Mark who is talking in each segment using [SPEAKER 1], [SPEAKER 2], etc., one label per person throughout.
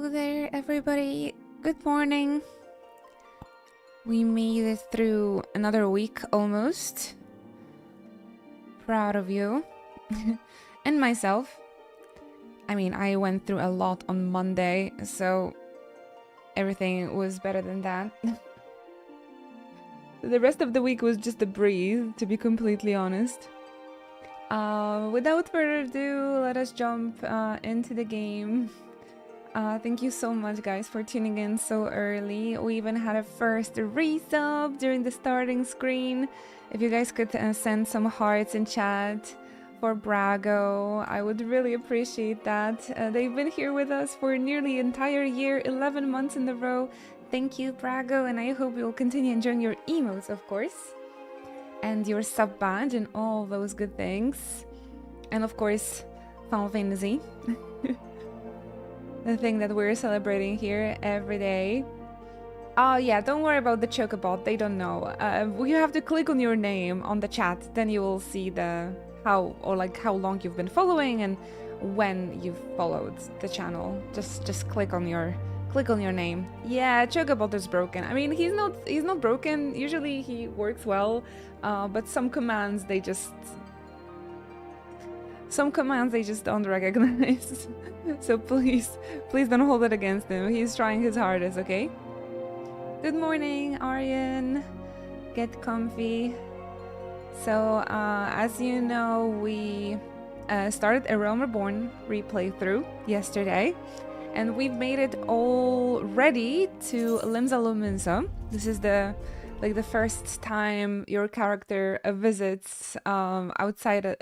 [SPEAKER 1] Hello there, everybody. Good morning. We made it through another week almost. Proud of you. And myself. I mean, I went through a lot on Monday, so everything was better than that. The rest of the week was just a breeze, to be completely honest. Without further ado, let us jump into the game. Thank you so much, guys, for tuning in so early. We even had a first resub during the starting screen. If you guys could send some hearts in chat for Brago, I would really appreciate that. They've been here with us for nearly an entire year, 11 months in a row. Thank you, Brago, and I hope you'll continue enjoying your emotes, of course, and your sub badge and all those good things. And of course, Final Fantasy. The thing that we're celebrating here every day. Oh yeah, don't worry about the Chocobot, they don't know. You have to click on your name on the chat, then you will see the how long you've been following and when you've followed the channel. Just click on your name. Yeah, Chocobot is broken. I mean, he's not broken. Usually he works well, but some commands they just don't recognize. So please don't hold it against him. He's trying his hardest, okay? Good morning, Aryan. Get comfy. So, as you know, we started a Realm Reborn replay through yesterday, and we've made it all ready to Limsa Luminsa. This is the first time your character visits outside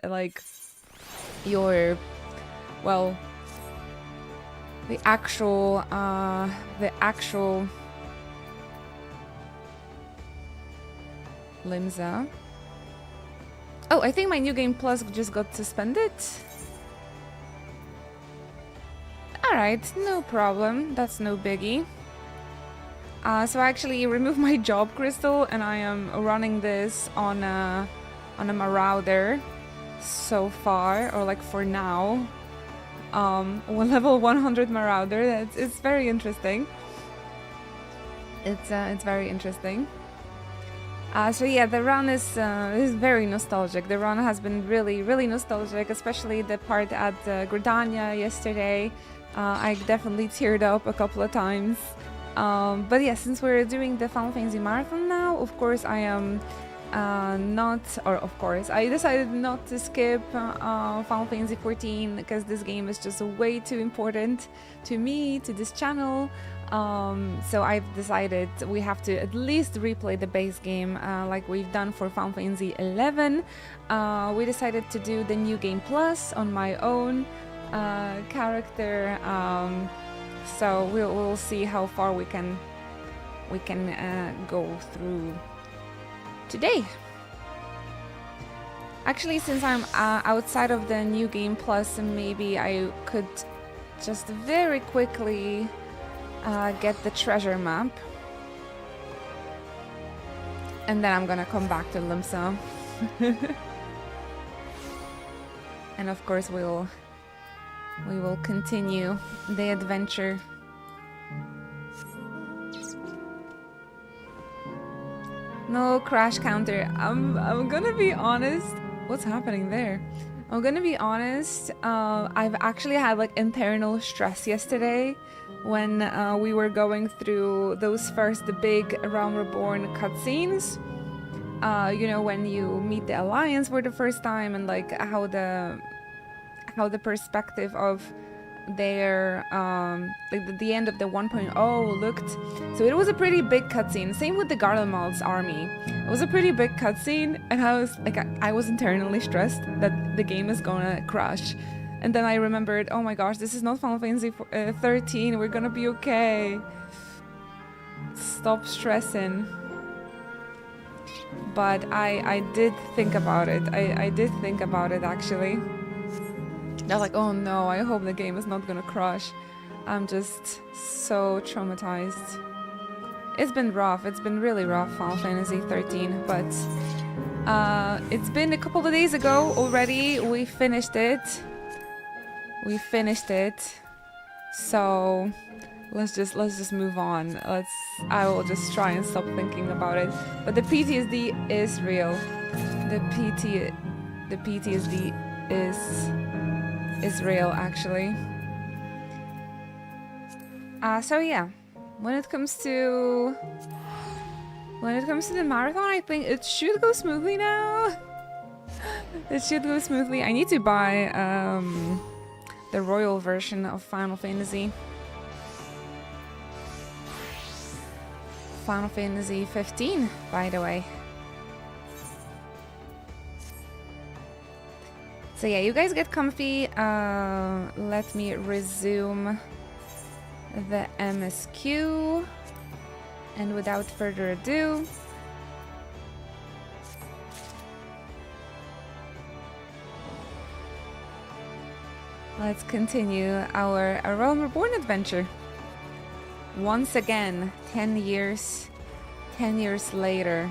[SPEAKER 1] your, well, the actual Limsa. Oh, I think my New Game Plus just got suspended. Alright, no problem. That's no biggie. So I actually removed my job crystal and I am running this on a Marauder so far, or like for now. Level 100 Marauder. It's very interesting. It's very interesting. So yeah, the run is very nostalgic. The run has been really nostalgic, especially the part at Gridania yesterday. I definitely teared up a couple of times. But yeah, since we're doing the Final Fantasy Marathon now, of course I am I decided not to skip Final Fantasy 14 because this game is just way too important to me, to this channel. So I've decided we have to at least replay the base game like we've done for Final Fantasy 11. We decided to do the New Game Plus on my own character. So we'll see how far we can go through today. Actually, since I'm outside of the New Game Plus, maybe I could just very quickly get the treasure map, and then I'm gonna come back to Limsa. And of course we will continue the adventure. No crash counter. I'm gonna be honest. What's happening there? I'm gonna be honest. I've actually had like internal stress yesterday when we were going through those first big Realm Reborn cutscenes. You know, when you meet the Alliance for the first time, and like how the perspective of their the end of the 1.0 looked. So it was a pretty big cutscene. Same with the Garlemald's army. It was a pretty big cutscene, and I was like, I was internally stressed that the game is gonna crash. And then I remembered, oh my gosh, this is not Final Fantasy 13. We're gonna be okay. Stop stressing. But I did think about it. I did think about it actually. I was like, oh no, I hope the game is not gonna crash. I'm just so traumatized. It's been rough. It's been really rough, Final Fantasy 13, but it's been a couple of days ago already. We finished it. So let's just move on. I will just try and stop thinking about it. But the PTSD is real. The PTSD is real, actually. So yeah, when it comes to the marathon, I think it should go smoothly now. It should go smoothly. I need to buy the royal version of Final Fantasy. Final Fantasy 15, by the way. So yeah, you guys get comfy. Let me resume the MSQ. And without further ado, let's continue our A Realm Reborn adventure. Once again, 10 years later.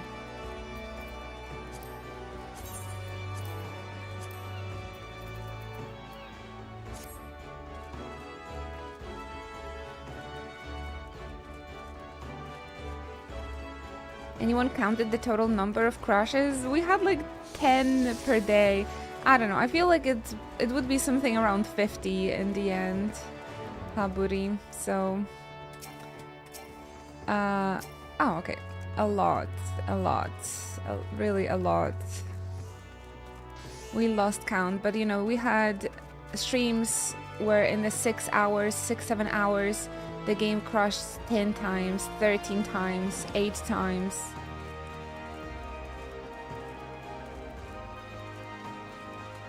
[SPEAKER 1] Anyone counted the total number of crashes? We had like 10 per day. I don't know. I feel like it would be something around 50 in the end. Haburi. So oh, okay. A lot. Really a lot. We lost count, but you know, we had streams where in the 6 hours, 7 hours, the game crashed 10 times, 13 times, 8 times.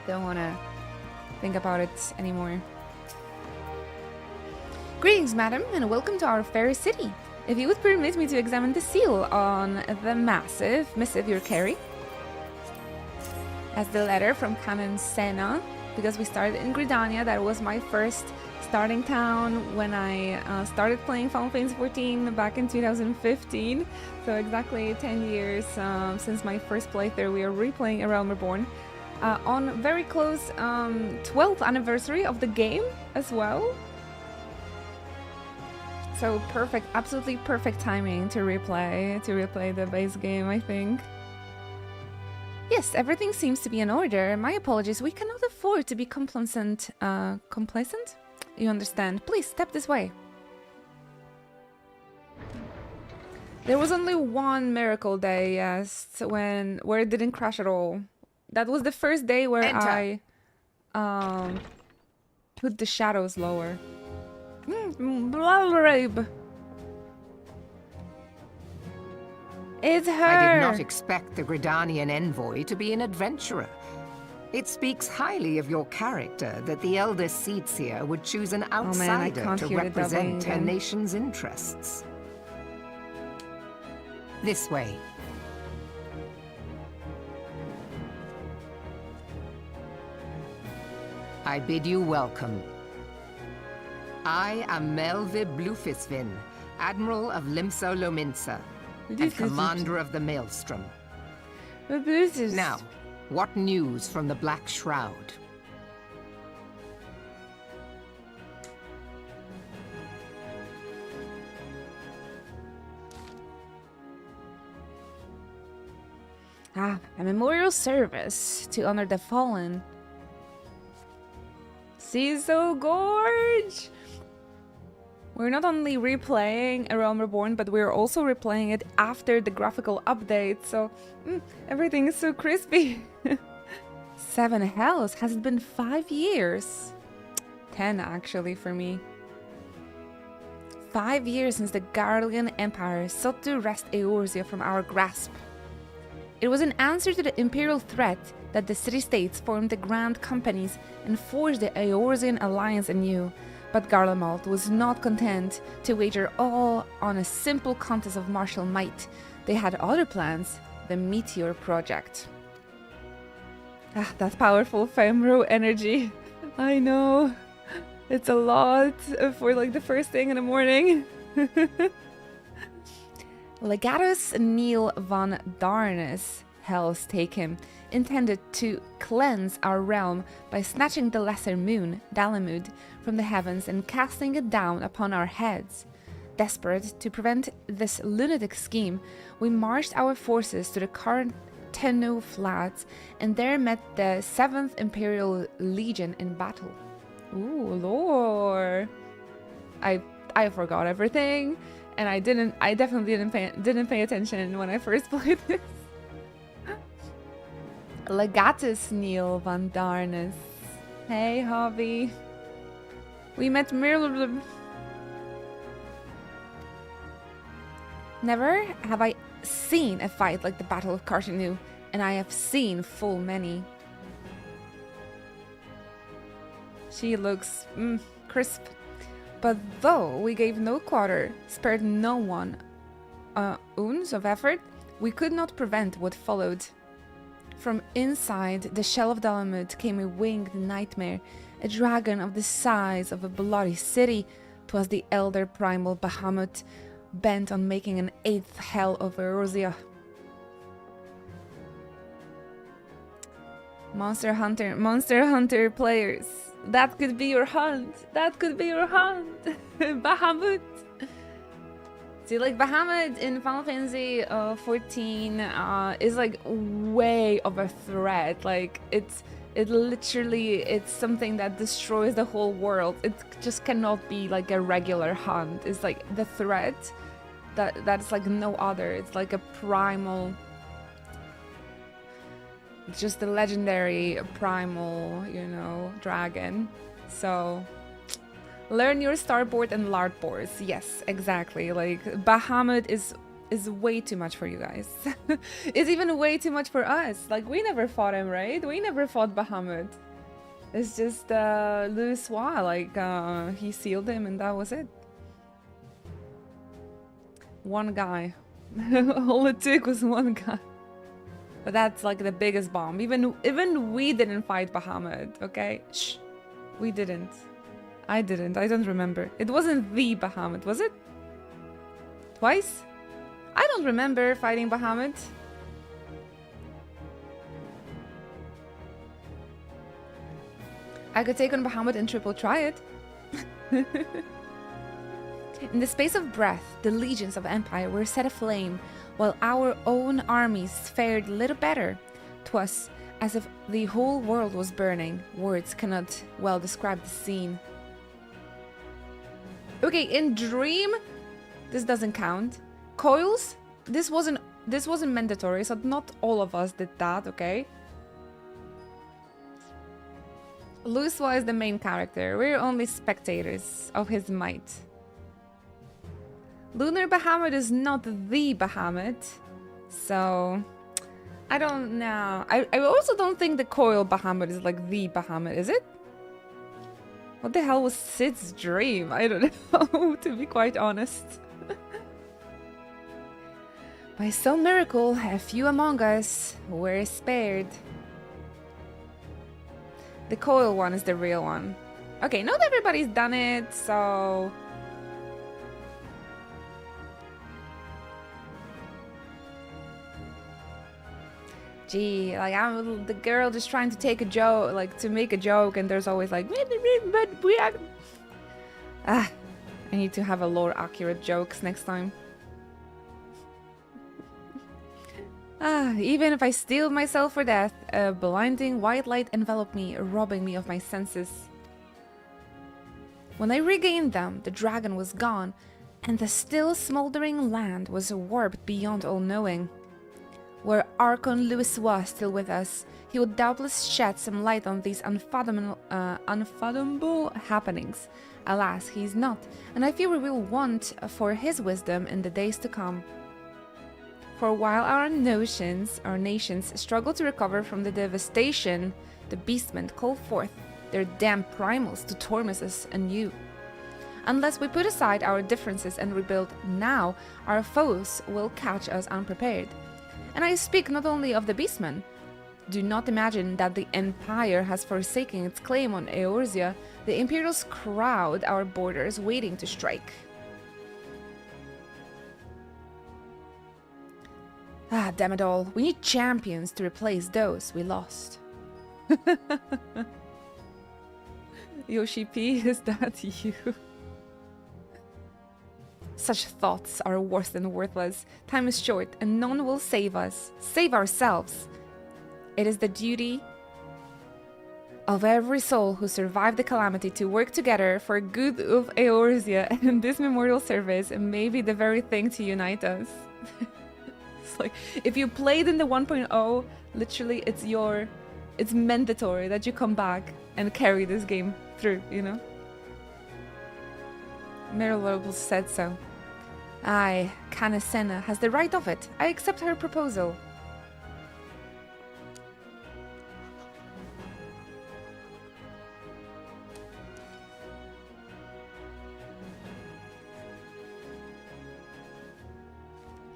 [SPEAKER 1] Don't want to think about it anymore. Greetings, madam, and welcome to our fair city. If you would permit me to examine the seal on the massive missive you're carrying. As the letter from Canon Senna, because we started in Gridania. That was my first starting town when I started playing Final Fantasy 14 back in 2015. So exactly 10 years since my first playthrough. We are replaying A Realm Reborn on very close 12th anniversary of the game as well. So perfect, absolutely perfect timing to replay the base game, I think. Yes, everything seems to be in order. My apologies, we cannot afford to be complacent. Complacent? You understand. Please, step this way. There was only one miracle day, yes, where it didn't crash at all. That was the first day where
[SPEAKER 2] Enter.
[SPEAKER 1] I put the shadows lower. It's her!
[SPEAKER 2] I did not expect the Gridanian envoy to be an adventurer. It speaks highly of your character that the Elder Seedseer would choose an outsider to represent her nation's interests. This way. I bid you welcome. I am Melve Blufisvin, Admiral of Limso Lominsa, and Commander of the Maelstrom. Now, what news from the Black Shroud?
[SPEAKER 1] A memorial service to honor the fallen. Ciso Gorge! We're not only replaying A Realm Reborn, but we're also replaying it after the graphical update, so everything is so crispy. 7 hells, has it been 5 years? 10 actually for me. 5 years since the Garlean Empire sought to wrest Eorzea from our grasp. It was in answer to the imperial threat that the city-states formed the Grand Companies and forged the Eorzean alliance anew. But Garlemald was not content to wager all on a simple contest of martial might. They had other plans, the Meteor Project. That powerful Femro energy. I know. It's a lot for like the first thing in the morning. Legatus Neil von Darnus, hells take him, intended to cleanse our realm by snatching the lesser moon, Dalamud, from the heavens and casting it down upon our heads. Desperate to prevent this lunatic scheme, we marched our forces to the Carteno Flats and there met the 7th Imperial Legion in battle. Ooh, lore. I forgot everything, and I definitely didn't pay attention when I first played this. Legatus Neil van Darnes. Hey, Hobby. We met Mirlub. Never have I seen a fight like the Battle of Cartenu, and I have seen full many. She looks crisp. But though we gave no quarter, spared no one ounce of effort, we could not prevent what followed. From inside the shell of Dalamud came a winged nightmare, a dragon of the size of a bloody city. 'Twas the elder primal Bahamut, bent on making an 8th hell of Eorzea. Monster Hunter players. That could be your hunt. That could be your hunt. Bahamut. See, like, Bahamut in Final Fantasy 14 is like way of a threat. Like, it's something that destroys the whole world. It just cannot be like a regular hunt. It's like the threat that's like no other. It's like a primal. It's just the legendary primal, you know, dragon. So, learn your starboard and larboards. Yes, exactly. Like, Bahamut is way too much for you guys. It's even way too much for us. Like, we never fought him, right? We never fought Bahamut. It's just Louis Wa, like, he sealed him and that was it. One guy. All it took was one guy. But that's like the biggest bomb. Even we didn't fight Bahamut, okay? Shh. We didn't. I didn't. I don't remember. It wasn't the Bahamut, was it? Twice? I don't remember fighting Bahamut. I could take on Bahamut and triple try it. In the space of breath, the legions of Empire were set aflame, while our own armies fared little better. 'Twas as if the whole world was burning. Words cannot well describe the scene. Okay, in Dream, this doesn't count. Coils, this wasn't mandatory, so not all of us did that, okay? Louis Wa is the main character. We're only spectators of his might. Lunar Bahamut is not the Bahamut, so I don't know. I also don't think the Coil Bahamut is like the Bahamut, is it? What the hell was Sid's dream? I don't know, to be quite honest. By some miracle, a few among us were spared. The Coil one is the real one. Okay, not everybody's done it, so... Gee, like, I'm the girl just trying to take a joke, like, to make a joke, and there's always like, but we are... I need to have a lore accurate jokes next time. Even if I steeled myself for death, a blinding white light enveloped me, robbing me of my senses. When I regained them, the dragon was gone, and the still smoldering land was warped beyond all knowing. Were Archon Louis Wa still with us, he would doubtless shed some light on these unfathomable happenings. Alas, he is not, and I fear we will want for his wisdom in the days to come. For while our nations struggle to recover from the devastation, the beastmen call forth their damned primals to torment us anew. Unless we put aside our differences and rebuild now, our foes will catch us unprepared. And I speak not only of the beastmen. Do not imagine that the Empire has forsaken its claim on Eorzea. The Imperials crowd our borders, waiting to strike. Ah, damn it all. We need champions to replace those we lost. Yoshi P, is that you? Such thoughts are worse than worthless. Time is short, and none will save us. Save ourselves. It is the duty of every soul who survived the calamity to work together for good of Eorzea, and this memorial service may be the very thing to unite us. It's like, if you played in the 1.0, literally it's mandatory that you come back and carry this game through, you know? Meryl said so. Aye, Canacena has the right of it. I accept her proposal.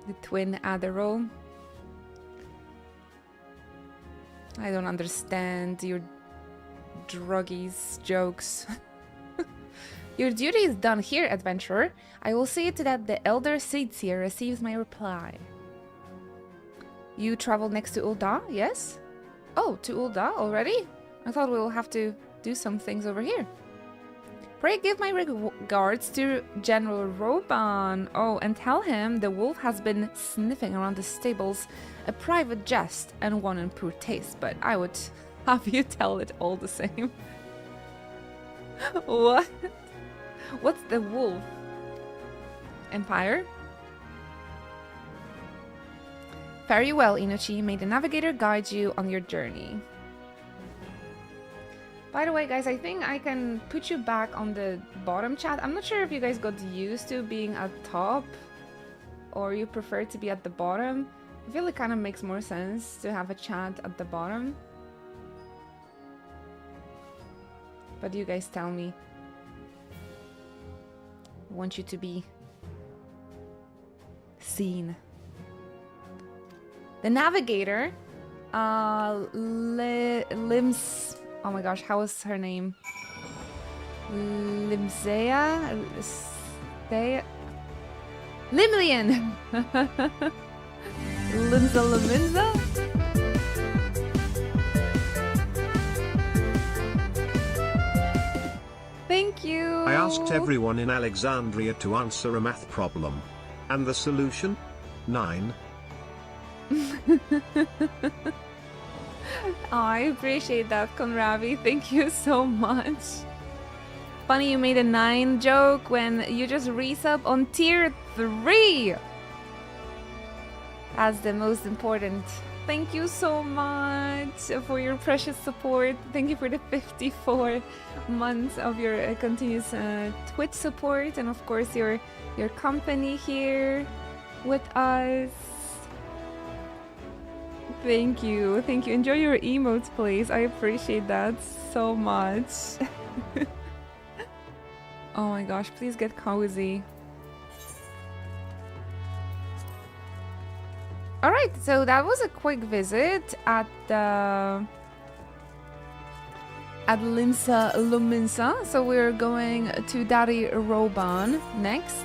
[SPEAKER 1] The twin Adderall. I don't understand your druggies jokes. Your duty is done here, adventurer. I will see to that the elder Seedseer receives my reply. You traveled next to Ul'dah, yes? Oh, to Ul'dah already? I thought we'll have to do some things over here. Pray give my regards to General Reborn. Oh, and tell him the wolf has been sniffing around the stables. A private jest and one in poor taste, but I would have you tell it all the same. What? What's the wolf? Empire? Fare you well, Inochi. May the navigator guide you on your journey. By the way, guys, I think I can put you back on the bottom chat. I'm not sure if you guys got used to being at top or you prefer to be at the bottom. I feel it kind of makes more sense to have a chat at the bottom. But you guys tell me. I want you to be seen. The navigator, Lims. Oh my gosh, how was her name? Limsea? Limlian! Limza Laminza? Thank you!
[SPEAKER 3] I asked everyone in Alexandria to answer a math problem. And the solution? 9.
[SPEAKER 1] Oh, I appreciate that, Konravi. Thank you so much. Funny you made a 9 joke when you just resub on tier 3. That's the most important. Thank you so much for your precious support. Thank you for the 54 months of your continuous Twitch support, and of course your company here with us. Thank you. Thank you. Enjoy your emotes, please. I appreciate that so much. Oh my gosh, please get cozy. Alright, so that was a quick visit at Limsa Luminsa. So we're going to Daddy Reborn next.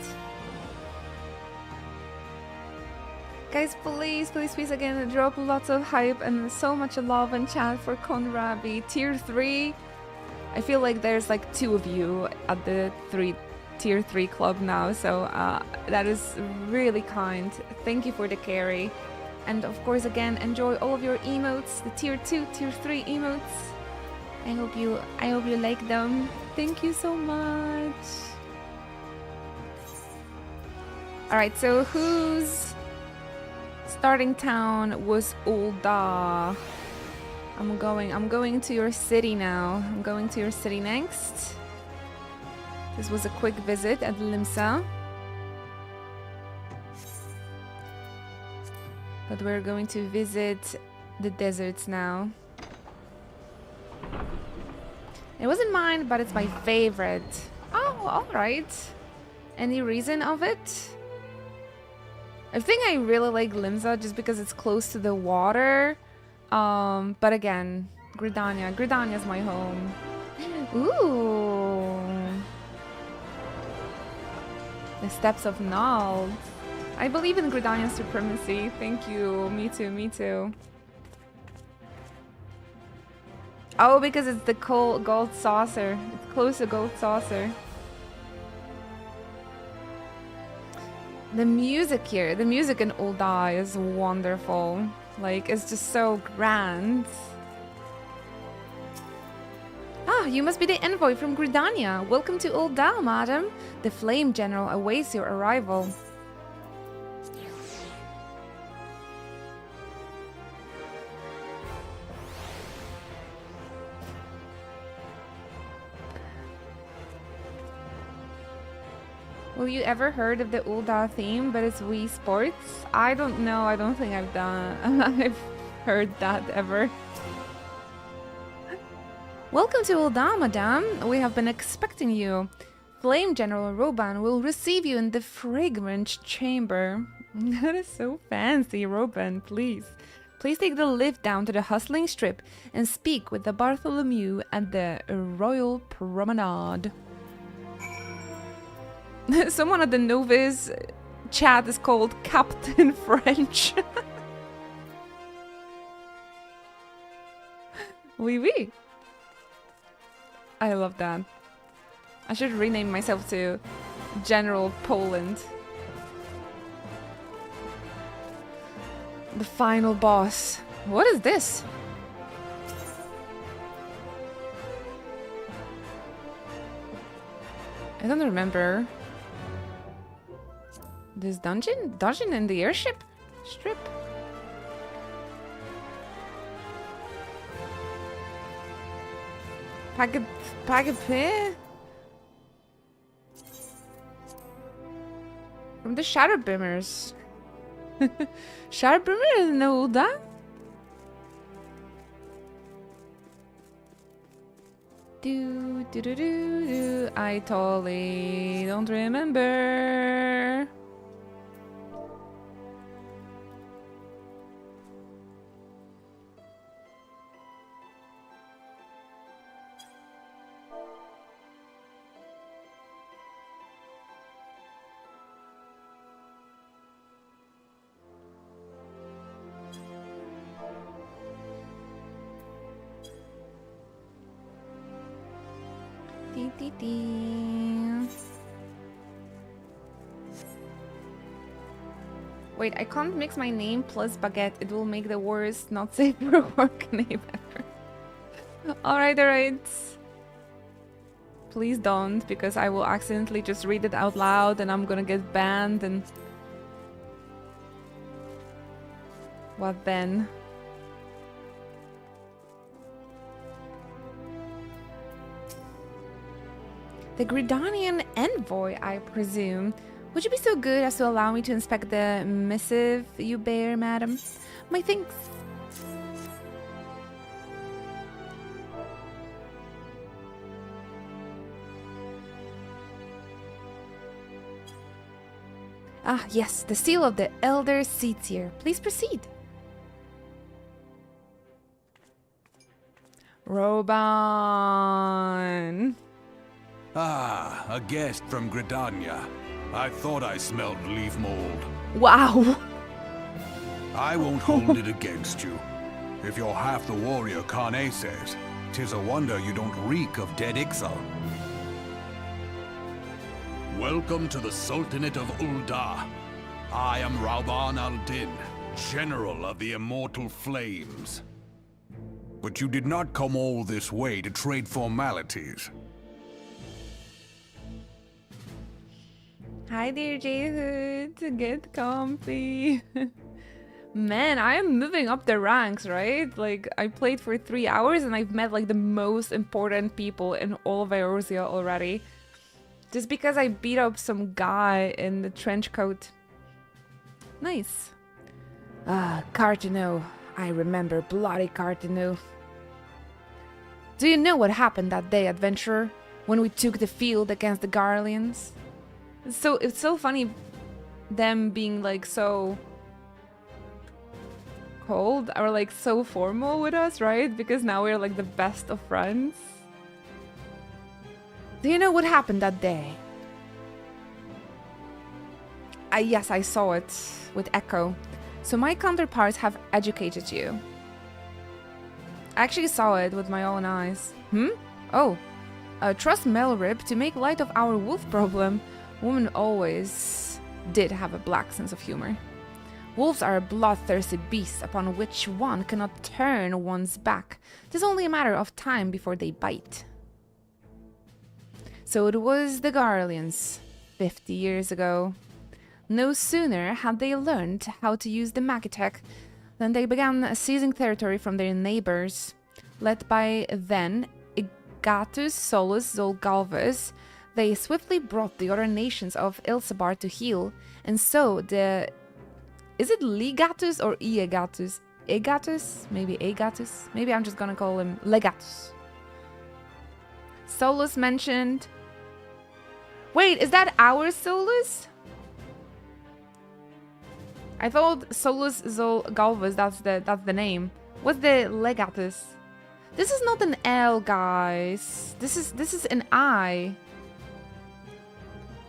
[SPEAKER 1] Guys, please, please, please, again, drop lots of hype and so much love and chat for Konravi. Tier 3. I feel like there's like 2 of you at the tier 3 club now, so that is really kind. Thank you for the carry. And of course, again, enjoy all of your emotes, the tier 2, tier 3 emotes. I hope you like them. Thank you so much. Alright, so who's starting town was Ul'dah. I'm going to your city now. I'm going to your city next. This was a quick visit at Limsa. But we're going to visit the deserts now. It wasn't mine, but it's my favorite. Oh, alright. Any reason of it? I think I really like Limsa just because it's close to the water. But again, Gridania's my home. Ooh. The Steppes of Nald. I believe in Gridania's supremacy. Thank you. Me too, me too. Oh, because it's the gold saucer. It's close to gold saucer. The music here, the music in Ul'dah is wonderful. Like, it's just so grand. Ah, you must be the envoy from Gridania. Welcome to Ul'dah, madam. The Flame General awaits your arrival. Well, you ever heard of the Ul'dah theme, but it's Wii Sports? I don't know. I don't think I've I've heard that ever. Welcome to Ul'dah, madame. We have been expecting you. Flame General Roban will receive you in the fragrance chamber. That is so fancy, Roban, please. Please take the lift down to the hustling strip and speak with the Bartholomew at the Royal Promenade. Someone at the Novice chat is called Captain French. Oui, oui. I love that. I should rename myself to General Poland. The final boss. What is this? I don't remember. This dungeon? Dungeon in the airship? Strip? Packet from the Shadowbrimers. Shadowbrimers know that? Do. I totally don't remember. Wait, I can't mix my name plus baguette. It will make the words not safe for work name ever. Alright. Please don't, because I will accidentally just read it out loud and I'm gonna get banned and... What then? The Gridanian envoy, I presume. Would you be so good as to allow me to inspect the missive you bear, madam? My thanks. Ah, yes, the seal of the Elder Seats here. Please proceed. Roban.
[SPEAKER 4] Ah, a guest from Gridania. I thought I smelled leaf mold.
[SPEAKER 1] Wow.
[SPEAKER 4] I won't hold it against you. If you're half the warrior Kane says, 'tis a wonder you don't reek of dead Ixal. Welcome to the Sultanate of Ul'dah. I am Rauban al-Din, General of the Immortal Flames. But you did not come all this way to trade formalities.
[SPEAKER 1] Hi there, J-Hood. Get comfy. Man, I am moving up the ranks, right? Like, I played for 3 hours and I've met like the most important people in all of Eorzea already. Just because I beat up some guy in the trench coat. Nice. Ah, Cartino. I remember bloody Cartino. Do you know what happened that day, adventurer? When we took the field against the Garleans? So it's so funny them being like so cold or like so formal with us, right? Because now we're like the best of friends. Do you know what happened that day? Yes, I saw it with Echo. So my counterparts have educated you. I actually saw it with my own eyes. Oh. Trust Melrip to make light of our wolf problem. Women always did have a black sense of humor. Wolves are bloodthirsty beasts upon which one cannot turn one's back. It is only a matter of time before they bite. So it was the Garleans, 50 years ago. No sooner had they learned how to use the Magitech than they began seizing territory from their neighbors. Led by then Igatus Solus Zolgalvus, they swiftly brought the other nations of Ilsabar to heel, and so the... Is it Legatus or Iegatus? Egatus? Maybe Egatus? Maybe I'm just gonna call him Legatus. Solus mentioned... Wait, is that our Solus? I thought Solus Zolgalvus, that's the name. What's the Legatus? This is not an L, guys. This is an I.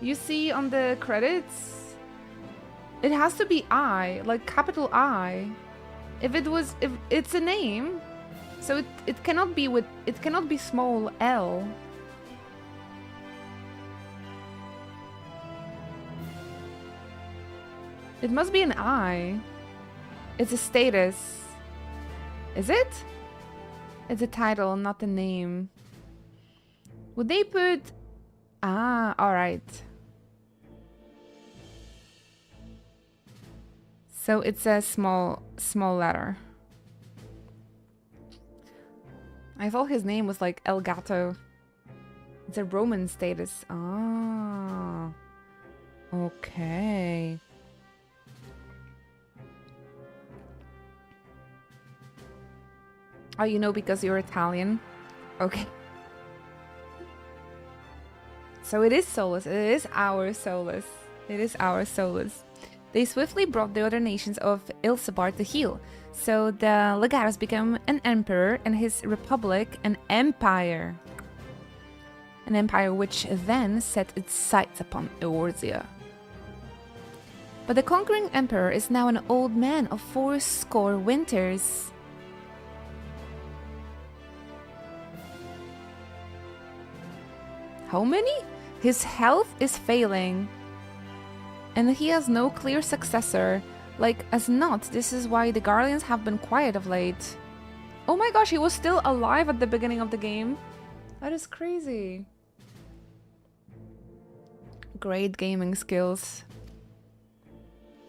[SPEAKER 1] You see on the credits? It has to be I, like capital I. If it's a name, so it cannot be small L. It must be an I. It's a status. Is it? It's a title, not the name. Would they put... Ah, alright. So it's a small letter. I thought his name was like El Gato. It's a Roman status. Ah. Okay. Oh, you know because you're Italian? Okay. So it is Solus. It is our Solus. It is our Solus. They swiftly brought the other nations of Ilsabar to heel. So the Legatus became an emperor and his republic an empire. An empire which then set its sights upon Eorzea. But the conquering emperor is now an old man of 80 winters. How many? His health is failing. And he has no clear successor. Like as not, this is why the Garleans have been quiet of late. Oh my gosh, he was still alive at the beginning of the game. That is crazy. Great gaming skills.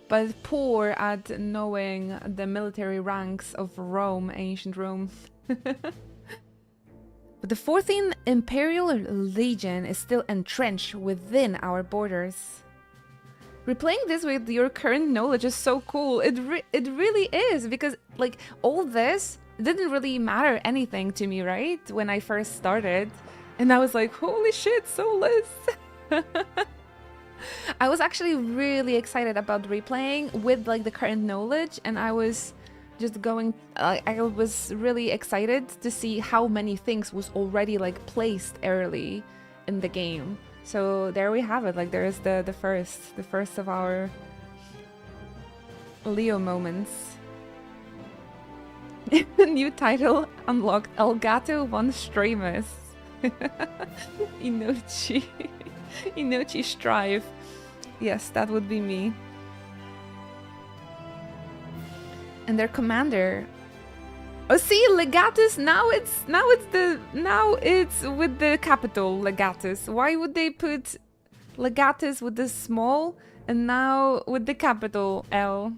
[SPEAKER 1] But poor at knowing the military ranks of Rome, ancient Rome. But the 14th Imperial Legion is still entrenched within our borders. Replaying this with your current knowledge is so cool. It really is, because like all this didn't really matter anything to me, right? When I first started. And I was like, holy shit, Solus! I was actually really excited about replaying with like the current knowledge, and I was just going, I was really excited to see how many things was already like placed early in the game. So there we have it, like there is the first of our Leo moments. New title unlocked, Elgato von Stramus. Inochi Strive. Yes, that would be me. And their commander. Oh, see, Legatus. Now it's with the capital Legatus. Why would they put Legatus with the small and now with the capital L?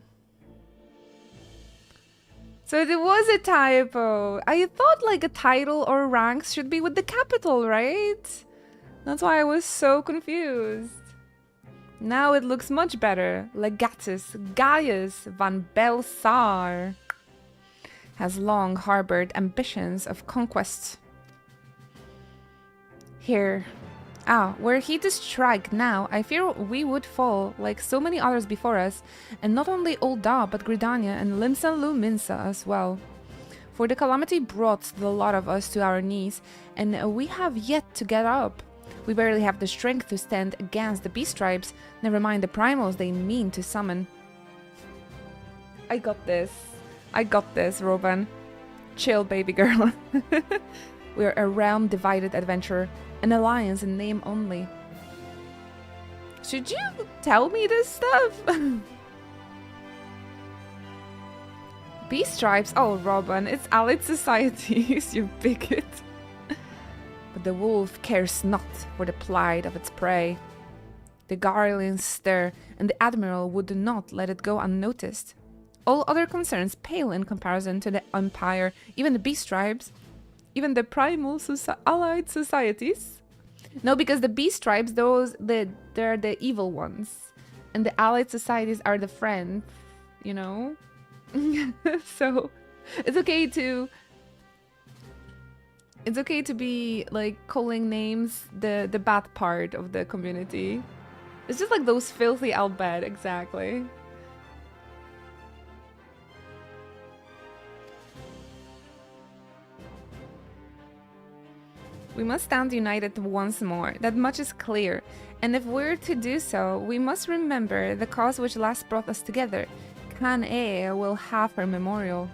[SPEAKER 1] So it was a typo. I thought like a title or ranks should be with the capital, right? That's why I was so confused. Now it looks much better. Legatus Gaius van Belsar has long harbored ambitions of conquest. Here. Were he to strike now, I fear we would fall like so many others before us, and not only Ul'dah, but Gridania and Limsa Luminsa as well. For the calamity brought the lot of us to our knees, and we have yet to get up. We barely have the strength to stand against the beast tribes, never mind the primals they mean to summon. I got this, Roban. Chill, baby girl. We're a realm-divided adventurer, an alliance in name only. Should you tell me this stuff? Bee stripes? Oh, Robin, it's allied societies, you bigot. But the wolf cares not for the plight of its prey. The Garleans stir, and the Admiral would not let it go unnoticed. All other concerns pale in comparison to the Empire, even the bee stripes, even the primal allied societies. No, because the bee stripes, they're the evil ones, and the allied societies are the friends, you know. So it's okay to be like calling names the bad part of the community. It's just like those filthy albed, exactly. We must stand united once more, that much is clear, and if we're to do so, we must remember the cause which last brought us together. Can-E will have her memorial.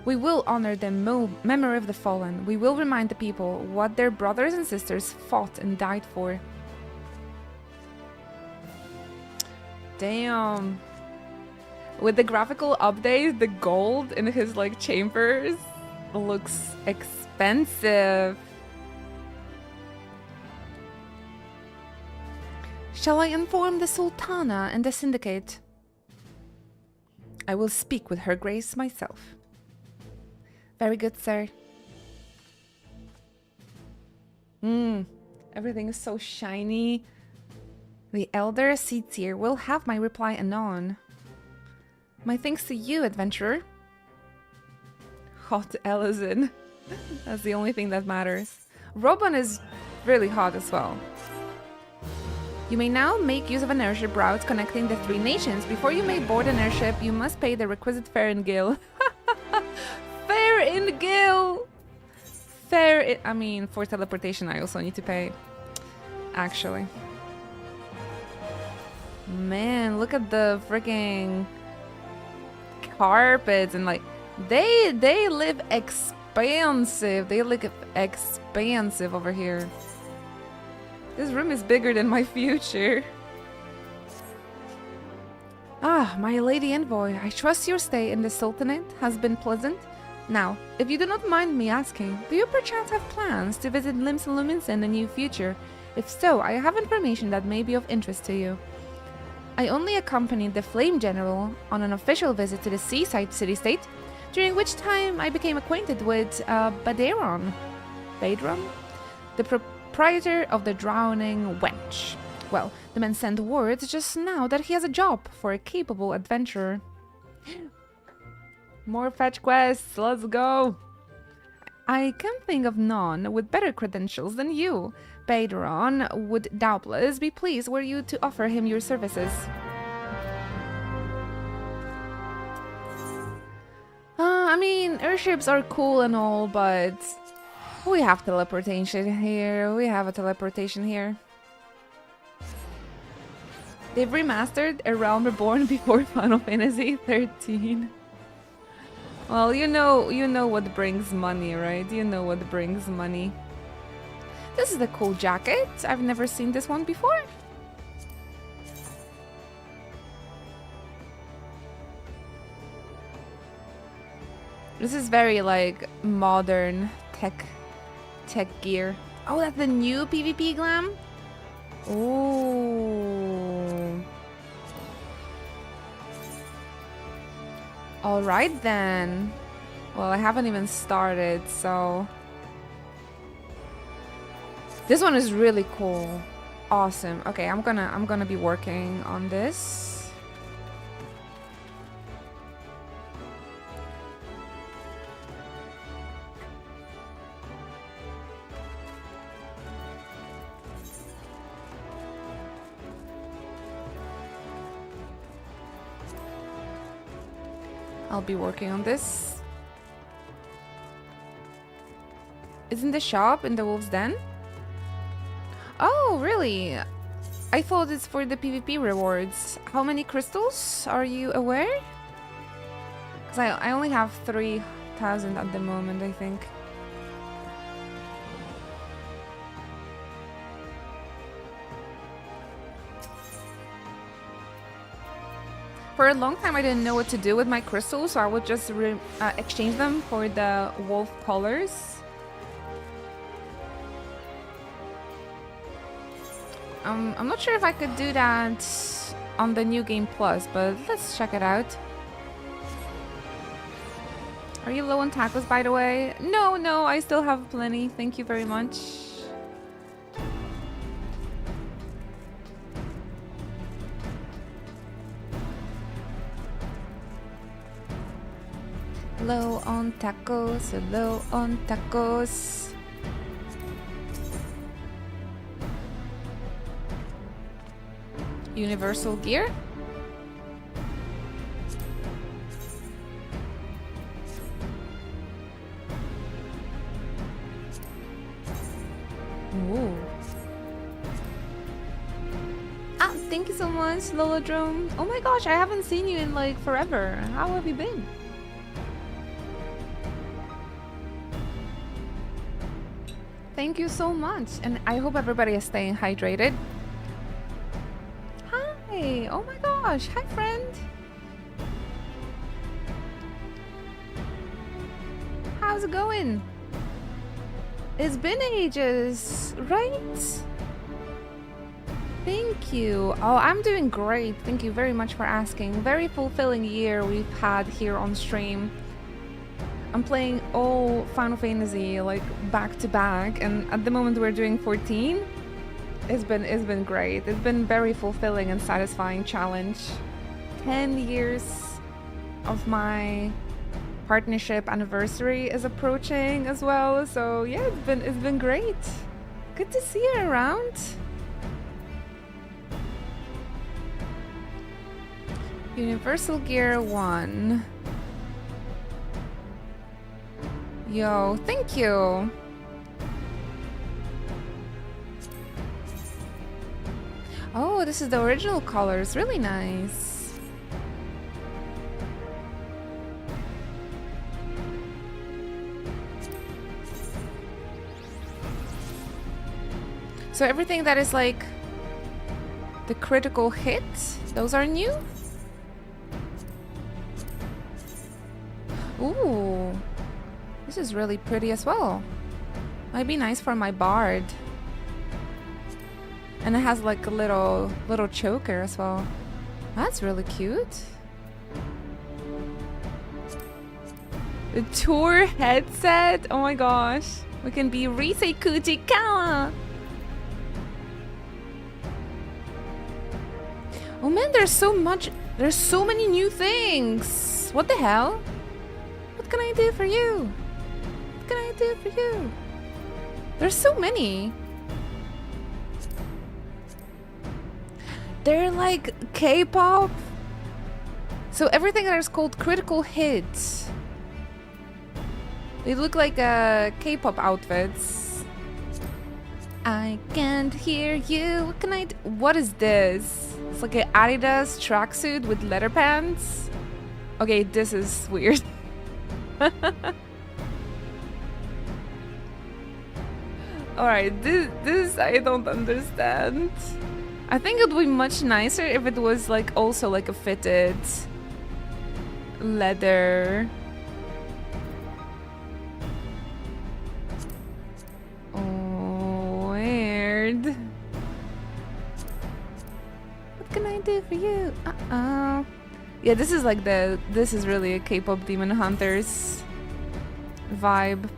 [SPEAKER 1] We will honor the memory of the fallen. We will remind the people what their brothers and sisters fought and died for. Damn. With the graphical update, the gold in his like chambers looks expensive. Shall I inform the Sultana and the Syndicate? I will speak with Her Grace myself. Very good, sir. Everything is so shiny. The Elder Seatsier will have my reply anon. My thanks to you, adventurer. Hot Ellison. That's the only thing that matters. Robin is really hot as well. You may now make use of an airship route connecting the 3 nations. Before you may board an airship, you must pay the requisite fare in Gil. Fare in Gil! I mean, for teleportation I also need to pay. Actually. Man, look at the freaking carpets and like... They live expansive. They look expansive over here. This room is bigger than my future. Ah, my lady envoy, I trust your stay in the Sultanate has been pleasant. Now, if you do not mind me asking, do you perchance have plans to visit Lims Lumins in the near future? If so, I have information that may be of interest to you. I only accompanied the Flame General on an official visit to the seaside city-state, during which time I became acquainted with Badron? The proprietor of the Drowning Wench. Well, the man sent word just now that he has a job for a capable adventurer. More fetch quests, let's go! I can think of none with better credentials than you. Badron would doubtless be pleased were you to offer him your services. I mean, airships are cool and all, but we have teleportation here. We have a teleportation here. They've remastered A Realm Reborn before Final Fantasy 13. Well, you know what brings money, right? You know what brings money. This is a cool jacket. I've never seen this one before. This is very like modern tech gear. Oh, that's the new PvP glam? Oh. Alright then. Well, I haven't even started, so... This one is really cool. Awesome. Okay, I'm gonna be working on this. I'll be working on this. Isn't the shop in the Wolf's Den? Oh, really? I thought it's for the PvP rewards. How many crystals? Are you aware? Because I only have 3,000 at the moment, I think. For a long time, I didn't know what to do with my crystals, so I would just exchange them for the wolf colors. I'm not sure if I could do that on the New Game Plus, but let's check it out. Are you low on tacos, by the way? No, I still have plenty. Thank you very much. Low on tacos, low on tacos. Universal gear? Ooh. Ah, thank you so much, Lolodrome. Oh my gosh, I haven't seen you in like forever. How have you been? Thank you so much, and I hope everybody is staying hydrated. Hi! Oh my gosh! Hi, friend! How's it going? It's been ages, right? Thank you. Oh, I'm doing great. Thank you very much for asking. Very fulfilling year we've had here on stream. I'm playing all Final Fantasy like back to back, and at the moment we're doing 14. It's been great. It's been very fulfilling and satisfying challenge. 10 years of my partnership anniversary is approaching as well. So yeah, it's been great. Good to see you around. Universal Gear 1. Yo, thank you. Oh, this is the original colors. Really nice. So everything that is like the critical hit, those are new? Ooh. This is really pretty as well. Might be nice for my bard. And it has like a little choker as well. That's really cute. The tour headset. Oh my gosh. We can be Risei Kujikawa. Oh man, there's so many new things. What the hell? What can I do for you? What can I do for you? There's so many. They're like K-pop. So everything that is called critical hits. They look like K-pop outfits. I can't hear you. What can I do? What is this? It's like an Adidas tracksuit with leather pants. Okay, this is weird. Alright, this I don't understand. I think it would be much nicer if it was like also like a fitted leather. Oh, weird. What can I do for you? Yeah, this is like this is really a K-pop Demon Hunters vibe.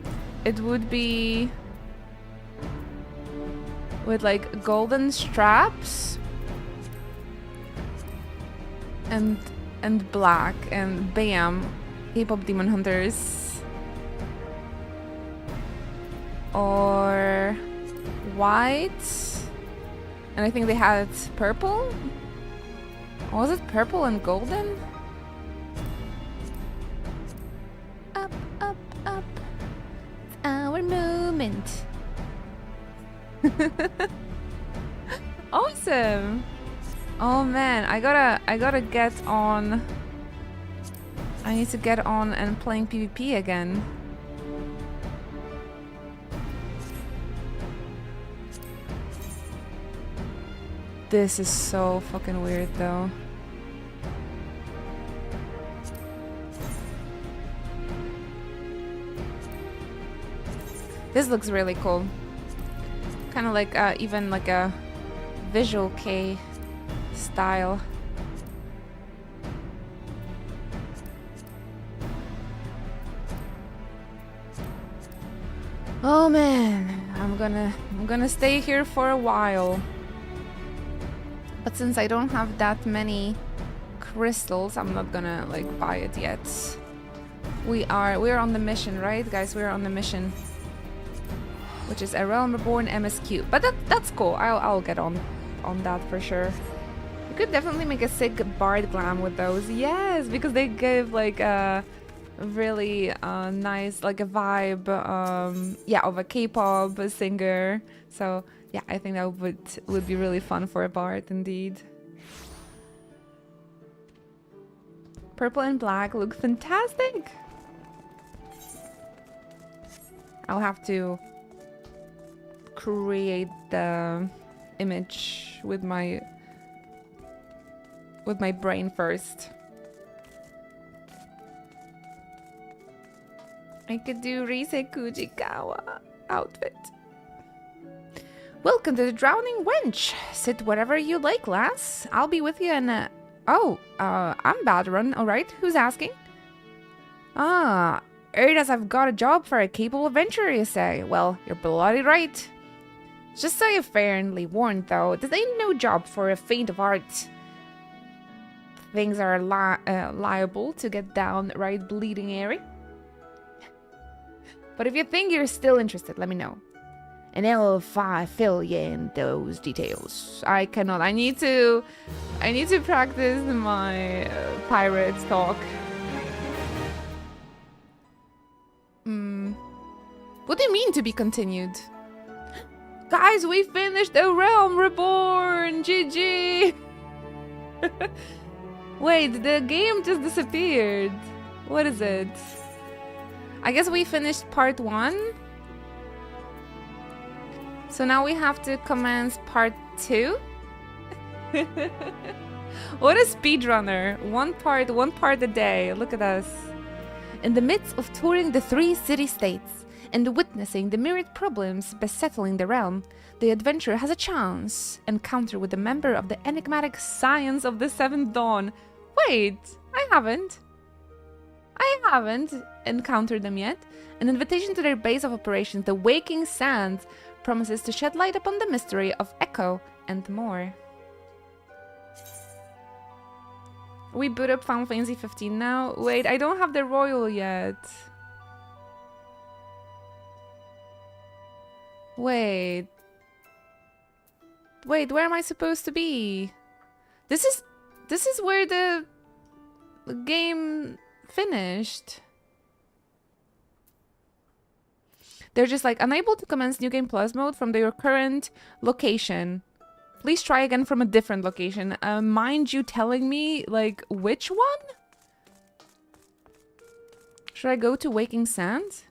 [SPEAKER 1] It would be with like golden straps and black, and bam, K-pop Demon Hunters. Or white, and I think they had purple. Or was it purple and golden? Up, up, up. It's our moment. Awesome. Oh man, I gotta get on. I need to get on and playing PvP again. This is so fucking weird though. This looks really cool. Kind of like even like a visual K style. Oh man, I'm gonna stay here for a while. But since I don't have that many crystals, I'm not gonna like buy it yet. We're on the mission, right, guys? We're on the mission, which is a Realm Reborn MSQ. But that's cool. I'll get on that for sure. You could definitely make a sick bard glam with those. Yes, because they give like a really nice like a vibe yeah, of a K-pop singer. So yeah, I think that would be really fun for a bard indeed. Purple and black look fantastic. I'll have to create the image with my brain first. I could do Rise Kujikawa outfit. Welcome to the Drowning Wench. Sit whatever you like, lass. I'll be with you in a... Oh, I'm Badrun, alright. Who's asking? Ah, heard as I've got a job for a capable adventurer, you say? Well, you're bloody right. Just so you're fairly warned, though, this ain't no job for a faint of heart. Things are liable to get downright bleeding airy. But if you think you're still interested, let me know. And I'll fill you in those details. I cannot. I need to practice my pirate talk. What do you mean to be continued? Guys, we finished the Realm Reborn! GG! Wait, the game just disappeared. What is it? I guess we finished part 1. So now we have to commence part 2. What a speedrunner. One part a day. Look at us. In the midst of touring the 3 city-states and witnessing the myriad problems besetting the realm, the adventurer has a chance encounter with a member of the enigmatic Scions of the Seventh Dawn. Wait, I haven't encountered them yet. An invitation to their base of operations, the Waking Sands, promises to shed light upon the mystery of Echo and more. We boot up Final Fantasy 15 now. Wait, I don't have the Royal yet. Wait, where am I supposed to be? This is where the game finished. They're just like, unable to commence New Game Plus mode from your current location. Please try again from a different location. Mind you telling me, like, which one? Should I go to Waking Sands?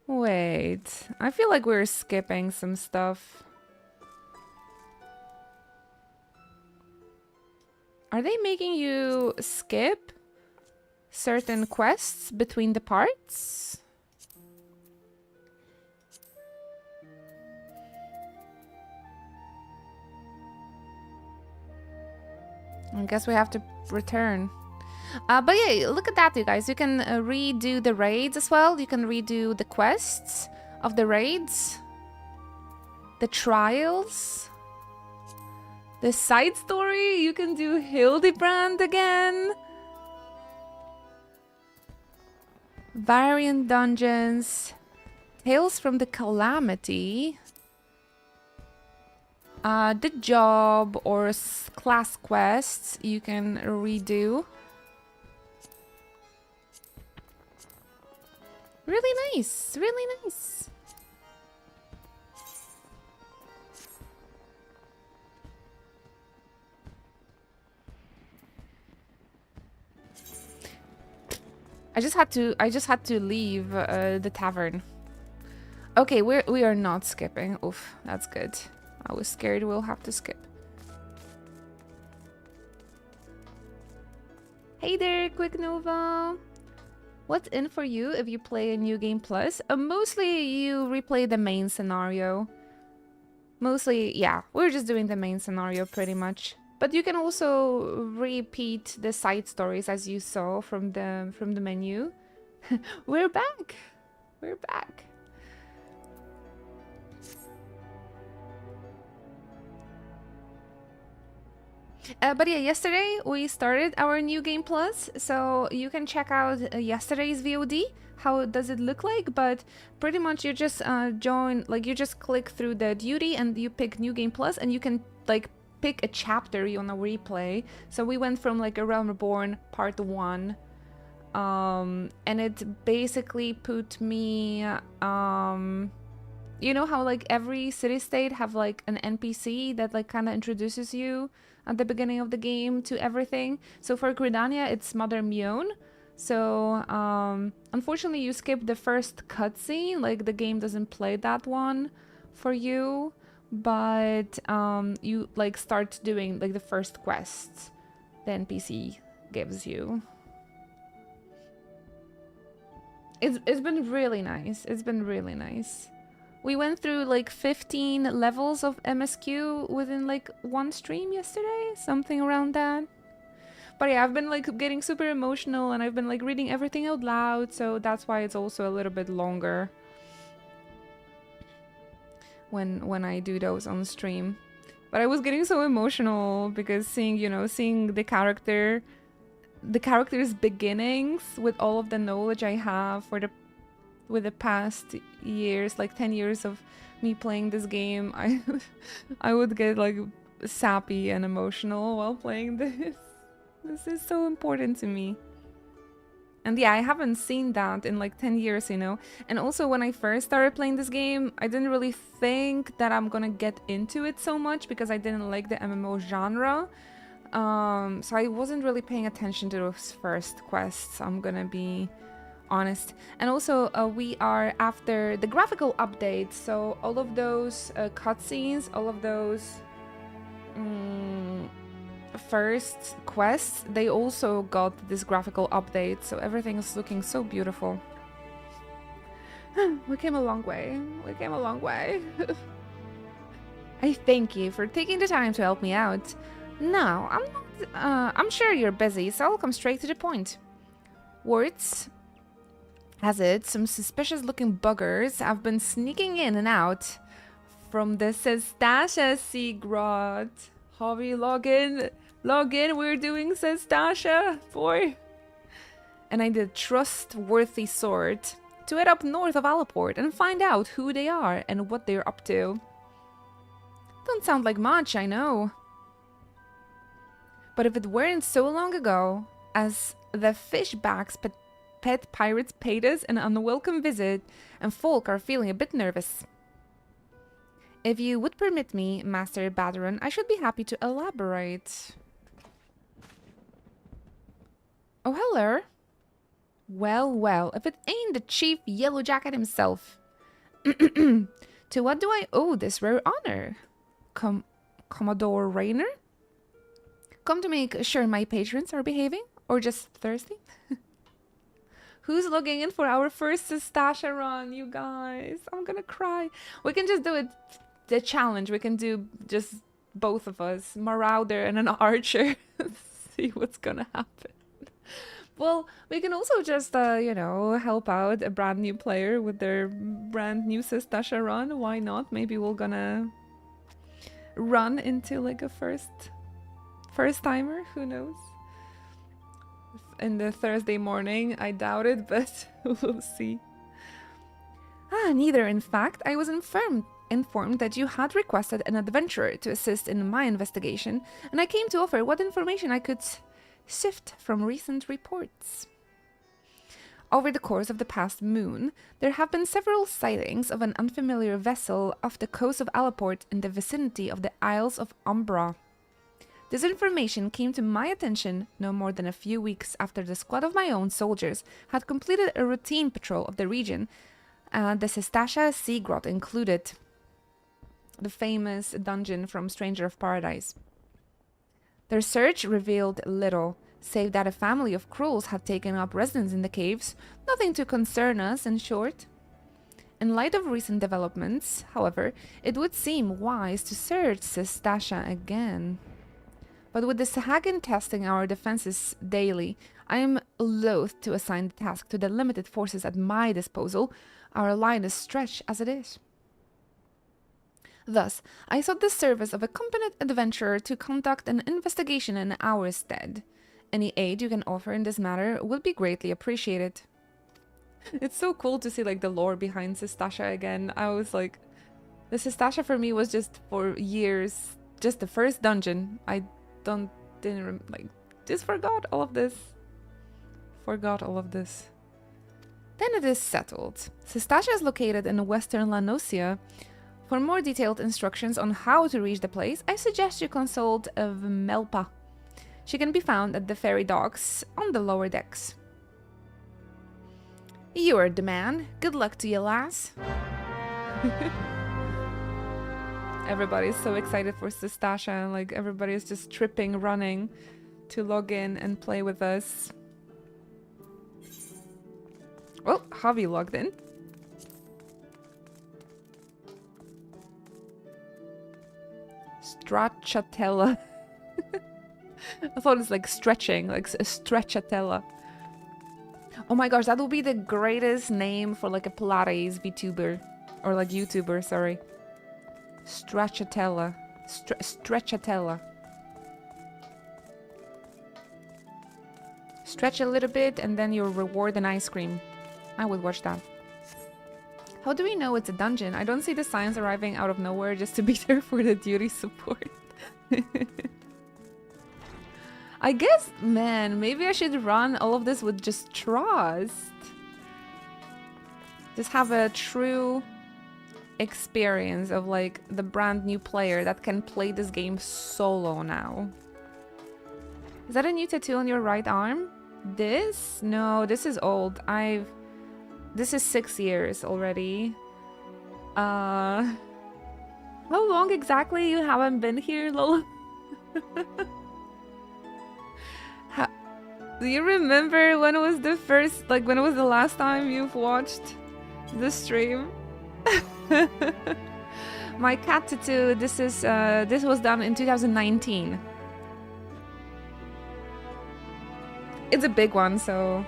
[SPEAKER 1] Wait, I feel like we're skipping some stuff. Are they making you skip certain quests between the parts? I guess we have to return. But yeah, look at that, you guys. You can redo the raids as well. You can redo the quests of the raids. The trials. The side story. You can do Hildebrand again. Variant dungeons. Tales from the Calamity. The job or class quests you can redo. Really nice, really nice. I just had to leave the tavern. Okay, we are not skipping. Oof, that's good. I was scared we'll have to skip. Hey there, Quick Nova. What's in for you if you play a New Game Plus? Mostly you replay the main scenario. Mostly, yeah, we're just doing the main scenario pretty much. But you can also repeat the side stories as you saw from the menu. We're back. We're back. But yeah, yesterday we started our New Game Plus, so you can check out yesterday's VOD. How does it look like? But pretty much you just join, like you just click through the duty and you pick New Game Plus, and you can like pick a chapter you wanna replay. So we went from like A Realm Reborn Part 1, and it basically put me, you know how like every city-state have like an NPC that like kind of introduces you at the beginning of the game to everything. So for Gridania, it's Mother Mion. So unfortunately you skip the first cutscene, like the game doesn't play that one for you, but you like start doing like the first quests the NPC gives you. It's been really nice. It's been really nice. We went through like 15 levels of MSQ within like one stream yesterday, something around that. But yeah, I've been like getting super emotional and I've been like reading everything out loud, so that's why it's also a little bit longer when I do those on stream. But I was getting so emotional because seeing, you know, seeing the character's beginnings with all of the knowledge I have with the past years, like 10 years of me playing this game, I would get like sappy and emotional while playing this. This is so important to me. And yeah, I haven't seen that in like 10 years, you know. And also when I first started playing this game, I didn't really think that I'm gonna get into it so much because I didn't like the MMO genre. So I wasn't really paying attention to those first quests, I'm gonna be honest. And also we are after the graphical update, so all of those cutscenes, all of those first quests, they also got this graphical update, so everything is looking so beautiful. We came a long way. We came a long way. I thank you for taking the time to help me out. No, I'm not, I'm sure you're busy, so I'll come straight to the point. Words has it, some suspicious looking buggers have been sneaking in and out from the Sestasha Seagrot. Hobby, log in, we're doing Sestasha, boy. And I did a trustworthy sort to head up north of Alaport and find out who they are and what they're up to. Don't sound like much, I know. But if it weren't so long ago as the fishbacks pet pirates paid us an unwelcome visit, and folk are feeling a bit nervous. If you would permit me, Master Badaron, I should be happy to elaborate. Oh, hello. Well, well, if it ain't the Chief Yellow Jacket himself. To what do I owe this rare honor? Commodore Raynor? Come to make sure my patrons are behaving? Or just thirsty? Who's logging in for our first Sestasha run, you guys? I'm gonna cry. We can just do it, the challenge. We can do just both of us, Marauder and an archer. See what's gonna happen. Well, we can also just, you know, help out a brand new player with their brand new Sestasha run. Why not? Maybe we're gonna run into like a first timer. Who knows? In the Thursday morning, I doubt it, but we'll see. Neither. In fact, I was informed that you had requested an adventurer to assist in my investigation, and I came to offer what information I could sift from recent reports. Over the course of the past moon, there have been several sightings of an unfamiliar vessel off the coast of Alaport in the vicinity of the Isles of Umbra. This information came to my attention no more than a few weeks after the squad of my own soldiers had completed a routine patrol of the region, the Sestasha Seagrot included, the famous dungeon from Stranger of Paradise. Their search revealed little, save that a family of Krulls had taken up residence in the caves. Nothing to concern us, in short. In light of recent developments, however, it would seem wise to search Sestasha again. But with the Sahagin testing our defenses daily, I am loath to assign the task to the limited forces at my disposal. Our line is stretched as it is. Thus, I sought the service of a competent adventurer to conduct an investigation in our stead. Any aid you can offer in this matter will be greatly appreciated. It's so cool to see like the lore behind Sestasha again. I was like, the Sestasha for me was just for years, just the first dungeon. I just forgot all of this. Then it is settled. Sestasha is located in western Lanosia. For more detailed instructions on how to reach the place, I suggest you consult Melpa. She can be found at the ferry docks on the lower decks. You're the man. Good luck to you, lass. Everybody's so excited for Sestasha, like everybody is just tripping, running to log in and play with us. Oh, Javi logged in. Stracciatella. I thought it's like stretching, like a stracciatella. Oh my gosh, that would be the greatest name for like a Pilates VTuber. Or like YouTuber, sorry. Stracciatella. Stretchatella. Stretch a little bit and then you'll reward an ice cream. I would watch that. How do we know it's a dungeon? I don't see the signs arriving out of nowhere just to be there for the duty support. I guess, man, maybe I should run all of this with just trust. Just have a true experience of like the brand new player that can play this game solo now. Is that a new tattoo on your right arm? This? No, this is old. This is 6 years already. How long exactly you haven't been here, Lola? Do you remember when it was the first, like when it was the last time you've watched the stream? My cat tattoo, this was done in 2019. It's a big one, so...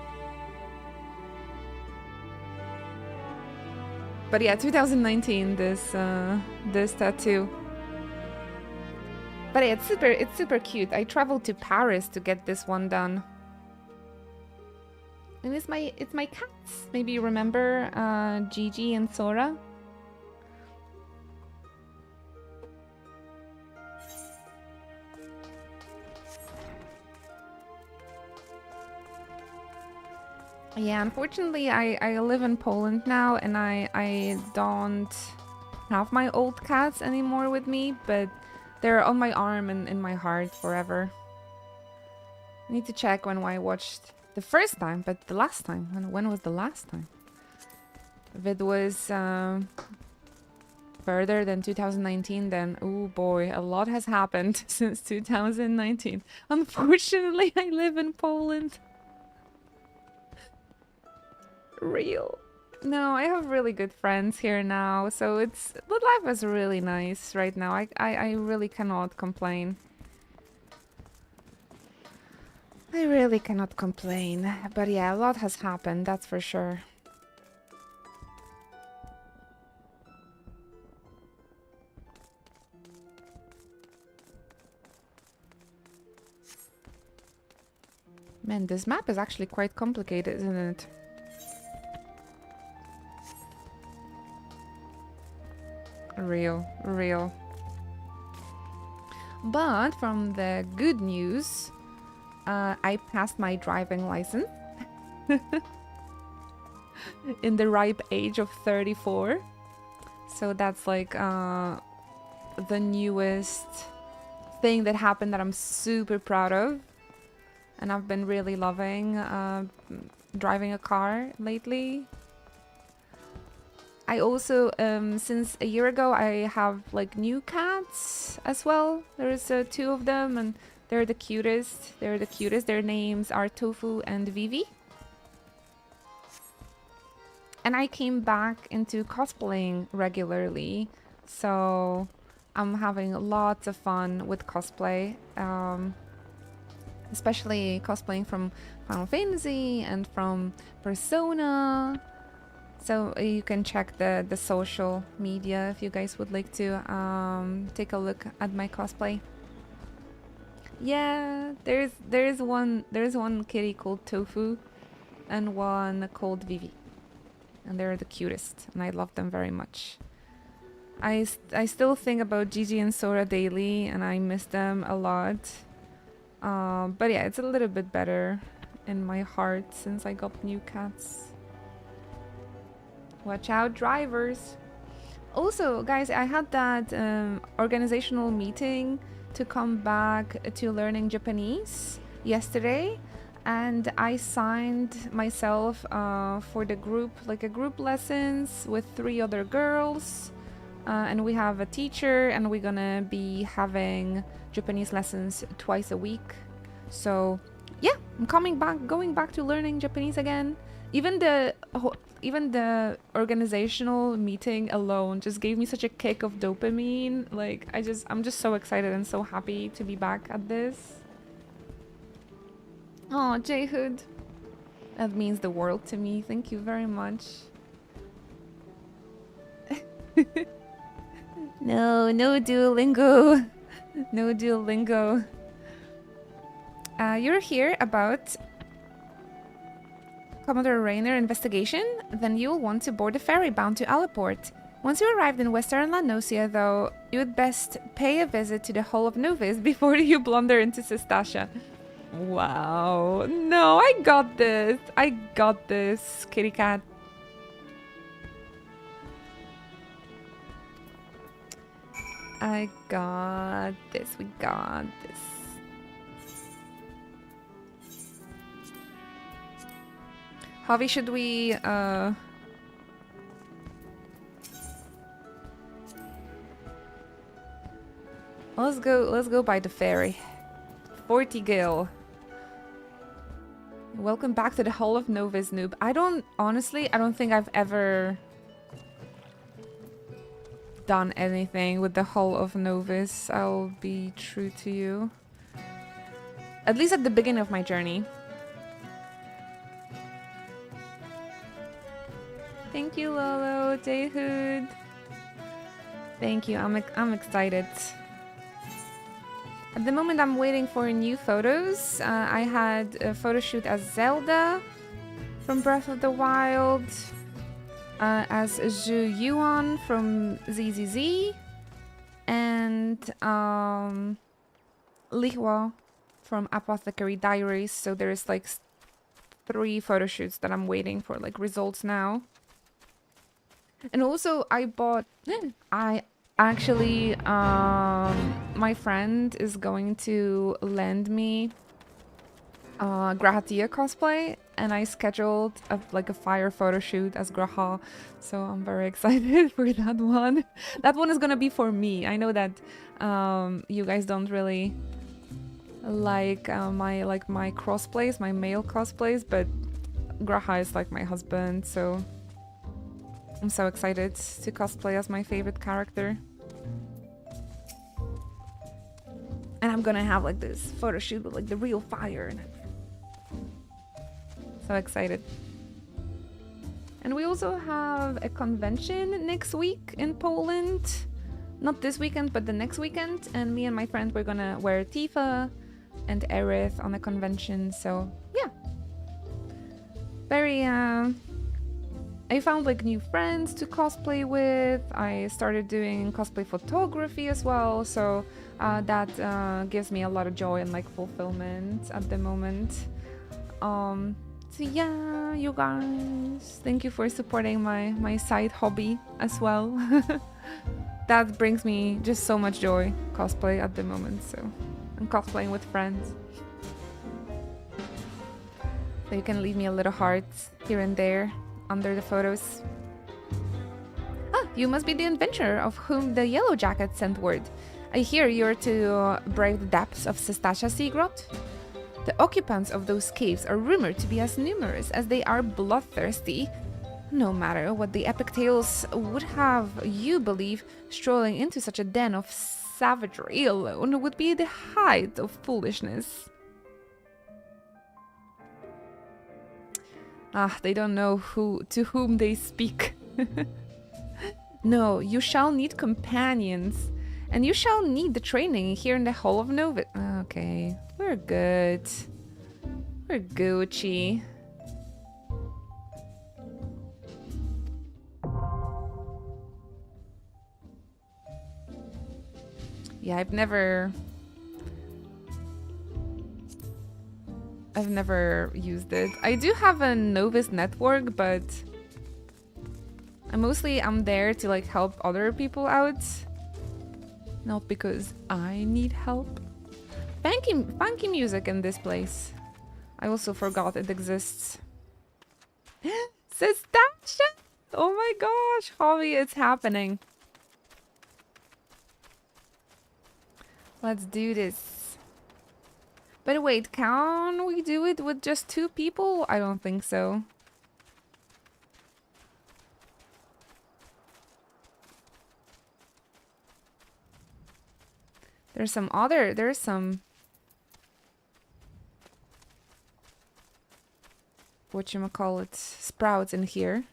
[SPEAKER 1] But yeah, 2019, this tattoo. But yeah, it's super cute. I traveled to Paris to get this one done. And it's my cats. Maybe you remember Gigi and Sora. Yeah, unfortunately, I live in Poland now, and I don't have my old cats anymore with me, but they're on my arm and in my heart forever. I need to check when I watched the first time, but the last time. When was the last time? If it was further than 2019, then oh boy, a lot has happened since 2019. Unfortunately, I live in Poland. Real. No, I have really good friends here now, so the life is really nice right now. I really cannot complain. I really cannot complain. But yeah, a lot has happened, that's for sure. Man, this map is actually quite complicated, isn't it? Real. But from the good news, I passed my driving license in the ripe age of 34. So that's like the newest thing that happened that I'm super proud of. And I've been really loving driving a car lately. I also, since a year ago, I have like new cats as well. There's 2 of them, and They're the cutest. They're the cutest. Their names are Tofu and Vivi. And I came back into cosplaying regularly, so I'm having lots of fun with cosplay, especially cosplaying from Final Fantasy and from Persona. So you can check the social media if you guys would like to take a look at my cosplay. Yeah, there's one kitty called Tofu and one called Vivi. And they're the cutest, and I love them very much. I still think about Gigi and Sora daily, and I miss them a lot. But yeah, it's a little bit better in my heart since I got new cats. Watch out, drivers! Also, guys, I had that organizational meeting to come back to learning Japanese yesterday. And I signed myself for the group, like a group lessons with 3 other girls. And we have a teacher, and we're gonna be having Japanese lessons twice a week. So yeah, I'm going back to learning Japanese again. Even the organizational meeting alone just gave me such a kick of dopamine. Like I'm just so excited and so happy to be back at this. Oh, J-Hood. That means the world to me. Thank you very much. No Duolingo. No Duolingo. You're here about Commodore Rainer investigation? Then you'll want to board a ferry bound to Alaport. Once you arrived in Western La Nocia, though, you would best pay a visit to the Hall of Novice before you blunder into Sestasha. Wow. No, I got this. I got this, kitty cat. I got this. We got this. Javi, should we let's go by the ferry. 40 Gil. Welcome back to the Hall of Novice, noob. I don't think I've ever done anything with the Hall of Novice. I'll be true to you. At least at the beginning of my journey. Thank you, Lolo, J-Hood. Thank you, I'm excited. At the moment, I'm waiting for new photos. I had a photo shoot as Zelda from Breath of the Wild, as Zhu Yuan from ZZZ, and Lihua from Apothecary Diaries. So there's like 3 photo shoots that I'm waiting for like results now. And also I actually, my friend is going to lend me Grahatia cosplay, and I scheduled a fire photo shoot as Graha, so I'm very excited for that one. That one is gonna be for me. I know that you guys don't really like my crossplays, my male cosplays, but Graha is like my husband, so I'm so excited to cosplay as my favorite character. And I'm gonna have like this photo shoot with like the real fire. So excited. And we also have a convention next week in Poland. Not this weekend, but the next weekend. And me and my friend, we're gonna wear Tifa and Aerith on the convention. So yeah. Very I found like new friends to cosplay with. I started doing cosplay photography as well, so that gives me a lot of joy and like fulfillment at the moment. So yeah, you guys, thank you for supporting my side hobby as well. That brings me just so much joy, cosplay at the moment. So I'm cosplaying with friends. So you can leave me a little heart here and there under the photos. Ah, you must be the adventurer of whom the Yellow Jacket sent word. I hear you're to brave the depths of Sestasha Sea Grot. The occupants of those caves are rumored to be as numerous as they are bloodthirsty. No matter what the epic tales would have you believe, strolling into such a den of savagery alone would be the height of foolishness. Ah, they don't know to whom they speak. No, you shall need companions. And you shall need the training here in the Hall of Nova. Okay, we're good. We're Gucci. Yeah, I've never used it. I do have a novice network, but I'm there to like help other people out. Not because I need help. Funky music in this place. I also forgot it exists. Sestasha! Oh my gosh, Javi, it's happening. Let's do this. But wait, can we do it with just 2 people? I don't think so. There's some whatchamacallit, sprouts in here.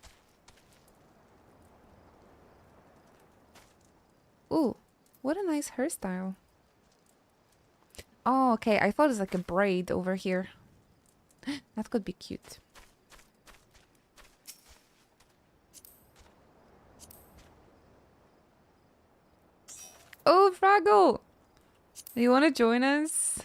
[SPEAKER 1] Ooh, what a nice hairstyle. Oh, okay, I thought it was like a braid over here. That could be cute. Oh, Fraggle! Do you want to join us?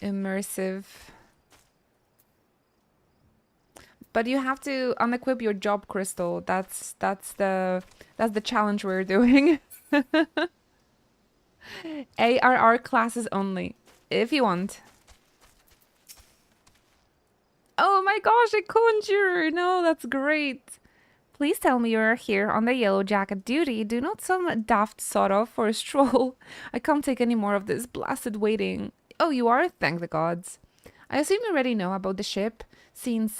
[SPEAKER 1] Immersive. But you have to unequip your job crystal. That's the challenge we're doing. ARR classes only, if you want. Oh my gosh, a conjurer! No, that's great. Please tell me you're here on the yellow jacket duty. Do not some daft sort of for a stroll. I can't take any more of this blasted waiting. Oh, you are? Thank the gods. I assume you already know about the ship seen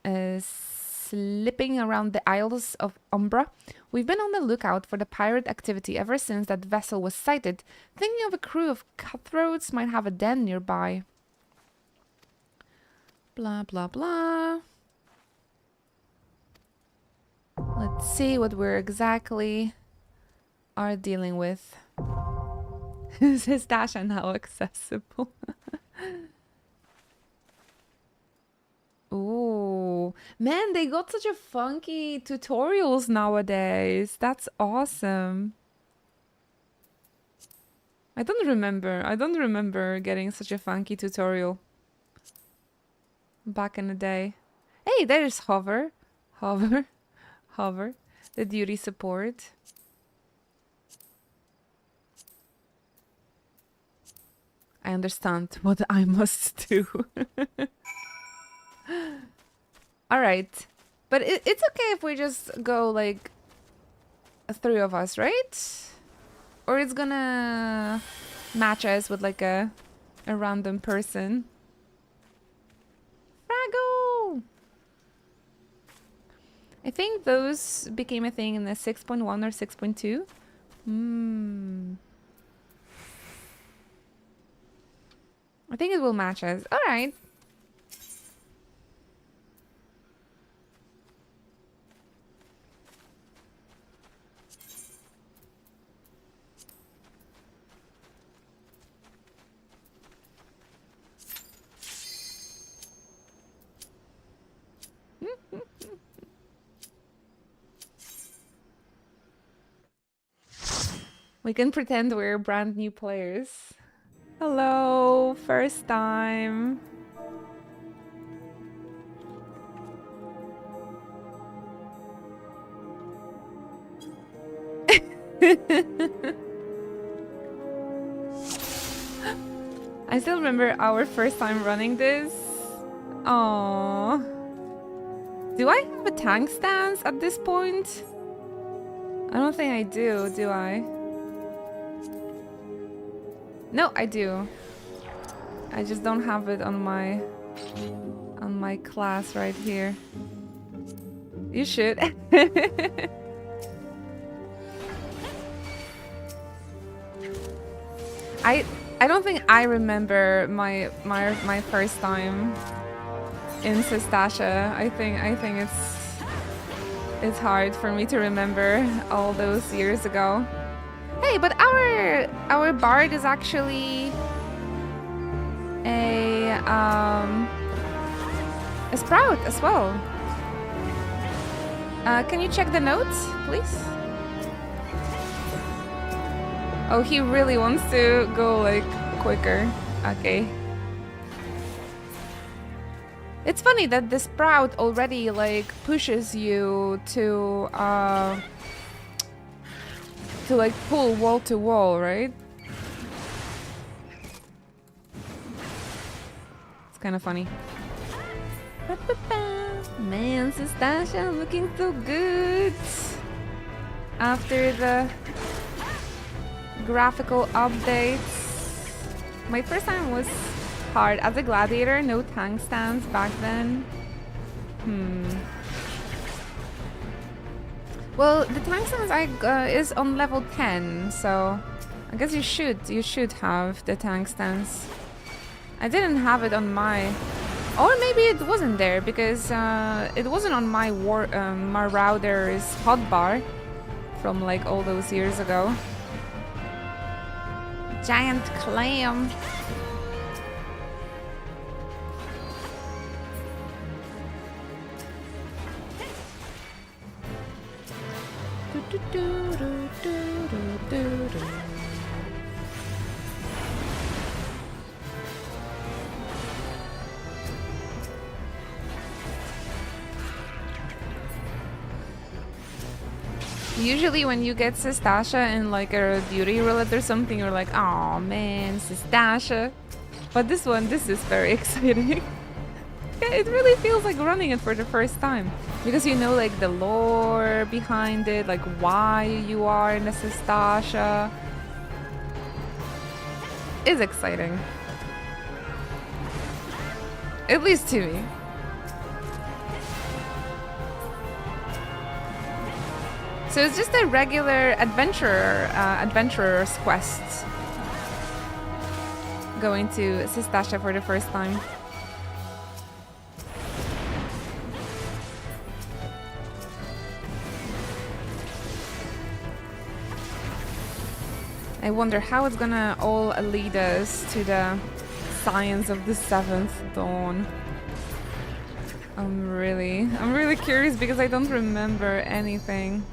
[SPEAKER 1] slipping around the Isles of Umbra. We've been on the lookout for the pirate activity ever since that vessel was sighted, thinking of a crew of cutthroats might have a den nearby. Blah, blah, blah. Let's see what we're exactly are dealing with. Is his dash now accessible? Ooh, man, they got such a funky tutorials nowadays. That's awesome. I don't remember getting such a funky tutorial back in the day. Hey, there's Hover. Hover. The duty support. I understand what I must do. Alright. But it's okay if we just go, like, 3 of us, right? Or it's gonna match us with, like, a random person. Fraggle! I think those became a thing in the 6.1 or 6.2. I think it will match us. Alright. We can pretend we're brand new players. Hello, first time. I still remember our first time running this. Aww. Do I have a tank stance at this point? I don't think I do I? No, I do. I just don't have it on my class right here. You should. I don't think I remember my first time in Sestasha. I think it's hard for me to remember all those years ago. Hey, but our bard is actually a sprout as well. Can you check the notes, please? Oh, he really wants to go like quicker. Okay. It's funny that the sprout already like pushes you to like pull wall to wall, right? It's kind of funny. Man, Sestasha looking so good after the graphical updates. My first time was hard as a gladiator, no tank stance back then. Well, the tank stance is on level 10, so I guess you should have the tank stance. I didn't have it on my, or maybe it wasn't there because it wasn't on my Marauder's hotbar from like all those years ago. Giant clam. Usually when you get Sestasha in like a duty roulette or something, you're like, oh man, Sestasha. But this is very exciting. Yeah, it really feels like running it for the first time. Because you know like the lore behind it, like why you are in a Sestasha. It's exciting. At least to me. So it's just a regular adventurer's quest. Going to Sestasha for the first time. I wonder how it's gonna all lead us to the science of the seventh dawn. I'm really curious because I don't remember anything.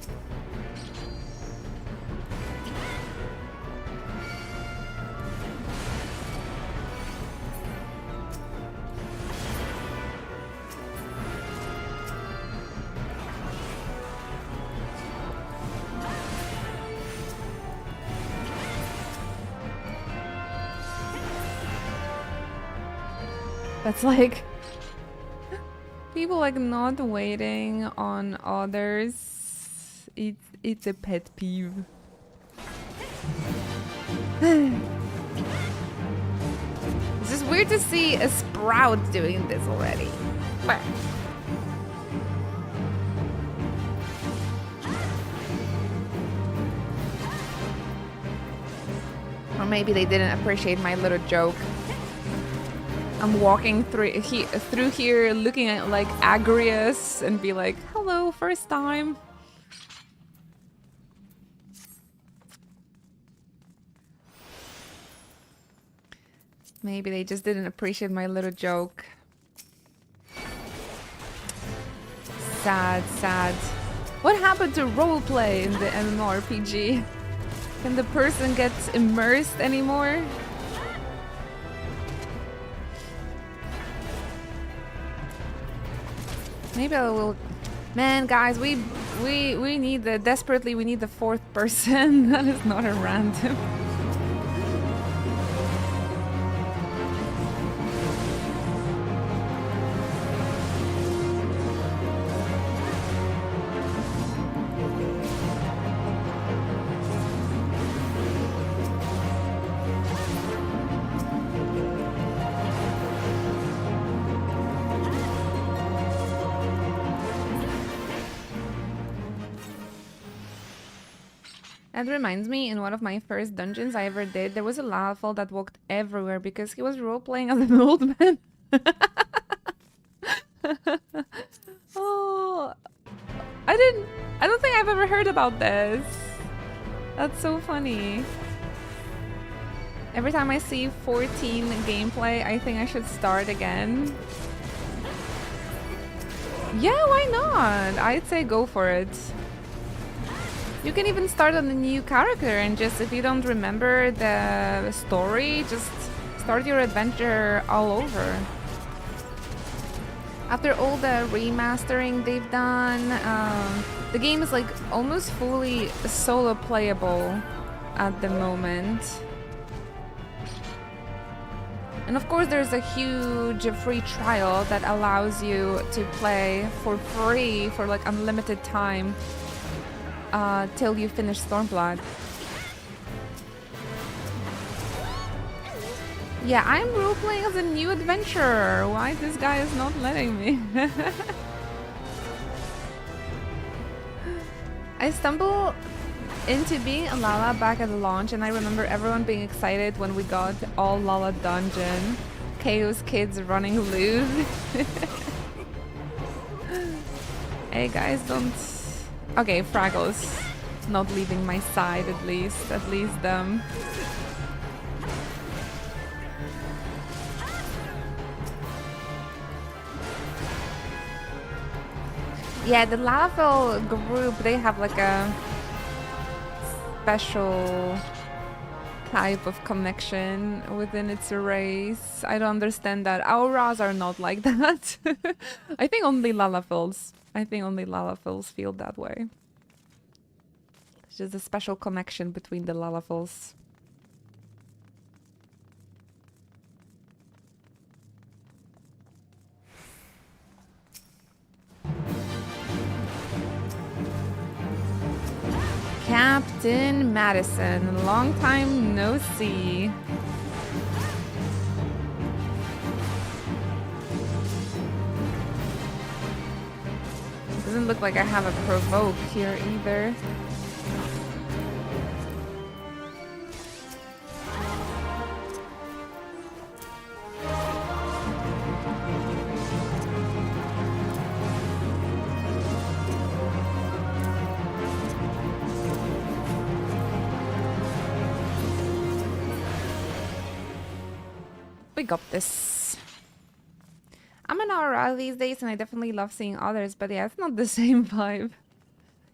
[SPEAKER 1] That's like people like not waiting on others. It's a pet peeve. It's just weird to see a sprout doing this already. But or maybe they didn't appreciate my little joke. I'm walking through here looking at like Agrius and be like, hello, first time. Maybe they just didn't appreciate my little joke. Sad. What happened to roleplay in the MMORPG? Can the person get immersed anymore? Maybe I will. Man, guys, we need desperately we need the fourth person. That is not a random. That reminds me, in one of my first dungeons I ever did, there was a lava that walked everywhere because he was role-playing as an old man. Oh, I don't think I've ever heard about this. That's so funny. Every time I see 14 gameplay, I think I should start again. Yeah, why not? I'd say go for it. You can even start on a new character and just, if you don't remember the story, just start your adventure all over. After all the remastering they've done, the game is like almost fully solo playable at the moment. And of course there's a huge free trial that allows you to play for free for like unlimited time till you finish Stormblood. Yeah, I'm role-playing as a new adventurer. Why this guy is not letting me? I stumbled into being a Lala back at launch, and I remember everyone being excited when we got all Lala dungeon. Chaos kids running loose. Hey guys, don't... Okay, Fraggles. Not leaving my side at least. At least them. Yeah, the Laravel group, they have like a special type of connection within its race. I don't understand that. Our Ras are not like that. I think only Lalafels. Feel that way. It's just a special connection between the Lalafels. Captain Madison, long time no see. Doesn't look like I have a provoke here either. We got this. I'm an ARR these days and I definitely love seeing others, but yeah, it's not the same vibe.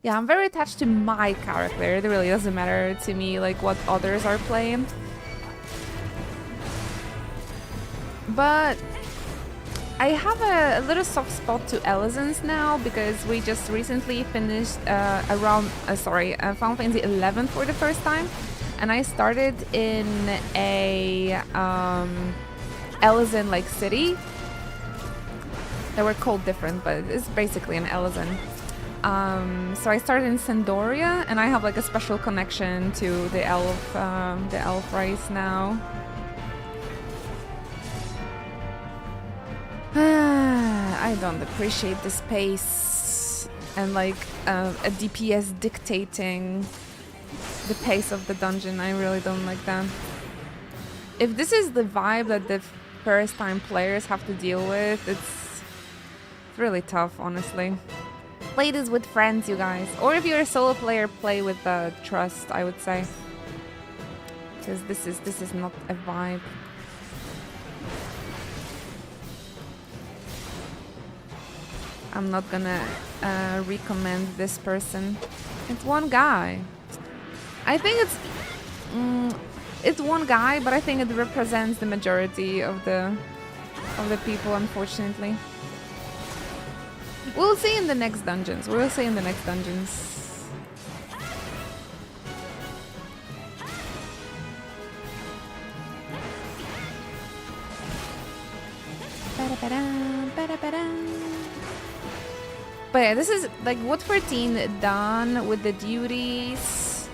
[SPEAKER 1] Yeah, I'm very attached to my character. It really doesn't matter to me like what others are playing. But I have a little soft spot to Elizons now because we just recently finished Final Fantasy XI for the first time. And I started in a Elizon like city. They were called different, but it's basically an Elizon. So I started in Sandoria, and I have like a special connection to the elf race now. I don't appreciate the space and like a DPS dictating the pace of the dungeon. I really don't like that. If this is the vibe that the first time players have to deal with, it's really tough, honestly. Play this with friends, you guys. Or if you're a solo player, play with trust, I would say. Because this is not a vibe. I'm not gonna recommend this person. It's one guy. I think it's one guy, but I think it represents the majority of the people, unfortunately. We'll see in the next dungeons. We'll see in the next dungeons. But yeah, this is like what 14 done with the duties.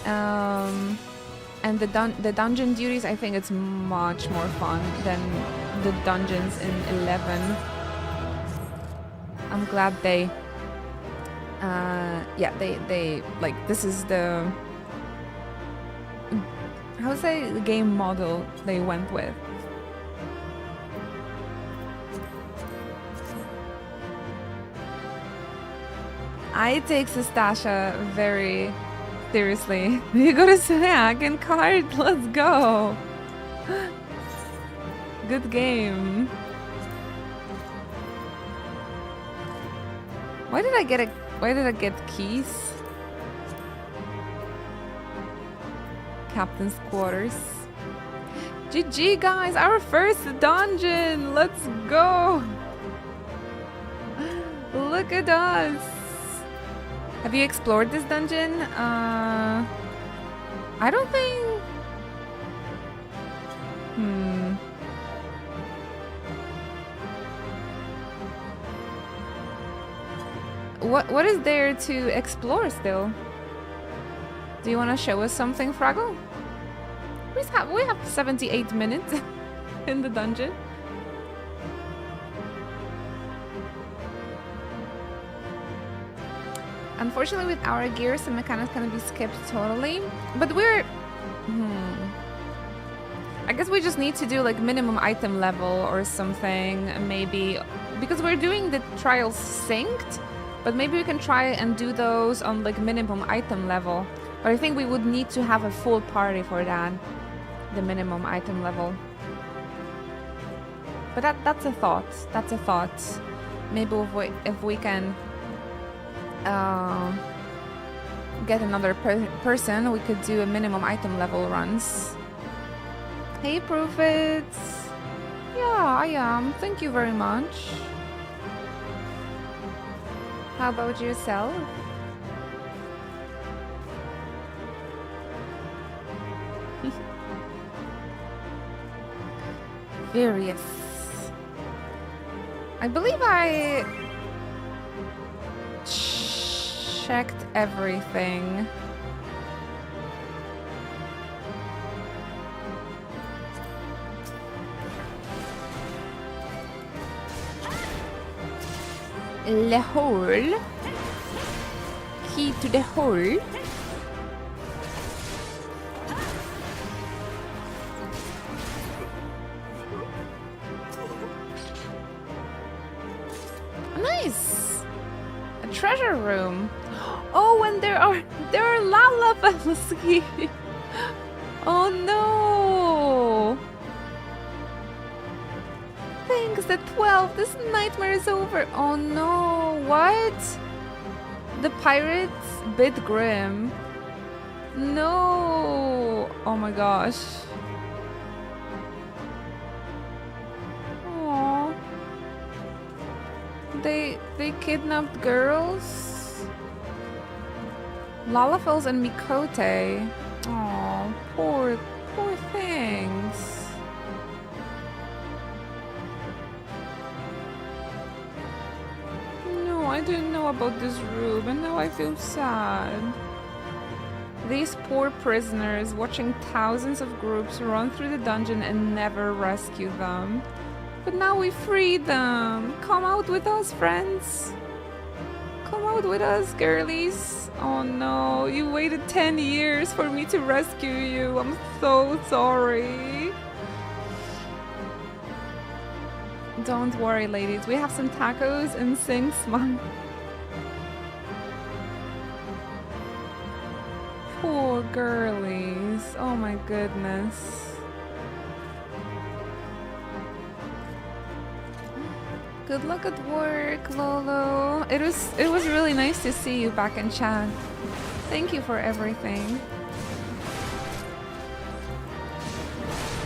[SPEAKER 1] And the dungeon duties, I think it's much more fun than the dungeons in 11. I'm glad they Yeah, they like, this is the, how to say, the game model they went with. I take Stasha very seriously. You go to snack and card. Let's go. Good game. Why did I get keys? Captain's quarters. GG guys, our first dungeon. Let's go. Look at us. Have you explored this dungeon? I don't think... What is there to explore still? Do you want to show us something, Fraggle? We have 78 minutes in the dungeon. Unfortunately, with our gear, some mechanics can be skipped totally. But we're... I guess we just need to do like minimum item level or something, maybe. Because we're doing the trials synced, but maybe we can try and do those on like minimum item level. But I think we would need to have a full party for that. The minimum item level. But that's a thought. That's a thought. Maybe if we can... get another person, we could do a minimum item level runs. Hey Profits! Yeah, I am. Thank you very much. How about yourself? Furious. I believe I checked everything. The hole. Key to the hole. Nice. A treasure room. Oh, and there are Lalafels here. Oh no. Thanks, the 12. This nightmare is over. Oh no. What? The pirates bit grim. No. Oh my gosh. Aww. They kidnapped girls. Lalafels and Mikote. Oh, poor things. No, I didn't know about this room, and now I feel sad. These poor prisoners watching thousands of groups run through the dungeon and never rescue them. But now we freed them. Come out with us, friends. Come out with us, girlies. Oh no, you waited 10 years for me to rescue you. I'm so sorry. Don't worry, ladies. We have some tacos and sing smile. Poor girlies. Oh my goodness. Good luck at work, Lolo. It was really nice to see you back in chat. Thank you for everything.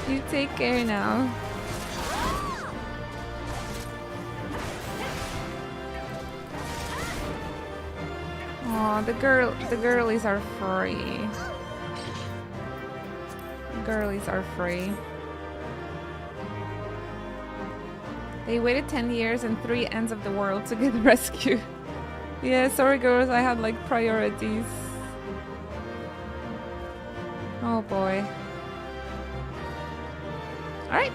[SPEAKER 1] You take care now. Oh, the girlies are free. Girlies are free. They waited 10 years and 3 ends of the world to get rescued. Yeah, sorry girls, I had like priorities. Oh boy. Alright.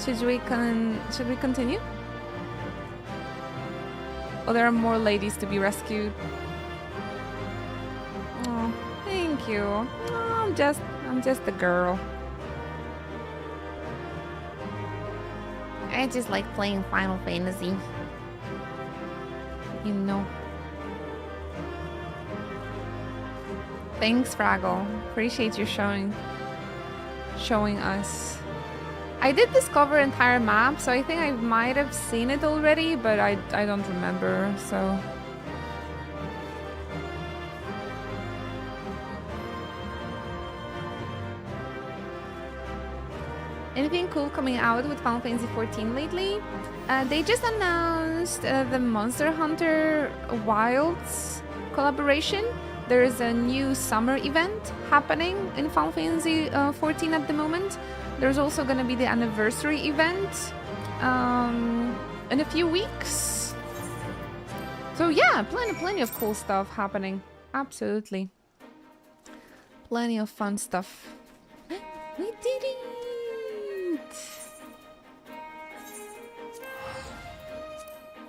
[SPEAKER 1] Should we continue? Oh, there are more ladies to be rescued. Oh, thank you. Oh, I'm just a girl. I just like playing Final Fantasy. You know. Thanks, Fraggle. Appreciate you showing us. I did discover entire map, so I think I might have seen it already, but I don't remember, so... Anything cool coming out with Final Fantasy XIV lately? They just announced the Monster Hunter Wilds collaboration. There is a new summer event happening in Final Fantasy XIV at the moment. There's also going to be the anniversary event in a few weeks. So yeah, plenty of cool stuff happening. Absolutely. Plenty of fun stuff. We did it!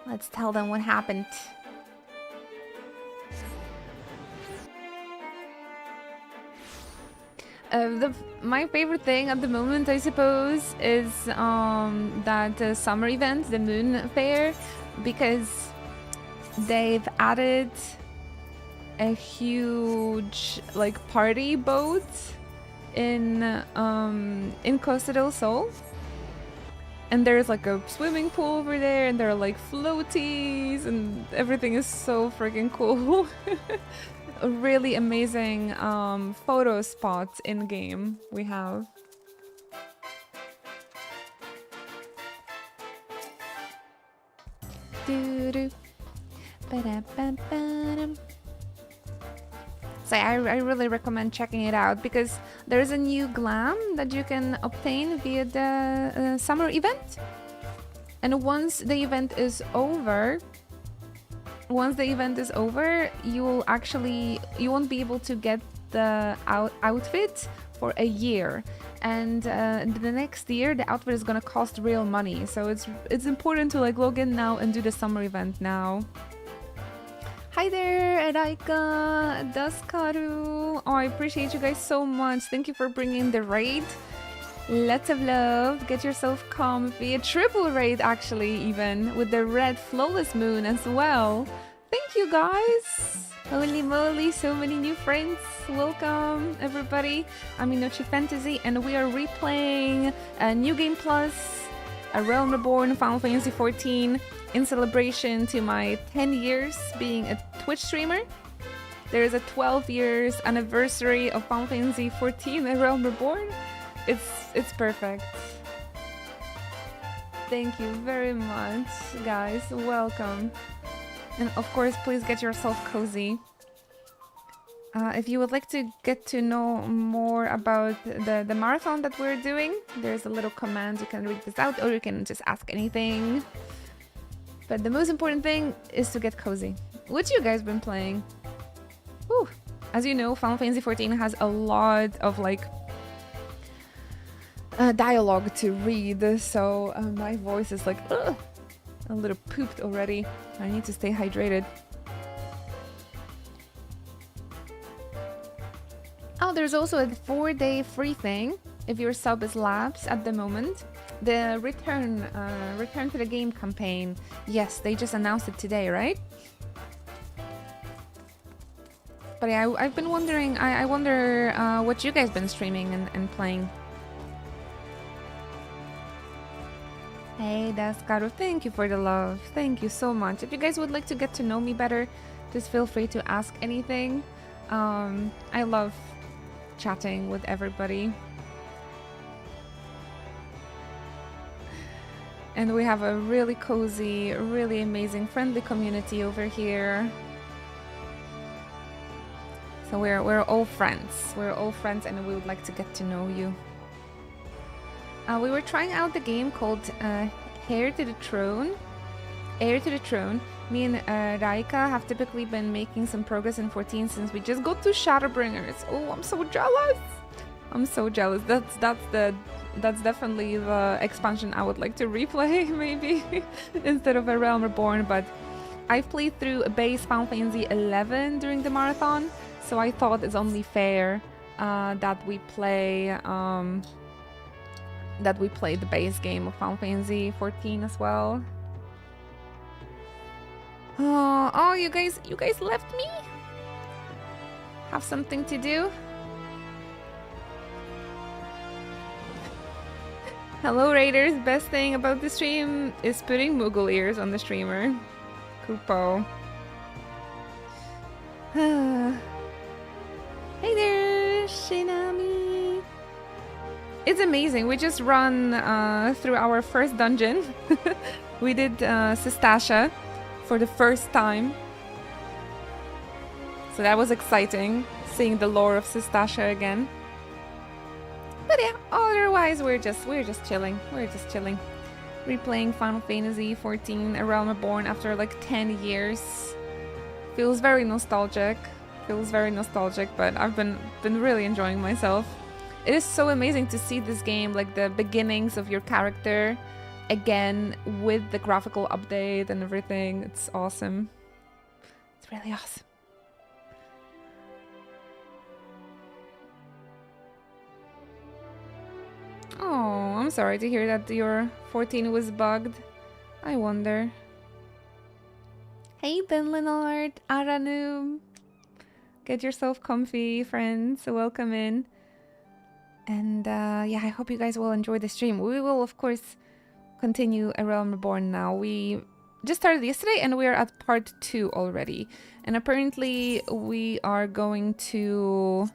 [SPEAKER 1] Let's tell them what happened. My favorite thing at the moment, I suppose, is that summer event, the Moon Fair, because they've added a huge like party boat in Costa del Sol, and there's like a swimming pool over there, and there are like floaties, and everything is so freaking cool. Really amazing photo spots in game we have. So I really recommend checking it out because there's a new glam that you can obtain via the summer event, and once the event is over, you won't be able to get the outfit for a year, and the next year the outfit is gonna cost real money. So it's important to like log in now and do the summer event now. Hi there, Raika, Daskaru. Oh, I appreciate you guys so much. Thank you for bringing the raid. Lots of love. Get yourself comfy. A triple raid, actually, even with the red flawless moon as well. Thank you, guys. Holy moly, so many new friends. Welcome, everybody. I'm Inochi Fantasy, and we are replaying New Game Plus, A Realm Reborn, Final Fantasy XIV, in celebration to my 10 years being a Twitch streamer. There is a 12 years anniversary of Final Fantasy XIV, A Realm Reborn. It's perfect. Thank you very much, guys. Welcome. And of course, please get yourself cozy. If you would like to get to know more about the marathon that we're doing, there's a little command. You can read this out, or you can just ask anything. But the most important thing is to get cozy. What you guys been playing? Whew. As you know, Final Fantasy XIV has a lot of like dialogue to read, so my voice is like a little pooped already. I need to stay hydrated. Oh, there's also a 4-day free thing if your sub is lapsed at the moment. The return to the game campaign. Yes, they just announced it today, right? But yeah, I've been wondering. I wonder what you guys been streaming and playing. Hey, Daskaru, thank you for the love. Thank you so much. If you guys would like to get to know me better, just feel free to ask anything. I love chatting with everybody. And we have a really cozy, really amazing, friendly community over here. So we're all friends. We're all friends, and we would like to get to know you. We were trying out the game called Heir to the Throne. Heir to the Throne. Me and Raika have typically been making some progress in 14 since we just got to Shadowbringers. Oh, I'm so jealous. I'm so jealous. That's definitely the expansion I would like to replay, maybe, instead of A Realm Reborn. But I've played through a base Final Fantasy 11 during the marathon, so I thought it's only fair that we play the base game of Final Fantasy 14 as well. Oh, you guys left me? Have something to do? Hello Raiders, best thing about the stream is putting Moogle ears on the streamer. Kupo. Hey there, Shinami. It's amazing, we just run through our first dungeon. We did Sistasha for the first time. So that was exciting, seeing the lore of Sistasha again. But yeah, otherwise we're just chilling. We're just chilling. Replaying Final Fantasy 14, A Realm Reborn after like 10 years. Feels very nostalgic. But I've been really enjoying myself. It is so amazing to see this game, like the beginnings of your character again with the graphical update and everything. It's awesome. It's really awesome. Oh, I'm sorry to hear that your 14 was bugged. I wonder. Hey Ben Leonard, Aranum. Get yourself comfy, friends. Welcome in. And yeah, I hope you guys will enjoy the stream. We will, of course, continue A Realm Reborn now. We just started yesterday and we are at part 2 already. And apparently we are going to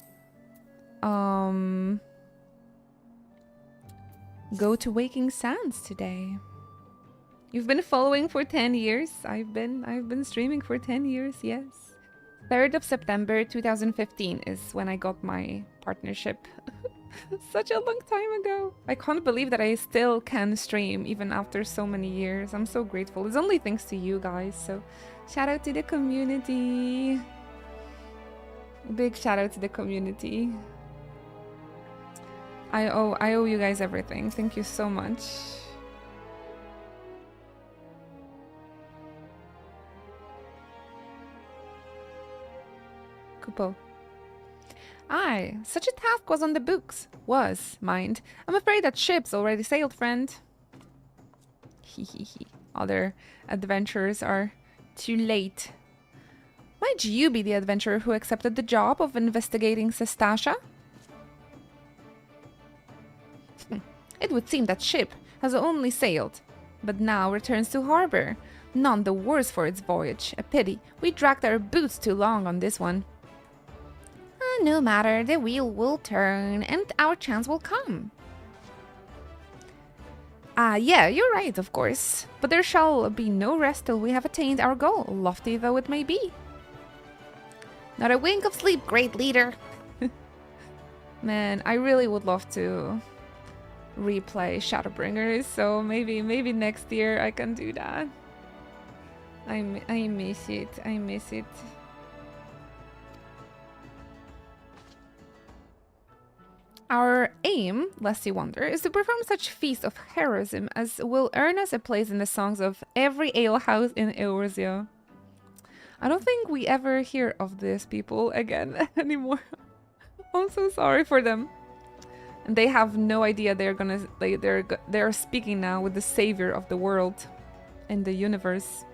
[SPEAKER 1] go to Waking Sands today. You've been following for 10 years. I've been streaming for 10 years, yes. 3rd of September 2015 is when I got my partnership. Such a long time ago. I can't believe that I still can stream even after so many years. I'm so grateful. It's only thanks to you guys, so shout out to the community. Big shout out to the community. I owe you guys everything. Thank you so much. Kupo. Aye, such a task was on the books. Was, mind. I'm afraid that ship's already sailed, friend. Hehehe. Other adventurers are too late. Might you be the adventurer who accepted the job of investigating Sistasha? It would seem that ship has only sailed, but now returns to harbor. None the worse for its voyage. A pity. We dragged our boots too long on this one. No matter, the wheel will turn and our chance will come. Yeah, you're right, of course. But there shall be no rest till we have attained our goal, lofty though it may be. Not a wink of sleep, great leader. Man, I really would love to replay Shadowbringers, so maybe next year I can do that. I miss it. I miss it. Our aim, lest you wonder, is to perform such feats of heroism as will earn us a place in the songs of every alehouse in Eorzea. I don't think we ever hear of these people again anymore. I'm so sorry for them. And they have no idea they're speaking now with the savior of the world and the universe.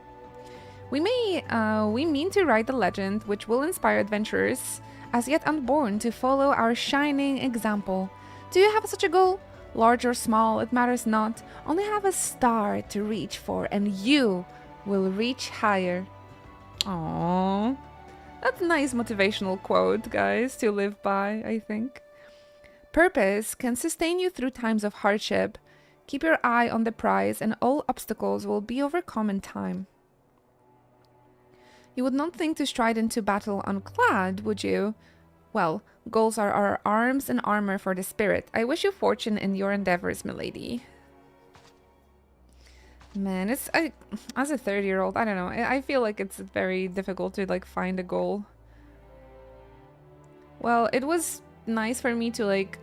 [SPEAKER 1] We mean to write a legend which will inspire adventurers as yet unborn to follow our shining example. Do you have such a goal? Large or small, it matters not. Only have a star to reach for and you will reach higher. Aww. That's a nice motivational quote, guys, to live by, I think. Purpose can sustain you through times of hardship. Keep your eye on the prize and all obstacles will be overcome in time. You would not think to stride into battle unclad, would you? Well, goals are our arms and armor for the spirit. I wish you fortune in your endeavors, milady. Man, as a 30-year-old, I don't know. I feel like it's very difficult to like find a goal. Well, it was nice for me to like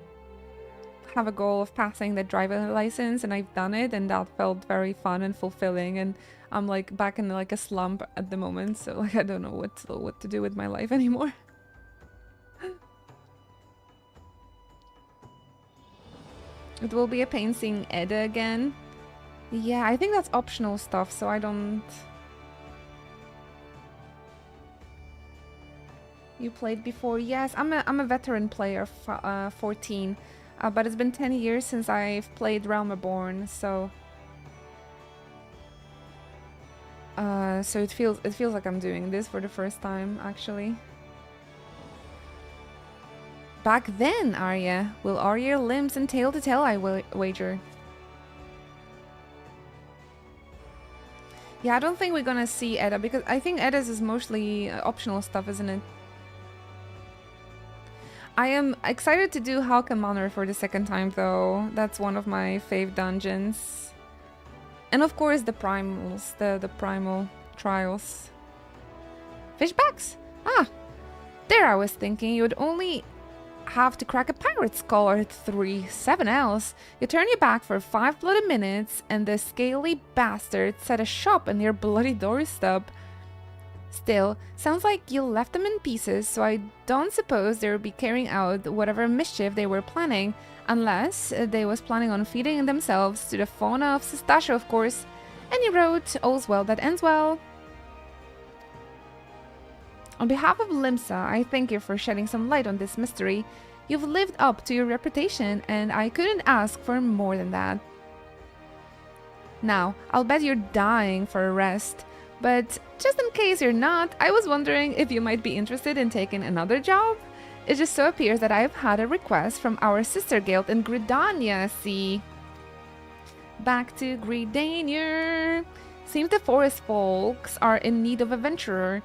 [SPEAKER 1] have a goal of passing the driving license, and I've done it, and that felt very fun and fulfilling. And I'm like back in like a slump at the moment, so like I don't know what to do with my life anymore. It will be a pain seeing Edda again. Yeah, I think that's optional stuff, so I don't... You played before? Yes, I'm a veteran player, 14. But it's been 10 years since I've played Realm Reborn, so... So it feels like I'm doing this for the first time, actually. Back then, Arya. Will Arya limbs and tail to tail, I wager. Yeah, I don't think we're gonna see Edda, because I think Edda's is mostly optional stuff, isn't it? I am excited to do Halka Manor for the second time, though. That's one of my fave dungeons. And of course the primals, the primal trials. Fishbacks? Ah! There I was thinking you would only have to crack a pirate skull or 7 else. You turn your back for 5 bloody minutes and the scaly bastard set a shop on your bloody doorstep. Still, sounds like you left them in pieces, so I don't suppose they would be carrying out whatever mischief they were planning, unless they was planning on feeding themselves to the fauna of Sestasha, of course. And you wrote, all's well that ends well. On behalf of Limsa, I thank you for shedding some light on this mystery. You've lived up to your reputation, and I couldn't ask for more than that. Now, I'll bet you're dying for a rest, but just in case you're not, I was wondering if you might be interested in taking another job? It just so appears that I've had a request from our sister guild in Gridania, see? Back to Gridania. Seems the forest folks are in need of a venturer.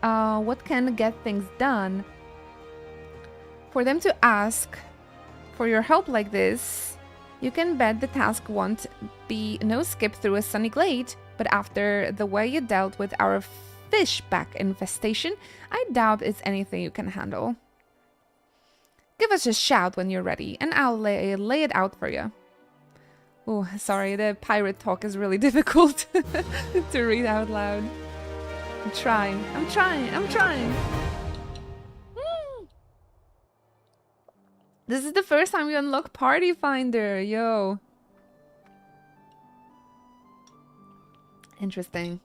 [SPEAKER 1] What can get things done? For them to ask for your help like this, you can bet the task won't be no skip through a sunny glade, but after the way you dealt with our fishback infestation, I doubt it's anything you can handle. Give us a shout when you're ready, and I'll lay it out for you. Oh, sorry, the pirate talk is really difficult to read out loud. I'm trying. This is the first time we unlock Party Finder, yo. Interesting.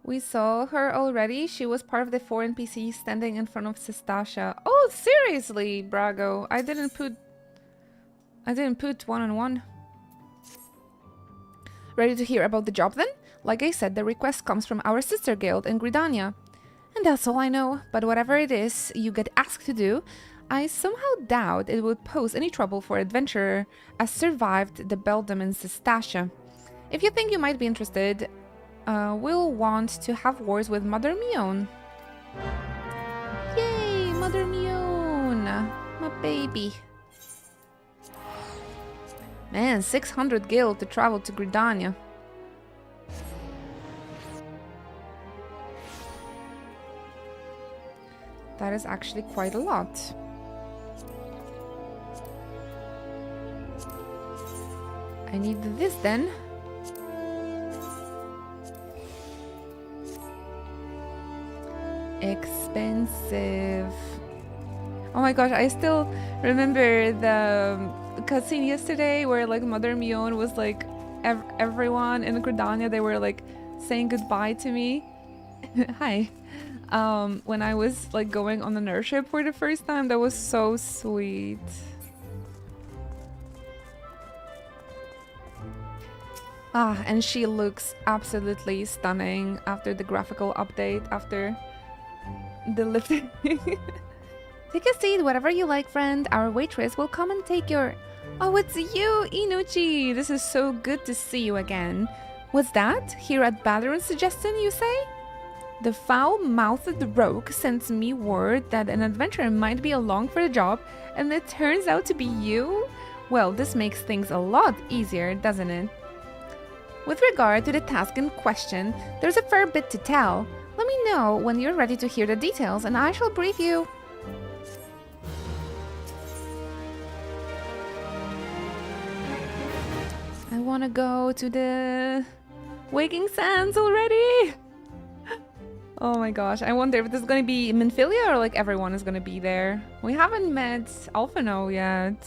[SPEAKER 1] We saw her already. She was part of the 4 NPCs standing in front of Sestasha. Oh, seriously, Brago. I didn't put one on one. Ready to hear about the job then? Like I said, the request comes from our sister guild in Gridania. And that's all I know, but whatever it is you get asked to do, I somehow doubt it would pose any trouble for an adventurer as survived the Beldam in Sestasha. If you think you might be interested, we'll want to have wars with Mother Mion. Yay, Mother Mion, my baby. Man, 600 gil to travel to Gridania. That is actually quite a lot. I need this then. Expensive. Oh my gosh, I still remember the cutscene yesterday where like Mother Mion was like everyone in Gridania, they were like saying goodbye to me. Hi. When I was like going on the nurse ship for the first time. That was so sweet. Ah, and she looks absolutely stunning after the graphical update, after the lifting. Take a seat, whatever you like, friend. Our waitress will come and take your... Oh, it's you, Inuchi! This is so good to see you again. What's that? Here at Balduran's suggestion, you say? The foul-mouthed rogue sends me word that an adventurer might be along for the job, and it turns out to be you? Well, this makes things a lot easier, doesn't it? With regard to the task in question, there's a fair bit to tell. Let me know when you're ready to hear the details, and I shall brief you. want to go to the Waking Sands already. Oh my gosh, I wonder if this is going to be Minfilia or like everyone is going to be there. We haven't met Alphino yet.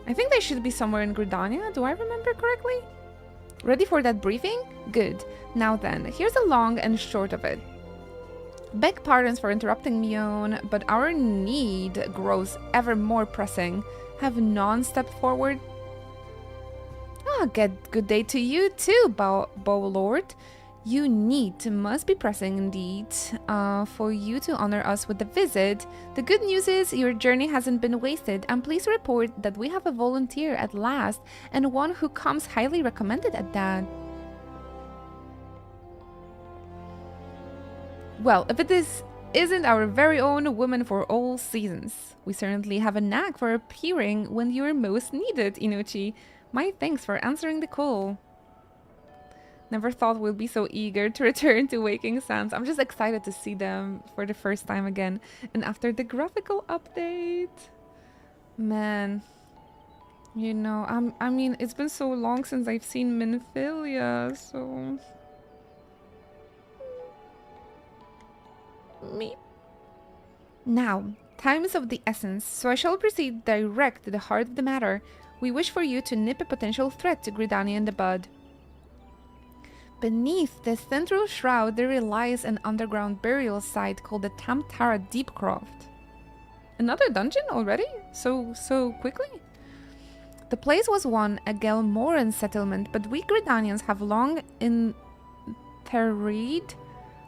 [SPEAKER 1] I think they should be somewhere in Gridania. Do I remember correctly? Ready for that briefing? Good. Now then, here's the long and short of it. Beg pardons for interrupting, Mion, but our need grows ever more pressing. Have none stepped forward? Ah, good day to you too, Bow Lord. You need must be pressing indeed for you to honor us with the visit. The good news is your journey hasn't been wasted, and please report that we have a volunteer at last, and one who comes highly recommended at that. Well, if it isn't our very own woman for all seasons. We certainly have a knack for appearing when you're most needed, Inuchi. My thanks for answering the call. Never thought we'll be so eager to return to Waking Sands. I'm just excited to see them for the first time again. And after the graphical update... Man... You know, I mean, it's been so long since I've seen Minfilia, so... Me. Now, time is of the essence, so I shall proceed direct to the heart of the matter. We wish for you to nip a potential threat to Gridania in the bud. Beneath the central shroud there lies an underground burial site called the Tamtara Deepcroft. Another dungeon already? So quickly? The place was once a Gelmoran settlement, but we Gridanians have long interred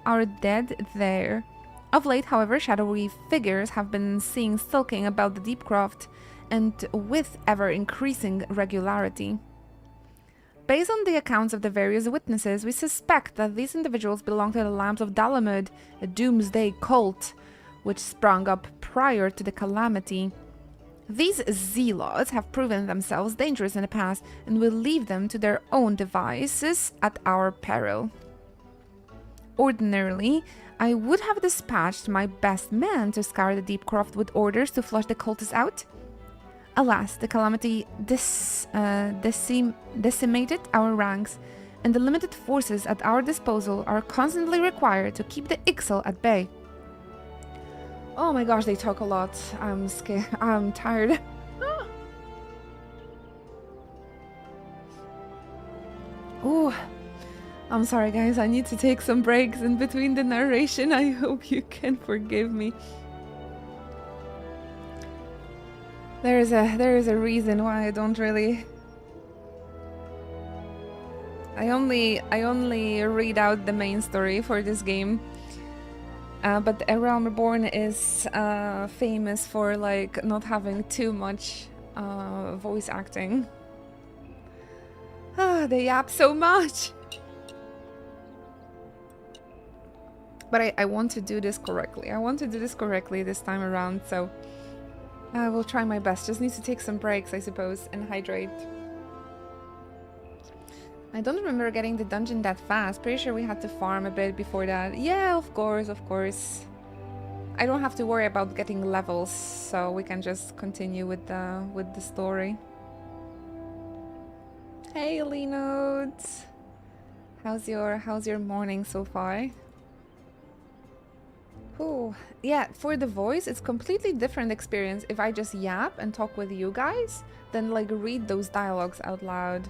[SPEAKER 1] our dead there. Of late, however, shadowy figures have been seen skulking about the Deepcroft, and with ever-increasing regularity. Based on the accounts of the various witnesses, we suspect that these individuals belong to the Lambs of Dalamud, a doomsday cult, which sprung up prior to the calamity. These zealots have proven themselves dangerous in the past, and will leave them to their own devices at our peril. Ordinarily, I would have dispatched my best man to scour the Deepcroft with orders to flush the cultists out. Alas, the calamity decimated our ranks, and the limited forces at our disposal are constantly required to keep the Ixal at bay. Oh my gosh, they talk a lot. I'm scared. I'm tired. Ooh. I'm sorry guys, I need to take some breaks in between the narration. I hope you can forgive me. There is a reason why I don't really... I only read out the main story for this game. But ARR Reborn is famous for like not having too much voice acting. They yap so much. But I want to do this correctly. I want to do this correctly this time around, so I will try my best. Just need to take some breaks, I suppose, and hydrate. I don't remember getting the dungeon that fast. Pretty sure we had to farm a bit before that. Yeah, of course, of course. I don't have to worry about getting levels, so we can just continue with the story. Hey, Lenodes. How's your morning so far? Ooh, yeah, for the voice, it's completely different experience if I just yap and talk with you guys than like read those dialogues out loud.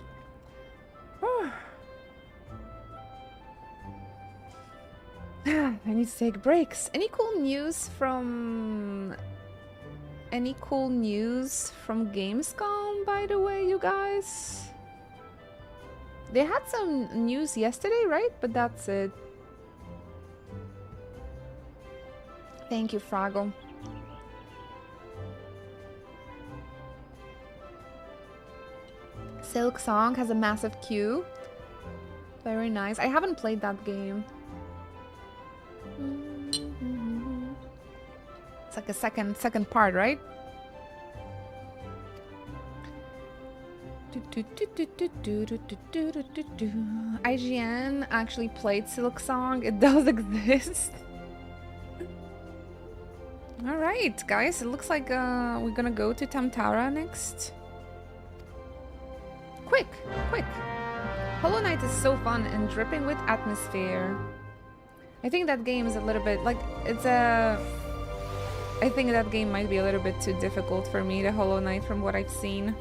[SPEAKER 1] I need to take breaks. Any cool news from Gamescom, by the way, you guys? They had some news yesterday, right? But that's it. Thank you, Fraggle. Silk Song has a massive queue. Very nice. I haven't played that game. It's like a second part, right? IGN actually played Silk Song. It does exist. Alright, guys, it looks like we're gonna go to Tamtara next. Quick, quick. Hollow Knight is so fun and dripping with atmosphere. I think that game is a little bit like I think that game might be a little bit too difficult for me, the Hollow Knight, from what I've seen.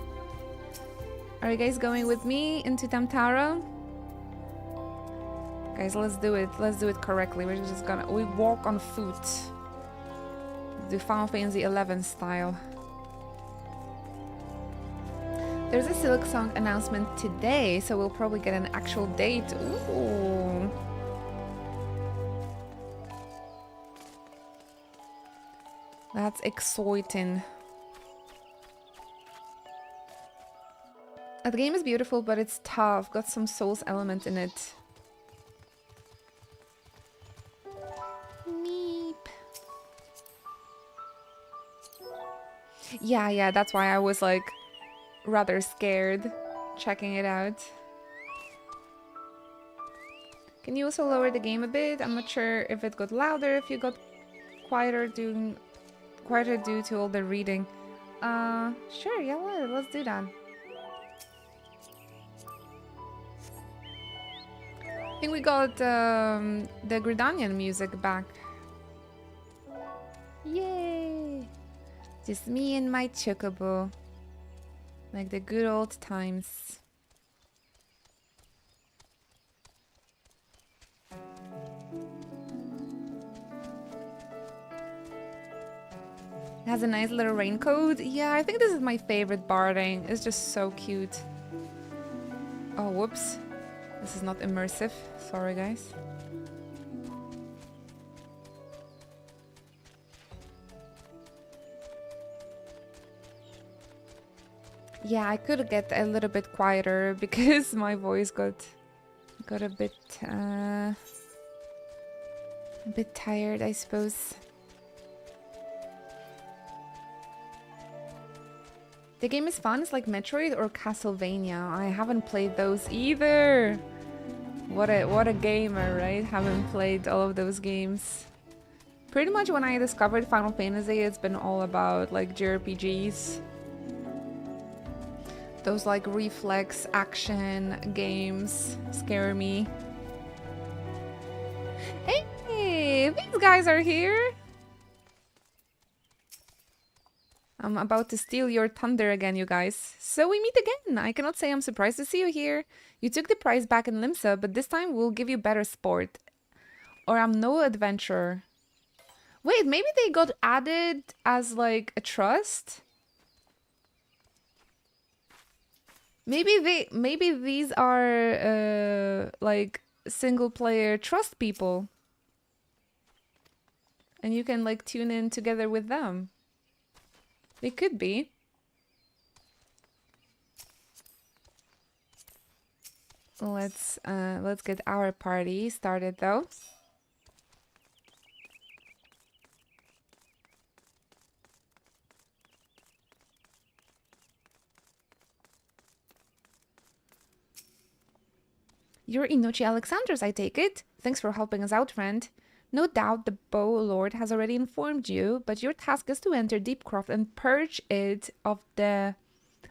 [SPEAKER 1] Are you guys going with me into Tamtara? Guys, let's do it. Let's do it correctly. We walk on foot. Do Final Fantasy XI style. There's a Silksong announcement today, so we'll probably get an actual date. Ooh. That's exciting. The game is beautiful, but it's tough. Got some Souls element in it. Meep. Yeah, that's why I was like rather scared checking it out. Can you also lower the game a bit? I'm not sure if it got louder, if you got quieter due to all the reading. Sure, yeah, let's do that. I think we got the Gridanian music back. Yay! Just me and my chocobo. Like the good old times. It has a nice little raincoat. Yeah, I think this is my favorite barding. It's just so cute. Oh, whoops. This is not immersive. Sorry, guys. Yeah, I could get a little bit quieter because my voice got a bit tired, I suppose. The game is fun. It's like Metroid or Castlevania. I haven't played those either. What a gamer, right? Haven't played all of those games. Pretty much when I discovered Final Fantasy, it's been all about like JRPGs. Those like reflex action games scare me. Hey, these guys are here. I'm about to steal your thunder again, you guys. So we meet again. I cannot say I'm surprised to see you here. You took the prize back in Limsa, but this time we'll give you better sport. Or I'm no adventurer. Wait, maybe they got added as like a trust? Maybe these are like single player trust people. And you can like tune in together with them. They could be. Let's get our party started though. You're Inochi Alexandros, I take it. Thanks for helping us out, friend. No doubt the Bow Lord has already informed you, but your task is to enter Deepcroft and purge it of the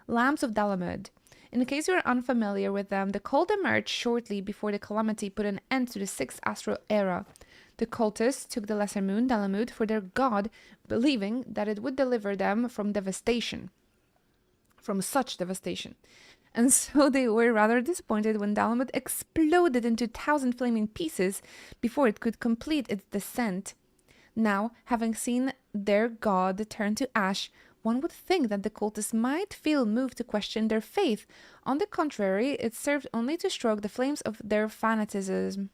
[SPEAKER 1] Lamps of Dalamud. In case you're unfamiliar with them, the cult emerged shortly before the calamity put an end to the 6th Astral Era. The cultists took the lesser moon, Dalamud, for their god, believing that it would deliver them from such devastation. And so they were rather disappointed when Dalamud exploded into 1,000 flaming pieces before it could complete its descent. Now, having seen their god turn to ash, one would think that the cultists might feel moved to question their faith. On the contrary, it served only to stoke the flames of their fanaticism.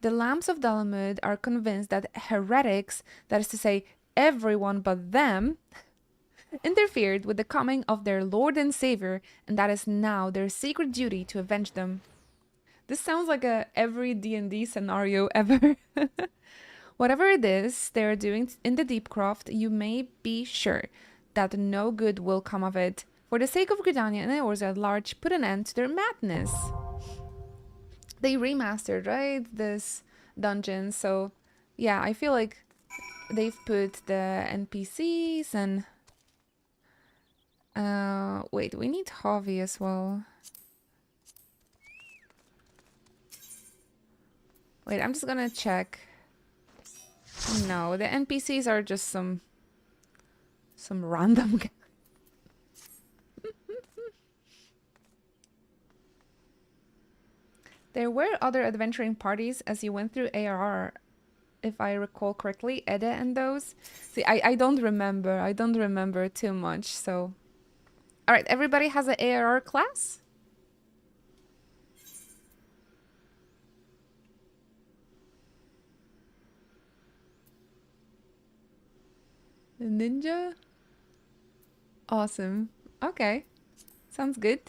[SPEAKER 1] The Lamps of Dalamud are convinced that heretics, that is to say, everyone but them, interfered with the coming of their Lord and Savior, and that is now their sacred duty to avenge them. This sounds like every D&D scenario ever. Whatever it is they are doing in the Deepcroft, you may be sure that no good will come of it. For the sake of Gridania and Eorze at large, put an end to their madness. They remastered, right, this dungeon, so yeah, I feel like they've put the NPCs and Wait, we need Javi as well. Wait, I'm just gonna check. No, the NPCs are just some random guy. There were other adventuring parties as you went through ARR, if I recall correctly, Ede and those. See, I don't remember. I don't remember too much, so... Alright, everybody has an ARR class? A ninja? Awesome. Okay. Sounds good.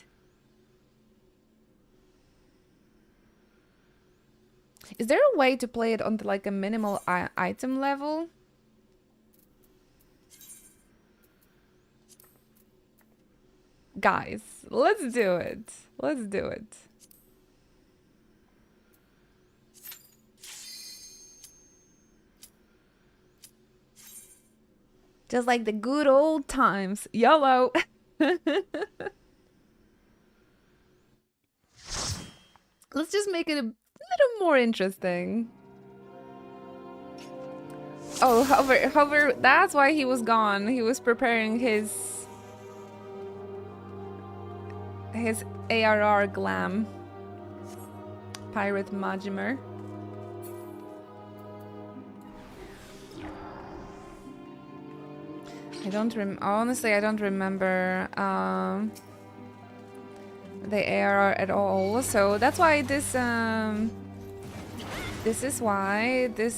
[SPEAKER 1] Is there a way to play it on like a minimal item level? Guys, let's do it. Let's do it. Just like the good old times. YOLO! Let's just make it a little more interesting. Oh, hover, that's why he was gone. He was preparing his ARR glam. Pirate Majimer. Honestly, I don't remember the ARR at all. So that's why this is why the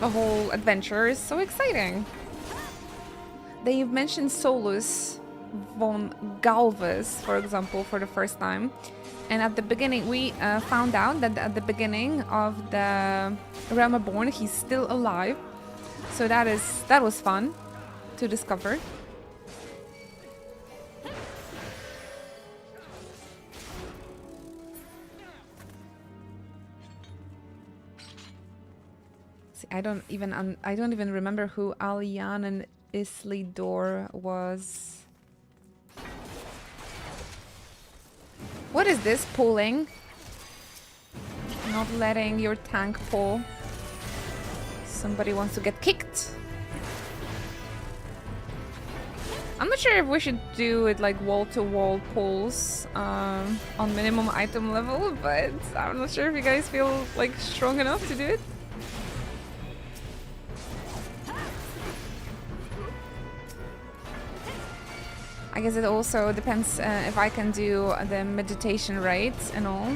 [SPEAKER 1] whole adventure is so exciting. They mentioned Solus von Galvez, for example, for the first time. And at the beginning, we found out that at the beginning of the Realm Reborn, he's still alive. So that was fun to discover. See, I don't even remember who Alian and Islidor was. What is this pulling? Not letting your tank pull. Somebody wants to get kicked. I'm not sure if we should do it like wall-to-wall pulls on minimum item level, but I'm not sure if you guys feel like strong enough to do it. I guess it also depends if I can do the meditation rites and all.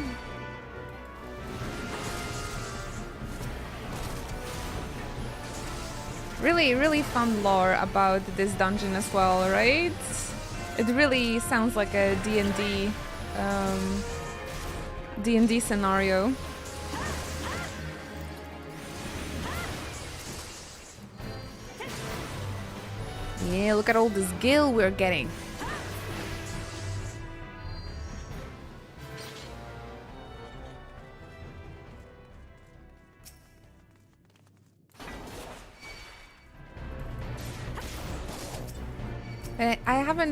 [SPEAKER 1] Really, really fun lore about this dungeon as well, right? It really sounds like a D&D scenario. Yeah, look at all this gil we're getting.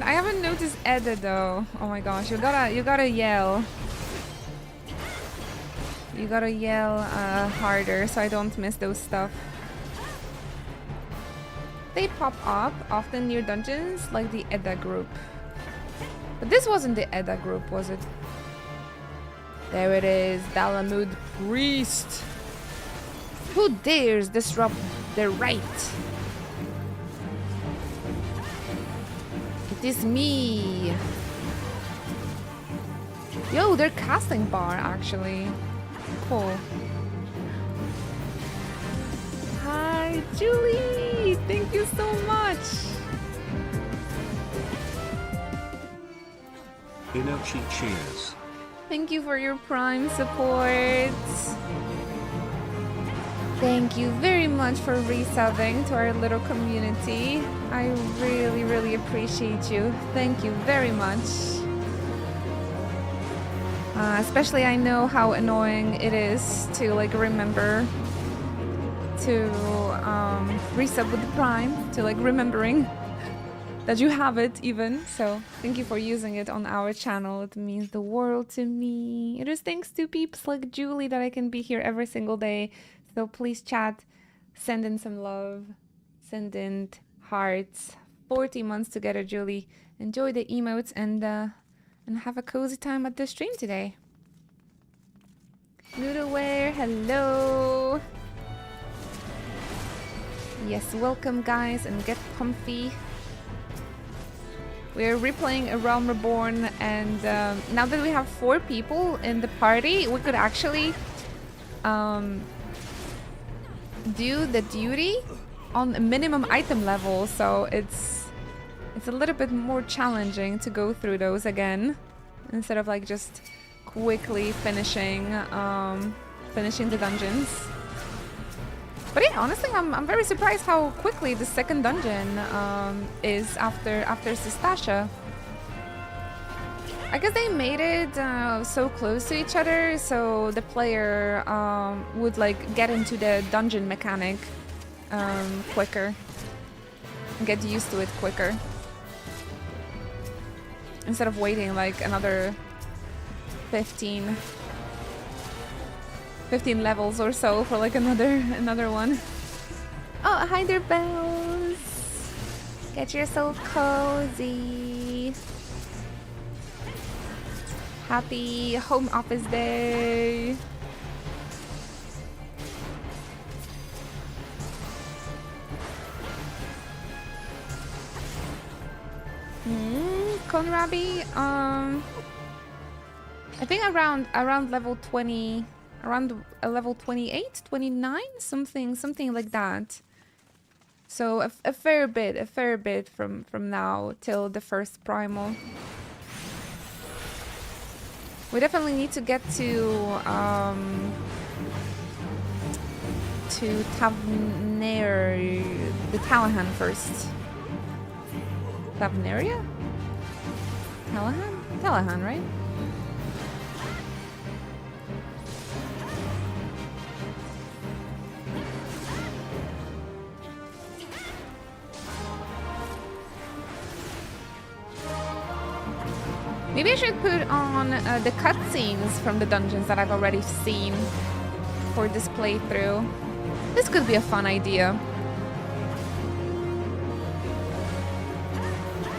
[SPEAKER 1] I haven't noticed Edda though. Oh my gosh, you gotta yell. You gotta yell harder so I don't miss those stuff. They pop up often near dungeons like the Edda group. But this wasn't the Edda group, was it? There it is, Dalamud Priest. Who dares disrupt their right? It is me. Yo, they're casting bar actually. Cool. Hi, Julie. Thank you so much.
[SPEAKER 3] Inochi cheers.
[SPEAKER 1] Thank you for your Prime support. Thank you very much for resubbing to our little community. I really, really appreciate you. Thank you very much. Especially I know how annoying it is to like remember to resub with the Prime, to like remembering that you have it even. So thank you for using it on our channel. It means the world to me. It is thanks to peeps like Julie that I can be here every single day. So please chat, send in some love, send in hearts. 40 months together, Julie. Enjoy the emotes and have a cozy time at the stream today. Noodleware, hello. Yes, welcome guys, and get comfy. We're replaying A Realm Reborn, and now that we have 4 people in the party, we could actually do the duty on a minimum item level, so it's a little bit more challenging to go through those again, instead of like just quickly finishing the dungeons. But yeah, honestly, I'm very surprised how quickly the second dungeon is after Sistasha. I guess they made it so close to each other, so the player would like get into the dungeon mechanic quicker, get used to it quicker, instead of waiting like another 15 levels or so for like another one. Oh, hi there, Bells. Get yourself cozy. Happy home office day. Konrabi, I think around level 20, around level 28, 29, something like that. So a fair bit from now till the first primal. We definitely need to get to Tavner, the Talahan first. Tavneria? Talahan? Talahan, right? Maybe I should put on the cutscenes from the dungeons that I've already seen for this playthrough. This could be a fun idea.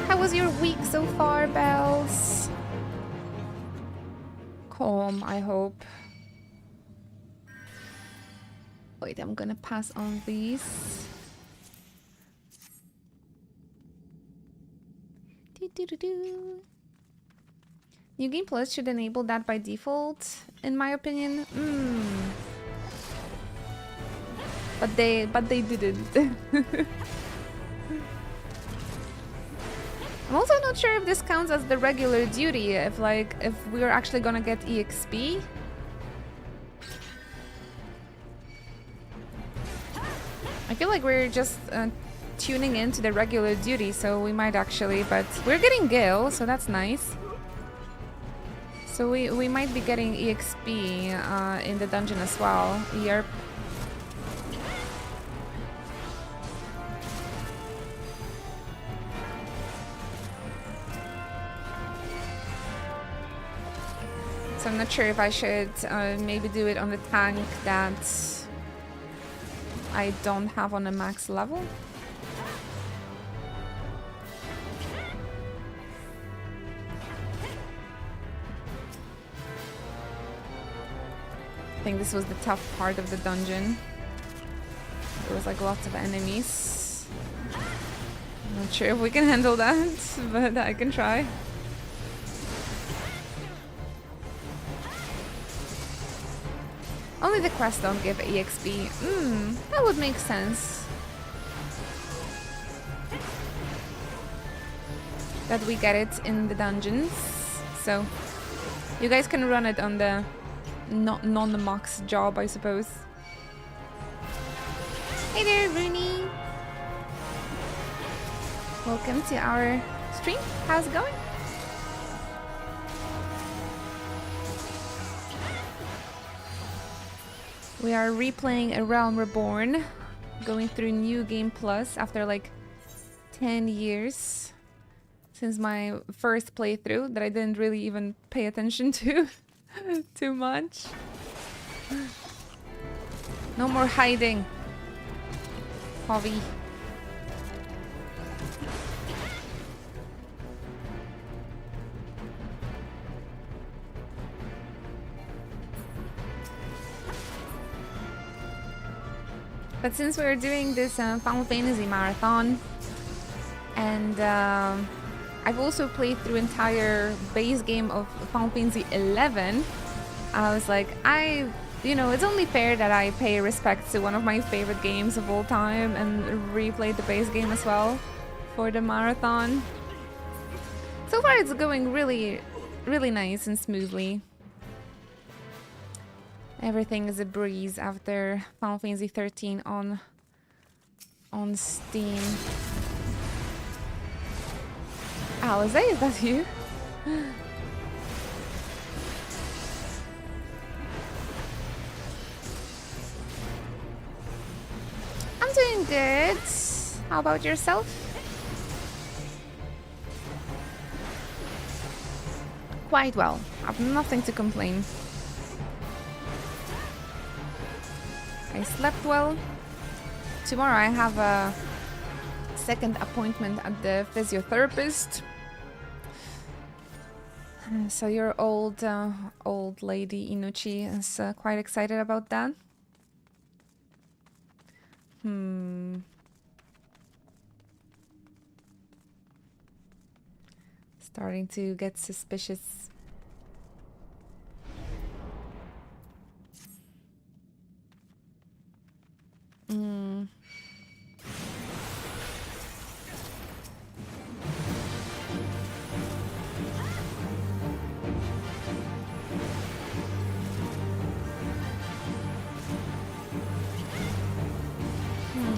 [SPEAKER 1] How was your week so far, Bells? Calm, I hope. Wait, I'm gonna pass on these. New Game Plus should enable that by default, in my opinion. But they didn't. I'm also not sure if this counts as the regular duty, if we're actually gonna get EXP. I feel like we're just tuning into the regular duty, so we might actually, but we're getting Gil, so that's nice. So we might be getting EXP in the dungeon as well. Yerp. So I'm not sure if I should maybe do it on the tank that I don't have on a max level. I think this was the tough part of the dungeon. There was like lots of enemies. I'm not sure if we can handle that, but I can try. Only the quests don't give EXP. That would make sense. That we get it in the dungeons. So you guys can run it on the non-max job, I suppose. Hey there, Rooney. Welcome to our stream. How's it going? We are replaying A Realm Reborn, going through New Game Plus after like 10 years. since my first playthrough that I didn't really even pay attention to too much. No more hiding. Hobby. But since we're doing this Final Fantasy marathon, and I've also played through entire base game of Final Fantasy XI, I was like, you know, it's only fair that I pay respect to one of my favorite games of all time and replay the base game as well for the marathon. So far it's going really, really nice and smoothly. Everything is a breeze after Final Fantasy 13 on Steam. Alize, is that you? I'm doing good. How about yourself? Quite well. I've nothing to complain. I slept well. Tomorrow I have a second appointment at the physiotherapist. So your old lady Inuchi is quite excited about that. Starting to get suspicious.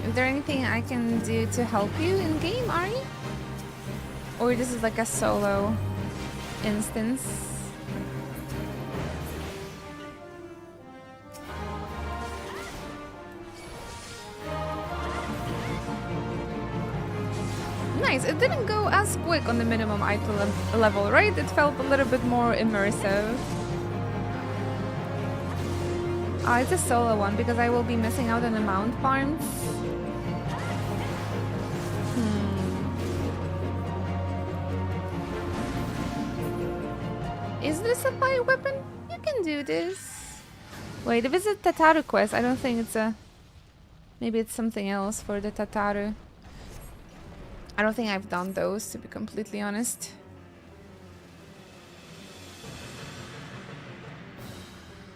[SPEAKER 1] Is there anything I can do to help you in game, Ari? Or this is like a solo instance? Nice, it didn't go as quick on the minimum item level, right? It felt a little bit more immersive. It's a solo one because I will be missing out on the mount farms. Is this a fire weapon? You can do this. Wait, if it's a Tataru quest, I don't think it's a... Maybe it's something else for the Tataru. I don't think I've done those, to be completely honest.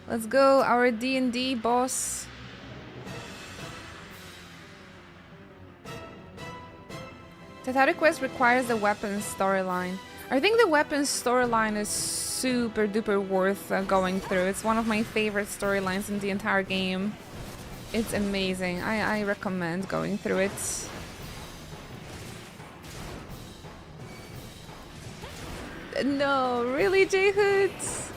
[SPEAKER 1] Let's go, our D&D boss. Tataru quest requires the weapons storyline. I think the weapons storyline is super duper worth going through. It's one of my favorite storylines in the entire game. It's amazing. I recommend going through it. No, really, J-Hood?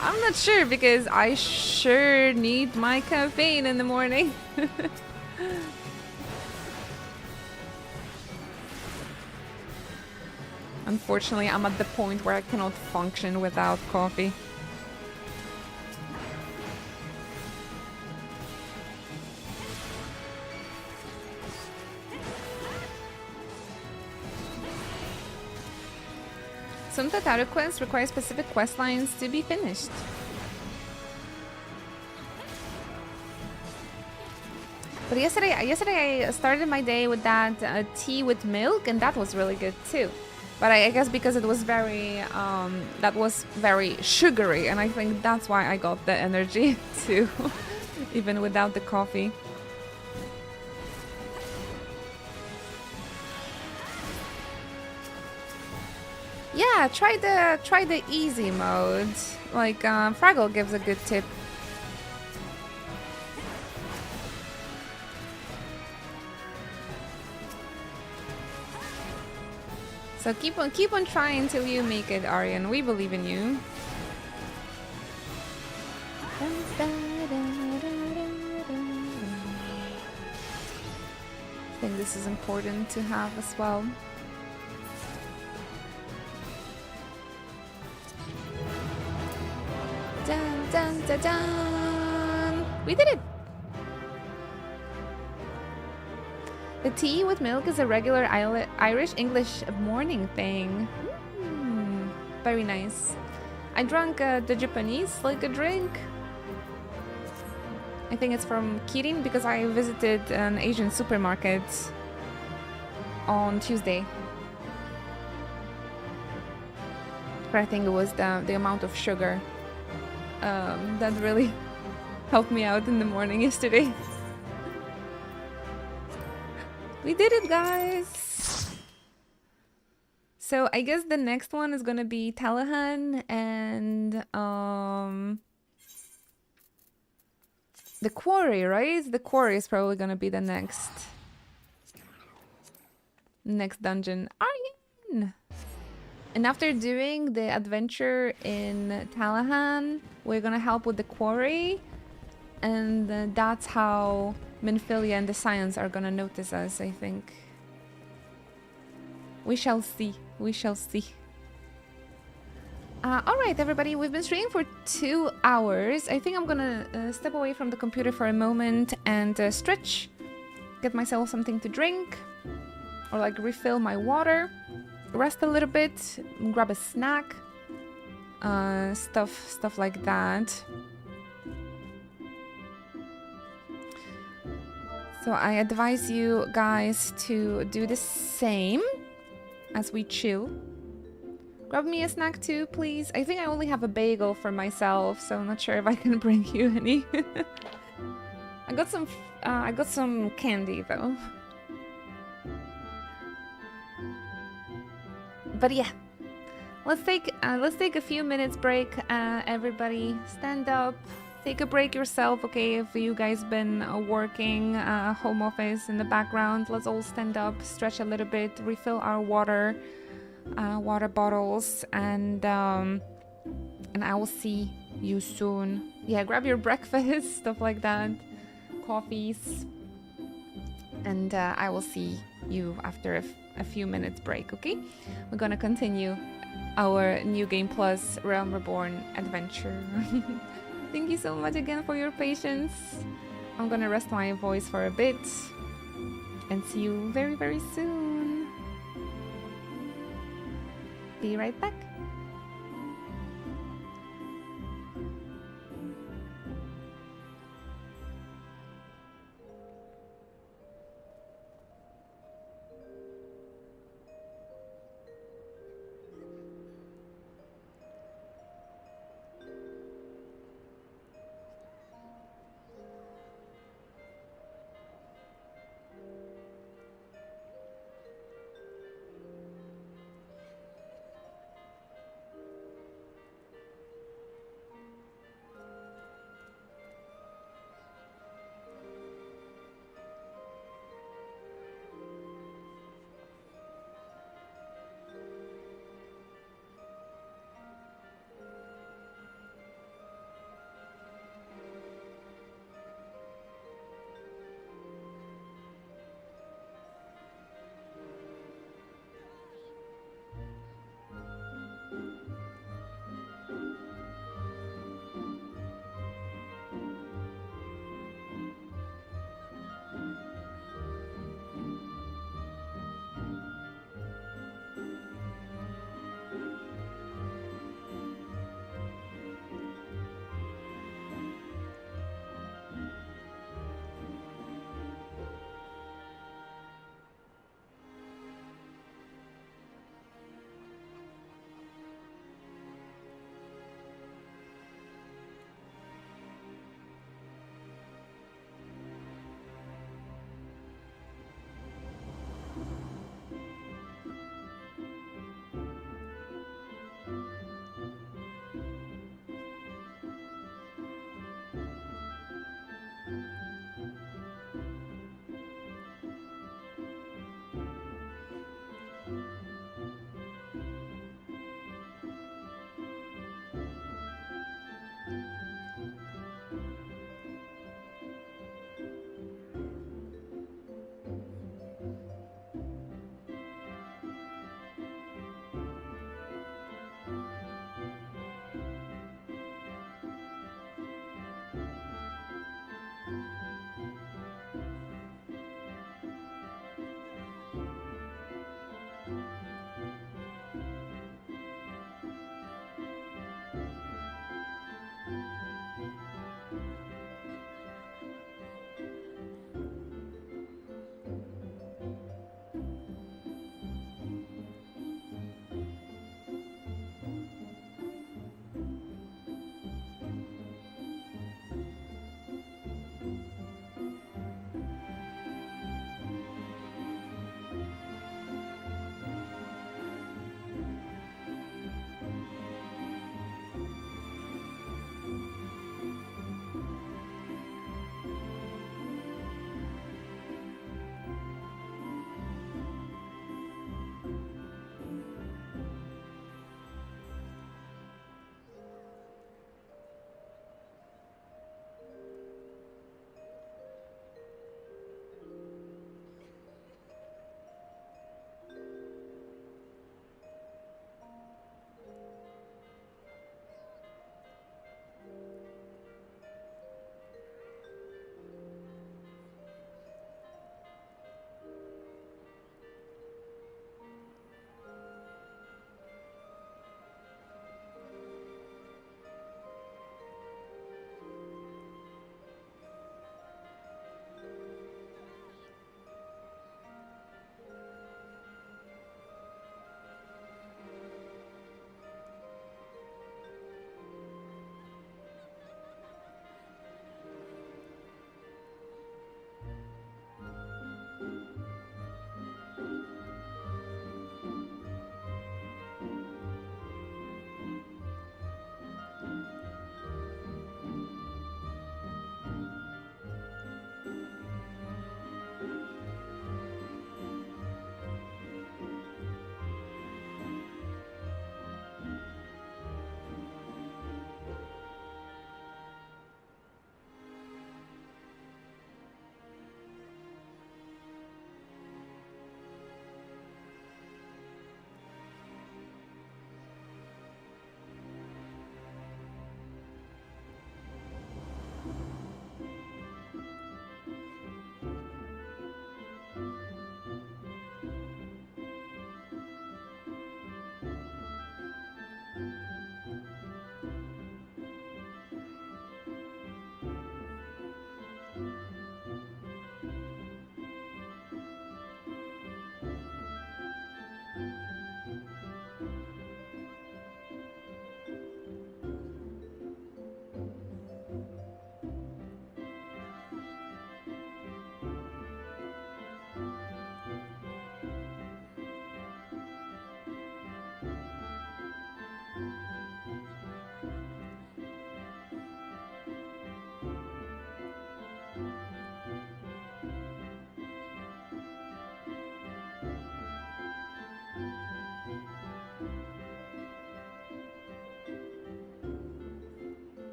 [SPEAKER 1] I'm not sure because I sure need my caffeine in the morning. Unfortunately, I'm at the point where I cannot function without coffee. Some Tataru quests require specific quest lines to be finished. But yesterday I started my day with that tea with milk, and that was really good too. But I guess because it was very sugary, and I think that's why I got the energy too, even without the coffee. Yeah, try the easy mode. Like Fraggle gives a good tip. So keep on trying till you make it, Aryan. We believe in you. I think this is important to have as well. Dun, dun, dun, dun. We did it! The tea with milk is a regular Irish English morning thing. Very nice. I drank the Japanese like a drink. I think it's from Kirin because I visited an Asian supermarket on Tuesday. But I think it was the amount of sugar that really helped me out in the morning yesterday. We did it, guys! So I guess the next one is gonna be Talahan and the quarry, right? The quarry is probably gonna be the next dungeon. Aryan! And after doing the adventure in Talahan, we're gonna help with the quarry, and that's how Minfilia and the Scions are gonna notice us, I think. We shall see. We shall see. Alright, everybody, we've been streaming for 2 hours. I think I'm gonna step away from the computer for a moment and stretch, get myself something to drink, or like refill my water, rest a little bit, grab a snack, stuff like that. So I advise you guys to do the same as we chill. Grab me a snack too, please. I think I only have a bagel for myself, so I'm not sure if I can bring you any. I got some candy though. But yeah, let's take a few minutes break. Everybody, stand up. Take a break yourself, okay? If you guys been working home office in the background, let's all stand up, stretch a little bit, refill our water bottles, and I will see you soon. Yeah, grab your breakfast, stuff like that, coffees, and I will see you after a few minutes break, okay? We're gonna continue our New Game Plus Realm Reborn adventure. Thank you so much again for your patience. I'm gonna rest my voice for a bit and see you very, very soon. Be right back.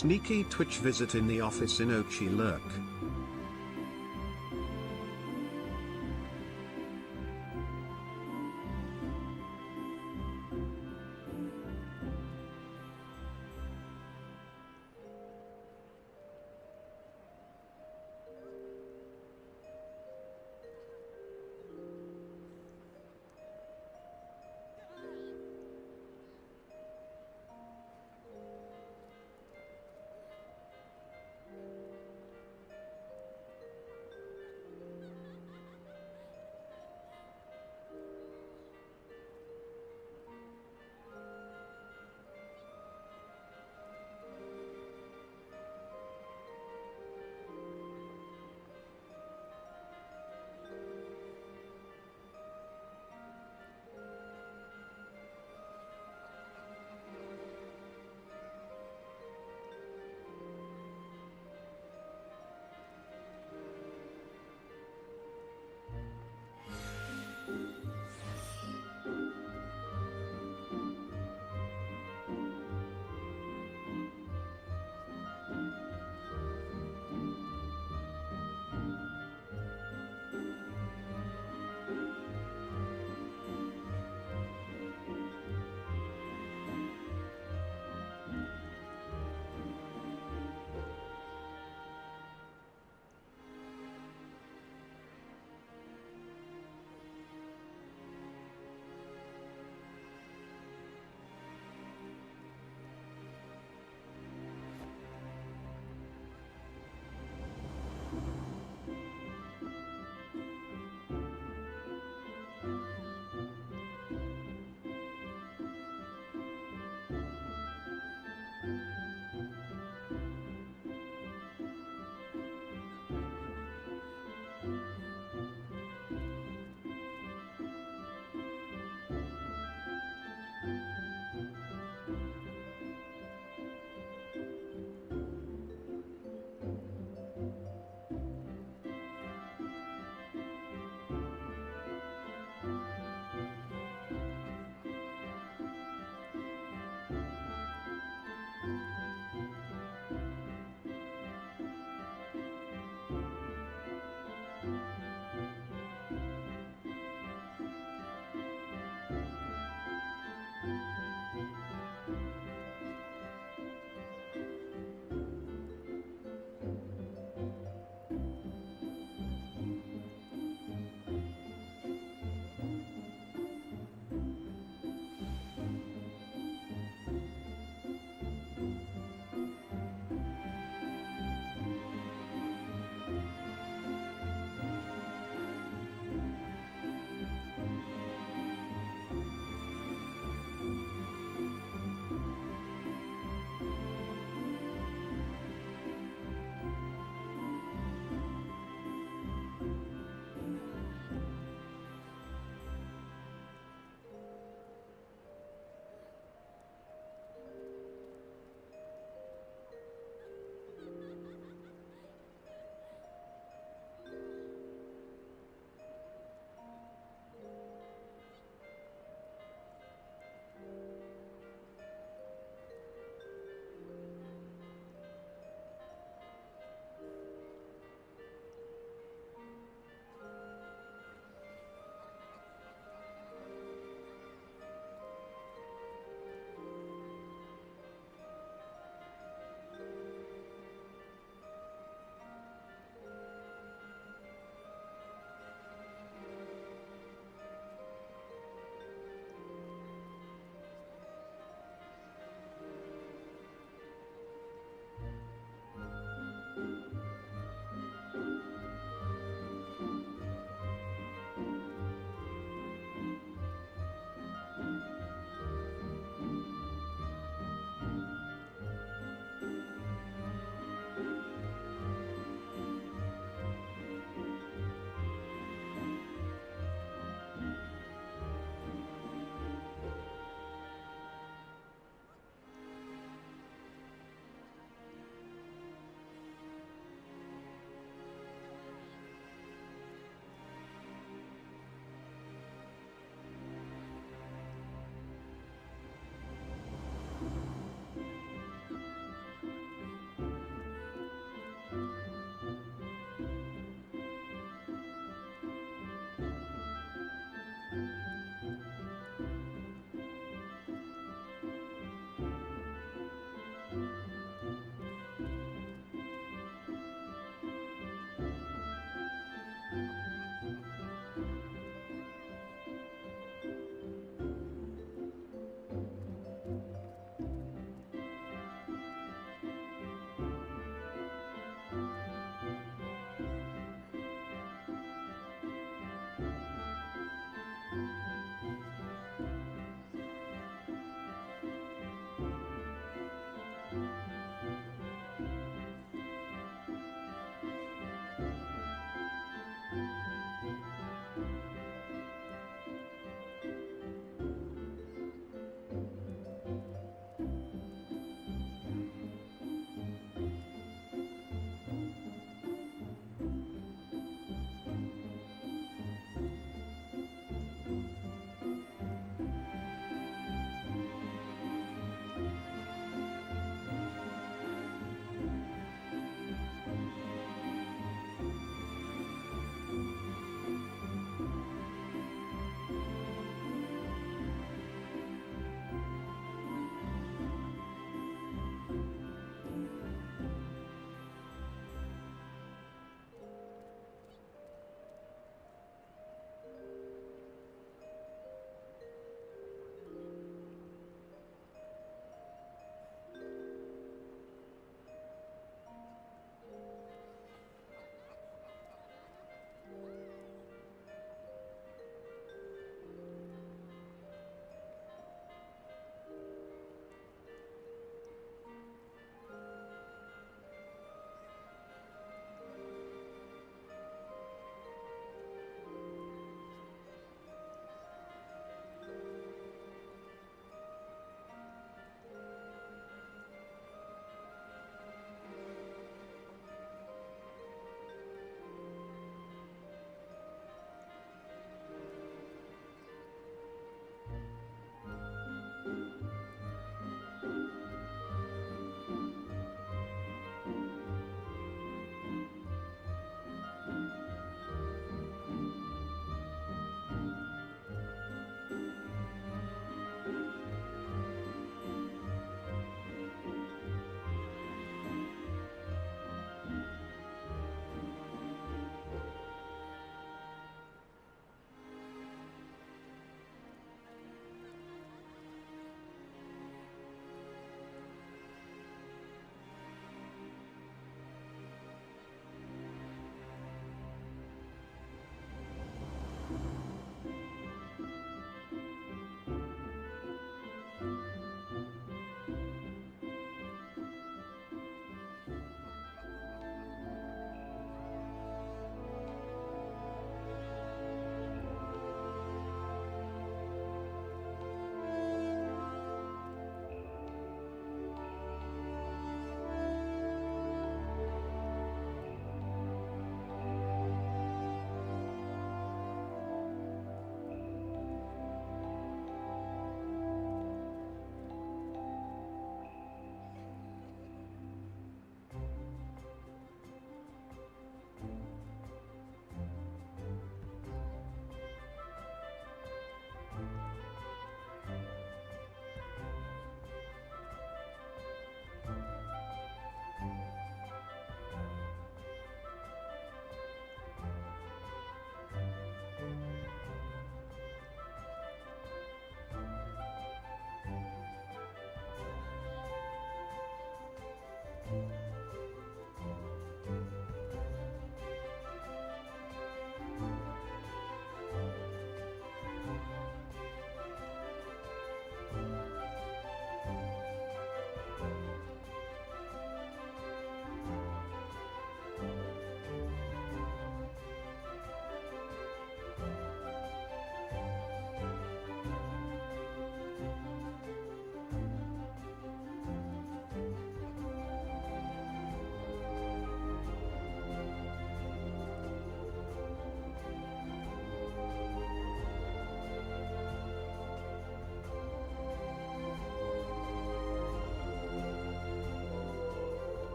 [SPEAKER 3] Sneaky Twitch visit in the office in Ochi Lurk.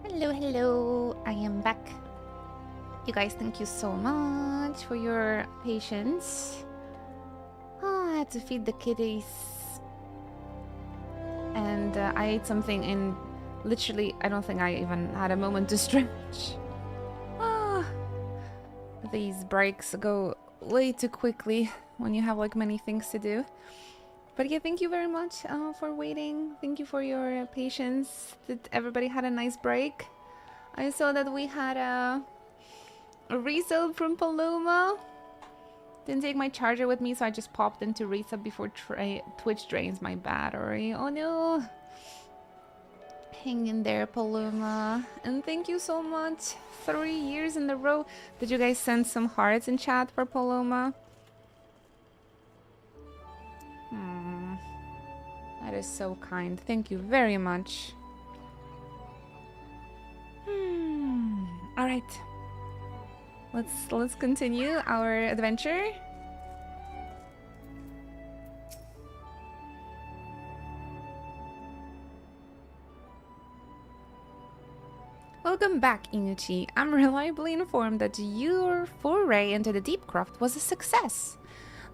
[SPEAKER 1] Hello, hello. I am back. You guys, thank you so much for your patience. Oh, I had to feed the kitties. And I ate something and literally, I don't think I even had a moment to stretch. Ah, these breaks go way too quickly when you have like many things to do. But yeah, thank you very much for waiting. Thank you for your patience. That everybody had a nice break. I saw that we had a resub from Paloma. Didn't take my charger with me, so I just popped into resub before Twitch drains my battery. Oh no. Hang in there, Paloma. And thank you so much. 3 years in a row. Did you guys send some hearts in chat for Paloma? That is so kind. Thank you very much. All right. Let's continue our adventure. Welcome back, Inuchi. I'm reliably informed that your foray into the Deepcroft was a success.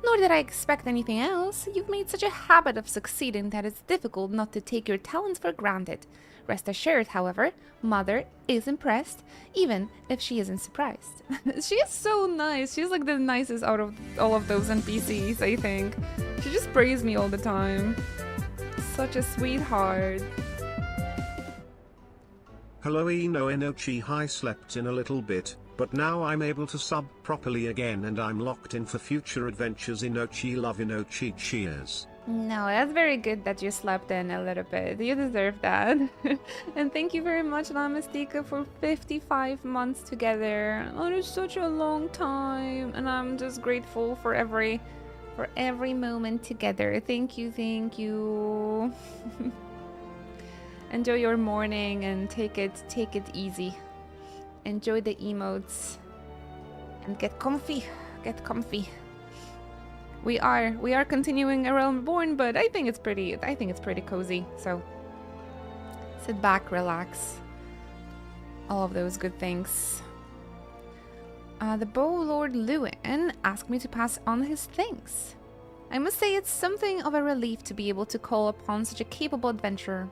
[SPEAKER 1] Nor did I expect anything else. You've made such a habit of succeeding that it's difficult not to take your talents for granted. Rest assured, however, Mother is impressed, even if she isn't surprised. She is so nice. She's like the nicest out of all of those NPCs, I think. She just praised me all the time. Such a sweetheart.
[SPEAKER 3] Hello Inochi, I slept in a little bit, but now I'm able to sub properly again and I'm locked in for future adventures. Inochi, love Inochi, cheers.
[SPEAKER 1] No, that's very good that you slept in a little bit. You deserve that. And thank you very much, Lamastika, for 55 months together. Oh, it's such a long time, and I'm just grateful for every moment together. Thank you, thank you. Enjoy your morning and take it easy. Enjoy the emotes and get comfy. Get comfy. We are continuing A Realm Reborn, but I think it's pretty cozy. So sit back, relax. All of those good things. The Bow Lord Lewin asked me to pass on his thanks. I must say it's something of a relief to be able to call upon such a capable adventurer.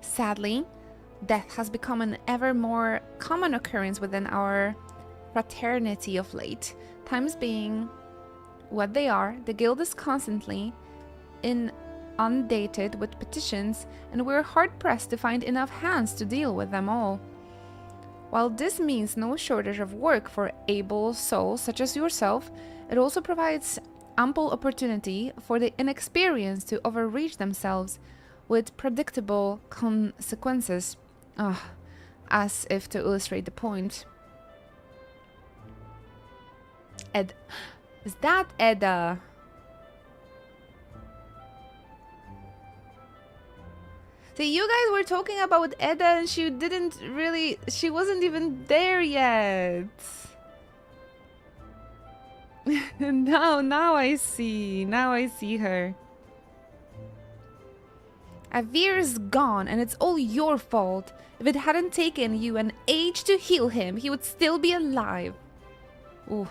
[SPEAKER 1] Sadly, death has become an ever more common occurrence within our fraternity of late. Times being what they are, the guild is constantly inundated with petitions, and we're hard-pressed to find enough hands to deal with them all. While this means no shortage of work for able souls such as yourself, it also provides ample opportunity for the inexperienced to overreach themselves with predictable consequences. As if to illustrate the point. Ed, is that Edda? See, you guys were talking about Edda and she wasn't even there yet. Now I see her. Avir's gone, and it's all your fault. If it hadn't taken you an age to heal him, he would still be alive. Ooh.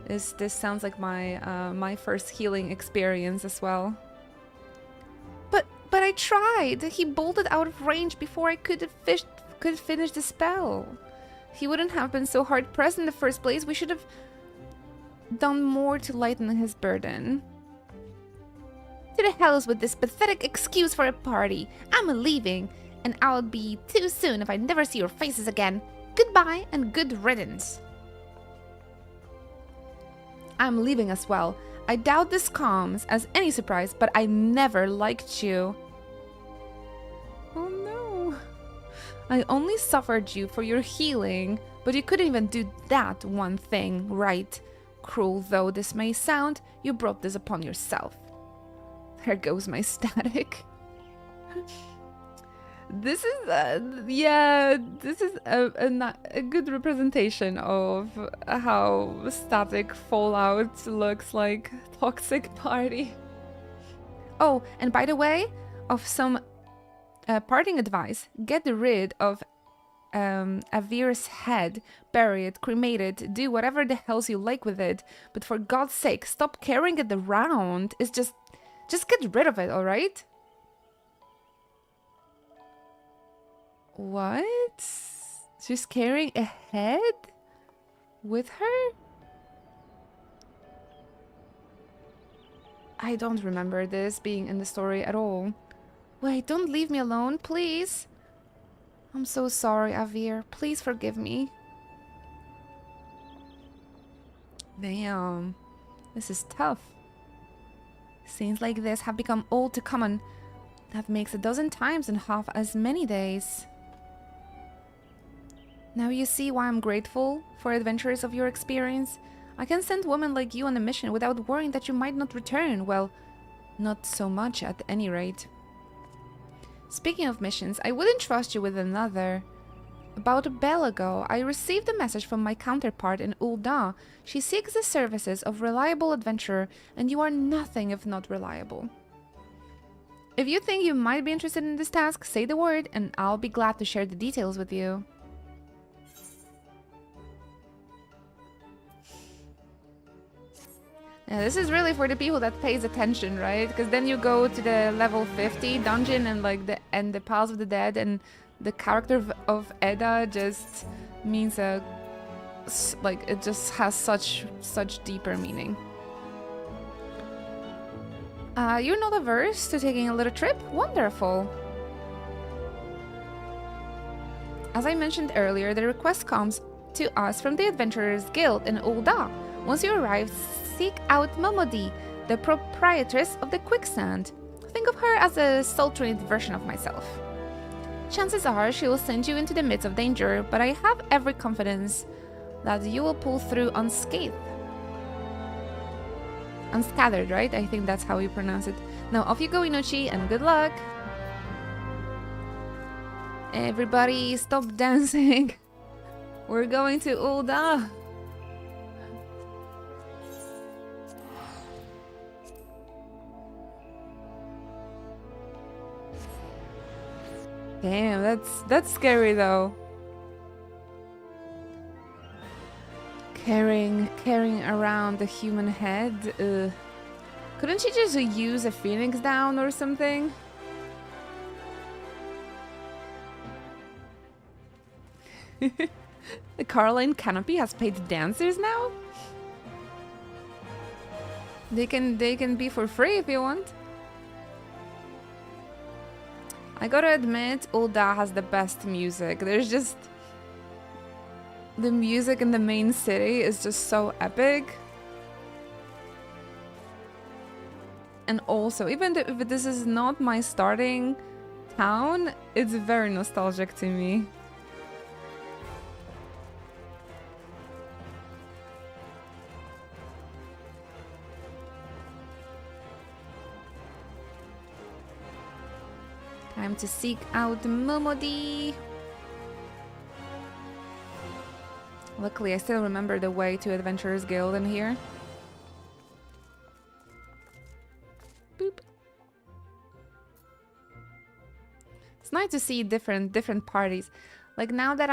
[SPEAKER 1] This sounds like my my first healing experience as well. But I tried. He bolted out of range before I could finish the spell. He wouldn't have been so hard pressed in the first place. We should have done more to lighten his burden. To the hells with this pathetic excuse for a party. I'm leaving, and I'll be too soon if I never see your faces again. Goodbye and good riddance. I'm leaving as well. I doubt this comes as any surprise, but I never liked you. Oh no. I only suffered you for your healing, but you couldn't even do that one thing right. Cruel though this may sound, you brought this upon yourself. There goes my static. This is this is a good representation of how static Fallout looks like. Toxic party. Oh, and by the way, of some parting advice, get rid of ARR's head, bury it, cremate it, do whatever the hells you like with it, but for God's sake, stop carrying it around. It's just get rid of it, alright? What? She's carrying a head with her? I don't remember this being in the story at all. Wait, don't leave me alone, please. I'm so sorry, ARR. Please forgive me. Damn. This is tough. Scenes like this have become all too common. That makes 12 times in half as many days. Now you see why I'm grateful for adventures of your experience. I can send women like you on a mission without worrying that you might not return. Well, not so much at any rate. Speaking of missions, I wouldn't trust you with another. About a bell ago, I received a message from my counterpart in Ul'dah. She seeks the services of reliable adventurer, and you are nothing if not reliable. If you think you might be interested in this task, say the word, and I'll be glad to share the details with you. Yeah, this is really for the people that pays attention, right? Because then you go to the level 50 dungeon and like the Palace of the Dead, and the character of Edda just means it just has such deeper meaning. You're not averse to taking a little trip? Wonderful. As I mentioned earlier, the request comes to us from the Adventurers Guild in Ul'dah. Once you arrive, seek out Momodi, the proprietress of the Quicksand. Think of her as a sultry version of myself. Chances are she will send you into the midst of danger, but I have every confidence that you will pull through unscathed. Unscattered, right? I think that's how you pronounce it. Now off you go, Inochi, and good luck! Everybody stop dancing! We're going to Ul'dah! Damn, that's scary though. Carrying around the human head. Couldn't she just use a phoenix down or something? The Caroline Canopy has paid dancers now? They can be for free if you want. I gotta admit, Ul'dah has the best music. There's just... the music in the main city is just so epic. And also, even if this is not my starting town, it's very nostalgic to me. Time to seek out Momodi. Luckily, I still remember the way to Adventurers Guild in here. Boop. It's nice to see different parties. Like now that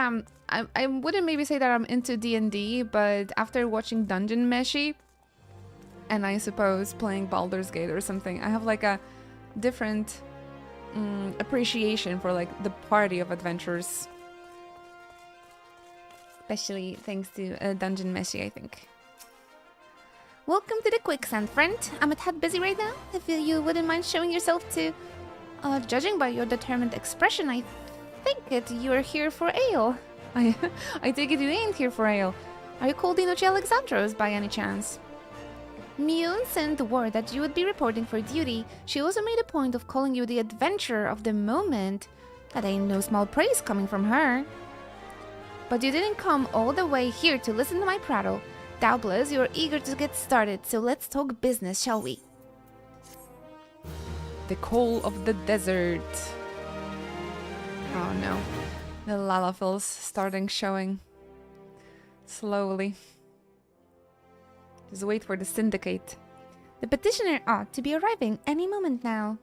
[SPEAKER 1] I wouldn't maybe say that I'm into D&D, but after watching Dungeon Meshi, and I suppose playing Baldur's Gate or something, I have like a different appreciation for like the party of adventurers. Especially thanks to Dungeon Messi, I think. Welcome to the quicksand, friend. I'm a tad busy right now. If you wouldn't mind showing yourself to... judging by your determined expression, I think you're here for ale. I take it you ain't here for ale. Are you called Inochi Alexandros by any chance? Mune sent word that you would be reporting for duty. She also made a point of calling you the adventurer of the moment. That ain't no small praise coming from her. But you didn't come all the way here to listen to my prattle. Doubtless you're eager to get started, so let's talk business, shall we? The call of the desert. Oh no. The Lalafels starting showing. Slowly. Just wait for the syndicate. The petitioner ought to be arriving any moment now.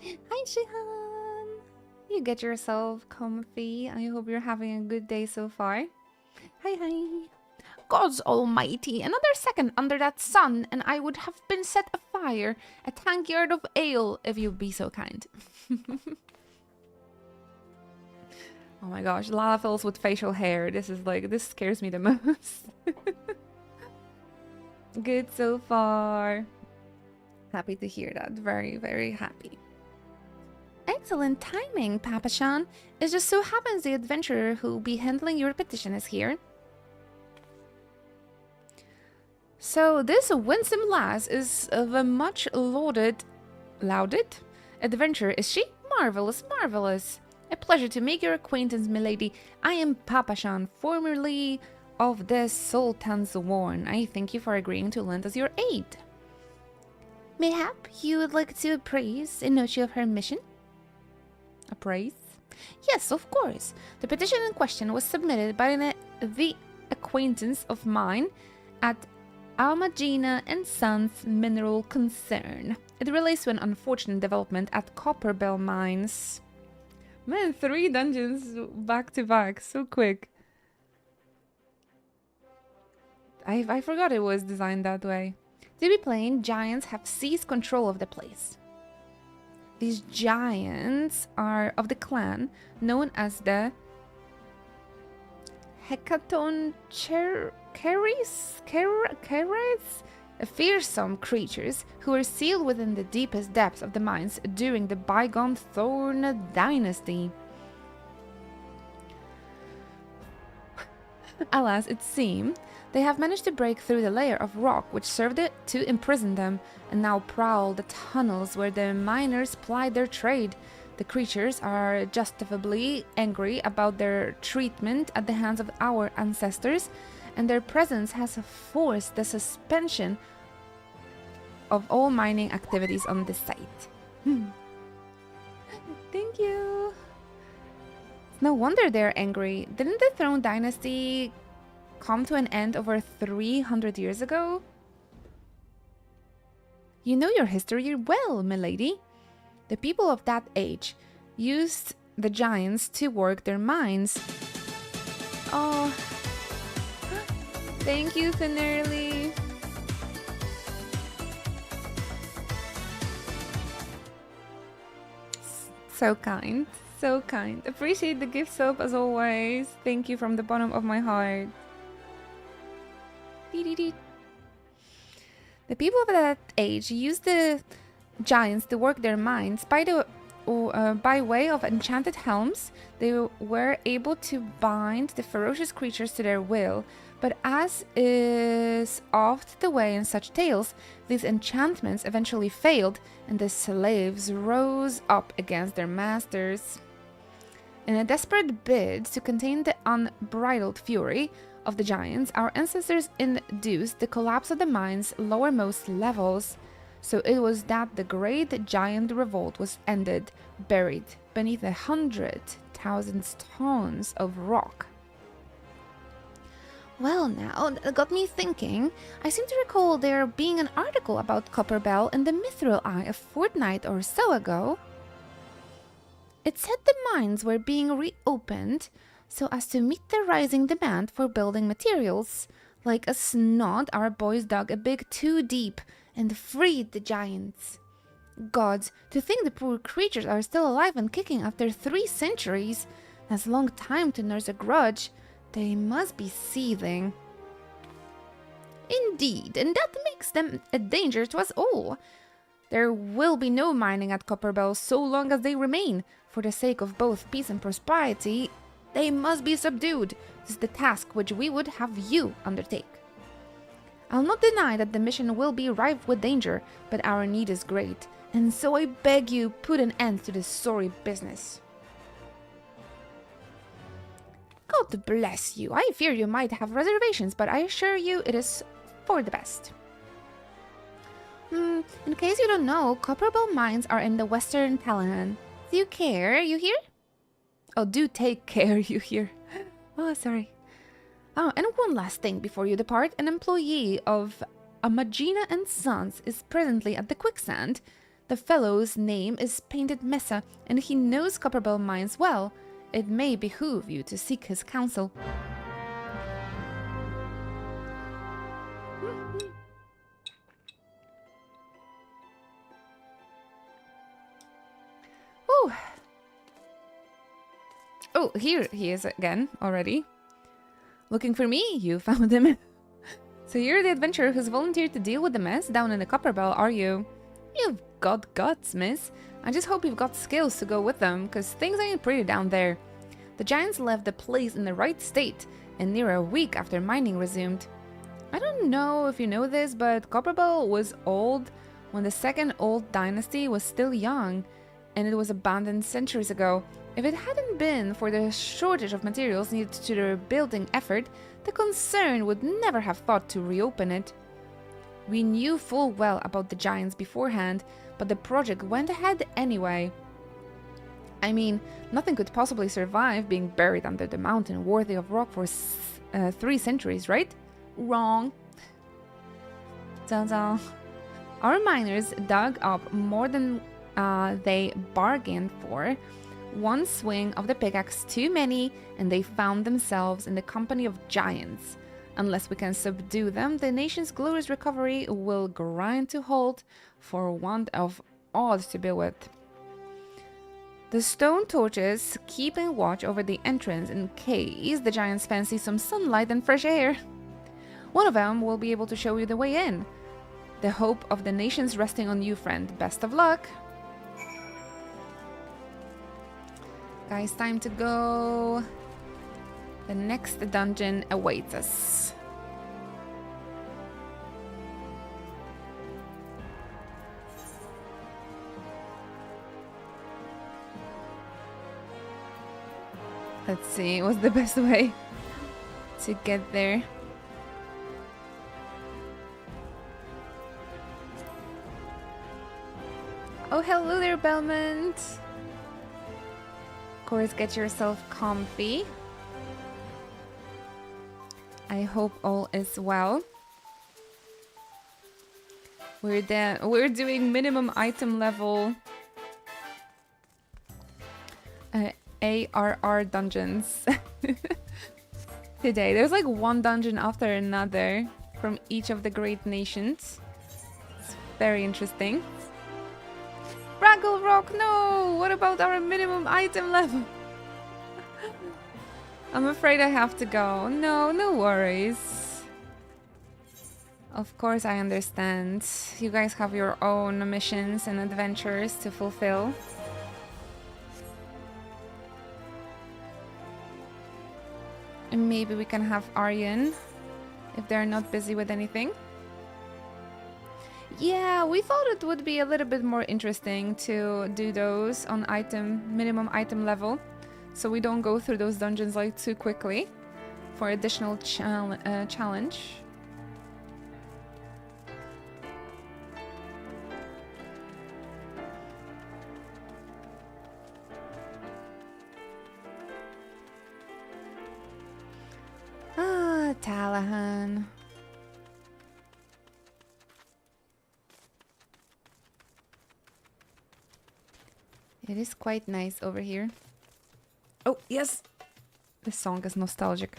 [SPEAKER 1] Hi, Shihan. You get yourself comfy. I hope you're having a good day so far. Hi. God's almighty, another second under that sun and I would have been set afire. A tankard of ale, if you'd be so kind. Oh my gosh, Lalafels with facial hair. This scares me the most. Good so far. Happy to hear that. Very, very happy. Excellent timing, Papashan. It just so happens the adventurer who'll be handling your petition is here. So this winsome lass is of a much lauded adventurer, is she? Marvelous, marvelous. A pleasure to make your acquaintance, milady. I am Papashan, formerly of the Sultan's Warn. I thank you for agreeing to lend us your aid. Mayhap you would like to appraise Inochi of her mission? Appraise? Yes, of course. The petition in question was submitted by the acquaintance of mine at Almagina and Sons Mineral Concern. It relates to an unfortunate development at Copperbell Mines. Man, 3 dungeons back to back, so quick. I forgot it was designed that way. To be plain, giants have seized control of the place. These giants are of the clan known as the Hecaton Keres, fearsome creatures who were sealed within the deepest depths of the mines during the bygone Thorn Dynasty. Alas, it seems they have managed to break through the layer of rock which served to imprison them, and now prowl the tunnels where the miners plied their trade. The creatures are justifiably angry about their treatment at the hands of our ancestors, and their presence has forced the suspension of all mining activities on the site. Thank you. No wonder they're angry. Didn't the Throne Dynasty come to an end over 300 years ago? You know your history well, milady. The people of that age used the giants to work their mines. Oh, thank you, Finnerly. So kind, so kind. Appreciate the gift soap as always. Thank you from the bottom of my heart. The people of that age used the giants to work their mines. By way of enchanted helms, they were able to bind the ferocious creatures to their will. But as is oft the way in such tales, these enchantments eventually failed, and the slaves rose up against their masters. In a desperate bid to contain the unbridled fury of the giants, our ancestors induced the collapse of the mine's lowermost levels. So it was that the great giant revolt was ended, buried beneath 100,000 tons of rock. Well now, that got me thinking. I seem to recall there being an article about Copperbell in the Mithril Eye a fortnight or so ago. It said the mines were being reopened so as to meet the rising demand for building materials. Like a snot, our boys dug a big too deep and freed the giants. Gods, to think the poor creatures are still alive and kicking after 3 centuries. That's a long time to nurse a grudge. They must be seething. Indeed, and that makes them a danger to us all. There will be no mining at Copperbell so long as they remain. For the sake of both peace and prosperity, they must be subdued. This is the task which we would have you undertake. I'll not deny that the mission will be rife with danger, but our need is great, and so I beg you put an end to this sorry business. God bless you. I fear you might have reservations, but I assure you it is for the best. In case you don't know, Copperbell mines are in the western Talahan. Do you care, you hear? Oh, do take care, you hear. Oh, sorry. Oh, and one last thing before you depart. An employee of Amagina and Sons is presently at the quicksand. The fellow's name is Painted Mesa, and he knows Copperbell mines well. It may behoove you to seek his counsel. Oh, here he is again already. Looking for me? You found him. So you're the adventurer who's volunteered to deal with the mess down in the Copperbell, are you? You've got guts, miss. I just hope you've got skills to go with them, because things ain't pretty down there. The giants left the place in the right state, and near a week after mining resumed. I don't know if you know this, but Copperbell was old when the second old dynasty was still young, and it was abandoned centuries ago. If it hadn't been for the shortage of materials needed to the rebuilding effort, the concern would never have thought to reopen it. We knew full well about the giants beforehand, but the project went ahead anyway. I mean, nothing could possibly survive being buried under the mountain worthy of rock for 3 centuries, right? Wrong. Dun-dun. Our miners dug up more than they bargained for. One swing of the pickaxe too many, and they found themselves in the company of giants. Unless we can subdue them, the nation's glorious recovery will grind to halt for want of aught to be with. The stone torches keeping watch over the entrance in case the giants fancy some sunlight and fresh air. One of them will be able to show you the way in. The hope of the nation's resting on you, friend. Best of luck. Guys, time to go. The next dungeon awaits us. Let's see, what's the best way to get there? Oh, hello there, Belmont. Of course, get yourself comfy. I hope all is well. We're doing minimum item level ARR dungeons today. There's like one dungeon after another from each of the great nations. It's very interesting. Raggle Rock, no! What about our minimum item level? I'm afraid I have to go. No, no worries. Of course I understand. You guys have your own missions and adventures to fulfill. And maybe we can have Aryan if they're not busy with anything. Yeah, we thought it would be a little bit more interesting to do those on minimum item level, so we don't go through those dungeons like too quickly for additional challenge. Ah, Talahan. It is quite nice over here. Oh, yes! This song is nostalgic.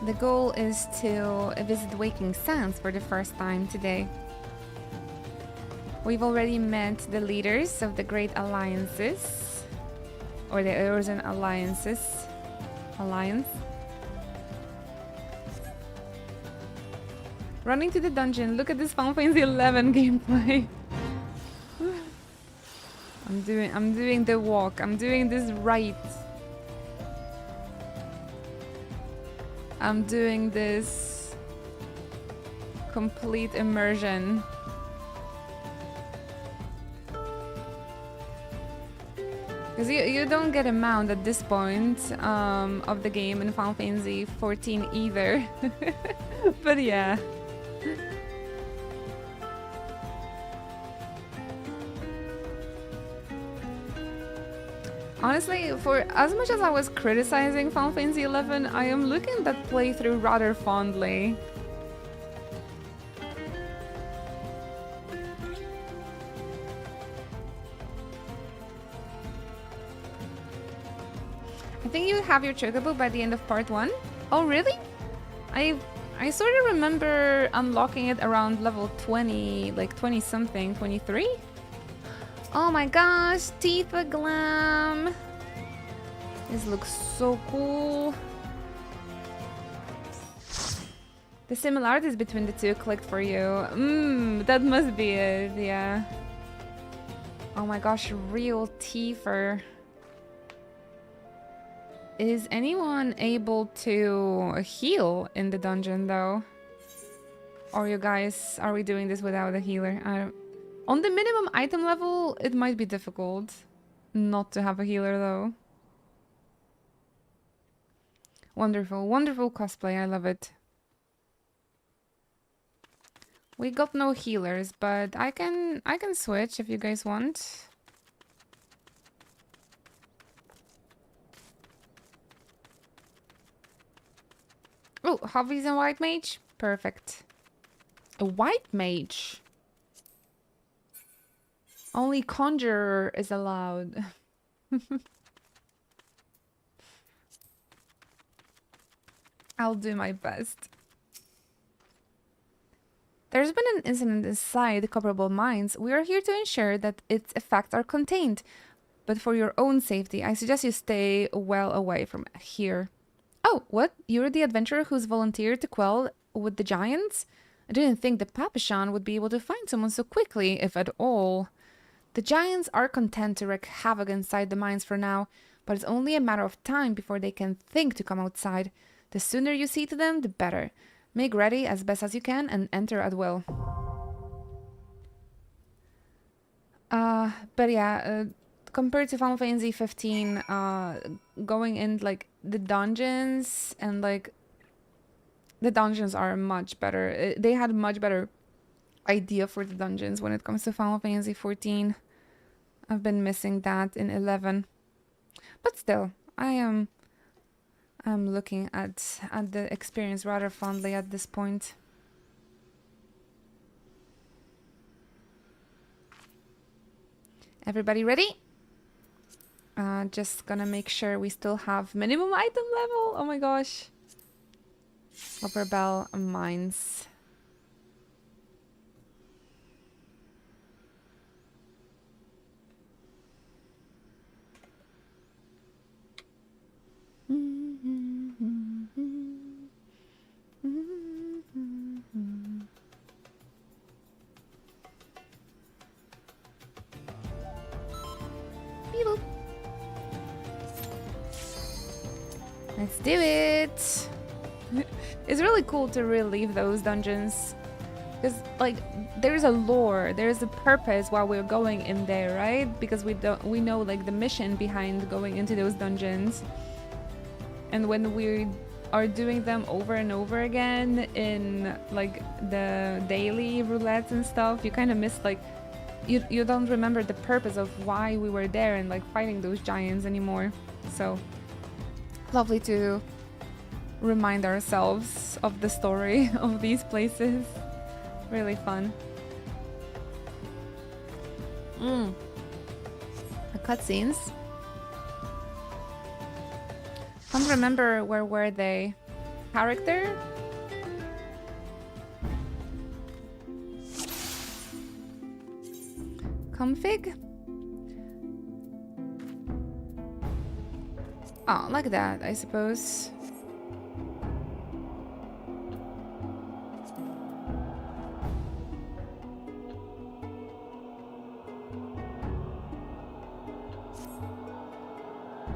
[SPEAKER 1] The goal is to visit Waking Sands for the first time today. We've already met the leaders of the Great Alliances, or the Erosion Alliance. Running to the dungeon. Look at this Final Fantasy XI gameplay. I'm doing the walk. I'm doing this right. I'm doing this complete immersion. Because you don't get a mount at this point of the game in Final Fantasy XIV either. But yeah. Honestly, for as much as I was criticizing Final Fantasy XI, I am looking at that playthrough rather fondly. I think you have your chocobo by the end of part 1. Oh, really? I sort of remember unlocking it around level 20, like 20 something, 23? Oh my gosh, Tifa Glam! This looks so cool. The similarities between the two clicked for you. That must be it, yeah. Oh my gosh, real Tifa. Is anyone able to heal in the dungeon though? Or you guys, are we doing this without a healer? On the minimum item level, it might be difficult not to have a healer though. Wonderful, wonderful cosplay, I love it. We got no healers, but I can switch if you guys want. Oh, hobbies and white mage? Perfect. A white mage? Only conjurer is allowed. I'll do my best. There's been an incident inside the Copperable Mines. We are here to ensure that its effects are contained. But for your own safety, I suggest you stay well away from here. Oh, what? You're the adventurer who's volunteered to quell with the giants? I didn't think the Papashan would be able to find someone so quickly, if at all. The giants are content to wreak havoc inside the mines for now, but it's only a matter of time before they can think to come outside. The sooner you see to them, the better. Make ready as best as you can and enter at will. But yeah, compared to Final Fantasy 15, going in like the dungeons and like the dungeons are much better. They had a much better idea for the dungeons when it comes to Final Fantasy 14. I've been missing that in 11. But still, I'm looking at the experience rather fondly at this point. Everybody ready? Just gonna make sure we still have minimum item level. Oh my gosh. Upper Bell Mines. Let's do it. It's really cool to relive those dungeons because like there's a lore, there's a purpose why we're going in there, right? Because we know like the mission behind going into those dungeons. And when we are doing them over and over again in like the daily roulettes and stuff, you kind of miss like you don't remember the purpose of why we were there and like fighting those giants anymore. So lovely to remind ourselves of the story of these places. Really fun. The cutscenes. Can't remember where were they. character. Config. Oh, like that, I suppose.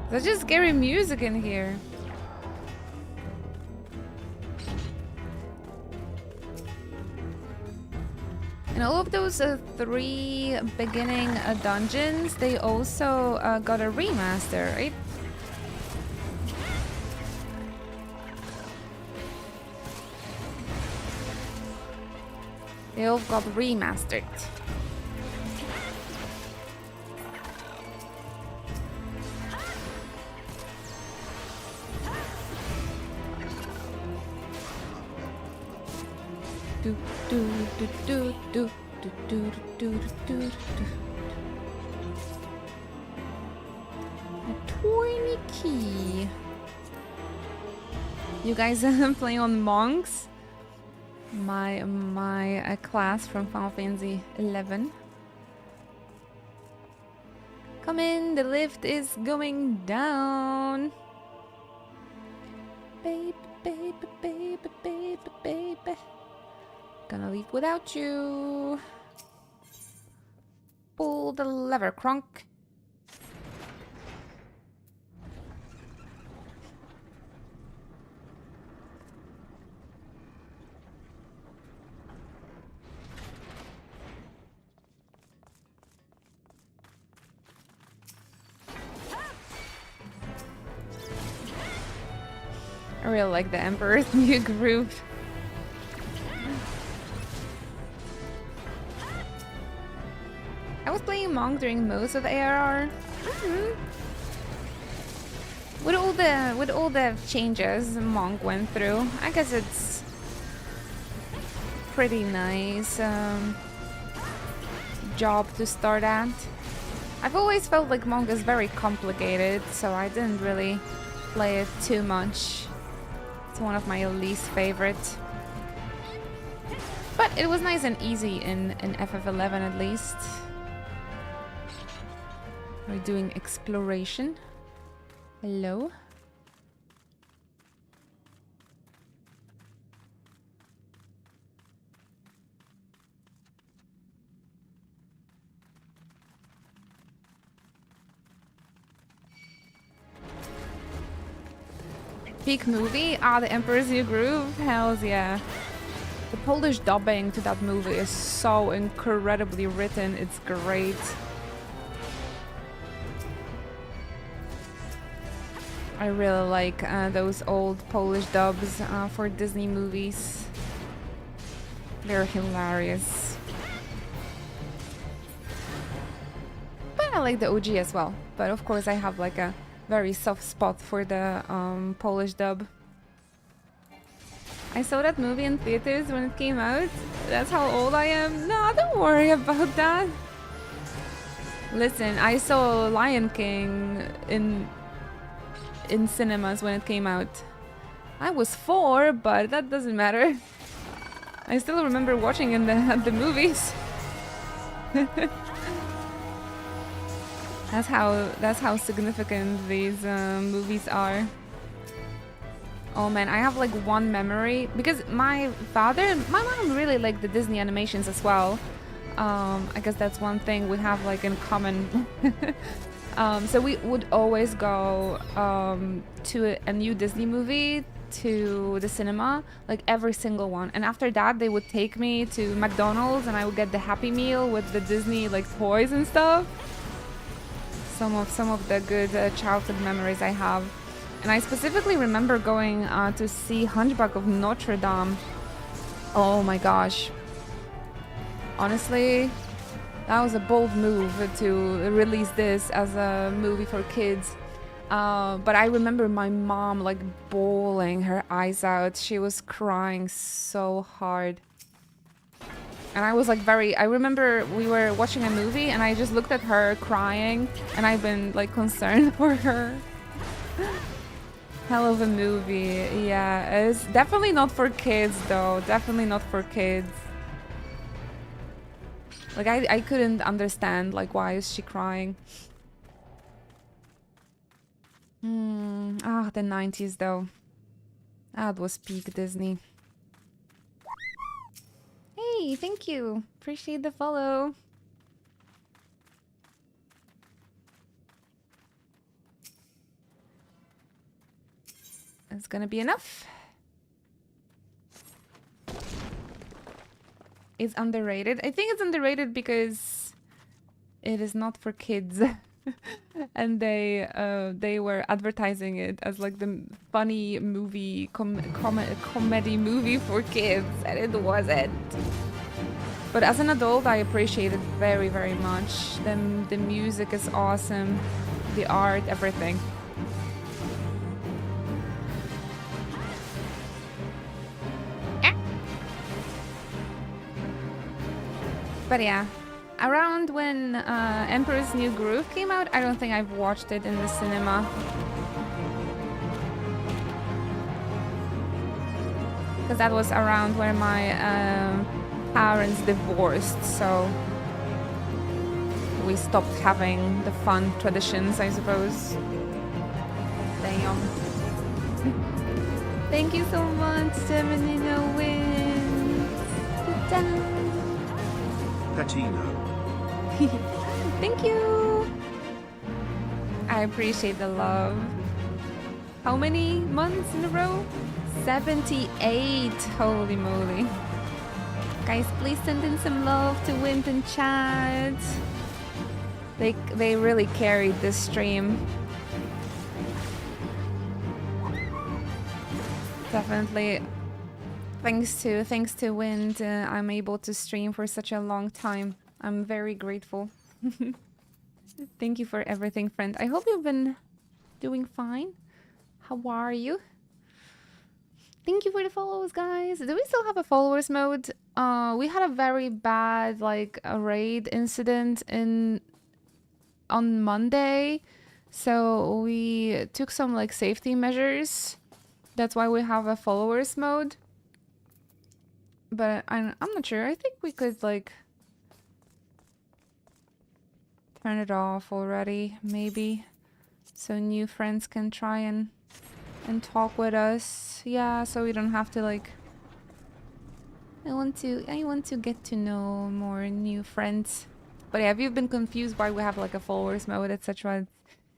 [SPEAKER 1] There's just scary music in here. And all of those 3 beginning dungeons, they also got a remaster, right? They all got remastered. Do do do do do do do do do do. A tiny key. You guys playing on monks? My class from Final Fantasy XI. Come in, the lift is going down. Baby, baby, baby, baby, baby. Gonna leave without you. Pull the lever, Kronk. I really like the Emperor's new groove. I was playing Monk during most of the ARR. With all the changes Monk went through, I guess it's pretty nice job to start at. I've always felt like Monk is very complicated, so I didn't really play it too much. It's one of my least favorite. But it was nice and easy in FF11 at least. We're doing exploration. Hello. Peak movie? Ah, The Emperor's New Groove? Hells yeah. The Polish dubbing to that movie is so incredibly written, it's great. I really like those old Polish dubs for Disney movies. They're hilarious. But I like the OG as well. But of course I have like a very soft spot for the Polish dub. I saw that movie in theaters when it came out. That's how old I am. No, don't worry about that. Listen, I saw Lion King in cinemas when it came out. I was 4, but that doesn't matter. I still remember watching in the movies. That's how significant these movies are. Oh man, I have like one memory because my father and my mom really like the Disney animations as well. I guess that's one thing we have like in common. So we would always go to a new Disney movie to the cinema, like every single one. And after that, they would take me to McDonald's and I would get the Happy Meal with the Disney like toys and stuff. Some of the good childhood memories I have. And I specifically remember going to see Hunchback of Notre Dame. Oh my gosh. Honestly, that was a bold move to release this as a movie for kids. But I remember my mom like bawling her eyes out. She was crying so hard. And I was like I remember we were watching a movie and I just looked at her crying and I've been like concerned for her. Hell of a movie. Yeah, it's definitely not for kids though. Definitely not for kids. Like I couldn't understand like why is she crying. The 90s though. That was peak Disney. Hey, thank you. Appreciate the follow. It's gonna be enough. It's underrated. I think it's underrated because it is not for kids. And they were advertising it as like the funny movie comedy movie for kids, and it wasn't. But as an adult, I appreciate it very, very much. The music is awesome, the art, everything. But yeah, around when Emperor's New Groove came out, I don't think I've watched it in the cinema. Because that was around where my parents divorced, so we stopped having the fun traditions, I suppose. Damn. Thank you so much, Seminino Wins.
[SPEAKER 3] Petino.
[SPEAKER 1] Thank you. I appreciate the love. How many months in a row? 78. Holy moly. Guys, please send in some love to Wind and chat. They really carried this stream. Definitely. Thanks to Wind, I'm able to stream for such a long time. I'm very grateful. Thank you for everything, friend. I hope you've been doing fine. How are you? Thank you for the follows, guys. Do we still have a followers mode? We had a very bad a raid incident on Monday, so we took some safety measures. That's why we have a followers mode. But I'm not sure. I think we could turn it off already, maybe, so new friends can try and talk with us. Yeah, so we don't have to I want to get to know more new friends. But yeah, if you've been confused why we have a followers mode, etc.,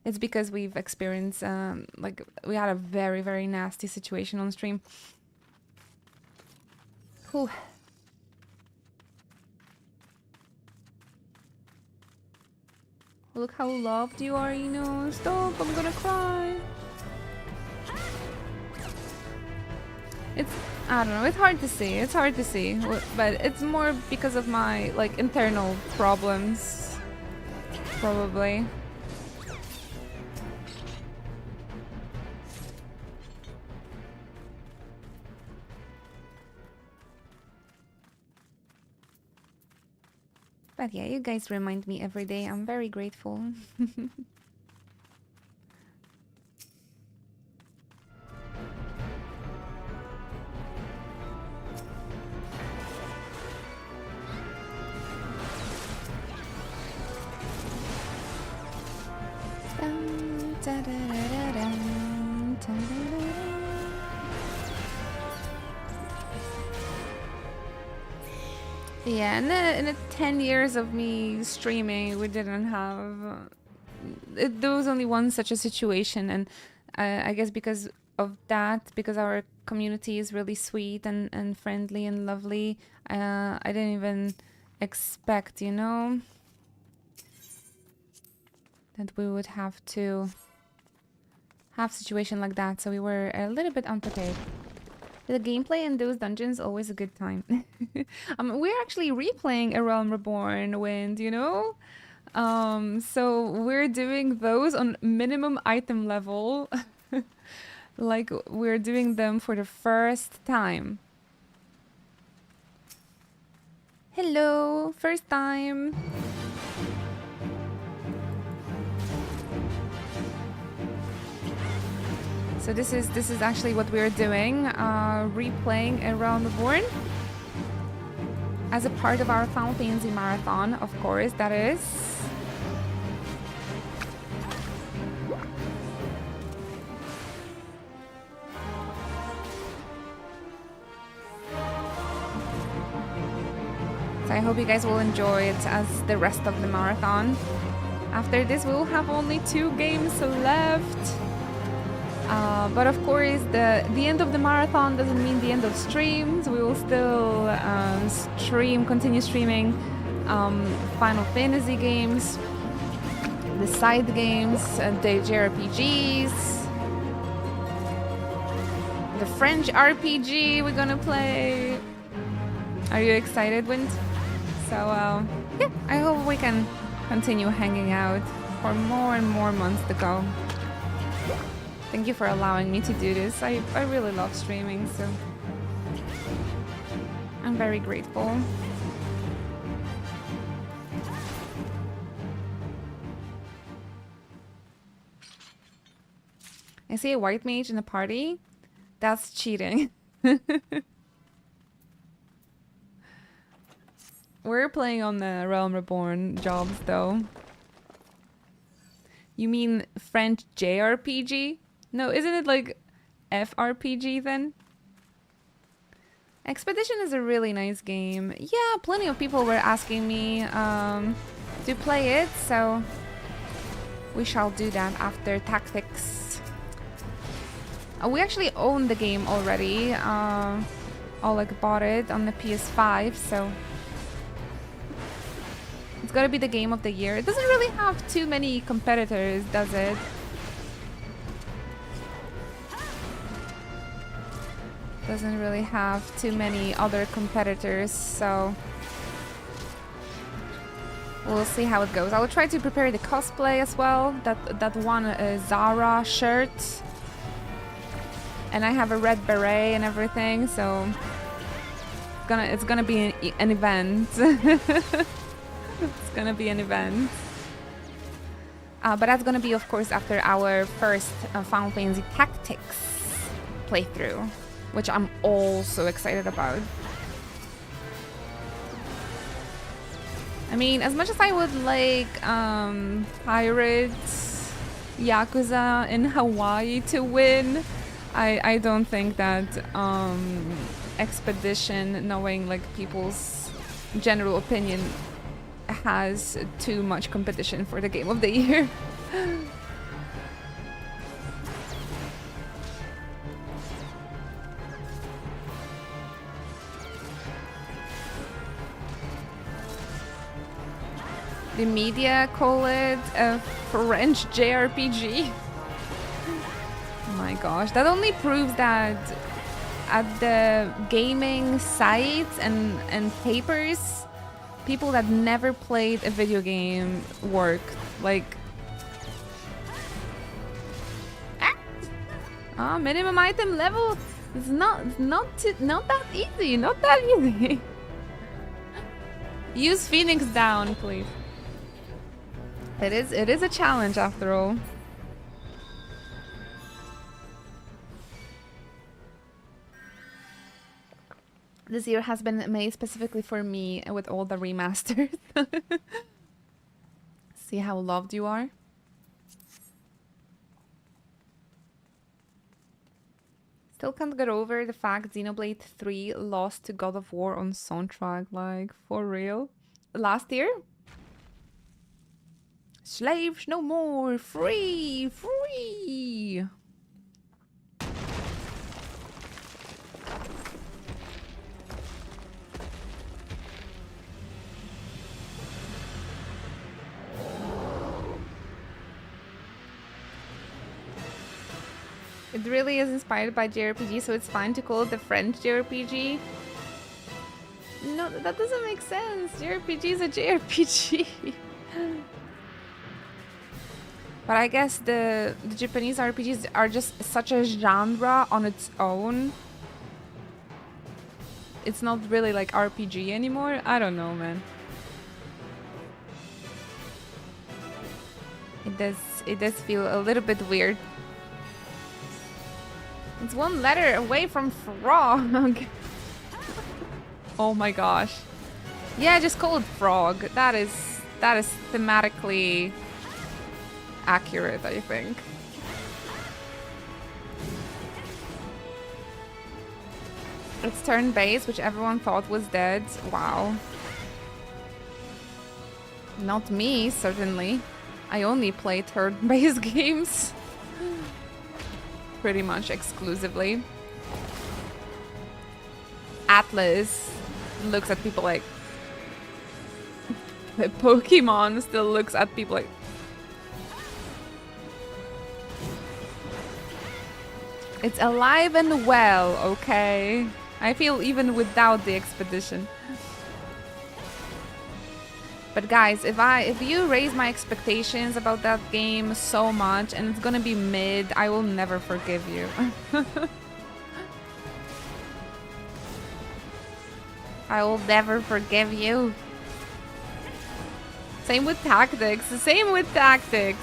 [SPEAKER 1] it's because we've experienced we had a very, very nasty situation on stream. Whew. Look how loved you are, you know. Stop, I'm gonna cry. I don't know, it's hard to see, but it's more because of my internal problems, probably. But yeah, you guys remind me every day. I'm very grateful. Yeah, in the 10 years of me streaming, we didn't have... there was only one such a situation, and I guess because of that, because our community is really sweet and friendly and lovely, I didn't even expect, you know, that we would have to have a situation like that, so we were a little bit unprepared. The gameplay in those dungeons always a good time. We're actually replaying A Realm Reborn, Wind, you know? So we're doing those on minimum item level. We're doing them for the first time. Hello, first time. So this is actually what we're doing, replaying A Realm Reborn as a part of our Final Fantasy marathon, of course, that is. So I hope you guys will enjoy it as the rest of the marathon. After this, we will have only 2 games left. But of course, the end of the marathon doesn't mean the end of streams. We will still continue streaming Final Fantasy games, the side games, the JRPGs, the French RPG we're gonna play. Are you excited, Wind? So yeah, I hope we can continue hanging out for more and more months to go. Thank you for allowing me to do this. I really love streaming, so I'm very grateful. I see a white mage in the party. That's cheating. We're playing on the Realm Reborn jobs, though. You mean French JRPG? No, isn't it like FRPG then? Expedition is a really nice game. Yeah, plenty of people were asking me to play it, so we shall do that after Tactics. We actually own the game already. Oleg bought it on the PS5, so it's gotta be the game of the year. It doesn't really have too many competitors, does it? Doesn't really have too many other competitors, so we'll see how it goes. I will try to prepare the cosplay as well. That one Zara shirt, and I have a red beret and everything, so it's gonna be an event. It's gonna be an event. But that's gonna be, of course, after our first Final Fantasy Tactics playthrough, which I'm also excited about. I mean, as much as I would like Pirates, Yakuza in Hawaii to win, I don't think that Expedition, knowing like people's general opinion, has too much competition for the game of the year. The media call it a French JRPG. Oh my gosh, that only proves that at the gaming sites and papers, people that never played a video game work. Like, minimum item level. It's not that easy. Not that easy. Use Phoenix down, please. It is a challenge after all. This year has been made specifically for me with all the remasters. See how loved you are? Still can't get over the fact Xenoblade 3 lost to God of War on soundtrack. Like, for real? Last year? Slaves no more! Free! Free! It really is inspired by JRPG, so it's fine to call it the French JRPG. No, that doesn't make sense. JRPG is a JRPG. But I guess the Japanese RPGs are just such a genre on its own. It's not really like RPG anymore. I don't know, man. It does feel a little bit weird. It's one letter away from frog. Oh my gosh. Yeah, just call it frog. That is thematically accurate, I think. It's turn-based, which everyone thought was dead. Wow. Not me, certainly. I only play turn-based games. Pretty much exclusively. Atlas looks at people like... The Pokemon still looks at people like... It's alive and well, okay? I feel even without the expedition. But guys, if you raise my expectations about that game so much and it's gonna be mid, I will never forgive you. I will never forgive you. Same with tactics. Same with tactics.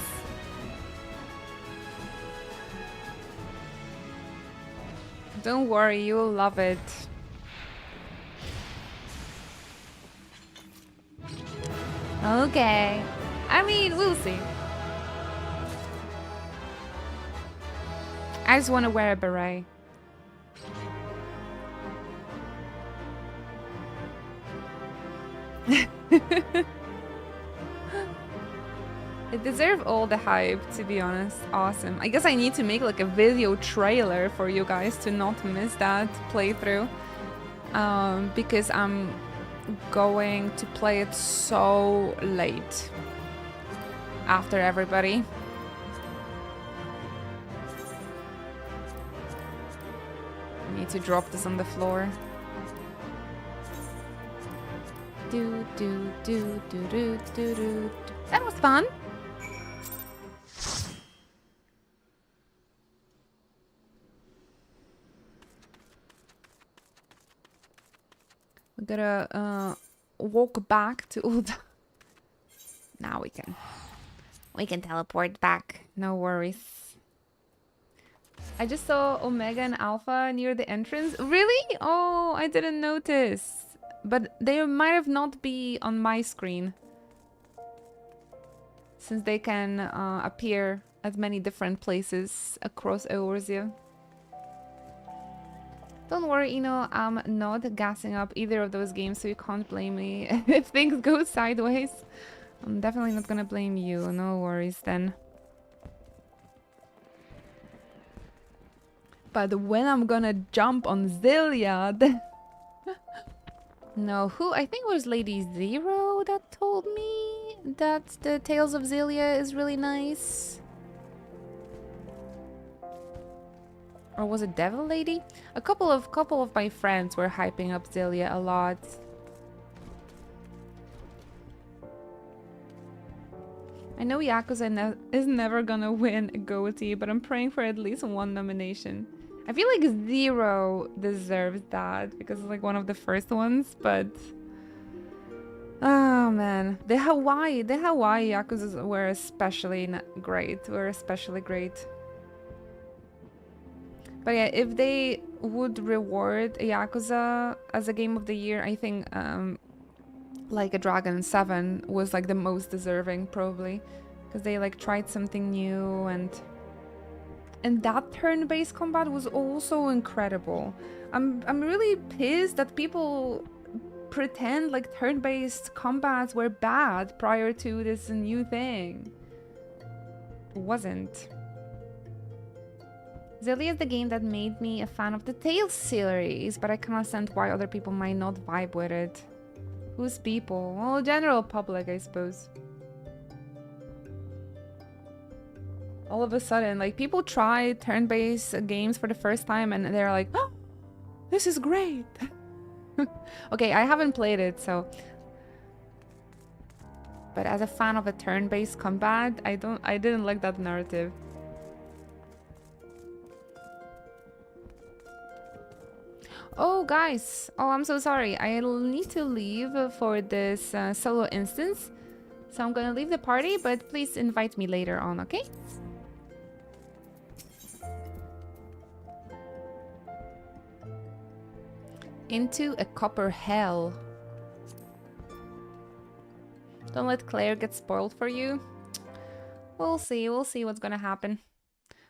[SPEAKER 1] Don't worry, you'll love it. Okay. I mean, we'll see. I just want to wear a beret. It deserves all the hype, to be honest. Awesome. I guess I need to make like a video trailer for you guys to not miss that playthrough. Because I'm going to play it so late after everybody. I need to drop this on the floor. Do do do do do do do. That was fun. We gotta walk back to Ulda. Now we can teleport back. No worries. I just saw Omega and Alpha near the entrance. Really? Oh, I didn't notice. But they might have not be on my screen, since they can appear at many different places across Eorzea. Don't worry, Ino, I'm not gassing up either of those games, so you can't blame me if things go sideways. I'm definitely not gonna blame you, no worries then. But when I'm gonna jump on Zillia... No, who? I think it was Lady Zero that told me that the Tales of Xillia is really nice. Or was it Devil Lady? A couple of my friends were hyping up Xillia a lot. I know Yakuza is never gonna win a GOTY, but I'm praying for at least one nomination. I feel like Zero deserves that because it's like one of the first ones, but oh man, the Hawaii Yakuza were especially great. But yeah, if they would reward Yakuza as a game of the year, I think like a Dragon 7 was like the most deserving probably, because they like tried something new, and that turn-based combat was also incredible. I'm really pissed that people pretend like turn-based combats were bad prior to this new thing. It wasn't. Xillia is the game that made me a fan of the Tales series, but I can understand why other people might not vibe with it. Who's people? Well, general public, I suppose. All of a sudden, like, people try turn-based games for the first time and they're like, oh, this is great. Okay, I haven't played it, so... But as a fan of a turn-based combat, I didn't like that narrative. Oh, guys. Oh, I'm so sorry. I'll need to leave for this solo instance. So I'm gonna leave the party, but please invite me later on, okay? Into a copper hell. Don't let Claire get spoiled for you. We'll see what's gonna happen.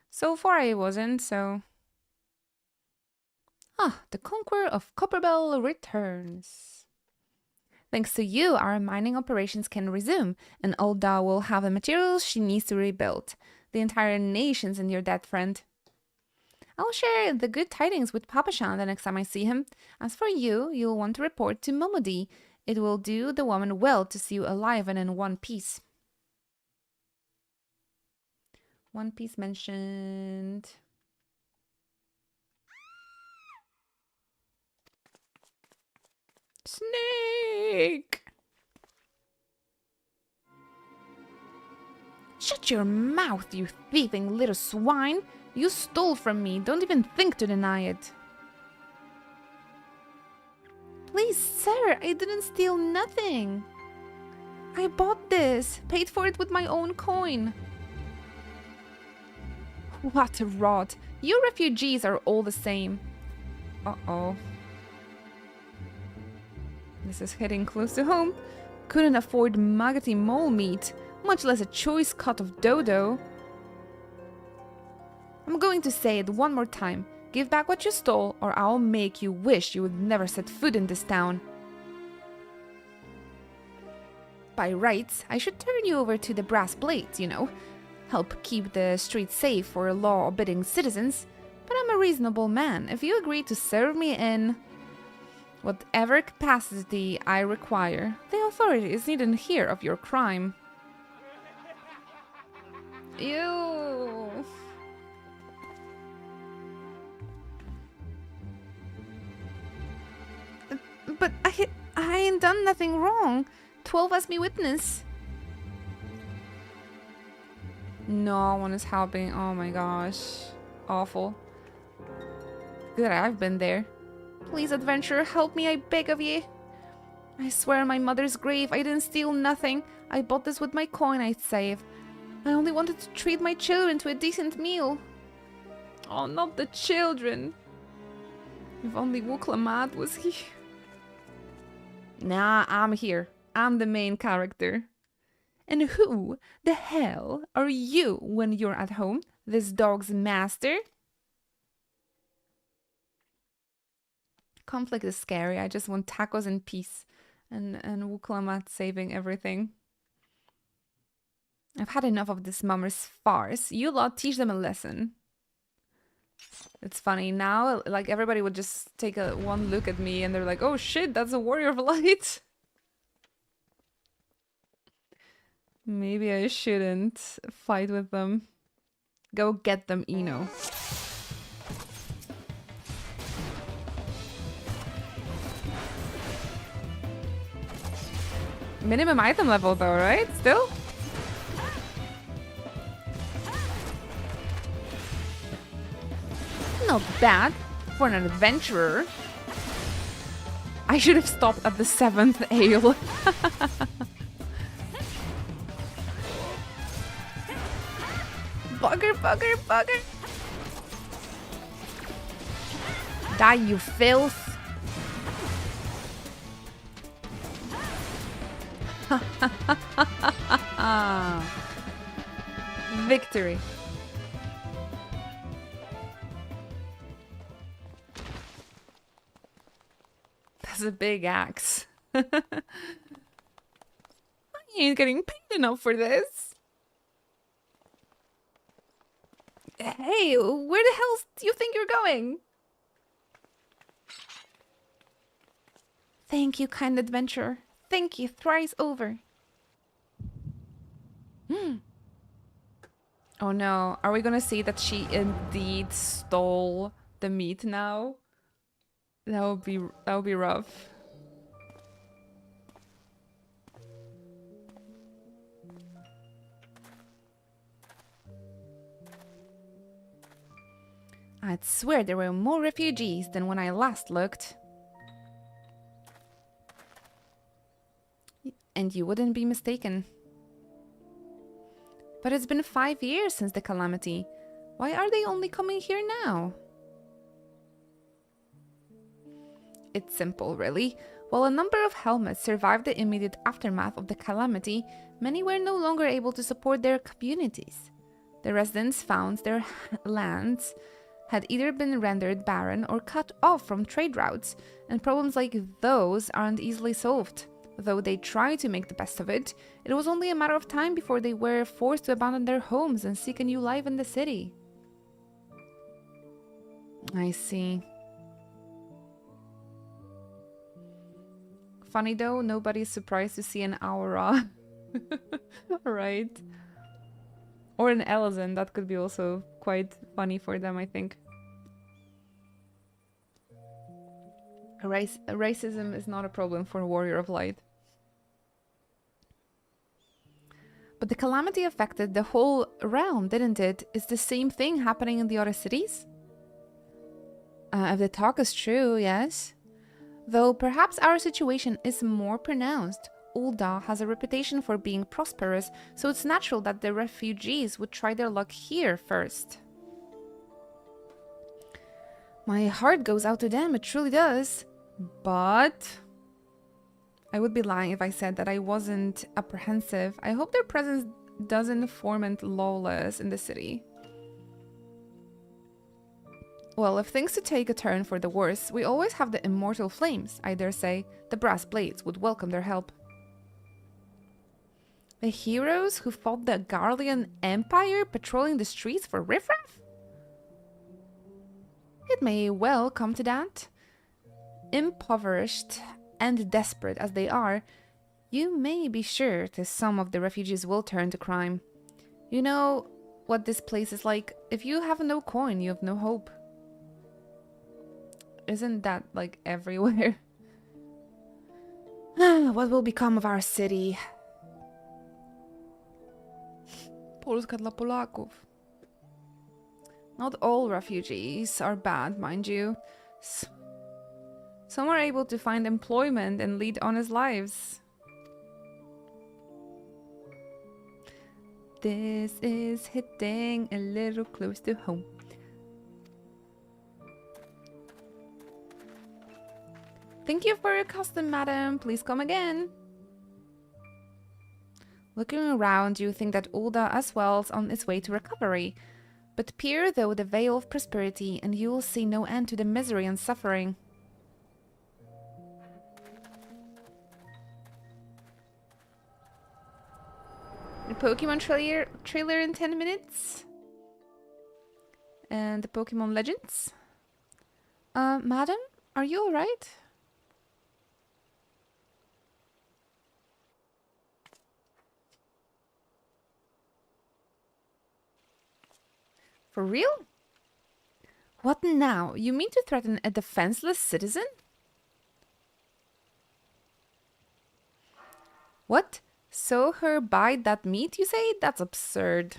[SPEAKER 1] So far I wasn't, so... Ah, the Conqueror of Copperbell returns. Thanks to you, our mining operations can resume, and Ulda will have the materials she needs to rebuild. The entire nation's in your debt, friend. I'll share the good tidings with Papashan the next time I see him. As for you, you'll want to report to Momodi. It will do the woman well to see you alive and in one piece. One Piece mentioned. Snake! Shut your mouth, you thieving little swine! You stole from me. Don't even think to deny it. Please, sir, I didn't steal nothing. I bought this. Paid for it with my own coin. What a rot. You refugees are all the same. Uh-oh. This is hitting close to home. Couldn't afford maggoty mole meat, much less a choice cut of dodo. I'm going to say it one more time. Give back what you stole, or I'll make you wish you would never set foot in this town. By rights, I should turn you over to the brass blades, you know. Help keep the streets safe for law-abiding citizens. But I'm a reasonable man. If you agree to serve me in whatever capacity I require, the authorities needn't hear of your crime. Ew. But I ain't done nothing wrong. 12 as me witness. No one is helping. Oh my gosh. Awful. Good, I've been there. Please, adventurer, help me, I beg of ye. I swear on my mother's grave, I didn't steal nothing. I bought this with my coin I'd save. I only wanted to treat my children to a decent meal. Oh, not the children. If only Wuklamat was here. Nah, I'm here. I'm the main character. And who the hell are you when you're at home? This dog's master? Conflict is scary. I just want tacos and peace. And Wuklamat saving everything. I've had enough of this mummer's farce. You lot teach them a lesson. It's funny now, like everybody would just take one look at me and they're like, oh shit, that's a warrior of light. Maybe I shouldn't fight with them. Go get them, Eno. Minimum item level though, right? Still? Not bad for an adventurer. I should have stopped at the 7th ale. Bugger, bugger, bugger. Die, you filth. Victory. That's a big axe. I ain't getting paid enough for this. Hey, where the hell do you think you're going? Thank you, kind adventurer. Thank you thrice over. Oh no, are we gonna see that she indeed stole the meat now? That would be rough. I'd swear there were more refugees than when I last looked. And you wouldn't be mistaken. But it's been 5 years since the calamity. Why are they only coming here now? It's simple, really. While a number of helmets survived the immediate aftermath of the calamity, many were no longer able to support their communities. The residents found their lands had either been rendered barren or cut off from trade routes, and problems like those aren't easily solved. Though they tried to make the best of it, it was only a matter of time before they were forced to abandon their homes and seek a new life in the city. I see. Funny though, nobody's surprised to see an ARR. Right? Or an Elezen, that could be also quite funny for them, I think. Racism is not a problem for a Warrior of Light. But the calamity affected the whole realm, didn't it? Is the same thing happening in the other cities? If the talk is true, yes. Though perhaps our situation is more pronounced. Ul'dah has a reputation for being prosperous, so it's natural that the refugees would try their luck here first. My heart goes out to them, it truly does. But I would be lying if I said that I wasn't apprehensive. I hope their presence doesn't foment lawlessness in the city. Well, if things to take a turn for the worse, we always have the immortal flames. I dare say the brass blades would welcome their help. The heroes who fought the Garlean Empire patrolling the streets for riffraff? It may well come to that. Impoverished and desperate as they are, you may be sure that some of the refugees will turn to crime. You know what this place is like. If you have no coin, you have no hope. Isn't that like everywhere? What will become of our city? Polska dla Polaków. Not all refugees are bad, mind you. Some are able to find employment and lead honest lives. This is hitting a little close to home. Thank you for your custom, madam. Please come again. Looking around, you think that Ul'dah as well is on its way to recovery. But peer though the veil of prosperity, and you will see no end to the misery and suffering. The Pokemon trailer in 10 minutes. And the Pokemon Legends. Madam, are you alright? For real? What now? You mean to threaten a defenseless citizen? What? Sew her by that meat, you say? That's absurd.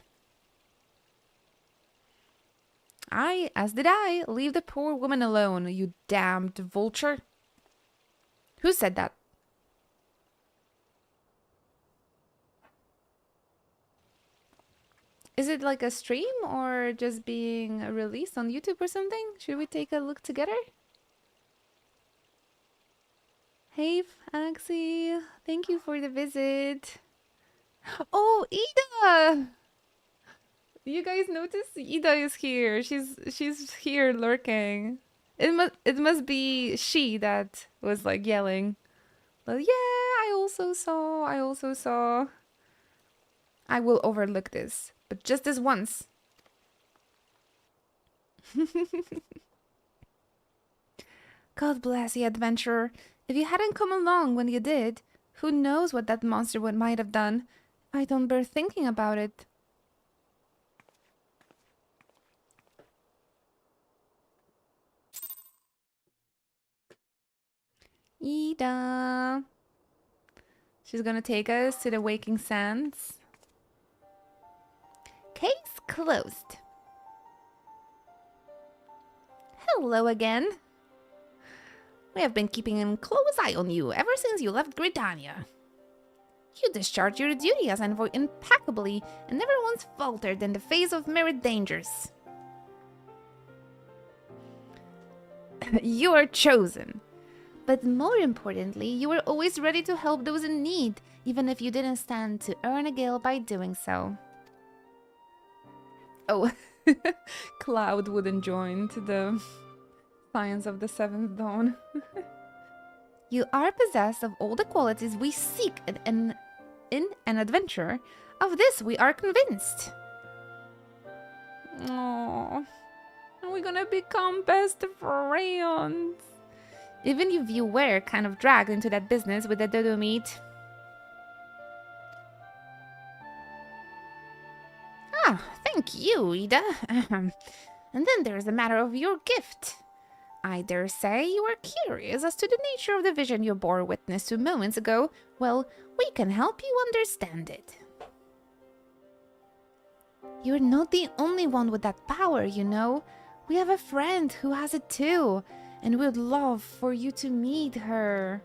[SPEAKER 1] As did I. Leave the poor woman alone, you damned vulture. Who said that? Is it like a stream or just being released on YouTube or something? Should we take a look together? Hey, Axie, thank you for the visit. Oh, Ida! You guys noticed Ida is here. She's here lurking. It must be she that was like yelling. But yeah, I also saw. I will overlook this. But just this once. God bless you, adventurer. If you hadn't come along when you did, who knows what that monster might have done. I don't bear thinking about it. Ida. She's gonna take us to the Waking Sands. Case closed. Hello again. We have been keeping a close eye on you ever since you left Gridania. You discharged your duty as envoy impeccably and never once faltered in the face of myriad dangers. You are chosen. But more importantly, you were always ready to help those in need, even if you didn't stand to earn a gil by doing so. Oh, Cloud wouldn't join to the Science of the Seventh Dawn. You are possessed of all the qualities we seek in an adventurer. Of this we are convinced. Aww. Are we gonna become best friends? Even if you were kind of dragged into that business with the dodo meat. Ah, thank you, Ida. And then there's the matter of your gift. I dare say you are curious as to the nature of the vision you bore witness to moments ago. Well, we can help you understand it. You're not the only one with that power, you know. We have a friend who has it too, and we'd love for you to meet her.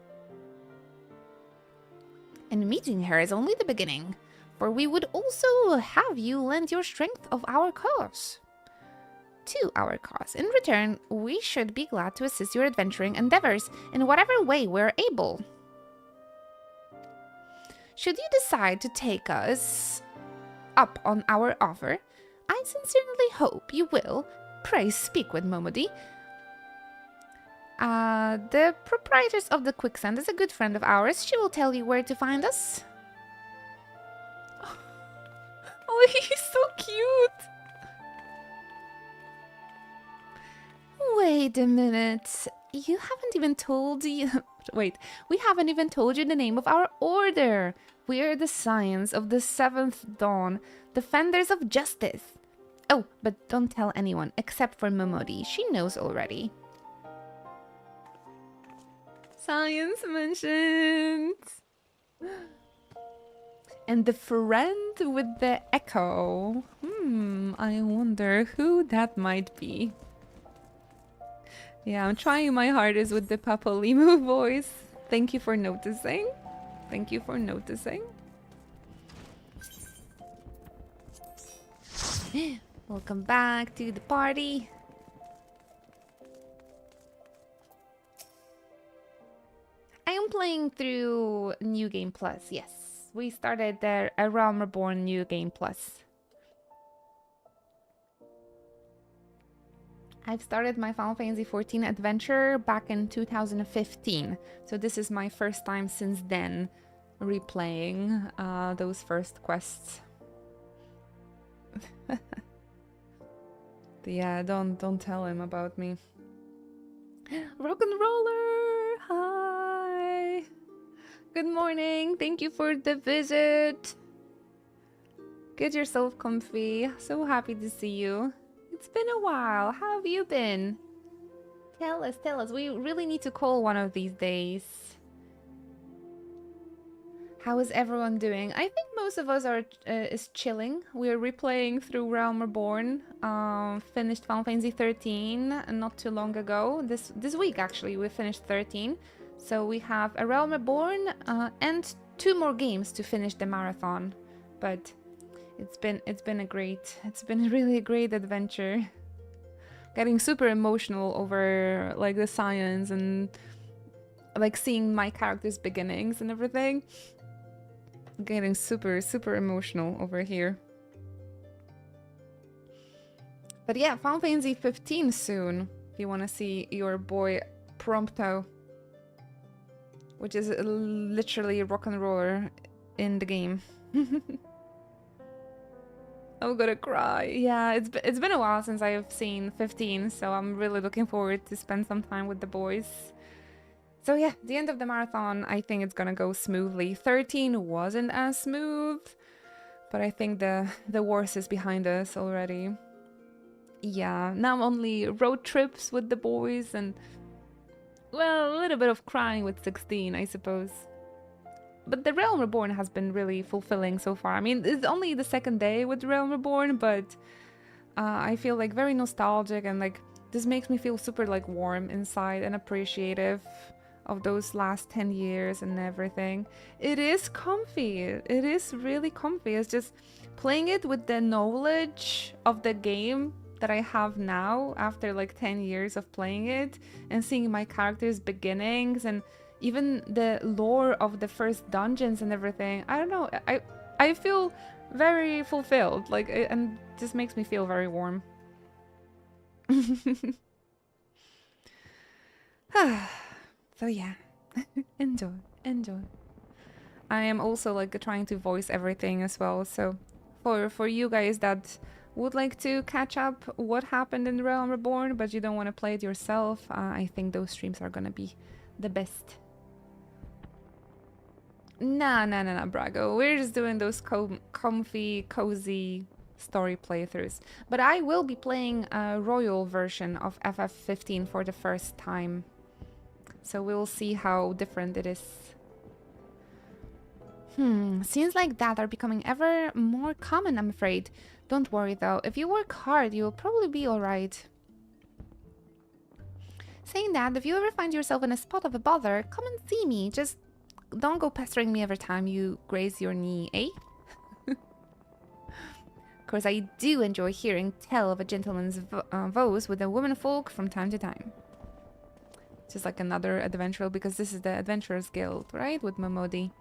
[SPEAKER 1] And meeting her is only the beginning, for we would also have you lend your strength of our cause. To our cause. In return, we should be glad to assist your adventuring endeavors in whatever way we're able. Should you decide to take us up on our offer, I sincerely hope you will. Pray speak with Momodi. The proprietors of the Quicksand is a good friend of ours. She will tell you where to find us. Oh, he's so cute. Wait a minute. You haven't even told you... Wait, we haven't even told you the name of our order. We're the Science of the Seventh Dawn, Defenders of Justice. Oh, but don't tell anyone, except for Momodi. She knows already. Science mentioned. And the friend with the echo. I wonder who that might be. Yeah, I'm trying my hardest with the Papalimou voice. Thank you for noticing. Thank you for noticing. Welcome back to the party. I am playing through New Game Plus, yes. We started the A Realm Reborn New Game Plus. I've started my Final Fantasy XIV adventure back in 2015, so this is my first time since then replaying those first quests. Yeah, don't tell him about me. Rock and Roller! Hi! Good morning, thank you for the visit. Get yourself comfy, so happy to see you. It's been a while. How have you been? Tell us. We really need to call one of these days. How is everyone doing? I think most of us are is chilling. We're replaying through Realm Reborn. Finished Final Fantasy 13 not too long ago. This week actually we finished 13. So we have a Realm Reborn and 2 more games to finish the marathon. But it's been really a great adventure. Getting super emotional over like the science and like seeing my character's beginnings and everything. Getting super emotional over here. But yeah, Final Fantasy 15 soon. If you want to see your boy Prompto, which is literally a rock and roller in the game. I'm gonna cry. Yeah, it's been a while since I've seen 15, so I'm really looking forward to spend some time with the boys. So yeah, the end of the marathon, I think it's gonna go smoothly. 13 wasn't as smooth, but I think the worst is behind us already. Yeah, now only road trips with the boys and, well, a little bit of crying with 16, I suppose. But the Realm Reborn has been really fulfilling so far. I mean, it's only the second day with Realm Reborn, but I feel like very nostalgic and like this makes me feel super like warm inside and appreciative of those last 10 years and everything. It is comfy. It is really comfy. It's just playing it with the knowledge of the game that I have now after like 10 years of playing it and seeing my character's beginnings and even the lore of the first dungeons and everything. I don't know. I feel very fulfilled, like, and just makes me feel very warm. So yeah, enjoy. I am also like trying to voice everything as well. So for you guys that would like to catch up what happened in Realm Reborn, but you don't want to play it yourself, I think those streams are gonna be the best. Nah, Brago. We're just doing those comfy, cozy story playthroughs. But I will be playing a royal version of FF15 for the first time. So we'll see how different it is. Scenes like that are becoming ever more common, I'm afraid. Don't worry though, if you work hard, you'll probably be alright. Saying that, if you ever find yourself in a spot of a bother, come and see me. Just don't go pestering me every time you graze your knee, eh? Of course, I do enjoy hearing tell of a gentleman's vows with the womenfolk from time to time. Just like another adventurer, because this is the Adventurers Guild, right? With Momodi.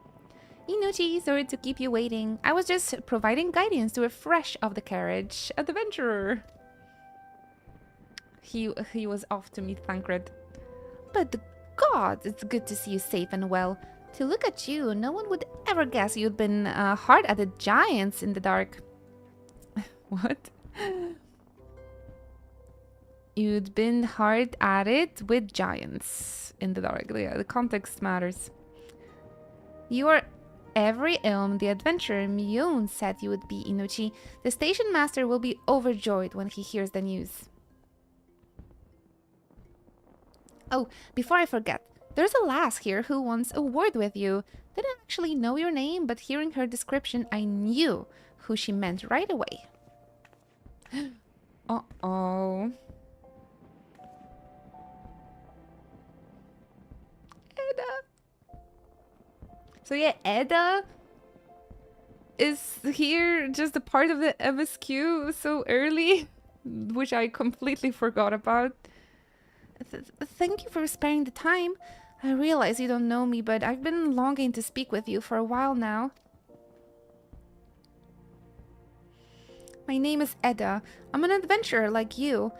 [SPEAKER 1] Inuchi, sorry to keep you waiting. I was just providing guidance to a fresh of the carriage adventurer. He was off to meet Thancred. But the gods, it's good to see you safe and well. To look at you, no one would ever guess you'd been hard at the giants in the dark. What? You'd been hard at it with giants in the dark. Yeah, the context matters. You are every ilm the adventurer Mion said you would be, Inuchi. The station master will be overjoyed when he hears the news. Oh, before I forget, there's a lass here who wants a word with you. Didn't actually know your name, but hearing her description, I knew who she meant right away. Uh-oh. Edda. So yeah, Edda is here, just a part of the MSQ so early, which I completely forgot about. Thank you for sparing the time. I realize you don't know me, but I've been longing to speak with you for a while now. My name is Edda. I'm an adventurer like you.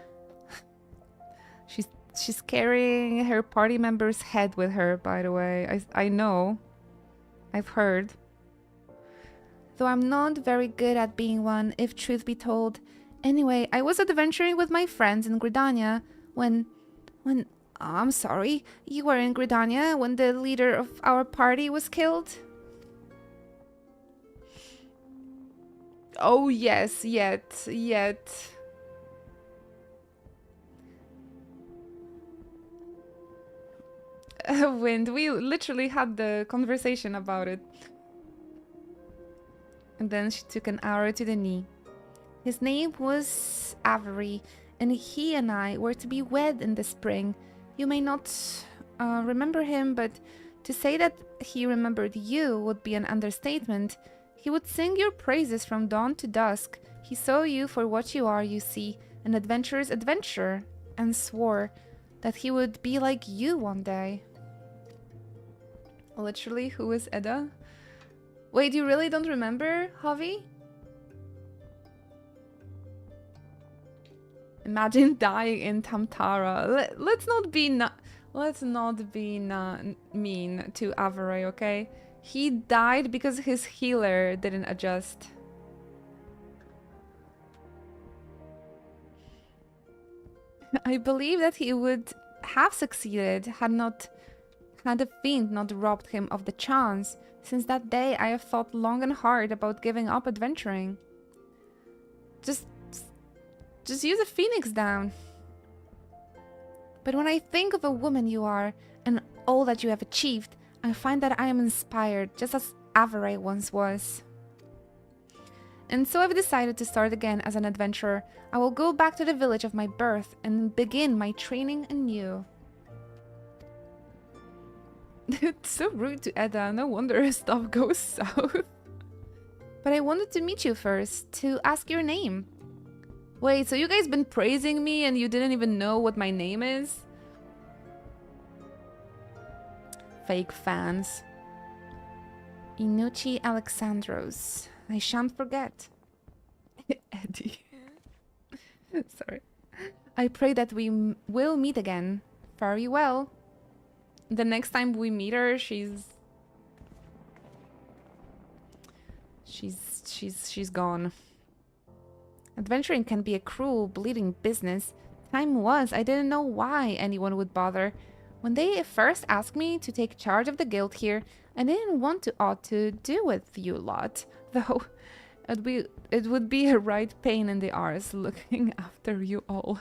[SPEAKER 1] She's carrying her party member's head with her, by the way. I know. I've heard. Though I'm not very good at being one, if truth be told. Anyway, I was adventuring with my friends in Gridania when I'm sorry, you were in Gridania when the leader of our party was killed? Oh yes, yet. Wind, we literally had the conversation about it. And then she took an arrow to the knee. His name was Avery, and he and I were to be wed in the spring. You may not remember him, but to say that he remembered you would be an understatement. He would sing your praises from dawn to dusk. He saw you for what you are, you see, an adventurer's adventurer, and swore that he would be like you one day. Literally, who is Edda? Wait, you really don't remember, Javi? Imagine dying in Tamtara. Let's not be mean to Avery, okay? He died because his healer didn't adjust. I believe that he would have succeeded had the fiend not robbed him of the chance. Since that day, I have thought long and hard about giving up adventuring. Just use a phoenix down. But when I think of a woman you are, and all that you have achieved, I find that I am inspired, just as Avery once was. And so I've decided to start again as an adventurer. I will go back to the village of my birth and begin my training anew. It's so rude to Edda, no wonder stuff goes south. But I wanted to meet you first, to ask your name. Wait, so you guys been praising me and you didn't even know what my name is? Fake fans. Inuchi Alexandros. I shan't forget. Eddie. Sorry. I pray that we will meet again. Fare you well. The next time we meet her, she's gone. Adventuring can be a cruel, bleeding business. Time was, I didn't know why anyone would bother. When they first asked me to take charge of the guild here, I didn't want to ought to do with you lot, though it would be a right pain in the arse looking after you all.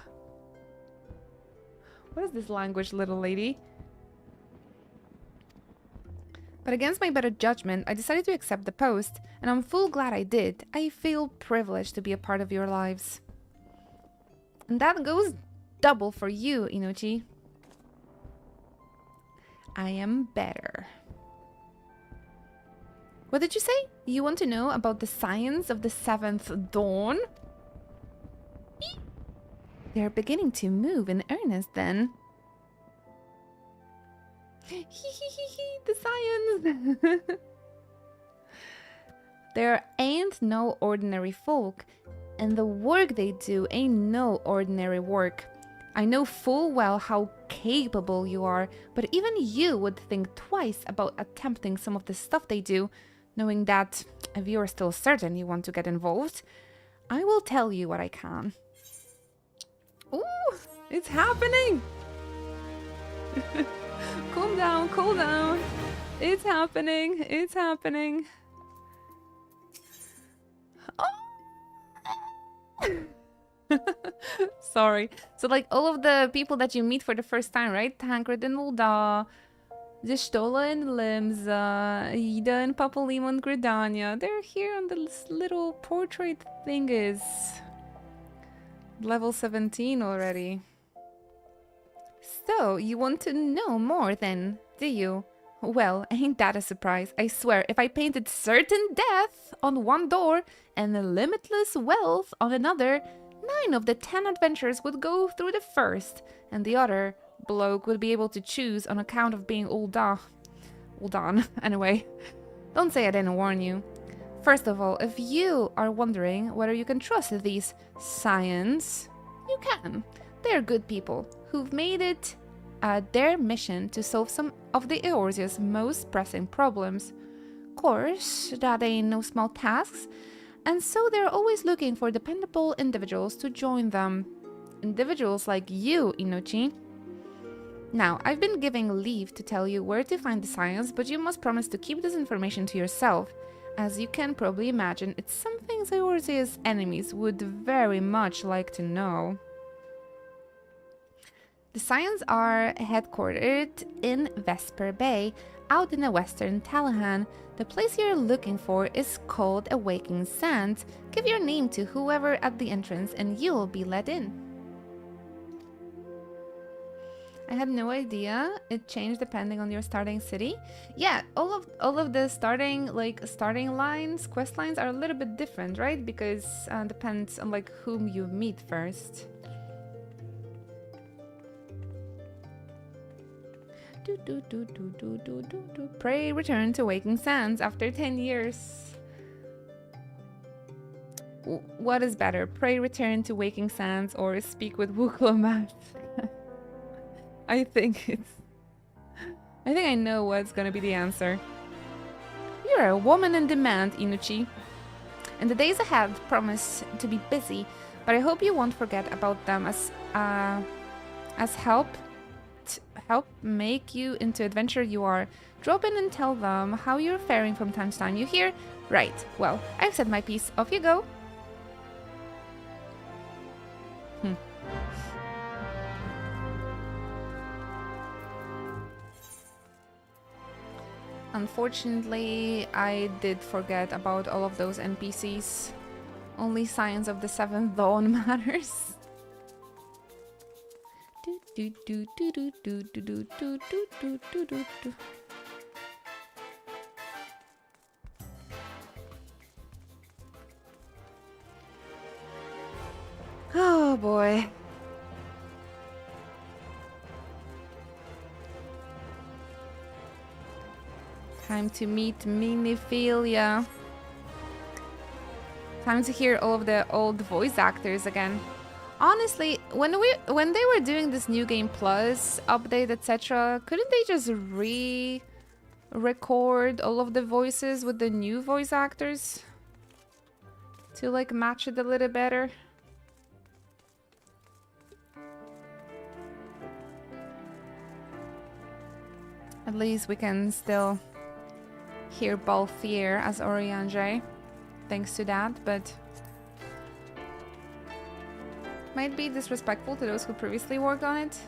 [SPEAKER 1] What is this language, little lady? But against my better judgment, I decided to accept the post, and I'm full glad I did. I feel privileged to be a part of your lives. And that goes double for you, Inuchi. I am better. What did you say? You want to know about the science of the seventh dawn? They're beginning to move in earnest then. The science! There ain't no ordinary folk, and the work they do ain't no ordinary work. I know full well how capable you are, but even you would think twice about attempting some of the stuff they do, knowing that if you're still certain you want to get involved, I will tell you what I can. Ooh, it's happening! Calm down, cool down. It's happening, it's happening. Oh! Sorry. So like all of the people that you meet for the first time, right? Tancred and Ulda, Jistola and Limbs, Ida and Papalimo and Gridania. They're here on this little portrait thing is level 17 already. So, you want to know more then, do you? Well, ain't that a surprise? I swear, if I painted certain death on one door and limitless wealth on another, 9 of the 10 adventurers would go through the first, and the other bloke would be able to choose on account of being Uldan. Anyway, don't say I didn't warn you. First of all, if you are wondering whether you can trust these science, you can. They're good people who've made it their mission to solve some of the Eorzea's most pressing problems. Course, that ain't no small tasks, and so they're always looking for dependable individuals to join them. Individuals like you, Inuchi. Now, I've been giving leave to tell you where to find the science, but you must promise to keep this information to yourself. As you can probably imagine, it's something Eorzea's enemies would very much like to know. The Scions are headquartered in Vesper Bay, out in the western Talahan. The place you're looking for is called Awaking Sands. Give your name to whoever at the entrance and you'll be let in. I had no idea it changed depending on your starting city. Yeah, all of the starting lines, quest lines are a little bit different, right? Because depends on like whom you meet first. Pray return to Waking Sands after 10 years. What is better, pray return to Waking Sands or speak with Wuklomat? I think I know what's gonna be the answer. You're a woman in demand, Inuchi. And the days ahead promise to be busy, but I hope you won't forget about them as help make you into adventurer you are. Drop in and tell them how you're faring from time to time. You hear? Right. Well, I've said my piece. Off you go. Unfortunately, I did forget about all of those NPCs. Only Science of the Seventh Dawn matters. boy. Time to meet Miniphilia. Time to hear all of the old voice actors again. Honestly, when they were doing this New Game Plus update, etc., couldn't they just re-record all of the voices with the new voice actors to like match it a little better? At least we can still hear Balthier as Oriange, thanks to that, but might be disrespectful to those who previously worked on it.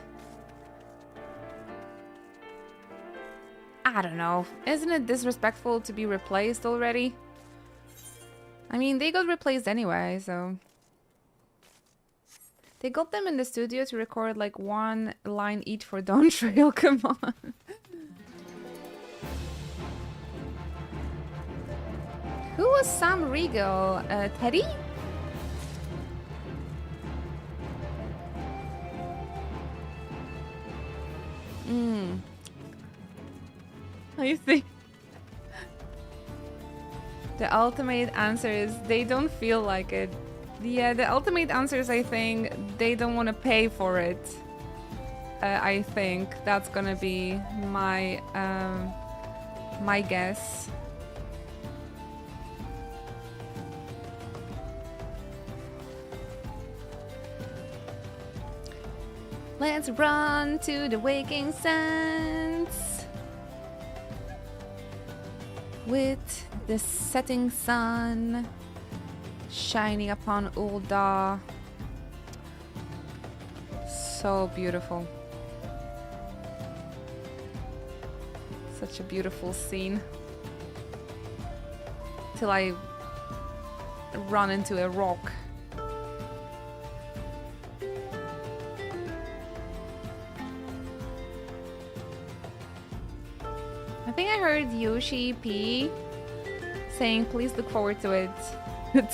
[SPEAKER 1] I don't know. Isn't it disrespectful to be replaced already? I mean, they got replaced anyway, so... They got them in the studio to record like one line each for Dawn Trail, come on. Who was Sam Riegel? Teddy? I think the ultimate answer is they don't feel like it. Yeah, the ultimate answer is I think they don't want to pay for it. I think that's gonna be my my guess. Let's run to the waking sands with the setting sun shining upon Ul'dah. So beautiful. Such a beautiful scene. Till I run into a rock. I think I heard Yoshi P saying please look forward to it.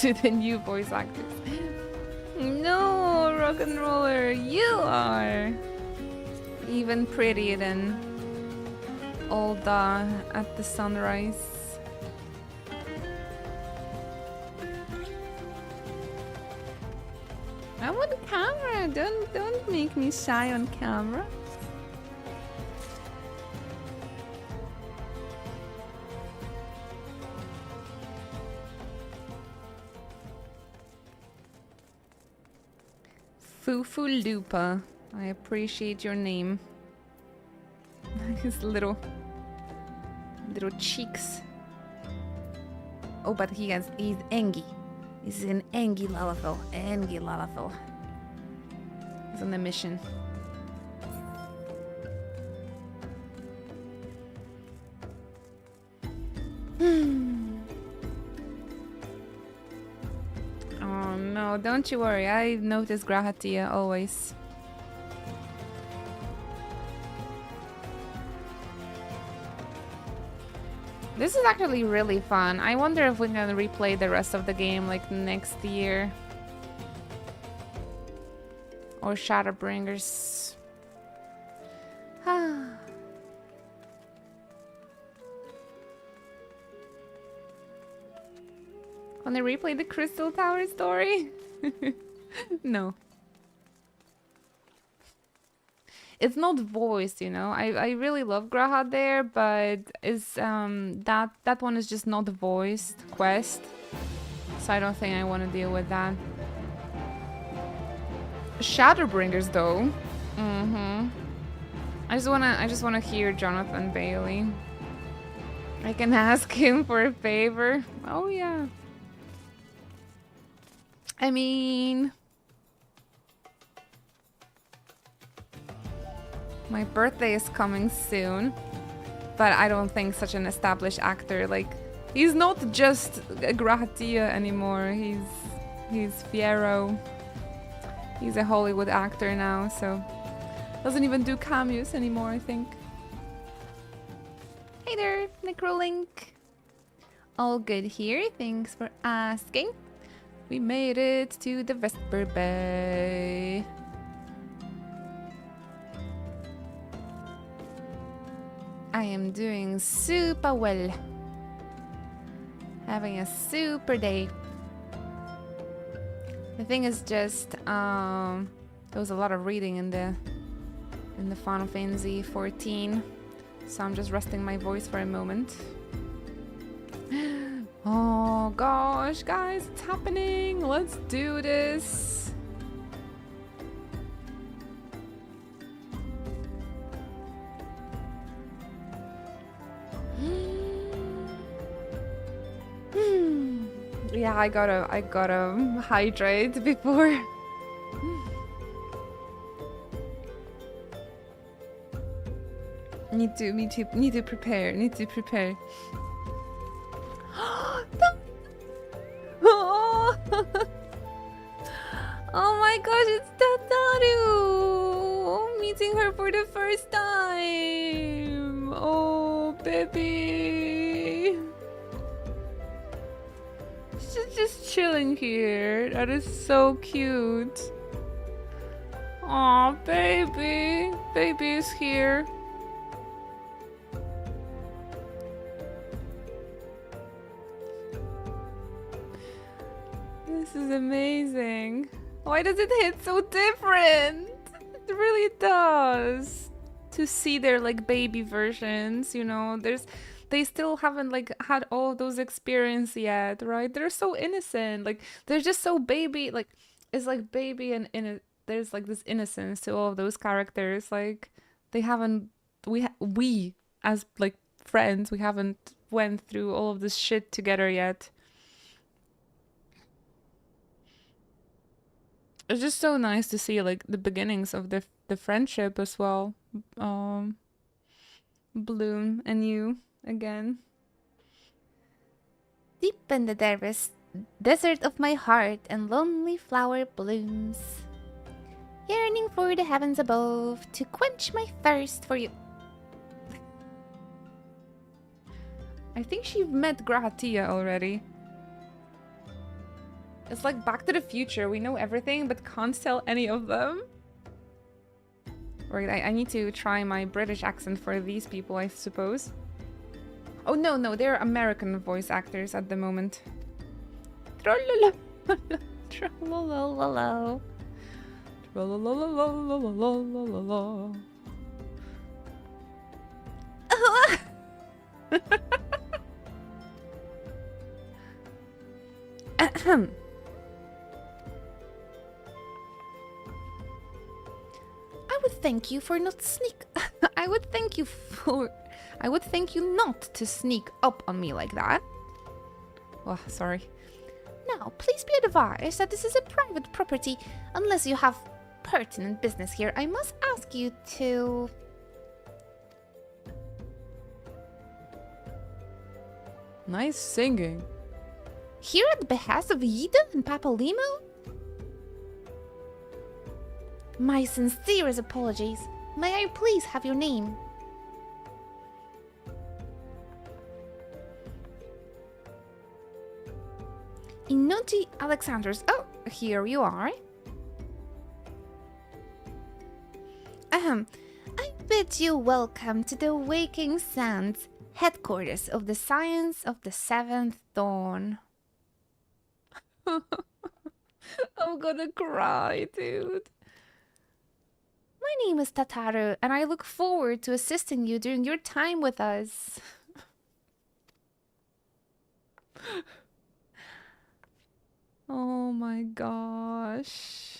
[SPEAKER 1] To the new voice actors. No, rock and roller, you are even prettier than Ul'dah at the sunrise. I'm on camera. Don't make me shy on camera. Fufu Lupa. I appreciate your name. His little cheeks. Oh, but he's Engi. He's an Engi Lalafell. Engi Lalafell. He's on the mission. Oh no, don't you worry. I notice Grahatia always. This is actually really fun. I wonder if we can replay the rest of the game like next year. Or Shadowbringers. Want to replay the Crystal Tower story? No. It's not voiced, you know. I really love Graha there, but is that one is just not voiced quest. So I don't think I want to deal with that. Shadowbringers though. I just wanna hear Jonathan Bailey. I can ask him for a favor. Oh yeah. I mean, my birthday is coming soon, but I don't think such an established actor, like, he's not just a Grahatia anymore, he's Fiero. He's a Hollywood actor now, so doesn't even do cameos anymore, I think. Hey there, Necrolink. All good here, thanks for asking. We made it to the Vesper Bay. I am doing super well. Having a super day. The thing is just there was a lot of reading in the Final Fantasy 14, so I'm just resting my voice for a moment. Oh gosh, guys, it's happening. Let's do this. Yeah, I gotta hydrate before. Need to prepare. Oh. Oh my gosh, it's Tataru! Meeting her for the first time. Oh, baby. She's just chilling here. That is so cute. Oh, baby. Baby is here. This is amazing. Why does it hit so different? It really does. To see their like baby versions, you know, they still haven't like had all those experiences yet, right? They're so innocent, like they're just so baby, like it's like baby and there's like this innocence to all of those characters. Like they haven't, we as like friends, we haven't went through all of this shit together yet. It's just so nice to see like the beginnings of the friendship as well. Bloom and you again.
[SPEAKER 5] Deep in the desert of my heart and lonely flower blooms, yearning for the heavens above to quench my thirst for you.
[SPEAKER 1] I think she met Grahatia already. It's like Back to the Future. We know everything, but can't tell any of them. Right, I need to try my British accent for these people, I suppose. Oh, no, they're American voice actors at the moment. Tra-la-la.
[SPEAKER 5] Tra-la-la-la-la.
[SPEAKER 1] Tra-la-la-la-la-la-la-la-la. Ahem.
[SPEAKER 5] I would thank you for not sneak.
[SPEAKER 1] I would thank you not to sneak up on me like that. Oh, sorry.
[SPEAKER 5] Now, please be advised that this is a private property. Unless you have pertinent business here, I must ask you to...
[SPEAKER 1] Nice singing.
[SPEAKER 5] Here at the behest of Yida and Papalimo? My sincerest apologies. May I please have your name?
[SPEAKER 1] Inoti Alexanders. Oh, here you are.
[SPEAKER 5] I bid you welcome to the Waking Sands, headquarters of the Science of the Seventh Dawn.
[SPEAKER 1] I'm gonna cry, dude.
[SPEAKER 5] My name is Tataru, and I look forward to assisting you during your time with us.
[SPEAKER 1] Oh my gosh.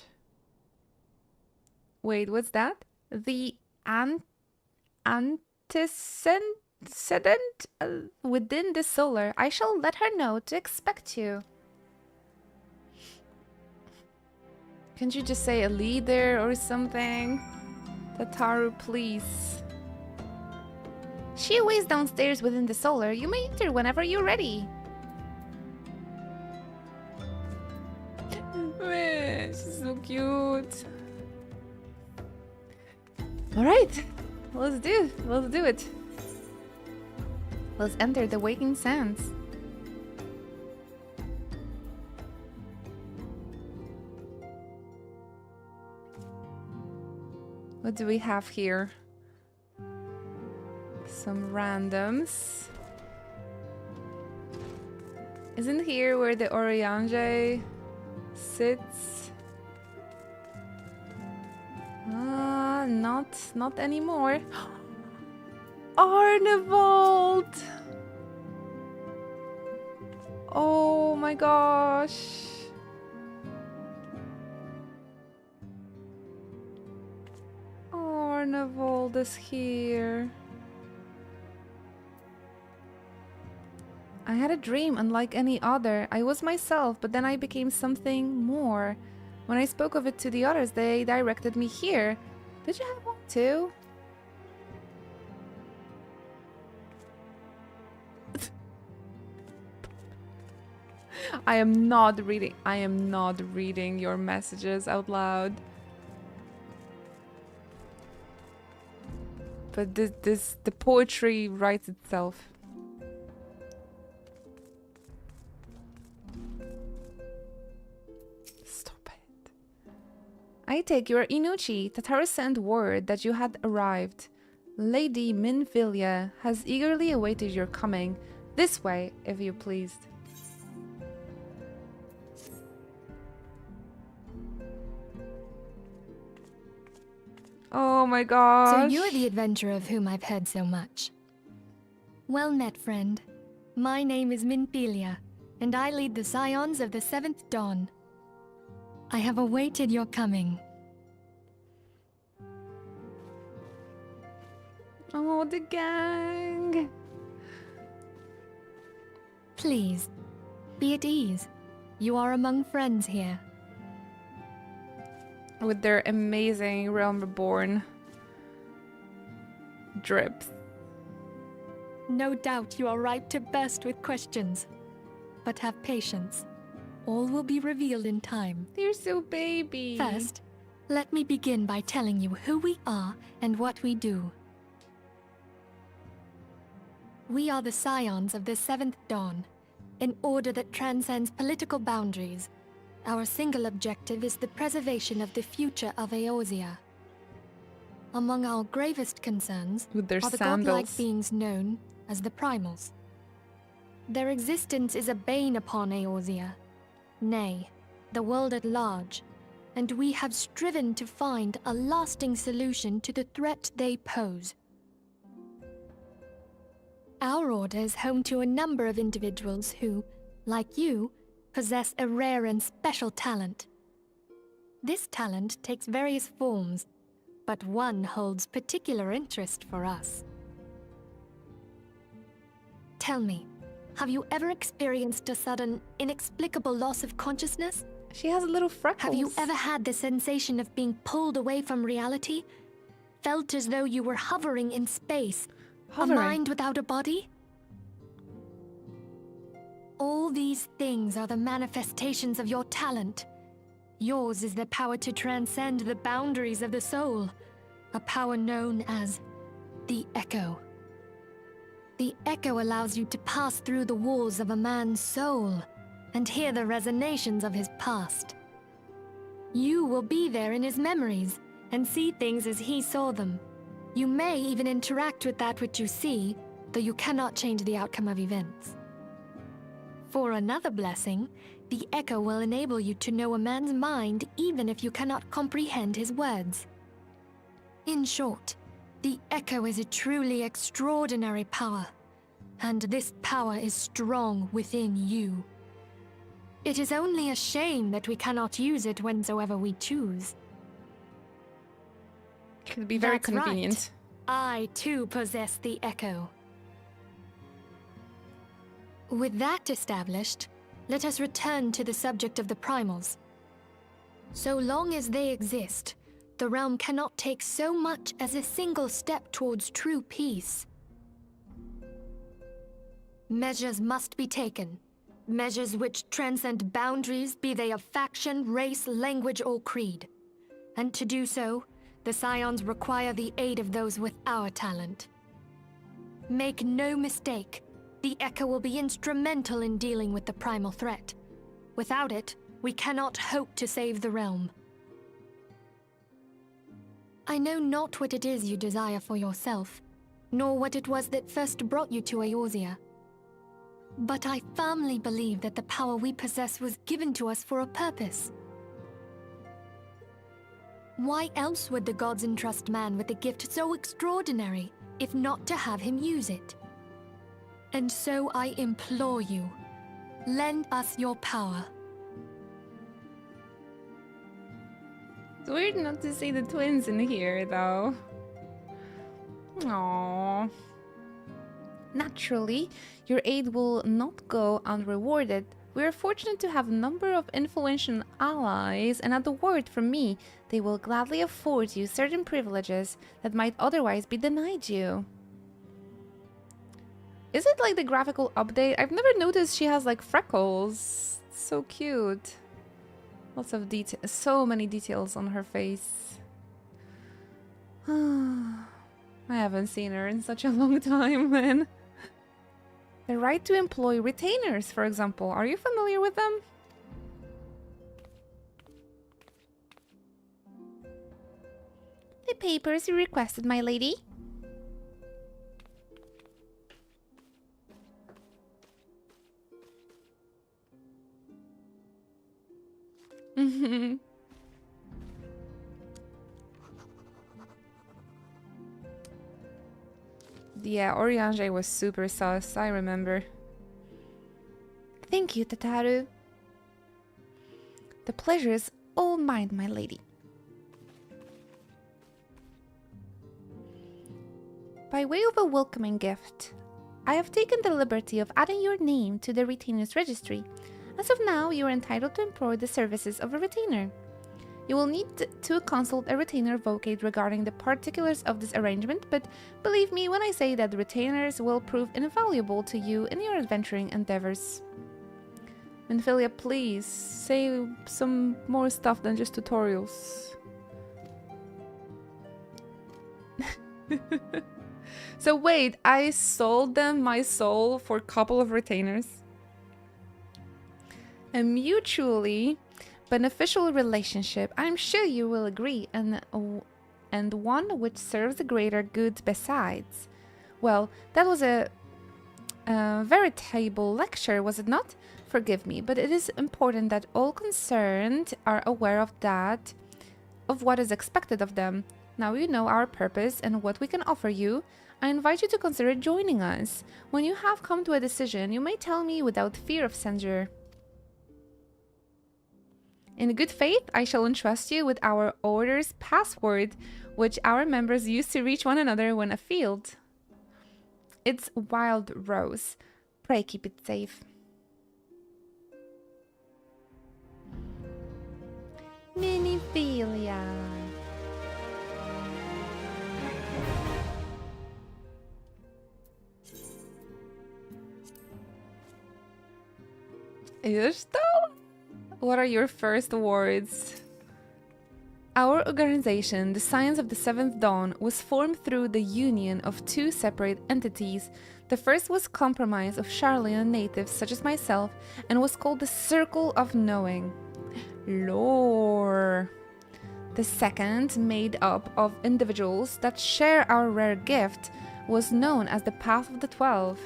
[SPEAKER 1] Wait, what's that? The antecedent
[SPEAKER 5] within the solar. I shall let her know to expect you.
[SPEAKER 1] Can't you just say a leader or something? Tataru, please.
[SPEAKER 5] She awaits downstairs within the solar. You may enter whenever you're ready.
[SPEAKER 1] Man, she's so cute. Alright, let's do it. Let's enter the Waking Sands. What do we have here? Some randoms. Isn't here where the Oriange sits? Not anymore. Arnevold! Oh my gosh. Arnevold is here. I had a dream unlike any other. I was myself, but then I became something more. When I spoke of it to the others, they directed me here. Did you have one too? I am not reading your messages out loud. But the poetry writes itself. Stop it. I take your Inuchi. Tatara sent word that you had arrived. Lady Minfilia has eagerly awaited your coming. This way, if you pleased. Oh my gosh.
[SPEAKER 6] So you're the adventurer of whom I've heard so much. Well met, friend. My name is Minfilia, and I lead the Scions of the 7th Dawn. I have awaited your coming.
[SPEAKER 1] Oh, the gang.
[SPEAKER 6] Please, be at ease. You are among friends here.
[SPEAKER 1] With their amazing Realm Reborn drips.
[SPEAKER 6] No doubt you are ripe to burst with questions. But have patience. All will be revealed in time.
[SPEAKER 1] They're so baby.
[SPEAKER 6] First, let me begin by telling you who we are and what we do. We are the Scions of the 7th Dawn, an order that transcends political boundaries. Our single objective is the preservation of the future of Eorzea. Among our gravest concerns
[SPEAKER 1] With their
[SPEAKER 6] are the
[SPEAKER 1] sandals.
[SPEAKER 6] godlike beings known as the Primals. Their existence is a bane upon Eorzea, nay, the world at large, and we have striven to find a lasting solution to the threat they pose. Our order is home to a number of individuals who, like you, possess a rare and special talent. This talent takes various forms, but one holds particular interest for us. Tell me, have you ever experienced a sudden, inexplicable loss of consciousness?
[SPEAKER 1] She has little freckles.
[SPEAKER 6] Have you ever had the sensation of being pulled away from reality? Felt as though you were hovering in space?
[SPEAKER 1] Hovering.
[SPEAKER 6] A mind without a body? All these things are the manifestations of your talent. Yours is the power to transcend the boundaries of the soul, a power known as the Echo. The Echo allows you to pass through the walls of a man's soul and hear the resonations of his past. You will be there in his memories and see things as he saw them. You may even interact with that which you see, though you cannot change the outcome of events. For another blessing, the Echo will enable you to know a man's mind even if you cannot comprehend his words. In short, the Echo is a truly extraordinary power, and this power is strong within you. It is only a shame that we cannot use it whensoever we choose.
[SPEAKER 1] Could be very
[SPEAKER 6] That's right.
[SPEAKER 1] convenient.
[SPEAKER 6] I too possess the Echo. With that established, let us return to the subject of the Primals. So long as they exist, the realm cannot take so much as a single step towards true peace. Measures must be taken. Measures which transcend boundaries, be they of faction, race, language, or creed. And to do so, the Scions require the aid of those with our talent. Make no mistake, the Echo will be instrumental in dealing with the primal threat. Without it, we cannot hope to save the realm. I know not what it is you desire for yourself, nor what it was that first brought you to Eorzea. But I firmly believe that the power we possess was given to us for a purpose. Why else would the gods entrust man with a gift so extraordinary, if not to have him use it? And so I implore you, lend us your power.
[SPEAKER 1] It's weird not to see the twins in here, though. Aww. Naturally, your aid will not go unrewarded. We are fortunate to have a number of influential allies, and at the word from me, they will gladly afford you certain privileges that might otherwise be denied you. Is it like the graphical update? I've never noticed she has like freckles. It's so cute. Lots of detail, so many details on her face. I haven't seen her in such a long time, man. The right to employ retainers, for example. Are you familiar with them?
[SPEAKER 5] The papers you requested, my lady.
[SPEAKER 1] Yeah, Oriange was super sus, I remember.
[SPEAKER 5] Thank you, Tataru. The pleasure is all mine, my lady. By way of a welcoming gift, I have taken the liberty of adding your name to the retainer's registry. As of now, you are entitled to employ the services of a retainer. You will need to consult a retainer vocate regarding the particulars of this arrangement, but believe me when I say that the retainers will prove invaluable to you in your adventuring endeavors. Minfilia, please, say some more stuff than just tutorials. So wait, I sold them my soul for a couple of retainers? A mutually beneficial relationship, I'm sure you will agree, and one which serves a greater good besides. Well, that was a veritable lecture, was it not? Forgive me, but it is important that all concerned are aware of what is expected of them. Now you know our purpose and what we can offer you. I invite you to consider joining us. When you have come to a decision, you may tell me without fear of censure. In good faith, I shall entrust you with our order's password, which our members use to reach one another when afield. It's Wild Rose. Pray keep it safe. Miniphilia.
[SPEAKER 1] What are your first words? Our organization, the Science of the Seventh Dawn, was formed through the union of two separate entities. The first was comprised of Charlian natives such as myself and was called the Circle of Knowing. Lore. The second, made up of individuals that share our rare gift, was known as the Path of the 12.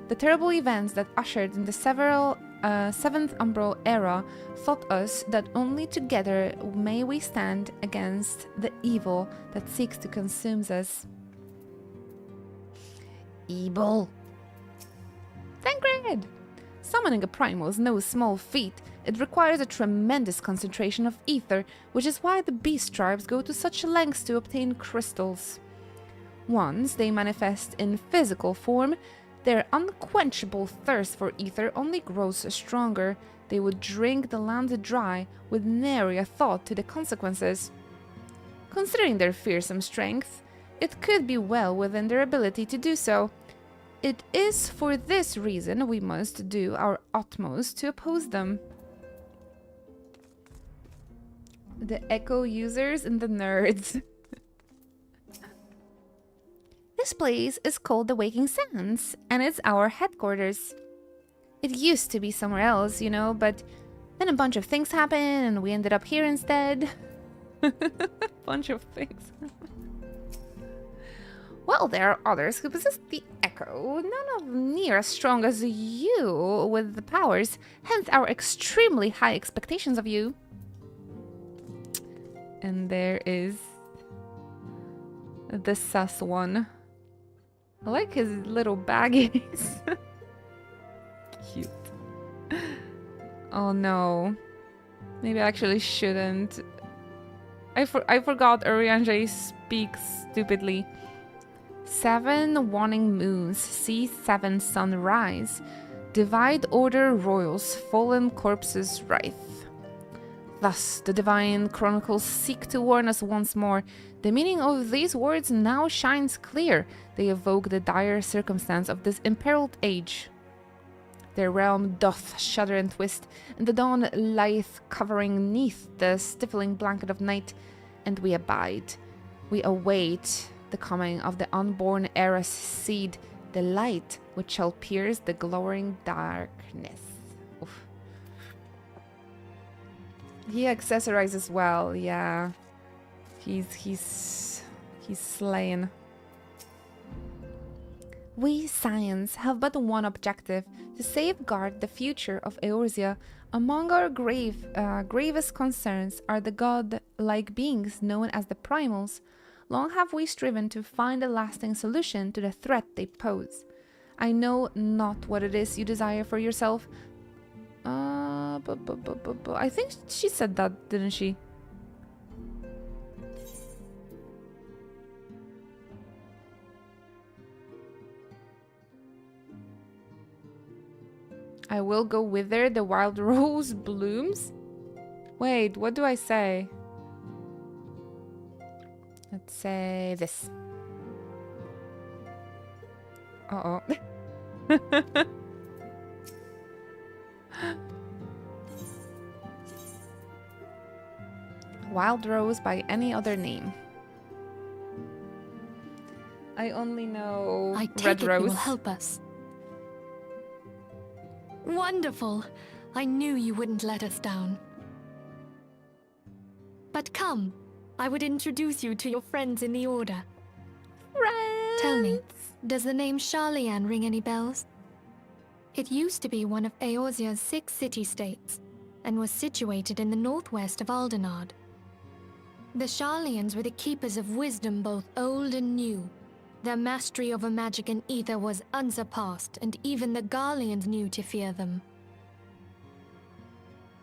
[SPEAKER 1] The terrible events that ushered in the Seventh Umbral era taught us that only together may we stand against the evil that seeks to consume us.
[SPEAKER 5] Evil.
[SPEAKER 1] Tancred! Summoning a primal is no small feat. It requires a tremendous concentration of ether, which is why the beast tribes go to such lengths to obtain crystals. Once they manifest in physical form, their unquenchable thirst for ether only grows stronger. They would drink the land dry with nary a thought to the consequences. Considering their fearsome strength, it could be well within their ability to do so. It is for this reason we must do our utmost to oppose them. The echo users and the nerds.
[SPEAKER 5] This place is called the Waking Sands, and it's our headquarters. It used to be somewhere else, you know, but then a bunch of things happened and we ended up here instead.
[SPEAKER 1] Bunch of things.
[SPEAKER 5] Well, there are others who possess the echo, none of near as strong as you with the powers, hence our extremely high expectations of you.
[SPEAKER 1] And there is the sus one. I like his little baggies. Cute. Oh no. Maybe I actually shouldn't. I forgot Urianger speaks stupidly. 7 waning moons, see 7 sunrise. Divide order royals, fallen corpses writhe. Thus, the divine chronicles seek to warn us once more. The meaning of these words now shines clear. They evoke the dire circumstance of this imperiled age. Their realm doth shudder and twist, and the dawn lieth covering 'neath the stifling blanket of night, and we abide. We await the coming of the unborn heiress seed, the light which shall pierce the glowing darkness. Oof. He accessorizes well, yeah. He's slaying.
[SPEAKER 5] We Scions have but one objective, to safeguard the future of Eorzea. Among our gravest concerns are the god-like beings known as the Primals. Long have we striven to find a lasting solution to the threat they pose. I know not what it is you desire for yourself.
[SPEAKER 1] I think she said that, didn't she? I will go wither the wild rose blooms. Wait, what do I say? Let's say this. Uh-oh. Wild rose by any other name. I only know
[SPEAKER 6] I take
[SPEAKER 1] red
[SPEAKER 6] it
[SPEAKER 1] rose.
[SPEAKER 6] you will help us. Wonderful! I knew you wouldn't let us down. But come, I would introduce you to your friends in the Order.
[SPEAKER 5] Friends!
[SPEAKER 6] Tell me, does the name Sharlayan ring any bells? It used to be one of Eorzea's 6 city-states, and was situated in the northwest of Aldenard. The Sharlayans were the keepers of wisdom both old and new. Their mastery over magic and ether was unsurpassed, and even the Garleans knew to fear them.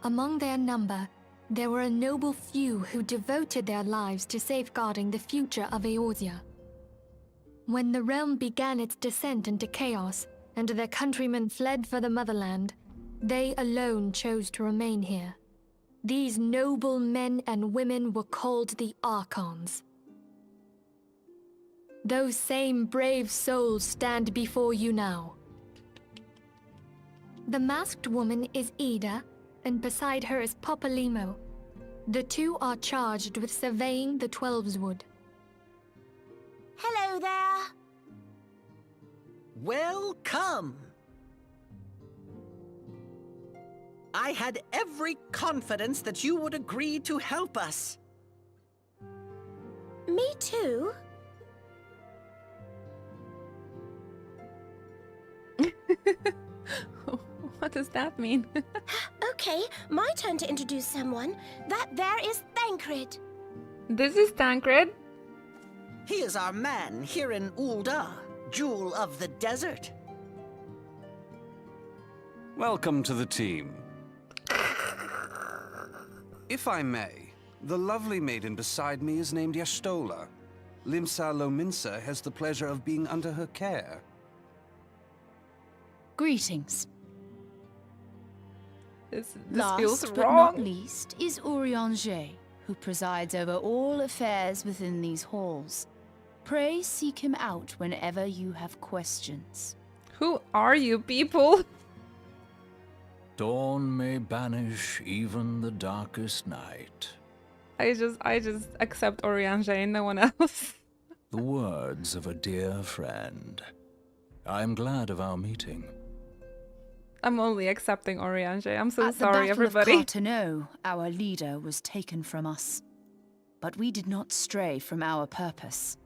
[SPEAKER 6] Among their number, there were a noble few who devoted their lives to safeguarding the future of Eorzea. When the realm began its descent into chaos, and their countrymen fled for the motherland, they alone chose to remain here. These noble men and women were called the Archons. Those same brave souls stand before you now. The masked woman is Ida, and beside her is Popalimo. The two are charged with surveying the Twelveswood.
[SPEAKER 7] Hello there.
[SPEAKER 8] Welcome. I had every confidence that you would agree to help us.
[SPEAKER 7] Me too.
[SPEAKER 1] What does that mean?
[SPEAKER 7] Okay, my turn to introduce someone. That there is Thancred.
[SPEAKER 1] This is Tancred.
[SPEAKER 8] He is our man here in Ul'dah, Jewel of the Desert.
[SPEAKER 9] Welcome to the team. If I may, the lovely maiden beside me is named Y'shtola. Limsa Lominsa has the pleasure of being under her care.
[SPEAKER 10] Greetings.
[SPEAKER 1] This
[SPEAKER 10] Last
[SPEAKER 1] feels
[SPEAKER 10] but
[SPEAKER 1] wrong.
[SPEAKER 10] not least is Urianger, who presides over all affairs within these halls. Pray seek him out whenever you have questions.
[SPEAKER 1] Who are you people?
[SPEAKER 11] Dawn may banish even the darkest night.
[SPEAKER 1] I just accept Urianger, no one else.
[SPEAKER 11] The words of a dear friend. I am glad of our meeting.
[SPEAKER 1] I'm only accepting Urianger. I'm so
[SPEAKER 10] At
[SPEAKER 1] sorry,
[SPEAKER 10] the Battle
[SPEAKER 1] everybody.
[SPEAKER 10] of Carteneau, our leader was taken from us. but we did not stray from our purpose.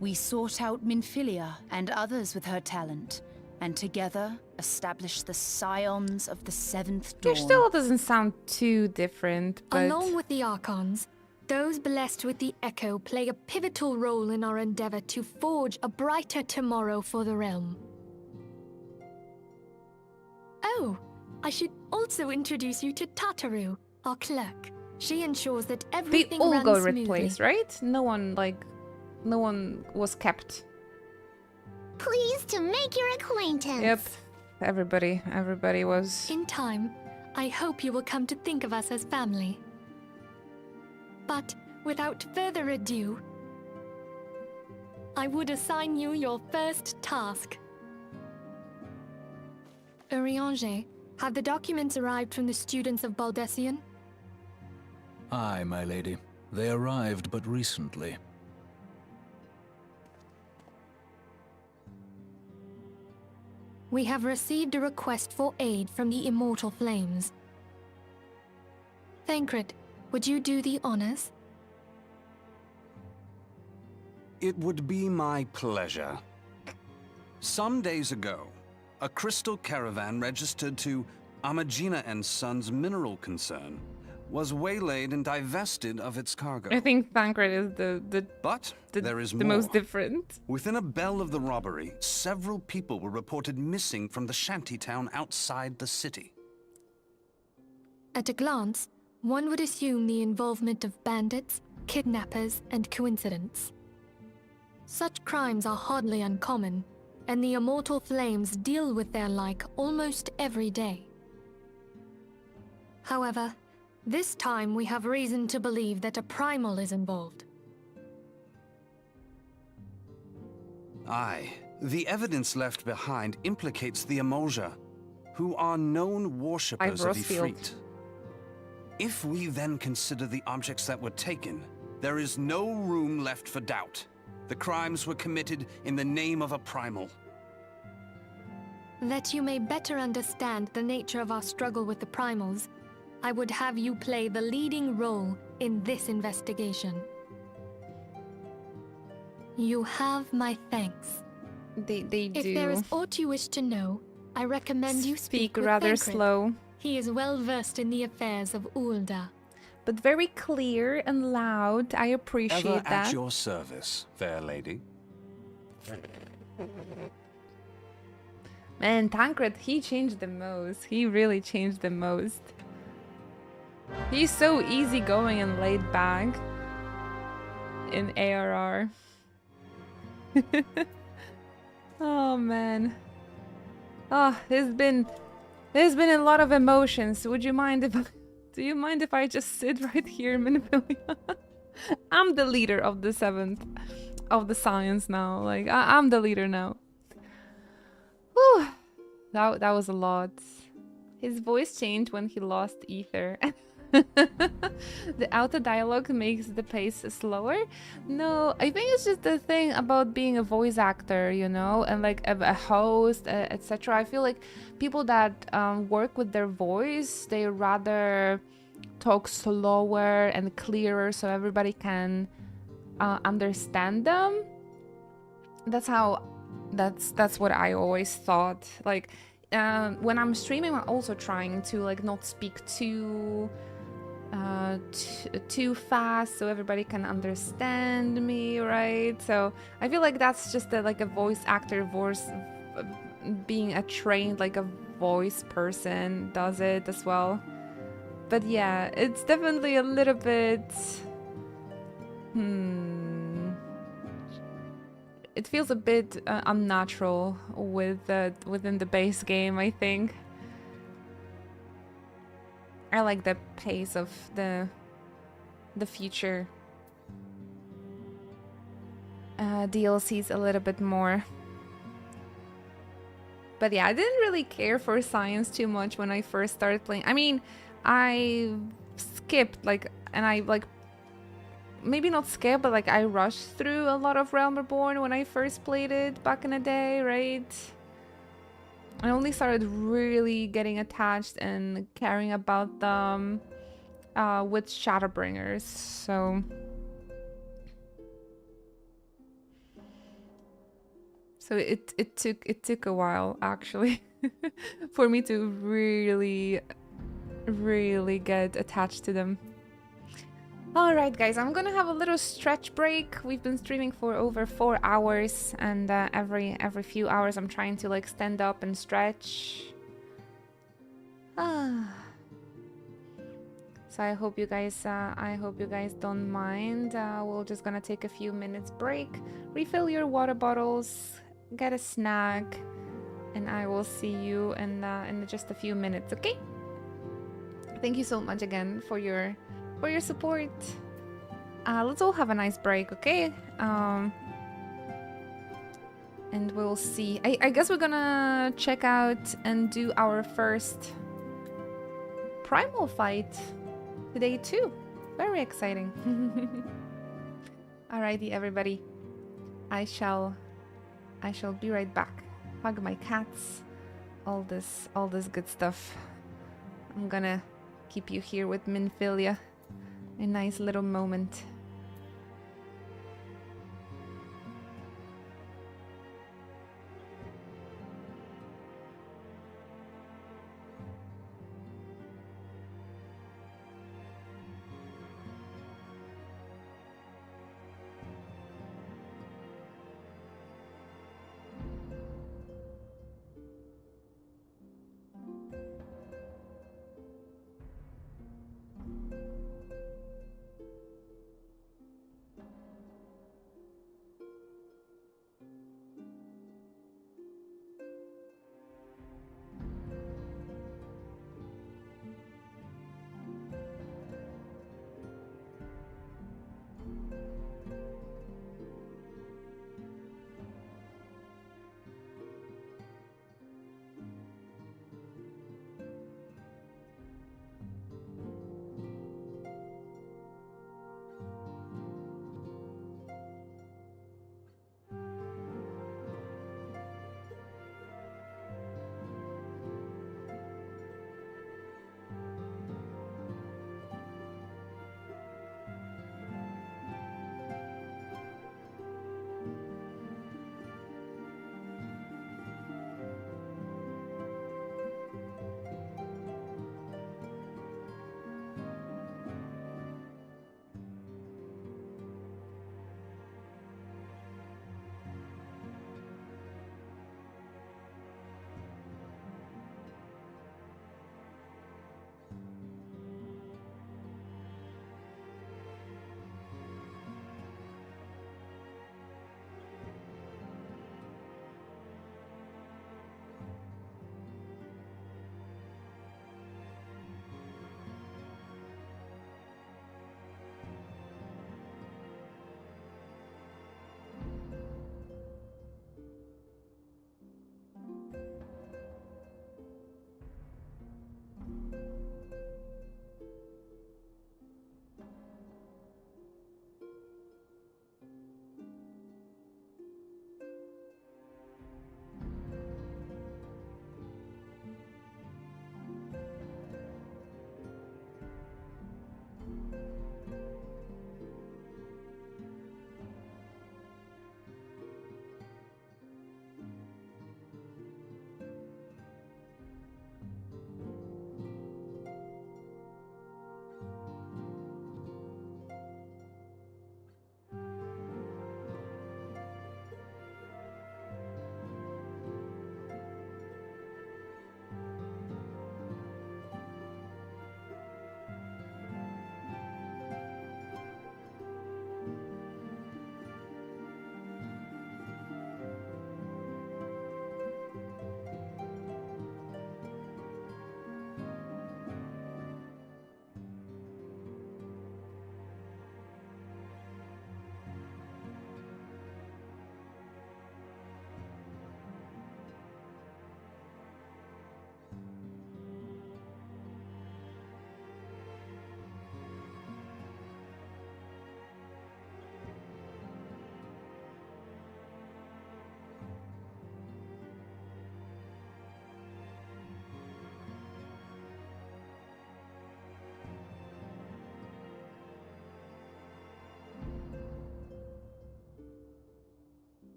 [SPEAKER 10] We sought out Minfilia and others with her talent, and together established the Scions of the Seventh Dawn.
[SPEAKER 1] It still doesn't sound too different, but...
[SPEAKER 6] Along with the Archons, those blessed with the Echo play a pivotal role in our endeavor to forge a brighter tomorrow for the realm. Oh, I should also introduce you to Tataru, our clerk. She ensures that everything
[SPEAKER 1] they all
[SPEAKER 6] runs
[SPEAKER 1] got
[SPEAKER 6] smoothly.
[SPEAKER 1] replaced, right? No one was kept.
[SPEAKER 7] Pleased to make your acquaintance.
[SPEAKER 1] Yep. Everybody was.
[SPEAKER 6] In time, I hope you will come to think of us as family. But without further ado, I would assign you your first task. Urianger, have the documents arrived from the students of Baldessian?
[SPEAKER 11] Aye, my lady. They arrived but recently.
[SPEAKER 6] We have received a request for aid from the Immortal Flames. Thancred, would you do the honors?
[SPEAKER 9] It would be my pleasure. Some days ago, a crystal caravan registered to Amagina & Sons mineral concern was waylaid and divested of its cargo.
[SPEAKER 1] I think Thancred is
[SPEAKER 9] there is
[SPEAKER 1] the
[SPEAKER 9] more.
[SPEAKER 1] most different.
[SPEAKER 9] Within a bell of the robbery, several people were reported missing from the shantytown outside the city.
[SPEAKER 6] At a glance, one would assume the involvement of bandits, kidnappers, and coincidence. Such crimes are hardly uncommon, and the Immortal Flames deal with their like almost every day. However, this time we have reason to believe that a primal is involved.
[SPEAKER 9] Aye, the evidence left behind implicates the Emolja, who are known worshippers of Ifrit. If we then consider the objects that were taken, there is no room left for doubt. The crimes were committed in the name of a primal.
[SPEAKER 6] That you may better understand the nature of our struggle with the primals, I would have you play the leading role in this investigation. You have my thanks.
[SPEAKER 1] They do.
[SPEAKER 6] If there is aught you wish to know, I recommend you speak with
[SPEAKER 1] rather
[SPEAKER 6] Thancred.
[SPEAKER 1] slow.
[SPEAKER 6] He is well versed in the affairs of Ul'dah.
[SPEAKER 1] But very clear and loud. I appreciate
[SPEAKER 9] Ever
[SPEAKER 1] that.
[SPEAKER 9] at your service, fair lady.
[SPEAKER 1] Man, Thancred, he changed the most. He really changed the most. He's so easygoing and laid back in ARR. Oh man. Oh, there's been a lot of emotions. Would you mind if do you mind if I just sit right here, Minfilia? I'm the leader of the 7th of the Scions now. Like I'm the leader now. Whew. That was a lot. His voice changed when he lost ether. The auto dialogue makes the pace slower. No, I think it's just the thing about being a voice actor, you know, and like a host, etc. I feel like people that work with their voice, they rather talk slower and clearer so everybody can understand them. That's what I always thought. Like when I'm streaming, I'm also trying to like not speak too fast so everybody can understand me, right? So I feel like that's just like a voice actor being a trained like a voice person does it as well. But yeah, it's definitely a little bit it feels a bit unnatural within the base game, I think. I like the pace of the future DLCs a little bit more. But yeah, I didn't really care for science too much when I first started playing. I mean, I skipped and I maybe not skipped, but I rushed through a lot of Realm Reborn when I first played it back in the day, right? I only started really getting attached and caring about them with Shadowbringers. So it took a while actually for me to really get attached to them. All right, guys, I'm gonna have a little stretch break. We've been streaming for over 4 hours, and every few hours I'm trying to like stand up and stretch. So I hope you guys don't mind. We're just gonna take a few minutes break, refill your water bottles, get a snack, and I will see you in just a few minutes. Okay? Thank you so much again for your support. Let's all have a nice break, okay? And we'll see. I guess we're gonna check out and do our first primal fight today too. Very exciting. Alrighty, everybody. I shall be right back. Hug my cats. All this good stuff. I'm gonna keep you here with Minfilia. A nice little moment.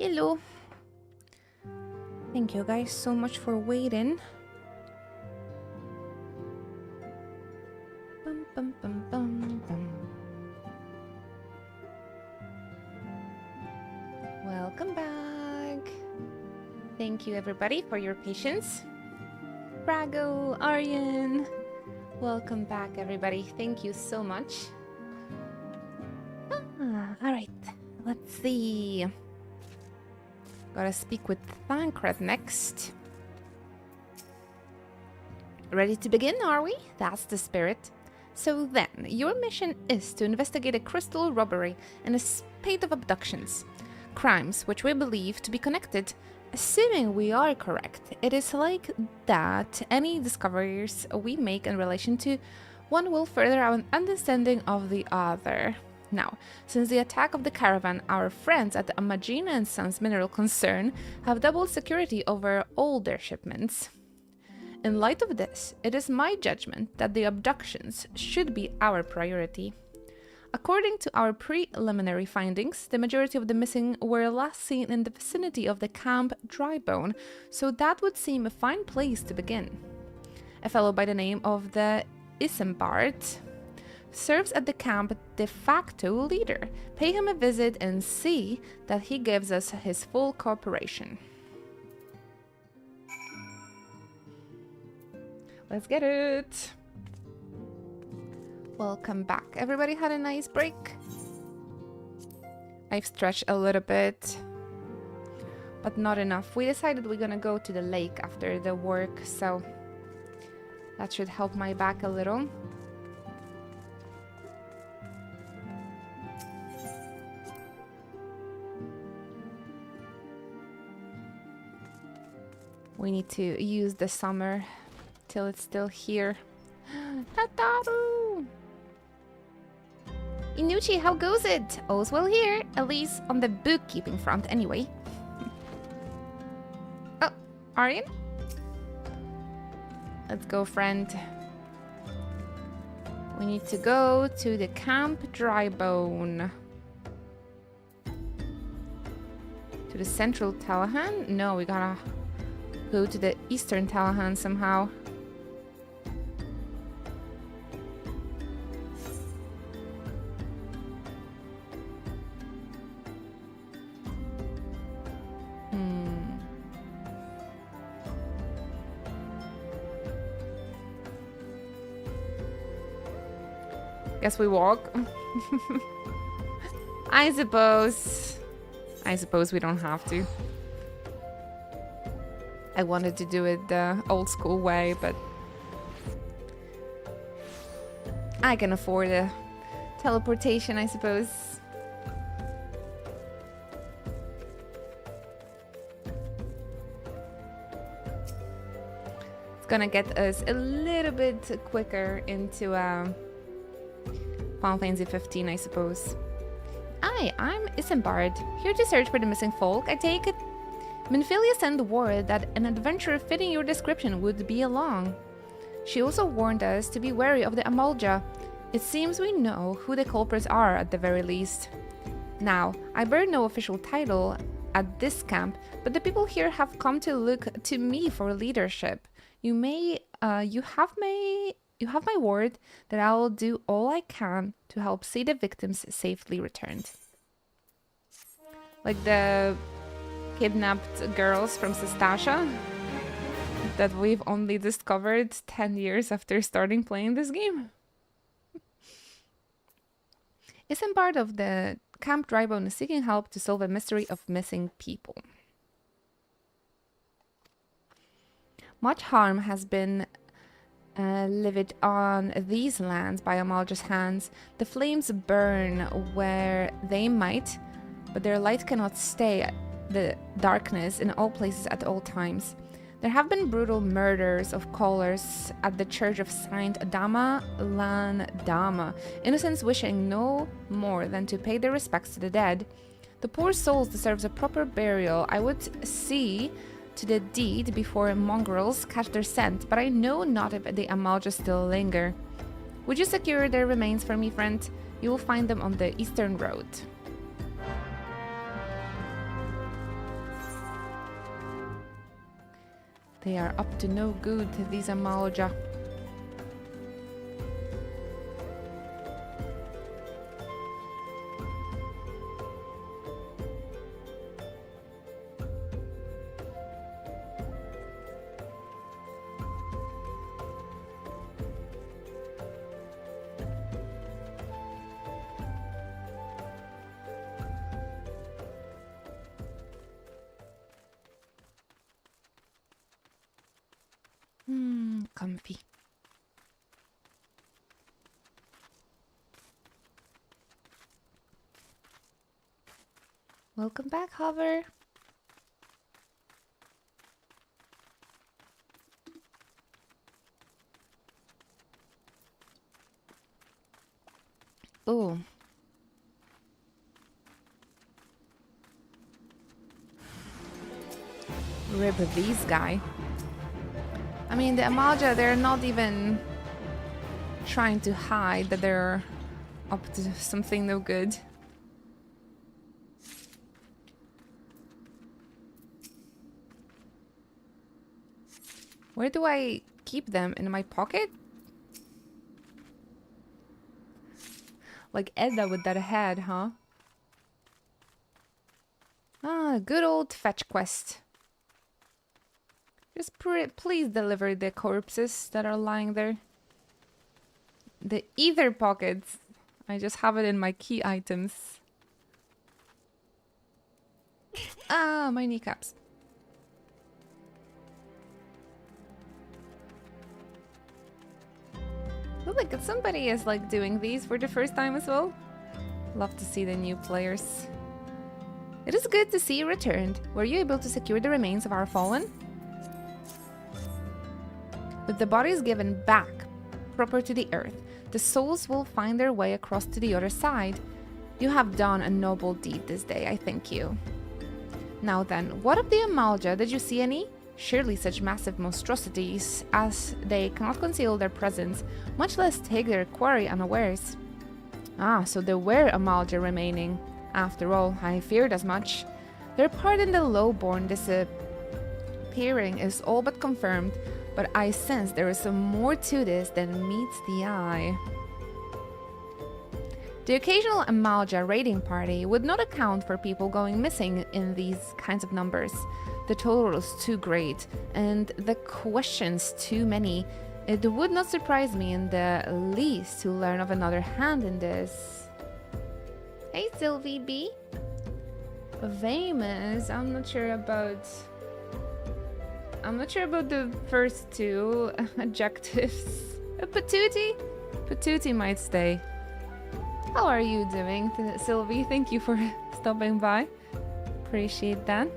[SPEAKER 1] Hello. Thank you guys so much for waiting. Bum, bum, bum, bum, bum. Welcome back. Thank you everybody for your patience. Brago, Aryan. Welcome back everybody. Thank you so much. Alright. Let's see. Gotta speak with Thancred next. Ready to begin, are we? That's the spirit. So then, your mission is to investigate a crystal robbery and a spate of abductions. Crimes which we believe to be connected. Assuming we are correct, it is like that any discoveries we make in relation to one will further our understanding of the other. Now, since the attack of the caravan, our friends at the Amagina & Sons Mineral Concern have doubled security over all their shipments. In light of this, it is my judgment that the abductions should be our priority. According to our preliminary findings, the majority of the missing were last seen in the vicinity of the Camp Drybone, so that would seem a fine place to begin. A fellow by the name of the Isambard serves at the camp de facto leader. Pay him a visit and see that he gives us his full cooperation. Let's get it! Welcome back. Everybody had a nice break? I've stretched a little bit, but not enough. We decided we're gonna go to the lake after the work, so that should help my back a little. We need to use the summer till it's still here. Tataru! Inuchi, how goes it? All's well here, at least on the bookkeeping front anyway. Oh, Aryan? Let's go, friend. We need to go to the Camp Drybone. To the central Talahan? No, we gotta go to the eastern Talahan somehow. Guess we walk. I suppose we don't have to. I wanted to do it the old school way, but I can afford a teleportation, I suppose. It's gonna get us a little bit quicker into Final Fantasy 15, I suppose. Hi, I'm Isambard, here to search for the missing folk, I take it. Minfilia sent word that an adventurer fitting your description would be along. She also warned us to be wary of the Amalja. It seems we know who the culprits are at the very least. Now, I bear no official title at this camp, but the people here have come to look to me for leadership. You have my word that I will do all I can to help see the victims safely returned. Like the kidnapped girls from Sestasha that we've only discovered 10 years after starting playing this game. Isambard of the Camp Drybone is seeking help to solve a mystery of missing people. Much harm has been lived on these lands by Amalja's hands. The flames burn where they might, but their light cannot stay the darkness in all places at all times. There have been brutal murders of callers at the church of Saint Adama Lan Dama, innocents wishing no more than to pay their respects to the dead. The poor souls deserve a proper burial. I would see to the deed before mongrels catch their scent, but I know not if the Amalja still linger. Would you secure their remains for me, friend? You will find them on the eastern road. They are up to no good, these Amalja. Comfy. Welcome back, Hover. Oh. Rip these guy. I mean, the Amalja, they're not even trying to hide that they're up to something no good. Where do I keep them? In my pocket? Like Edda with that head, huh? Ah, good old fetch quest. Just please deliver the corpses that are lying there. The ether pockets. I just have it in my key items. Ah, my kneecaps. Oh, look, somebody is like doing these for the first time as well. Love to see the new players. It is good to see you returned. Were you able to secure the remains of our fallen? With the bodies given back, proper to the earth, the souls will find their way across to the other side. You have done a noble deed this day, I thank you. Now then, what of the Amalja? Did you see any? Surely such massive monstrosities as they cannot conceal their presence, much less take their quarry unawares. Ah, so there were Amalja remaining. After all, I feared as much. Their part in the lowborn disappearing is all but confirmed, but I sense there is some more to this than meets the eye. The occasional Amalja raiding party would not account for people going missing in these kinds of numbers. The total is too great, and the questions too many. It would not surprise me in the least to learn of another hand in this. Hey Sylvie B. Famous, I'm not sure about the first two adjectives. Patootie? Patootie might stay. How are you doing, Sylvie? Thank you for stopping by. Appreciate that.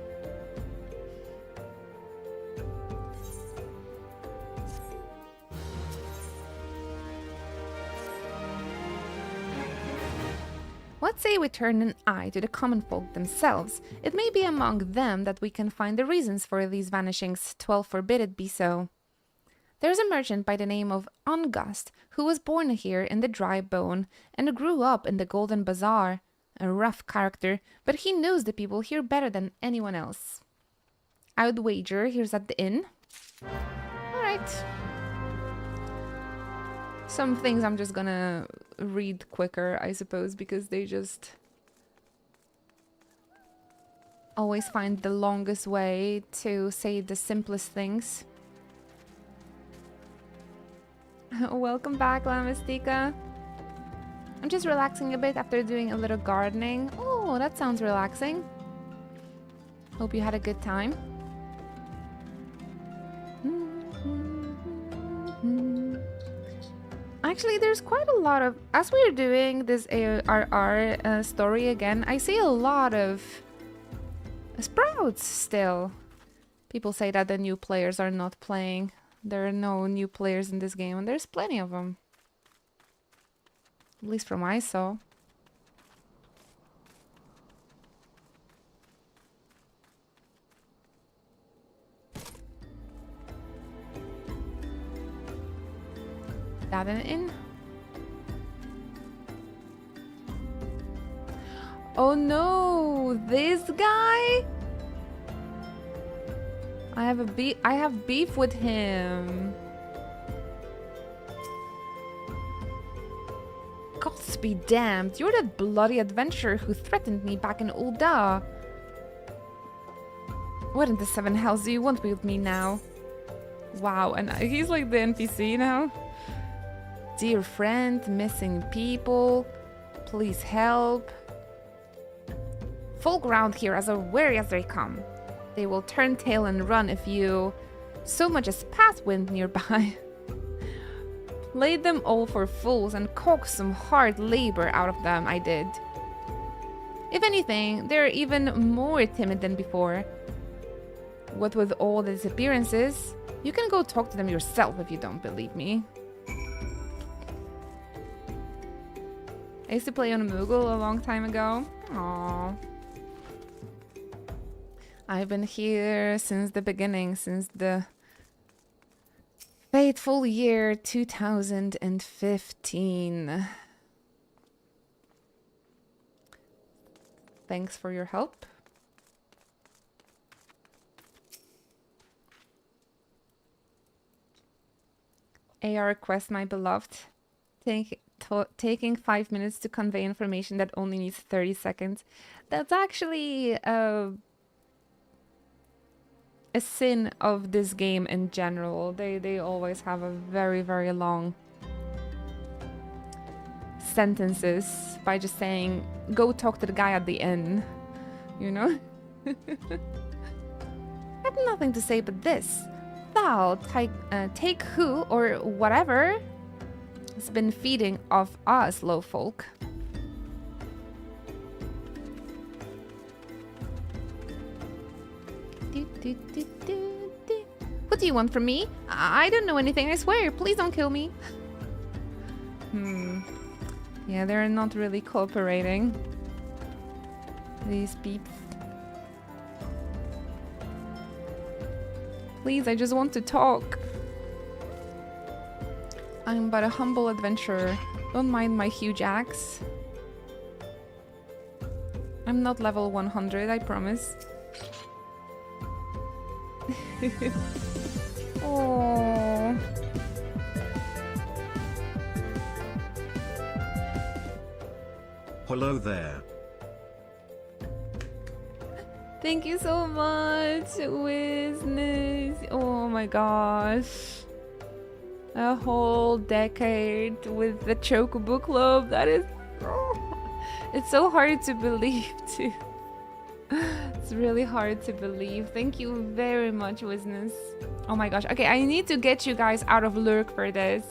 [SPEAKER 1] What say we turn an eye to the common folk themselves? It may be among them that we can find the reasons for these vanishings. 12 forbid it be so. There is a merchant by the name of Ungust, who was born here in the Dry Bone and grew up in the Golden Bazaar. A rough character, but he knows the people here better than anyone else. I would wager he's at the inn. Alright. Some things I'm just gonna read quicker, I suppose, because they just always find the longest way to say the simplest things. Welcome back, La Mystica. I'm just relaxing a bit after doing a little gardening. Oh, that sounds relaxing. Hope you had a good time. Actually, there's quite a lot of... As we're doing this ARR story again, I see a lot of sprouts still. People say that the new players are not playing. There are no new players in this game, and there's plenty of them. At least from what I saw. That an inn? Oh no, this guy? I have beef with him. Gods be damned, you're that bloody adventurer who threatened me back in Ul'dah. What in the seven hells do you want with me now? Wow, and he's like the NPC now. Dear friend, missing people, please help. Folk around here as wary as they come. They will turn tail and run if you so much as pass wind nearby. Played them all for fools and coaxed some hard labor out of them, I did. If anything, they're even more timid than before. What with all the disappearances, you can go talk to them yourself if you don't believe me. I used to play on Moogle a long time ago. Aww. I've been here since the beginning, since the fateful year 2015. Thanks for your help. AR quest, my beloved. Taking 5 minutes to convey information that only needs 30 seconds. That's actually a sin of this game in general. They always have a very, very long sentences by just saying, go talk to the guy at the inn. You know? I have nothing to say but this. Thou, take who or whatever has been feeding off us low folk. What do you want from me? I don't know anything, I swear. Please don't kill me. Yeah, they're not really cooperating. These peeps. Please, I just want to talk. I'm but a humble adventurer. Don't mind my huge axe. I'm not level 100, I promise. Oh.
[SPEAKER 3] Hello there.
[SPEAKER 1] Thank you so much, Wisness. Oh my gosh. A whole decade with the Chocobo Club. That is... it's so hard to believe, too. It's really hard to believe. Thank you very much, Wisness. Oh my gosh. Okay, I need to get you guys out of lurk for this.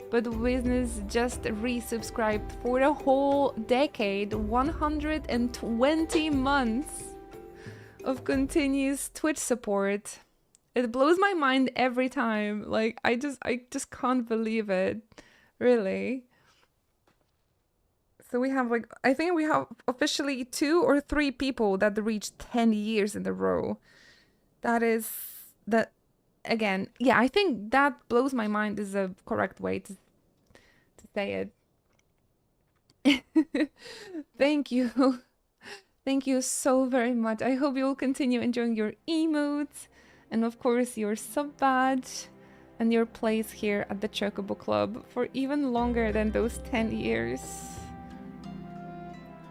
[SPEAKER 1] But Wisness just resubscribed for the whole decade. 120 months of continuous Twitch support. It blows my mind every time. Like, I just can't believe it. Really. So we have, like, I think we have officially 2 or 3 people that reached 10 years in a row. That again, yeah, I think that blows my mind is a correct way to say it. Thank you. Thank you so very much. I hope you'll continue enjoying your emotes and of course your sub badge and your place here at the Chocobo Club for even longer than those 10 years.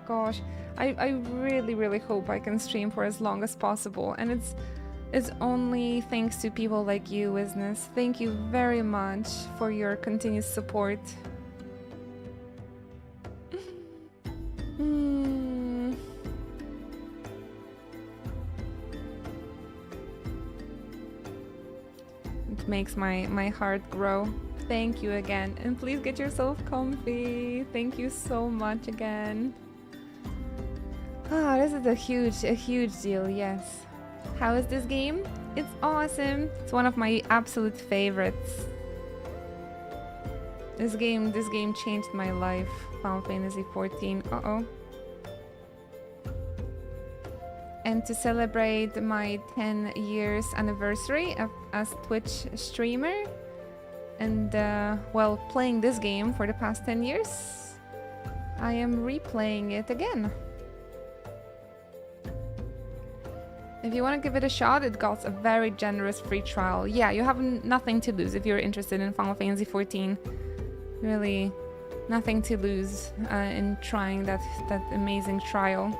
[SPEAKER 1] Gosh, I really, really hope I can stream for as long as possible, and it's only thanks to people like you, Wisness. Thank you very much for your continuous support. It makes my heart grow. Thank you again, and please get yourself comfy. Thank you so much again. Ah, this is a huge deal, yes. How is this game? It's awesome. It's one of my absolute favorites. This game changed my life. Final Fantasy 14. Uh-oh. And to celebrate my 10 years anniversary as Twitch streamer and well, playing this game for the past 10 years, I am replaying it again. If you want to give it a shot, it got a very generous free trial. Yeah, you have nothing to lose if you're interested in Final Fantasy XIV. Really, nothing to lose in trying that amazing trial.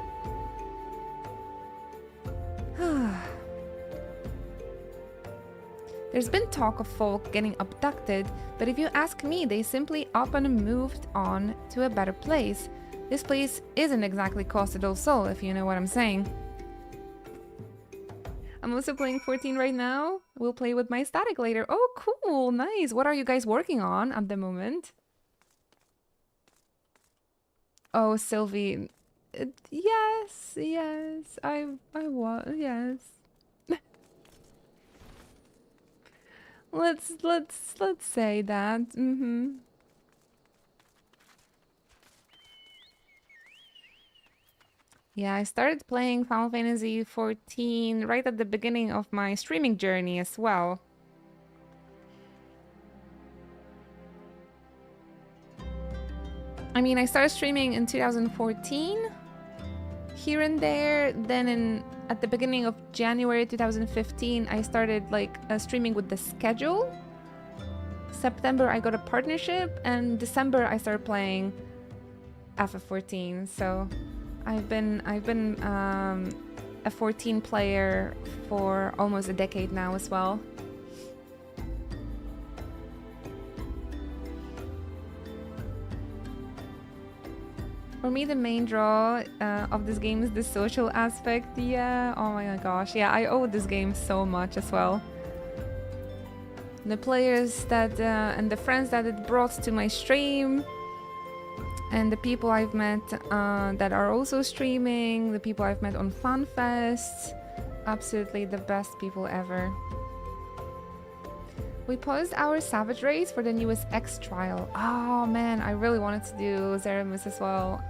[SPEAKER 1] There's been talk of folk getting abducted, but if you ask me, they simply up and moved on to a better place. This place isn't exactly Costa del Sol, if you know what I'm saying. I'm also playing 14 right now. We'll play with my static later. Oh, cool, nice. What are you guys working on at the moment? Oh, Sylvie. Yes, I was, yes. Let's say that. Yeah, I started playing Final Fantasy XIV right at the beginning of my streaming journey as well. I mean, I started streaming in 2014, here and there. Then at the beginning of January 2015, I started like streaming with the schedule. September, I got a partnership, and December, I started playing FF14. So I've been a 14 player for almost a decade now as well. For me, the main draw of this game is the social aspect. Yeah, oh my gosh. Yeah, I owe this game so much as well. The players that and the friends that it brought to my stream, and the people I've met that are also streaming, the people I've met on FanFest. Absolutely the best people ever. We paused our Savage race for the newest X trial. Oh man, I really wanted to do Zeramus as well.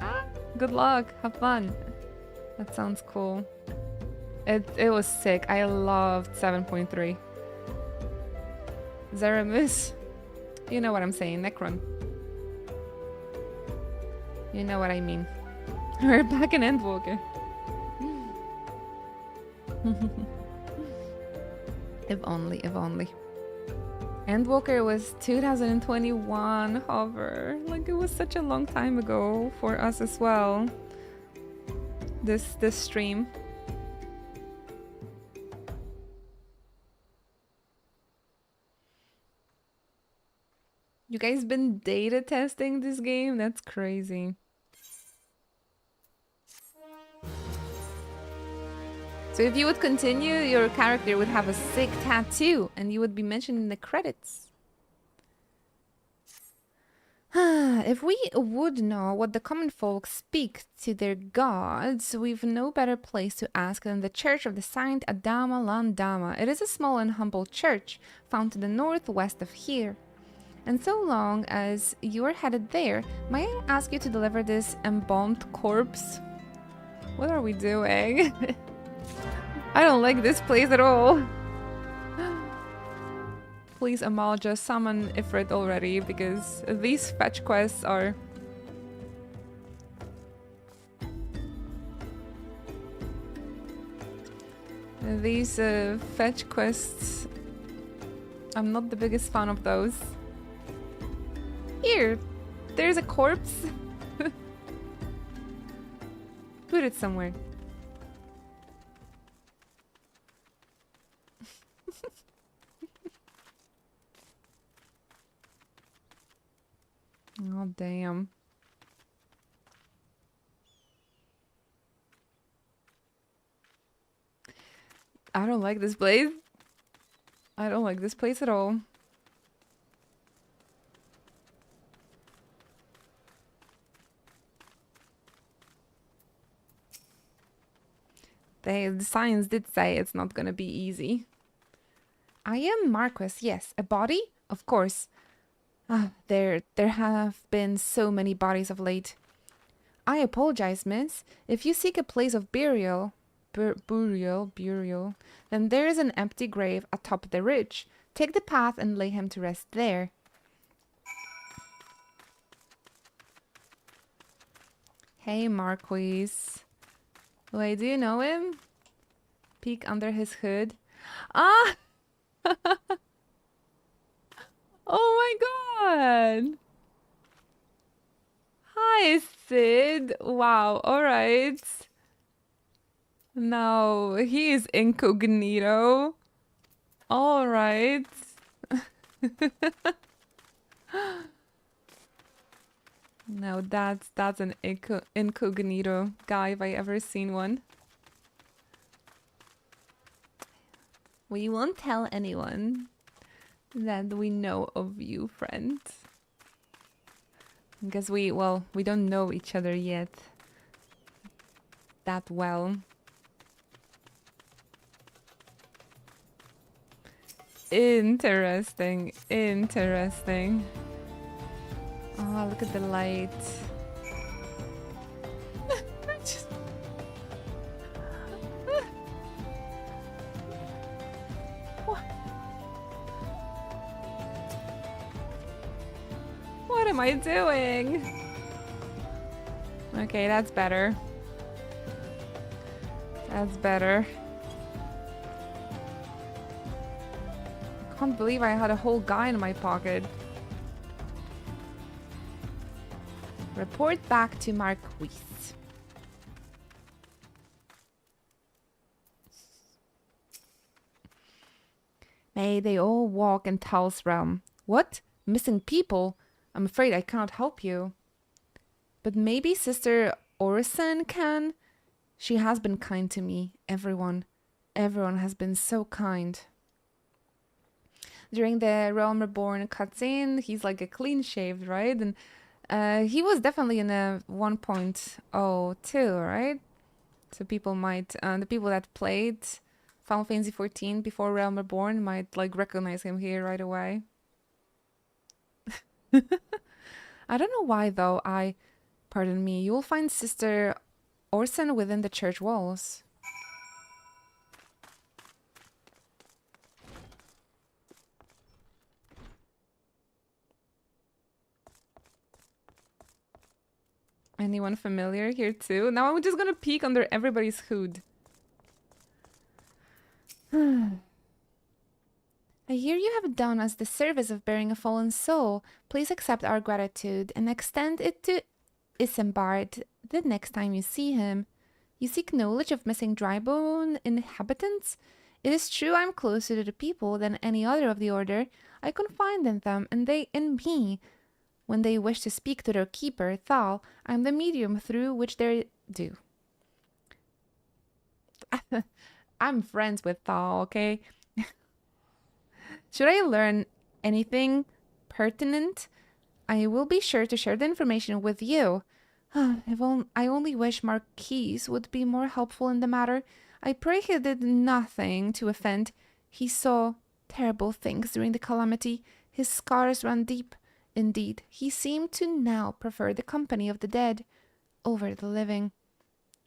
[SPEAKER 1] Good luck, have fun. That sounds cool. It was sick. I loved 7.3. Zeramus. You know what I'm saying, Necron. You know what I mean. We're back in Endwalker. If only, if only. Endwalker was 2021, hover. Like, it was such a long time ago for us as well. This stream. You guys been data testing this game? That's crazy. So if you would continue, your character would have a sick tattoo and you would be mentioned in the credits. If we would know what the common folk speak to their gods, we've no better place to ask than the Church of the Saint Adama Landama. It is a small and humble church found to the northwest of here. And so long as you are headed there, may I ask you to deliver this embalmed corpse? What are we doing? I don't like this place at all. Please, Amal, just summon Ifrit already, because these fetch quests are... These fetch quests... I'm not the biggest fan of those. Here! There's a corpse! Put it somewhere. Oh, damn. I don't like this place. I don't like this place at all. The signs did say it's not gonna be easy. I am Marquis, yes. A body? Of course. There have been so many bodies of late. I apologize, miss. If you seek a place of burial, then there is an empty grave atop the ridge. Take the path and lay him to rest there. Hey, Marquis. Wait, do you know him? Peek under his hood. Ah! Oh my god! Hi, Sid. Wow, alright. No, he is incognito. Alright. No, that's an incognito guy if I ever seen one. We won't tell anyone that we know of you, friend. Because we don't know each other yet that well. Interesting, interesting. Oh, look at the light. Just... What am I doing? Okay, that's better. That's better. I can't believe I had a whole guy in my pocket. Report back to Marquis. May they all walk in Tal's realm. What? Missing people? I'm afraid I can't help you. But maybe Sister Orison can? She has been kind to me. Everyone has been so kind. During the Realm Reborn cutscene, he's like a clean shaved, right? And he was definitely in a 1.02, right? So people might, the people that played Final Fantasy XIV before Realm Reborn might like recognize him here right away. I don't know why though. Pardon me. You will find Sister Orson within the church walls. Anyone familiar here too? Now I'm just gonna peek under everybody's hood. I hear you have done us the service of bearing a fallen soul. Please accept our gratitude and extend it to Isambard the next time you see him. You seek knowledge of missing drybone inhabitants? It is true I'm closer to the people than any other of the order. I confide in them and they in me. When they wish to speak to their keeper, Thal, I am the medium through which they do. I'm friends with Thal, okay? Should I learn anything pertinent, I will be sure to share the information with you. I only wish Marquis would be more helpful in the matter. I pray he did nothing to offend. He saw terrible things during the calamity. His scars run deep. Indeed, he seemed to now prefer the company of the dead over the living.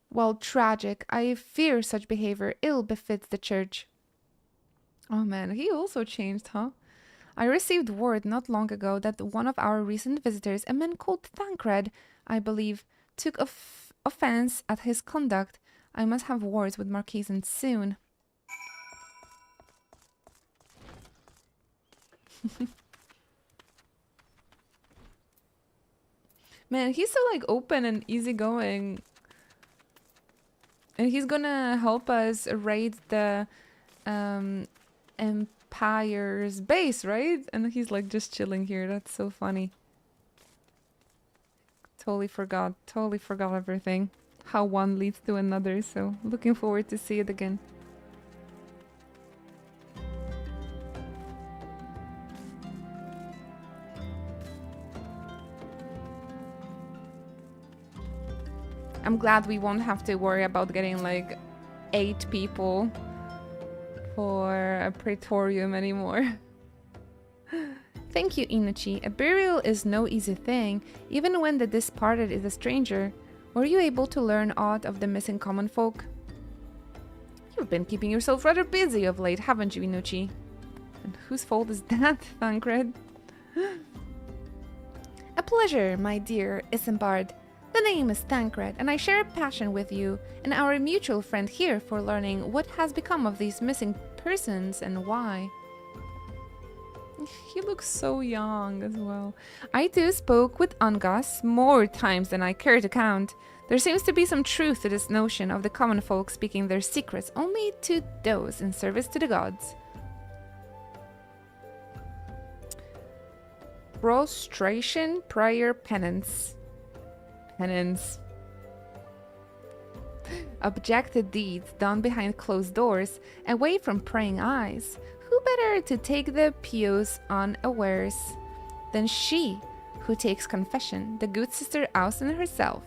[SPEAKER 1] While tragic, I fear such behavior ill befits the church. Oh man, he also changed, huh? I received word not long ago that one of our recent visitors, a man called Thancred, I believe, took offense at his conduct. I must have words with Marquise soon. Man, he's so like open and easygoing. And he's gonna help us raid the Empire's base, right? And he's like just chilling here. That's so funny. Totally forgot everything. How one leads to another, so looking forward to see it again. I'm glad we won't have to worry about getting like 8 people for a praetorium anymore. Thank you, Inuchi. A burial is no easy thing, even when the disparted is a stranger. Were you able to learn aught of the missing common folk? You've been keeping yourself rather busy of late, haven't you, Inuchi? And whose fault is that, Thancred? A pleasure, my dear Isambard.
[SPEAKER 5] The name is Tancred, and I share a passion with you and our mutual friend here for learning what has become of these missing persons and why.
[SPEAKER 1] He looks so young as well. I too spoke with Angas more times than I care to count. There seems to be some truth to this notion of the common folk speaking their secrets only to those in service to the gods. Prostration, prayer, penance. Penance. Objected deeds done behind closed doors, away from praying eyes. Who better to take the pews unawares than she who takes confession, the good sister Austen herself?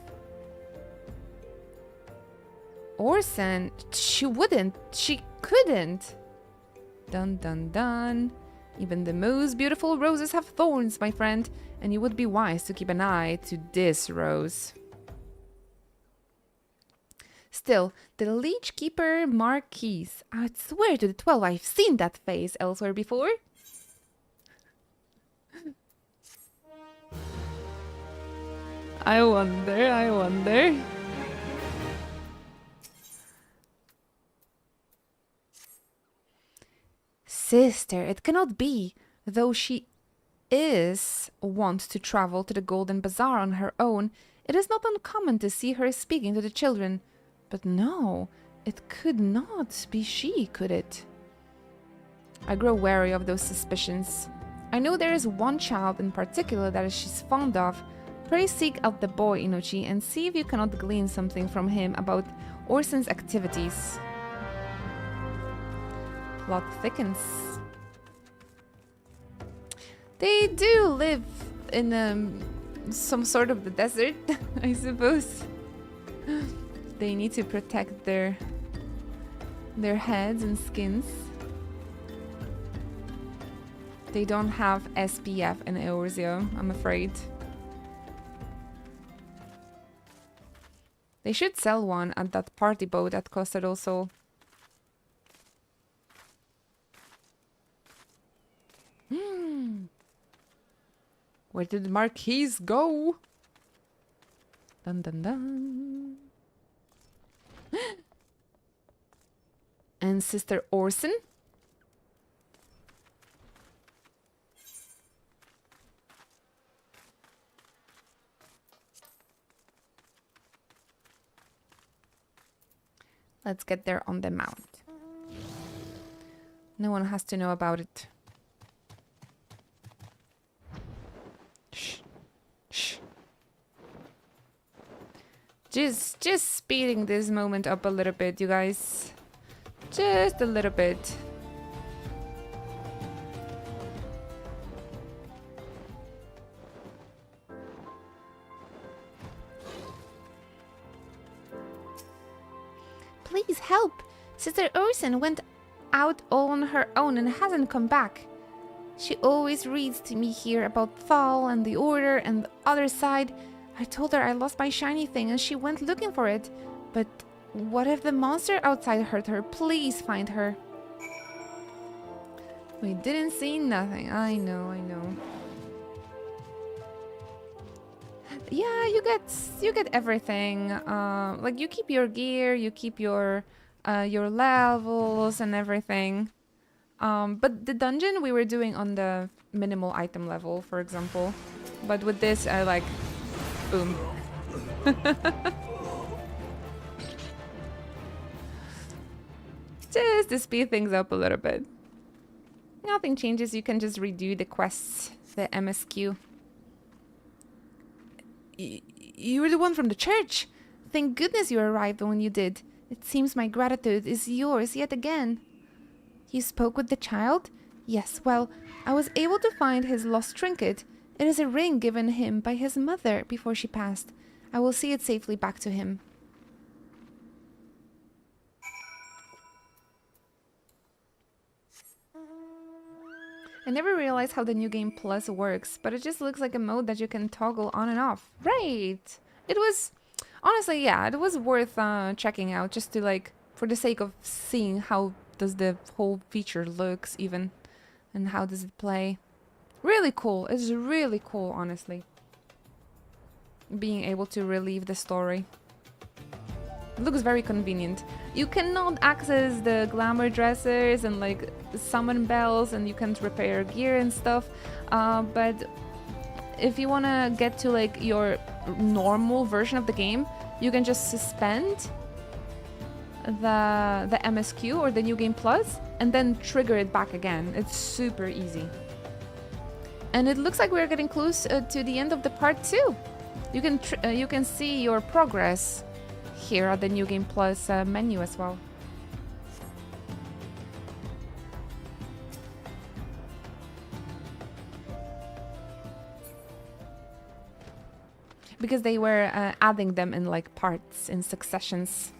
[SPEAKER 1] Orson, she wouldn't, she couldn't. Dun dun dun. Even the most beautiful roses have thorns, my friend, and you would be wise to keep an eye to this rose. Still, the Leech Keeper Marquis. I'd swear to the 12 I've seen that face elsewhere before. I wonder. Sister, it cannot be, though she is wont to travel to the Golden Bazaar on her own. It is not uncommon to see her speaking to the children. But no, it could not be she, could it? I grow wary of those suspicions. I know there is one child in particular that she's fond of. Pray seek out the boy, Inochi, and see if you cannot glean something from him about Orson's activities. Plot thickens. They do live in some sort of the desert, I suppose. They need to protect their heads and skins. They don't have SPF in Eorzea, I'm afraid. They should sell one at that party boat at Costa del Sol. Where did the Marquise go? Dun dun dun. And Sister Orson? Let's get there on the mount. No one has to know about it. Shh. Shh. Just speeding this moment up a little bit, you guys. Just a little bit.
[SPEAKER 5] Please help! Sister Orson went out all on her own and hasn't come back. She always reads to me here about Thal and the Order and the other side. I told her I lost my shiny thing and she went looking for it. But what if the monster outside hurt her? Please find her.
[SPEAKER 1] We didn't see nothing. I know. Yeah, you get everything. Like you keep your gear, you keep your levels and everything. But the dungeon we were doing on the minimal item level, for example. But with this, I like, boom. Just to speed things up a little bit. Nothing changes, you can just redo the quests, the MSQ. You were the one from the church. Thank goodness you arrived when you did. It seems my gratitude is yours yet again. You spoke with the child? Yes, well, I was able to find his lost trinket. It is a ring given him by his mother before she passed. I will see it safely back to him. I never realized how the New Game Plus works, but it just looks like a mode that you can toggle on and off. Right! It was... Honestly, yeah, it was worth checking out, just to like, for the sake of seeing how does the whole feature looks even, and how does it play. Really cool. It's really cool, honestly. being able to relive the story. It looks very convenient. You cannot access the glamour dressers and like summon bells, and you can't repair gear and stuff, but if you want to get to like your normal version of the game, you can just suspend the MSQ or the New Game Plus and then trigger it back again. It's super easy. And it looks like we're getting close to the end of the part 2. You can see your progress here at the New Game Plus menu as well. Because they were adding them in like parts, in successions.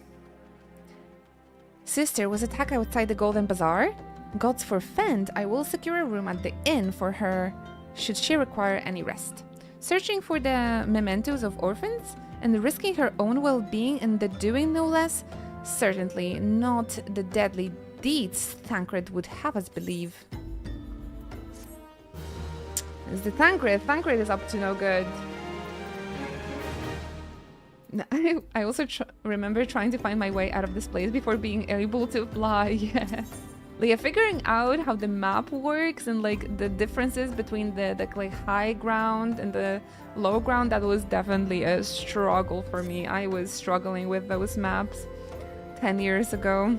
[SPEAKER 1] Sister was attacked outside the Golden Bazaar? Gods forfend, I will secure a room at the inn for her, should she require any rest. Searching for the mementos of orphans? And risking her own well-being in the doing, no less? Certainly not the deadly deeds Thancred would have us believe. It's the Thancred. Thancred is up to no good. I also remember trying to find my way out of this place before being able to fly. Yeah. Like figuring out how the map works and like the differences between the like high ground and the low ground, that was definitely a struggle for me. I was struggling with those maps 10 years ago.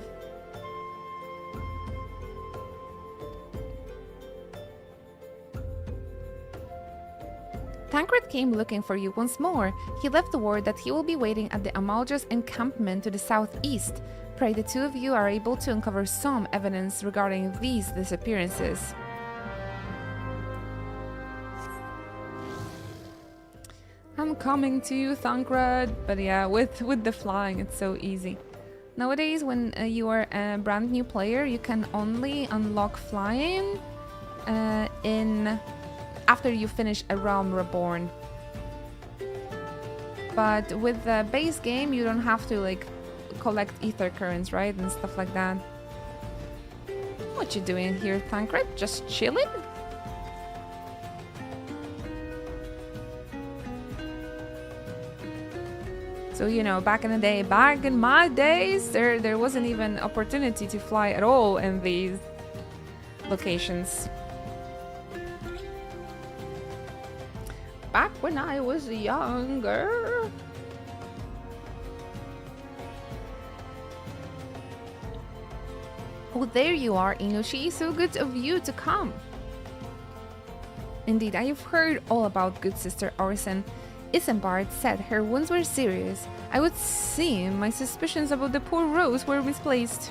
[SPEAKER 1] Thancred came looking for you once more. He left the word that he will be waiting at the Amalja's encampment to the southeast. Pray the two of you are able to uncover some evidence regarding these disappearances. I'm coming to you, Thancred. But yeah, with the flying, it's so easy. Nowadays, when you are a brand new player, you can only unlock flying after you finish a realm reborn. But with the base game, you don't have to like collect ether currents, right, and stuff like that. What you doing here, Thancred? Just chilling? So, you know, back in my days, there wasn't even opportunity to fly at all in these locations. Back when I was younger. Oh, there you are, Inushi. So good of you to come. Indeed, I have heard all about good Sister Orison. Isambard said her wounds were serious. I would see my suspicions about the poor Rose were misplaced.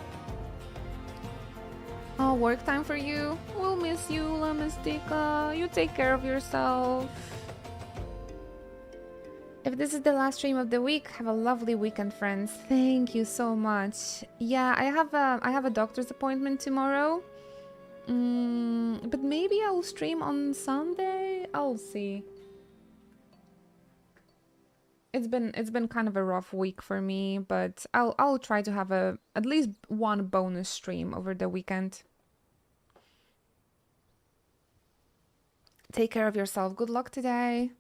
[SPEAKER 1] Oh, work time for you. We'll miss you, La Mystica. You take care of yourself. If this is the last stream of the week, have a lovely weekend, friends. Thank you so much. Yeah, I have a doctor's appointment tomorrow. But maybe I'll stream on Sunday. I'll see. It's been kind of a rough week for me, but I'll try to have at least one bonus stream over the weekend. Take care of yourself. Good luck today.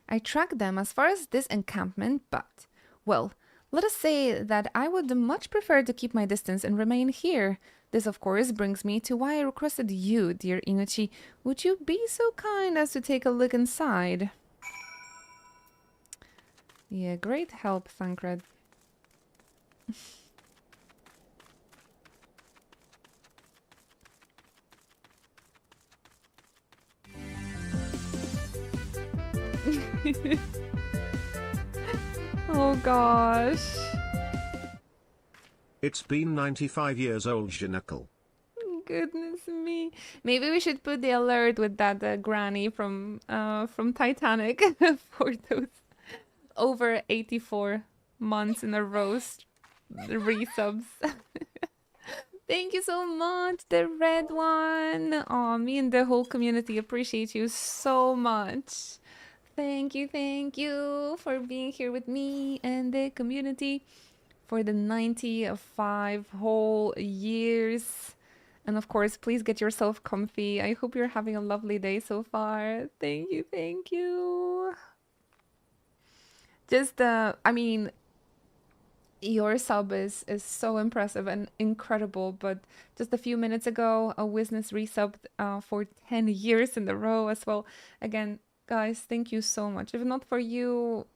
[SPEAKER 1] I tracked them as far as this encampment, but, well, let us say that I would much prefer to keep my distance and remain here. This, of course, brings me to why I requested you, dear Inuchi. Would you be so kind as to take a look inside? Yeah, great help, Thancred. Oh gosh.
[SPEAKER 3] It's been 95 years old, Janacle.
[SPEAKER 1] Goodness me. Maybe we should put the alert with that granny from Titanic for those over 84 months in a row resubs. Thank you so much, the red one. Oh, me and the whole community appreciate you so much. Thank you for being here with me and the community for the 95 whole years. And of course, please get yourself comfy. I hope you're having a lovely day so far. Thank you, thank you. Just, I mean, your sub is so impressive and incredible, but just a few minutes ago, a Wisness resubbed for 10 years in a row as well. Again, guys, thank you so much. If not for you,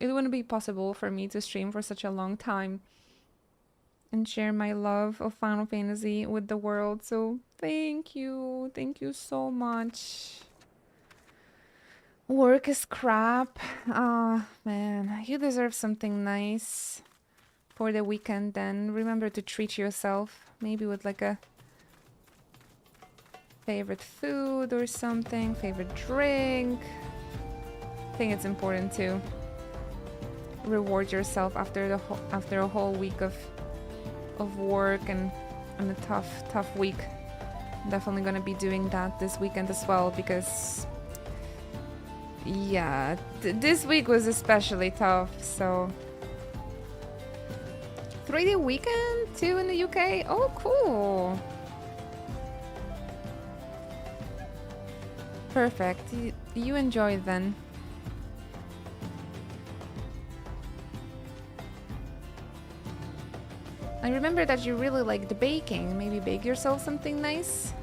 [SPEAKER 1] it wouldn't be possible for me to stream for such a long time and share my love of Final Fantasy with the world. So thank you so much. Work is crap. Ah, man, you deserve something nice for the weekend. Then remember to treat yourself, maybe with like a favorite food or something, favorite drink. I think it's important to reward yourself after a whole week of work and a tough week. Definitely gonna be doing that this weekend as well, because yeah, this week was especially tough. So 3-day weekend too in the UK. Oh, cool. Perfect. You enjoy then. I remember that you really like the baking. Maybe bake yourself something nice.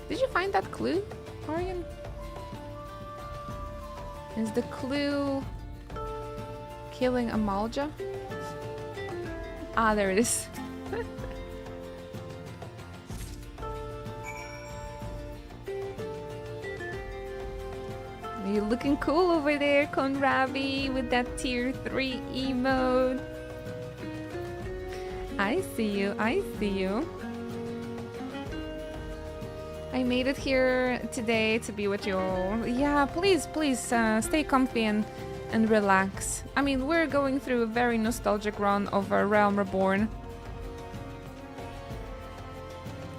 [SPEAKER 1] Did you find that clue, Orion? Is the clue killing Amalja? Ah, there it is. You're looking cool over there, Konrabi, with that tier 3 emote. I see you, I see you. I made it here today to be with you all. Yeah, please, stay comfy and relax. I mean, we're going through a very nostalgic run of Realm Reborn.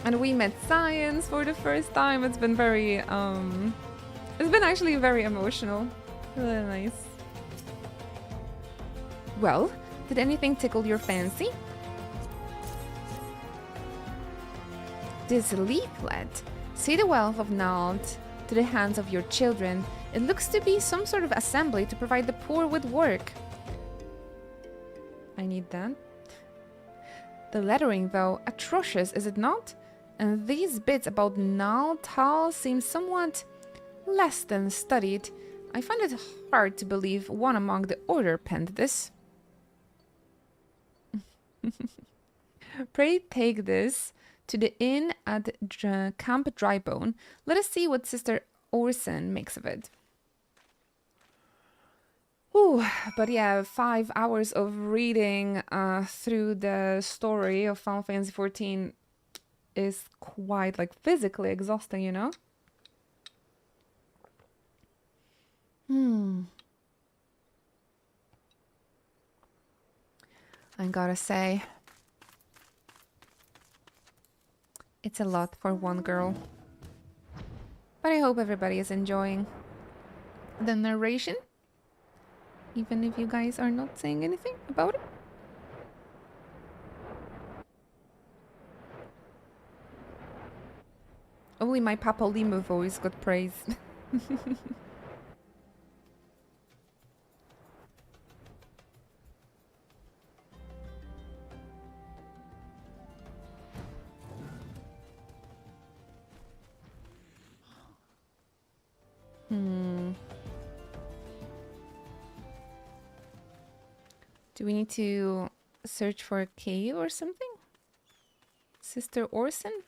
[SPEAKER 1] And we met Science for the first time. It's been very, it's been actually very emotional. Really nice. Well, did anything tickle your fancy? This leaflet. See the wealth of Nald to the hands of your children. It looks to be some sort of assembly to provide the poor with work. I need that. The lettering, though, atrocious, is it not? And these bits about Nald Tal seem somewhat less than studied. I find it hard to believe one among the order penned this. Pray take this to the inn at Camp Drybone. Let us see what Sister Orson makes of it. Ooh, but yeah, 5 hours of reading through the story of Final Fantasy XIV is quite like physically exhausting, you know? I gotta say, it's a lot for one girl. But I hope everybody is enjoying the narration, even if you guys are not saying anything about it. Only my Papa Lima voice got praise. Do we need to search for a cave or something? Sister Orson?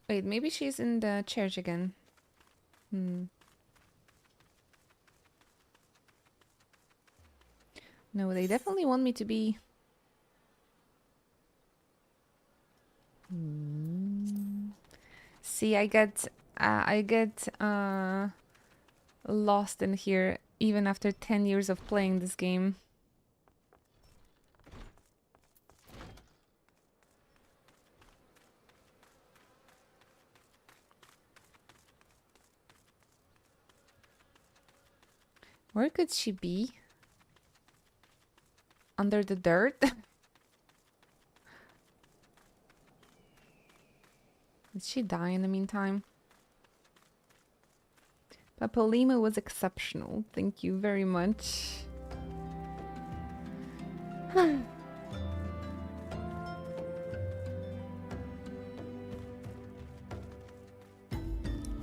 [SPEAKER 1] Wait, maybe she's in the church again. No, they definitely want me to be... See, I get lost in here even after 10 years of playing this game. Where could she be? Under the dirt? Did she die in the meantime? Papolima was exceptional. Thank you very much.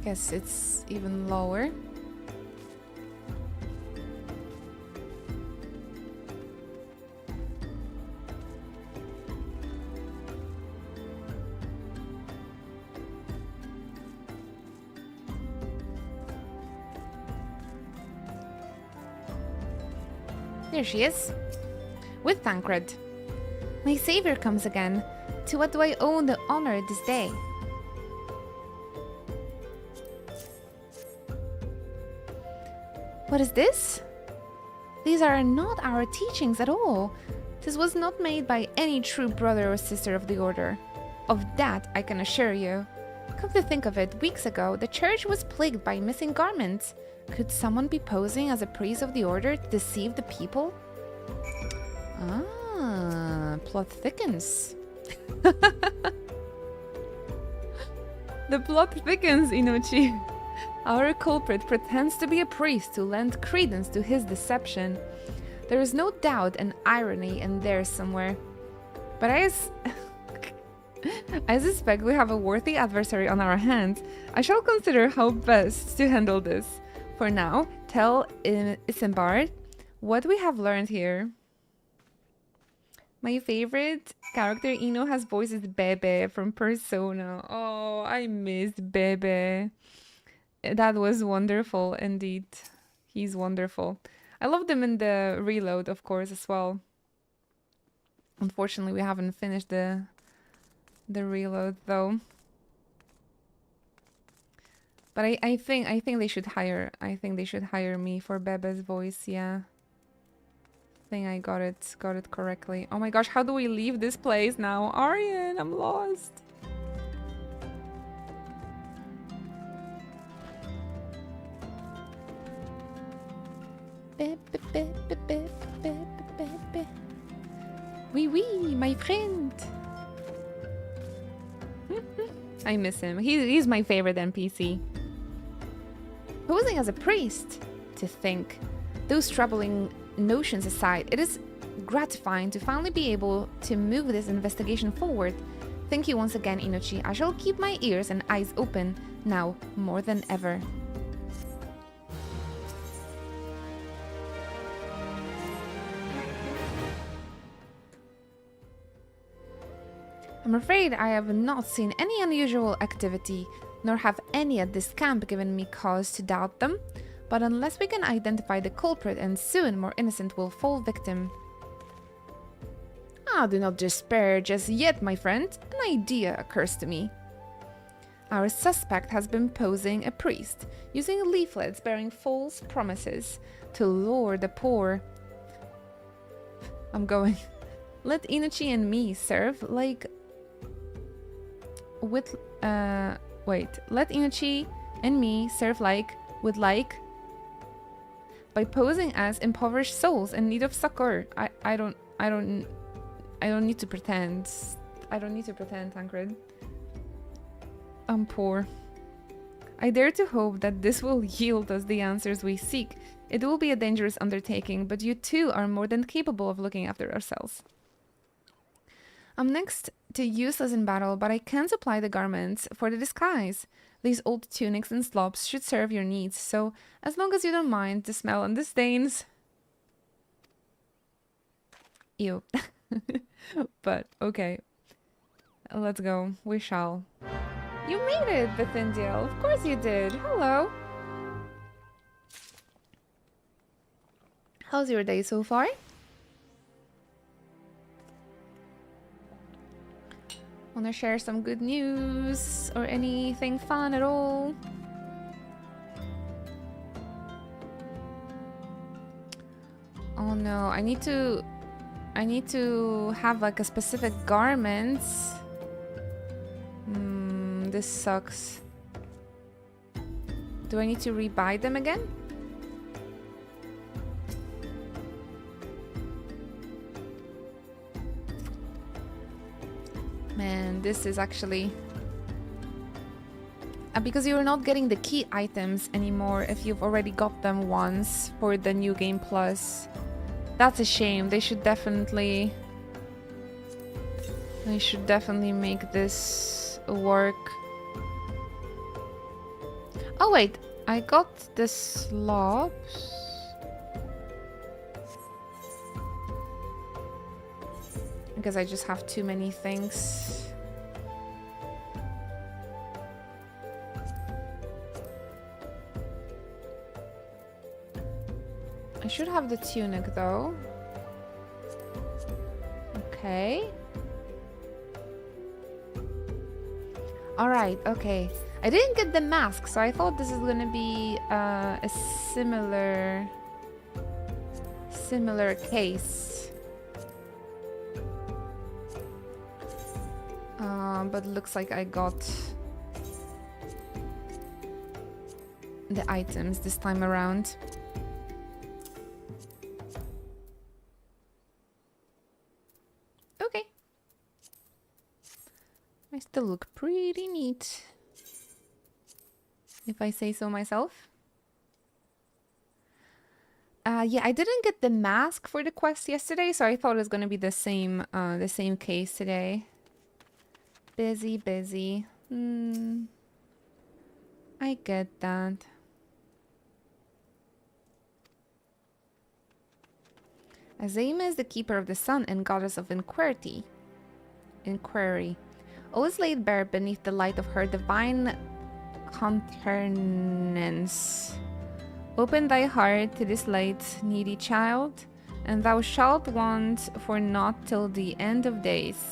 [SPEAKER 1] Guess it's even lower.
[SPEAKER 5] There she is, with Thancred. My savior comes again. To what do I owe the honor this day? What is this? These are not our teachings at all. This was not made by any true brother or sister of the order. Of that I can assure you. Come to think of it, weeks ago the church was plagued by missing garments. Could someone be posing as a priest of the order to deceive the people?
[SPEAKER 1] Ah, plot thickens. The plot thickens, Inochi. Our culprit pretends to be a priest to lend credence to his deception. There is no doubt an irony in there somewhere. But I suspect we have a worthy adversary on our hands. I shall consider how best to handle this. For now, tell Isambard what we have learned here. My favorite character Ino has voice is Bebe from Persona. Oh, I missed Bebe. That was wonderful indeed. He's wonderful. I loved him in the reload, of course, as well. Unfortunately, we haven't finished the reload though. But I think they should hire me for Bebe's voice, yeah. I think I got it correctly. Oh my gosh, how do we leave this place now? Aryan, I'm lost.
[SPEAKER 5] Oui, oui, my friend.
[SPEAKER 1] I miss him. He's my favorite NPC.
[SPEAKER 5] Posing as a priest? To think. Those troubling notions aside, it is gratifying to finally be able to move this investigation forward. Thank you once again, Inochi. I shall keep my ears and eyes open now more than ever. I'm afraid I have not seen any unusual activity, nor have any at this camp given me cause to doubt them. But unless we can identify the culprit, and soon more innocent will fall victim.
[SPEAKER 1] Ah, do not despair just yet, my friend. An idea occurs to me.
[SPEAKER 5] Our suspect has been posing a priest, using leaflets bearing false promises to lure the poor.
[SPEAKER 1] I'm going. Let Inochi and me serve like... with... wait. Let Inochi and me serve like... with like... by posing as impoverished souls in need of succor. I don't need to pretend. I don't need to pretend, Tancred. I'm poor. I dare to hope that this will yield us the answers we seek. It will be a dangerous undertaking, but you too are more than capable of looking after ourselves. I'm next to useless in battle, but I can supply the garments for the disguise. These old tunics and slops should serve your needs, so as long as you don't mind the smell and the stains... Ew. But, okay. Let's go. We shall. You made it, Bethindiel. Of course you did. Hello. How's your day so far? Wanna share some good news or anything fun at all? Oh no, I need to have like a specific garments. This sucks. Do I need to rebuy them again? Man, this is actually... Because you're not getting the key items anymore if you've already got them once for the New Game Plus. That's a shame. They should definitely make this work. Oh wait, I got the slobs. Because I just have too many things. I should have the tunic though. Okay. Alright, okay. I didn't get the mask, so I thought this is gonna be a similar case. But looks like I got the items this time around. Okay. I still look pretty neat, if I say so myself. Yeah, I didn't get the mask for the quest yesterday, so I thought it was gonna be the same case today. Busy. I get that. Azema is the keeper of the sun and goddess of inquiry. Always laid bare beneath the light of her divine countenance. Open thy heart to this light, needy child, and thou shalt want for naught till the end of days.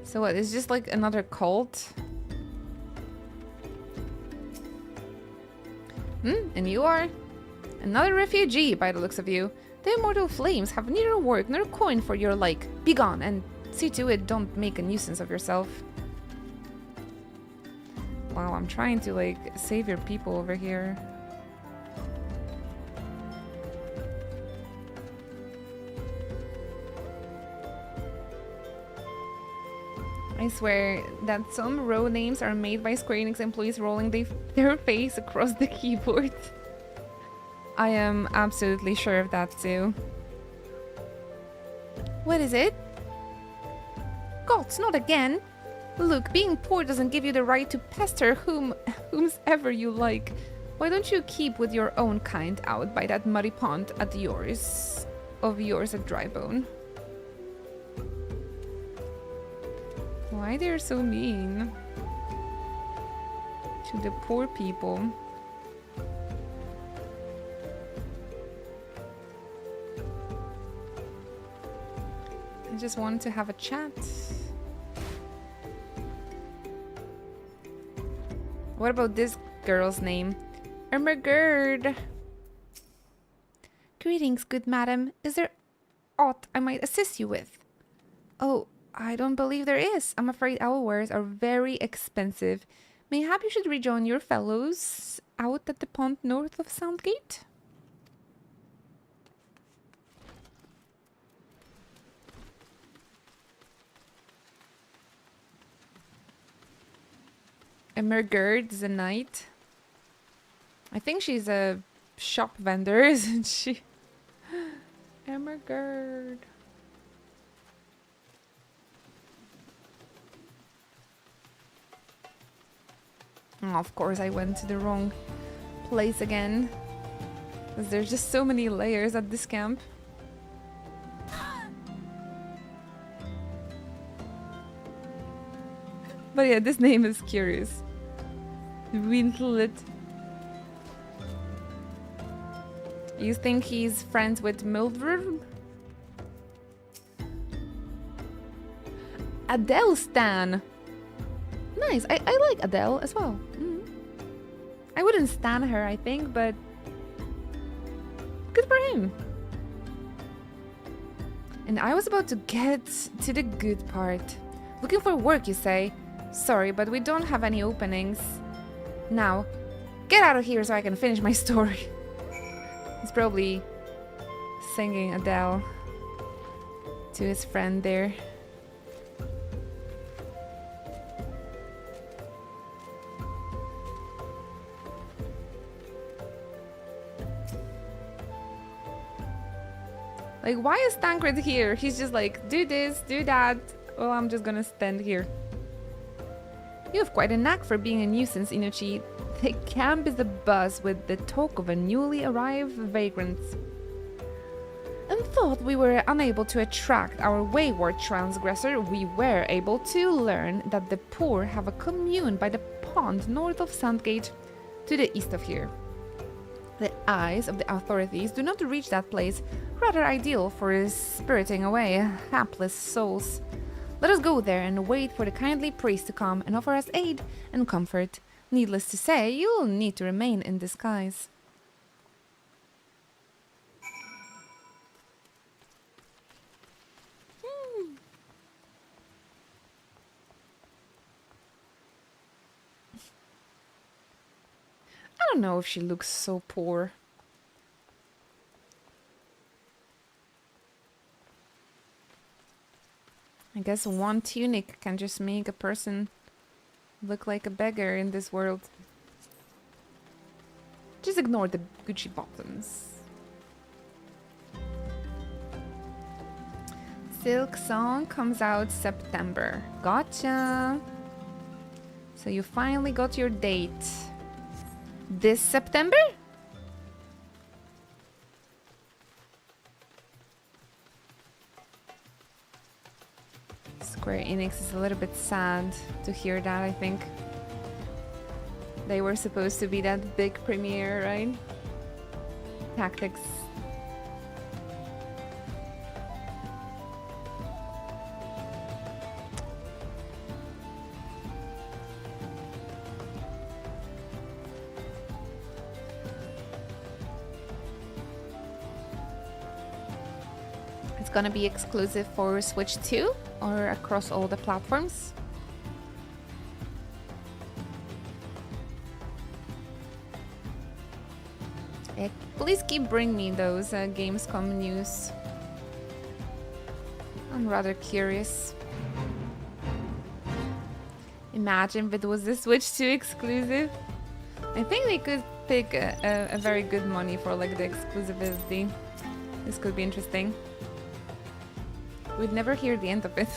[SPEAKER 1] So what, is just like another cult? And you are? Another refugee, by the looks of you. The immortal flames have neither work nor coin for your like. Begone, and see to it don't make a nuisance of yourself. Wow, I'm trying to like save your people over here. I swear that some row names are made by Square Enix employees rolling their face across the keyboard. I am absolutely sure of that too. What is it? Gods, not again! Look, being poor doesn't give you the right to pester whomsoever you like. Why don't you keep with your own kind out by that muddy pond at yours at Drybone? Why they're so mean to the poor people? I just wanted to have a chat. What about this girl's name? Ermagerd. Greetings, good madam. Is there aught I might assist you with? Oh, I don't believe there is. I'm afraid our wares are very expensive. Mayhap you should rejoin your fellows out at the pond north of Soundgate? Emergerd is a knight. I think she's a shop vendor, isn't she? Emergerd. Oh, of course I went to the wrong place again. Because there's just so many layers at this camp. But yeah, this name is curious. Wintlet. You think he's friends with Mildred? Adele stan. Nice. I like Adele as well. I wouldn't stan her, I think, but good for him. And I was about to get to the good part. Looking for work, you say? Sorry, but we don't have any openings. Now, get out of here so I can finish my story. He's probably singing Adele to his friend there. Like, why is Tancred here? He's just like, do this, do that. Well, I'm just gonna stand here. You have quite a knack for being a nuisance, Inochi. The camp is abuzz with the talk of a newly arrived vagrants. And thought we were unable to attract our wayward transgressor, we were able to learn that the poor have a commune by the pond north of Sandgate, to the east of here. The eyes of the authorities do not reach that place, rather ideal for spiriting away hapless souls. Let us go there and wait for the kindly priest to come and offer us aid and comfort. Needless to say, you'll need to remain in disguise. I don't know if she looks so poor. I guess one tunic can just make a person look like a beggar in this world. Just ignore the Gucci bottoms. Silk Song comes out September. Gotcha! So you finally got your date. This September? Square Enix is a little bit sad to hear that, I think. They were supposed to be that big premiere, right? Tactics. It's gonna be exclusive for Switch 2 or across all the platforms. Please keep bringing me those Gamescom news. I'm rather curious. Imagine if it was the Switch 2 exclusive. I think they could pick a very good money for like the exclusivity. This could be interesting. We'd never hear the end of it.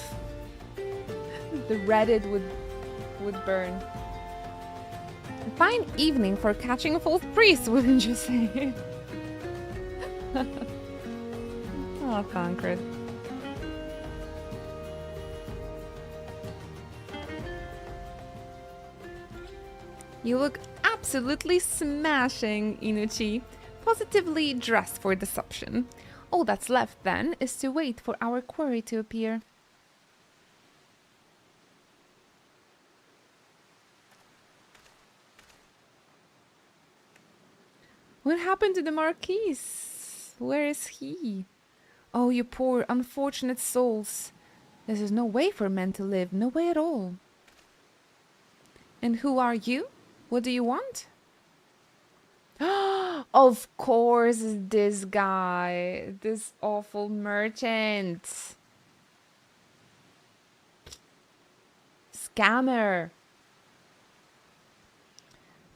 [SPEAKER 1] The Reddit would burn. A fine evening for catching a false priest, wouldn't you say? Oh, Concrete. You look absolutely smashing, Inochi. Positively dressed for deception. All that's left, then, is to wait for our quarry to appear. What happened to the Marquis? Where is he? Oh, you poor, unfortunate souls. This is no way for men to live, no way at all. And who are you? What do you want? Of course, this guy. This awful merchant. Scammer.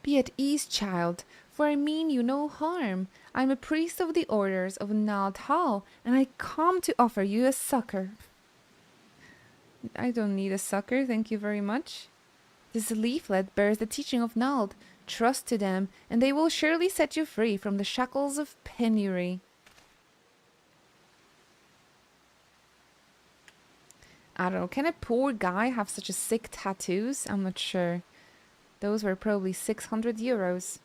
[SPEAKER 1] Be at ease, child, for I mean you no harm. I'm a priest of the orders of Nald Hall, and I come to offer you a succor. I don't need a succor, thank you very much. This leaflet bears the teaching of Nald. Trust to them, and they will surely set you free from the shackles of penury. I don't know, can a poor guy have such a sick tattoos? I'm not sure. Those were probably 600 euros.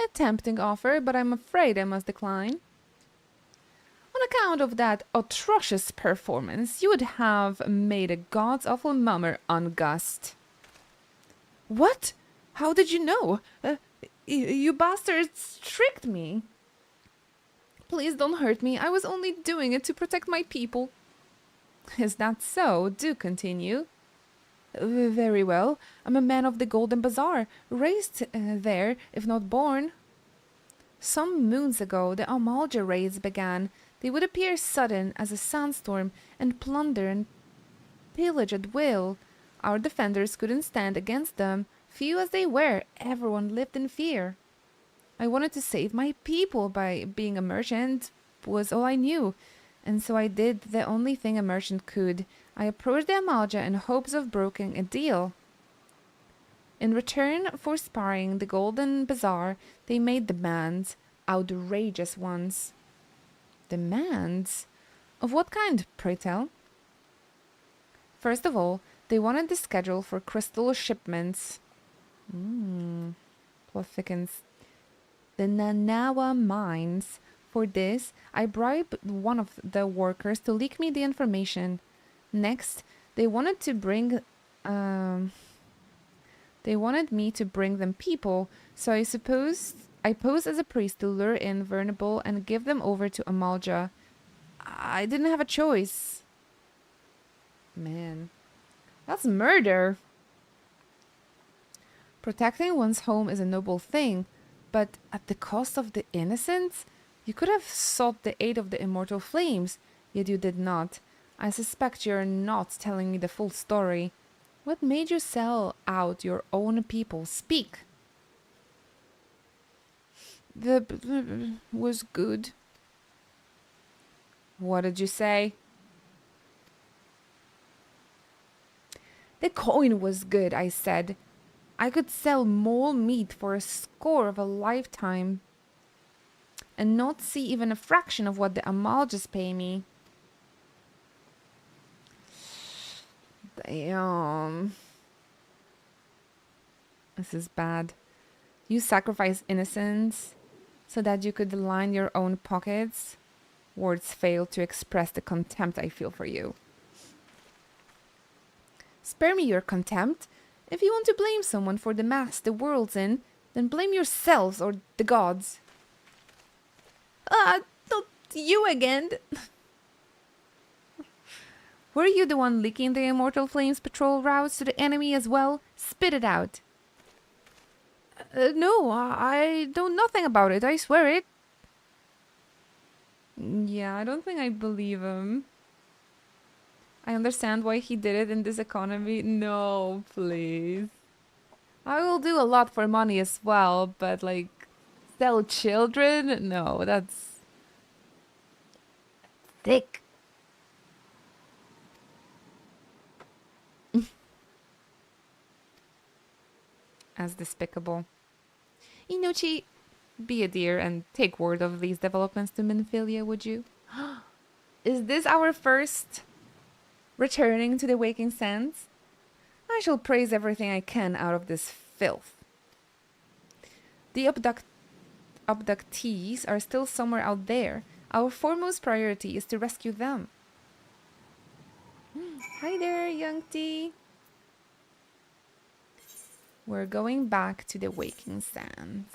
[SPEAKER 1] A tempting offer, but I'm afraid I must decline. On account of that atrocious performance, you would have made a god's awful mummer on Gust. What? How did you know? You bastards tricked me. Please don't hurt me. I was only doing it to protect my people. Is that so? Do continue. Very well. I'm a man of the Golden Bazaar, raised there, if not born. Some moons ago, the Amalja raids began. They would appear sudden as a sandstorm and plunder and pillage at will. Our defenders couldn't stand against them. Few as they were, everyone lived in fear. I wanted to save my people by being a merchant, hope was all I knew, and so I did the only thing a merchant could. I approached the Amalja in hopes of broking a deal. In return for sparring the Golden Bazaar, they made demands, outrageous ones. Demands? Of what kind, pray tell? First of all, they wanted the schedule for crystal shipments. Plot thickens. The Nanawa mines. For this, I bribed one of the workers to leak me the information. Next, they wanted me to bring them people, so I posed as a priest to lure in Vulnerable and give them over to Amalja. I didn't have a choice. Man, that's murder. Protecting one's home is a noble thing, but at the cost of the innocents? You could have sought the aid of the immortal flames, yet you did not. I suspect you're not telling me the full story. What made you sell out your own people? Speak. The was good. What did you say? The coin was good, I said. I could sell mole meat for a score of a lifetime and not see even a fraction of what the Amaljas pay me. Damn. This is bad. You sacrifice innocence so that you could line your own pockets. Words fail to express the contempt I feel for you. Spare me your contempt. If you want to blame someone for the mess the world's in, then blame yourselves or the gods. Not you again. Were you the one leaking the Immortal Flames patrol routes to the enemy as well? Spit it out. No, I know nothing about it, I swear it. Yeah, I don't think I believe him. I understand why he did it in this economy. No, please. I will do a lot for money as well, but like, sell children? No, that's thick. As despicable. Inochi, be a dear and take word of these developments to Minfilia, would you? Is this our first returning to the Waking Sands? I shall praise everything I can out of this filth. The abductees are still somewhere out there. Our foremost priority is to rescue them. Hi there, young T. We're going back to the Waking Sands.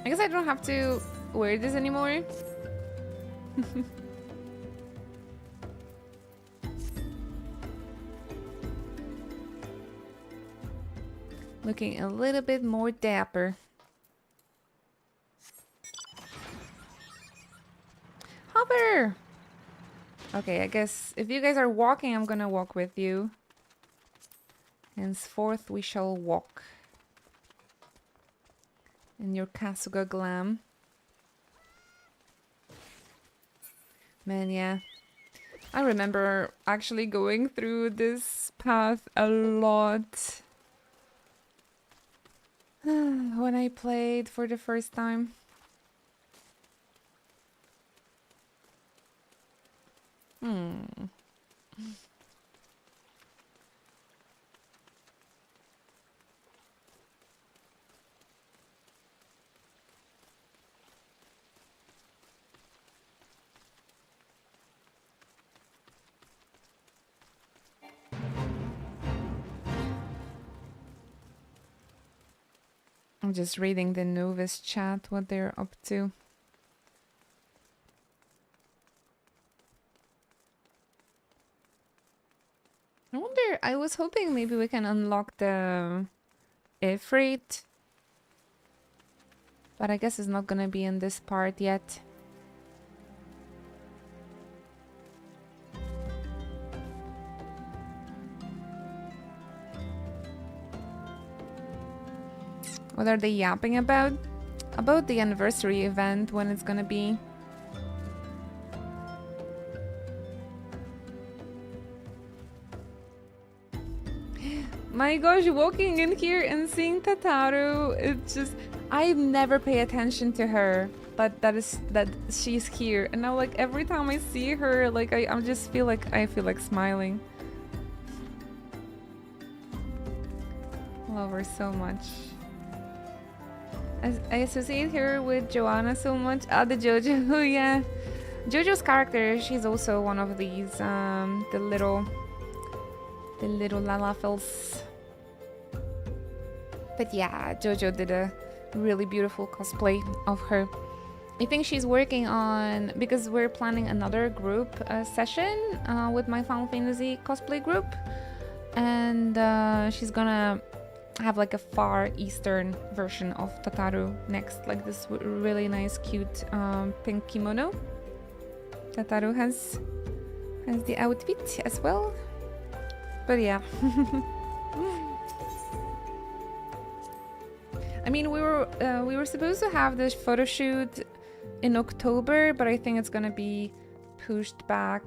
[SPEAKER 1] I guess I don't have to wear this anymore. Looking a little bit more dapper. Hopper! Okay, I guess if you guys are walking, I'm gonna walk with you. Henceforth, we shall walk. In your Kasuga glam. Man, yeah. I remember actually going through this path a lot. When I played for the first time. I'm just reading the novice chat, what they're up to. I wonder, I was hoping maybe we can unlock the Ifrit. But I guess it's not gonna be in this part yet. What are they yapping about? About the anniversary event, when it's gonna be. My gosh, walking in here and seeing Tataru, it's just, I never pay attention to her, but that she's here, and now like every time I see her, like I just feel like smiling. Love her so much. I associate her with Joanna so much. Ah, the Jojo, yeah. Jojo's character, she's also one of these, the little Lalafels. But yeah, Jojo did a really beautiful cosplay of her. I think she's working on, because we're planning another group session with my Final Fantasy cosplay group, and she's gonna have like a Far Eastern version of Tataru next, like this really nice cute pink kimono. Tataru has the outfit as well. But yeah. I mean, we were supposed to have this photo shoot in October, but I think it's gonna be pushed back.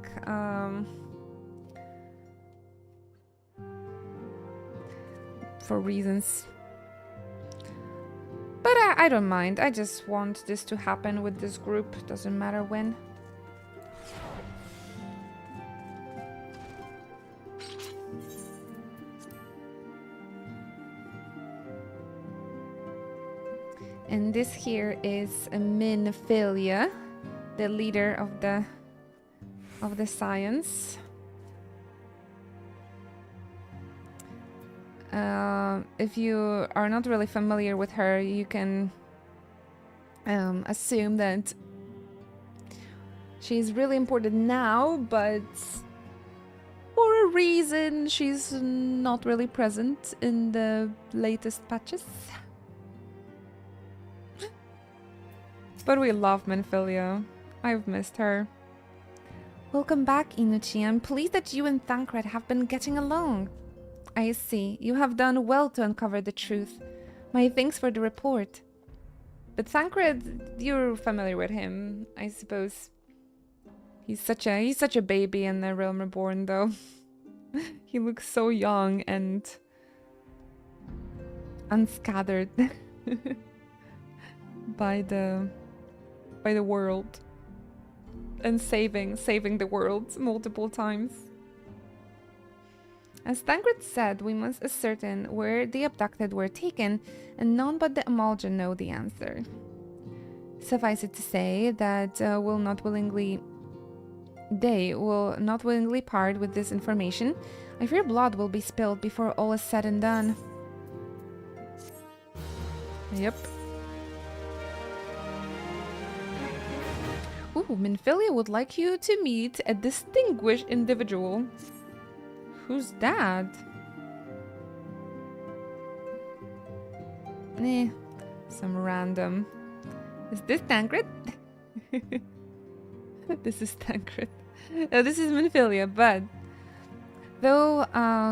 [SPEAKER 1] For reasons. But I don't mind. I just want this to happen with this group. Doesn't matter when. And this here is Minfilia, the leader of the science. If you are not really familiar with her, you can assume that she's really important now, but for a reason she's not really present in the latest patches. But we love Minfilia. I've missed her. Welcome back, Inuchi. I'm pleased that you and Thancred have been getting along. I see. You have done well to uncover the truth. My thanks for the report. But Thancred, you're familiar with him, I suppose. He's such a baby in the Realm Reborn, though. He looks so young and unscattered by the world, and saving the world multiple times. As Thancred said, we must ascertain where the abducted were taken, and none but the Amalja know the answer. Suffice it to say that they will not willingly part with this information. I fear blood will be spilled before all is said and done. Yep. Ooh, Minfilia would like you to meet a distinguished individual. Who's that? Some random. Is this Thancred? This is Thancred. This is Minfilia, but though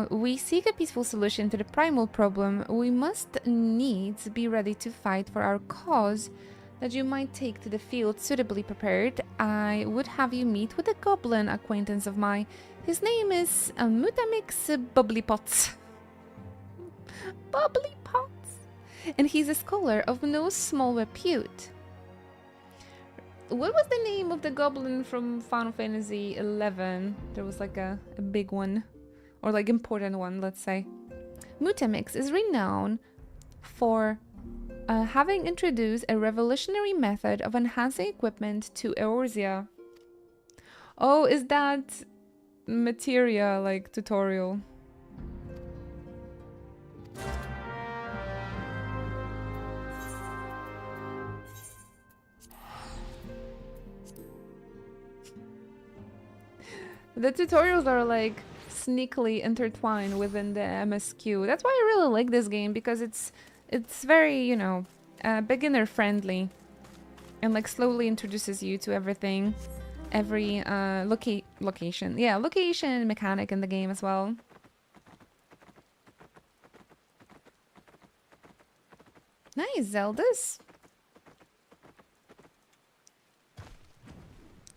[SPEAKER 1] we seek a peaceful solution to the primal problem, we must needs be ready to fight for our cause. That you might take to the field suitably prepared, I would have you meet with a goblin acquaintance of mine. His name is Mutamix Bubblypots. Bubblypots! And he's a scholar of no small repute. What was the name of the goblin from Final Fantasy XI? There was like a big one, or like important one, let's say. Mutamix is renowned for having introduced a revolutionary method of enhancing equipment to Eorzea. Oh, is that materia, like tutorial? The tutorials are like sneakily intertwined within the MSQ. That's why I really like this game, because it's very, you know, beginner friendly, and like slowly introduces you to everything, every location mechanic in the game as well. Nice, Zeldas.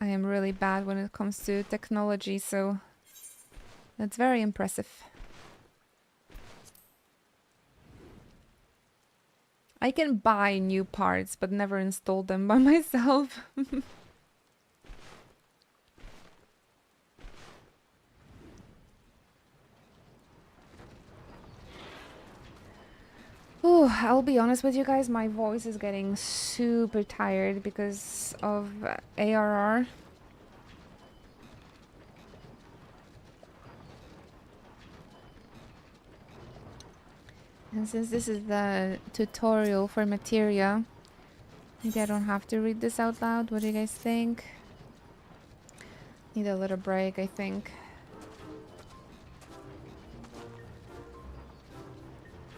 [SPEAKER 1] I am really bad when it comes to technology, so that's very impressive. I can buy new parts, but never install them by myself. Ooh, I'll be honest with you guys, my voice is getting super tired because of ARR. And since this is the tutorial for materia, maybe I don't have to read this out loud. What do you guys think? Need a little break, I think.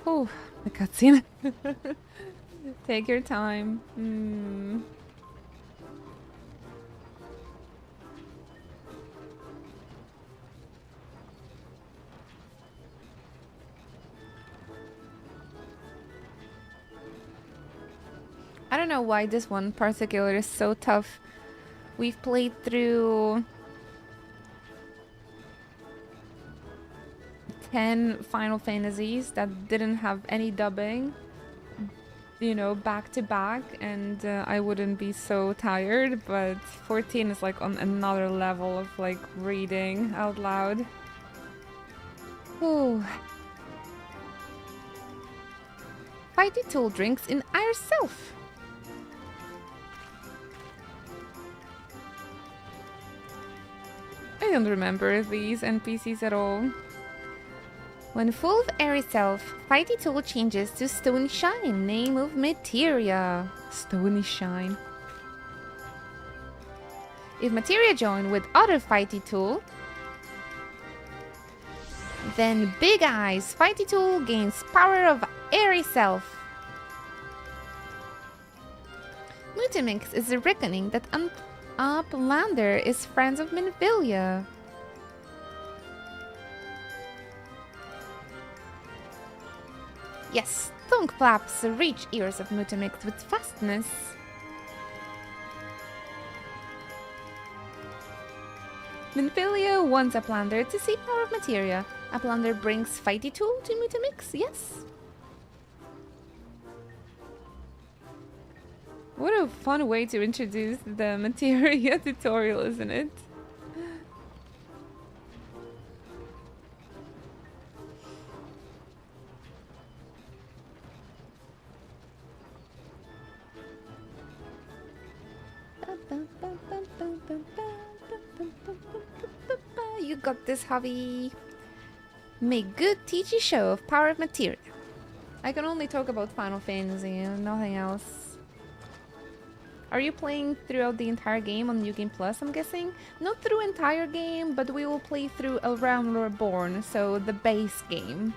[SPEAKER 1] Oh, the cutscene. Take your time. I don't know why this one particular is so tough. We've played through 10 Final Fantasies that didn't have any dubbing, you know, back to back, and I wouldn't be so tired, but 14 is like on another level of like reading out loud. Oh. Fighty Tool drinks in ourself. I don't remember these NPCs at all. When full of airy self, Fighty Tool changes to Stony Shine, name of materia. Stony Shine. If materia join with other Fighty Tool, then Big Eyes Fighty Tool gains power of airy self. Mutamix is a reckoning that Uplander is friends of Minfilia. Yes, tongue flaps reach ears of Mutamix with fastness. Minfilia wants Uplander to see power of materia. Uplander brings Fighty Tool to Mutamix, yes? What a fun way to introduce the materia tutorial, isn't it? You got this, Javi. Make good TG show of power of materia. I can only talk about Final Fantasy and nothing else. Are you playing throughout the entire game on New Game Plus, I'm guessing? Not through entire game, but we will play through A Realm Reborn, so the base game.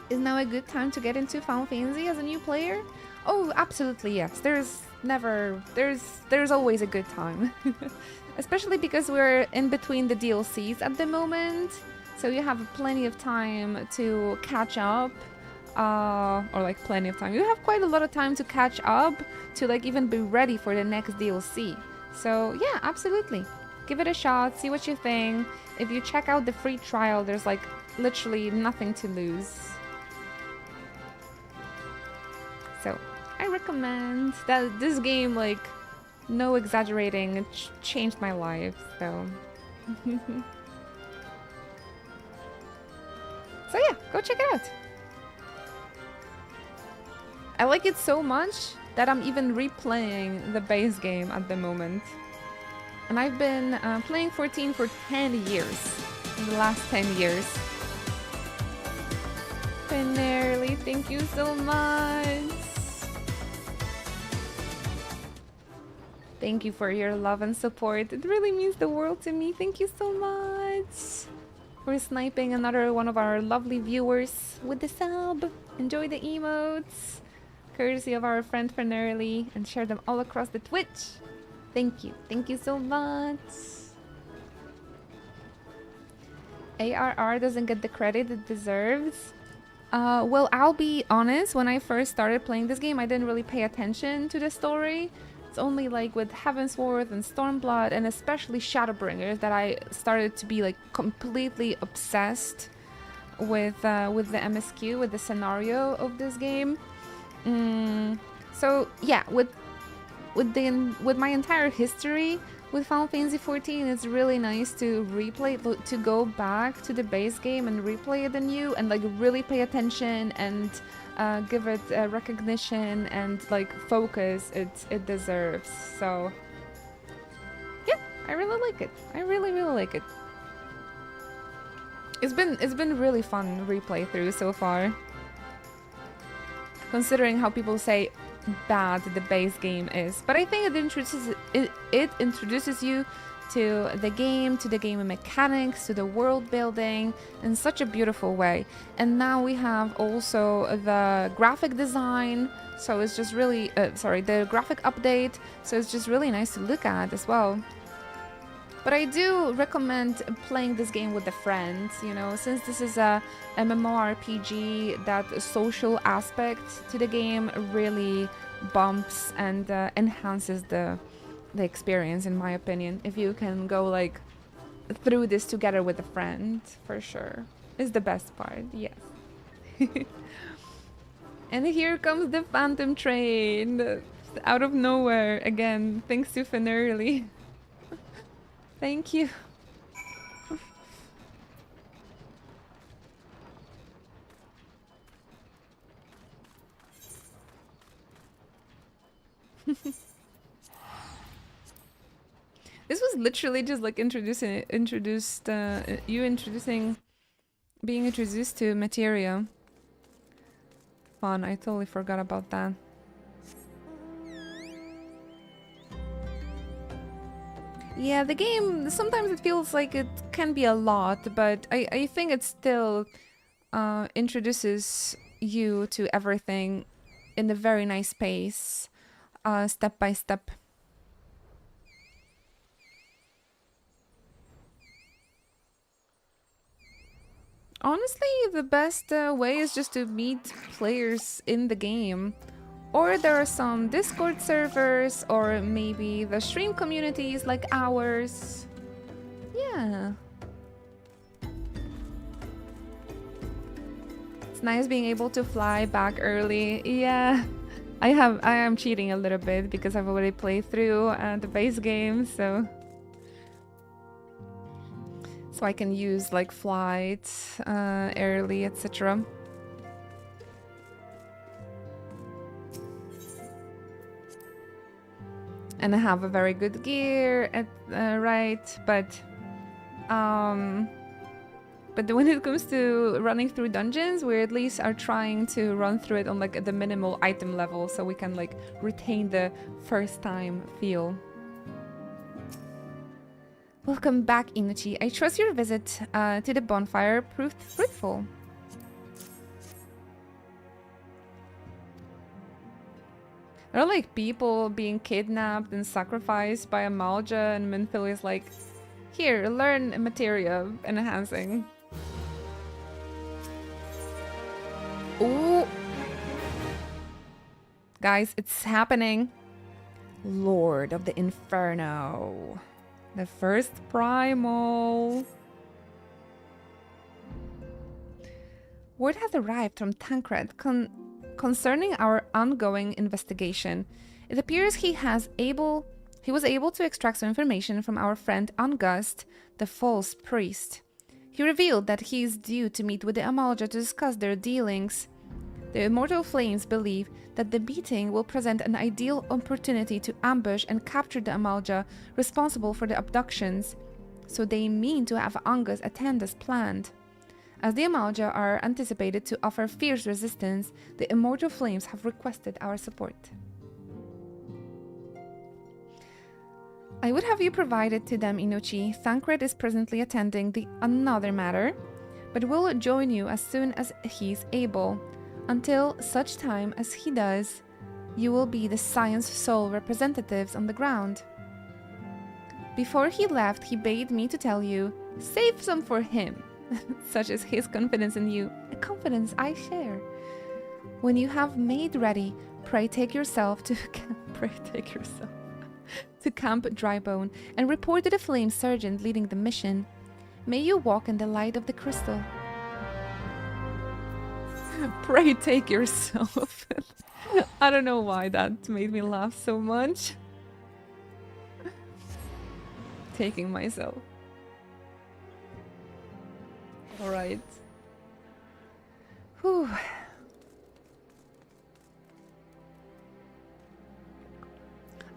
[SPEAKER 1] Is now a good time to get into Final Fantasy as a new player? Oh, absolutely yes. There's always a good time. Especially because we're in between the DLCs at the moment, so you have plenty of time to catch up. Or like plenty of time. You have quite a lot of time to catch up, to like even be ready for the next DLC. So yeah, absolutely. Give it a shot, see what you think. If you check out the free trial, there's like literally nothing to lose. So I recommend that. This game, like, no exaggerating, it changed my life, so. So yeah, go check it out. I like it so much that I'm even replaying the base game at the moment. And I've been playing 14 for 10 years. In the last 10 years. Finarly, thank you so much. Thank you for your love and support. It really means the world to me. Thank you so much for sniping another one of our lovely viewers with the sub. Enjoy the emotes, courtesy of our friend Fenerly, and share them all across the Twitch. Thank you. Thank you so much. ARR doesn't get the credit it deserves. Well, I'll be honest, when I first started playing this game, I didn't really pay attention to the story. It's only like with Heavensward and Stormblood and especially Shadowbringers that I started to be like completely obsessed with the MSQ, with the scenario of this game. So yeah, with my entire history with Final Fantasy XIV, it's really nice to replay, to go back to the base game and replay it anew and like really pay attention and give it recognition and like focus it deserves. So yeah, I really like it. I really like it. It's been really fun replay through so far, considering how people say bad the base game is, but I think it introduces you to the game mechanics, to the world building in such a beautiful way. And now we have also the graphic design, so it's just really the graphic update, so it's just really nice to look at as well. But I do recommend playing this game with a friend, you know, since this is a MMORPG, that social aspect to the game really bumps and enhances the experience, in my opinion. If you can go like through this together with a friend, for sure, is the best part, yes. And here comes the Phantom Train, out of nowhere, again, thanks to Fenerly. Thank you. This was literally just like being introduced to Materia. Fun, I totally forgot about that. Yeah, the game, sometimes it feels like it can be a lot, but I think it still introduces you to everything in a very nice pace, step by step. Honestly, the best way is just to meet players in the game. Or there are some Discord servers, or maybe the stream communities like ours. Yeah. It's nice being able to fly back early. Yeah. I am cheating a little bit because I've already played through the base game, so I can use like flights early, etc. And I have a very good gear, right? But when it comes to running through dungeons, we at least are trying to run through it on like the minimal item level, so we can like retain the first time feel. Welcome back, Inuchi. I trust your visit to the bonfire proved fruitful. There are like people being kidnapped and sacrificed by Amalja, and Minfilia is like, here, learn materia enhancing. Ooh. Guys, it's happening. Lord of the Inferno. The first primal. Word has arrived from Tancred concerning our ongoing investigation. It appears he was able to extract some information from our friend August, the false priest. He revealed that he is due to meet with the Amalja to discuss their dealings. The Immortal Flames believe that the meeting will present an ideal opportunity to ambush and capture the Amalja responsible for the abductions, so they mean to have Angus attend as planned. As the Amalja are anticipated to offer fierce resistance, the Immortal Flames have requested our support.
[SPEAKER 5] I would have you provided to them, Inochi. Thancred is presently attending another matter, but will join you as soon as he's able. Until such time as he does, you will be the Science Soul representatives on the ground. Before he left, he bade me to tell you, save some for him. Such is his confidence in you, a confidence I share. When you have made ready, pray take yourself to Camp Drybone and report to the Flame Sergeant leading the mission. May you walk in the light of the crystal. Pray take yourself. I don't know why that made me laugh so much. Taking myself. Alright. Whew.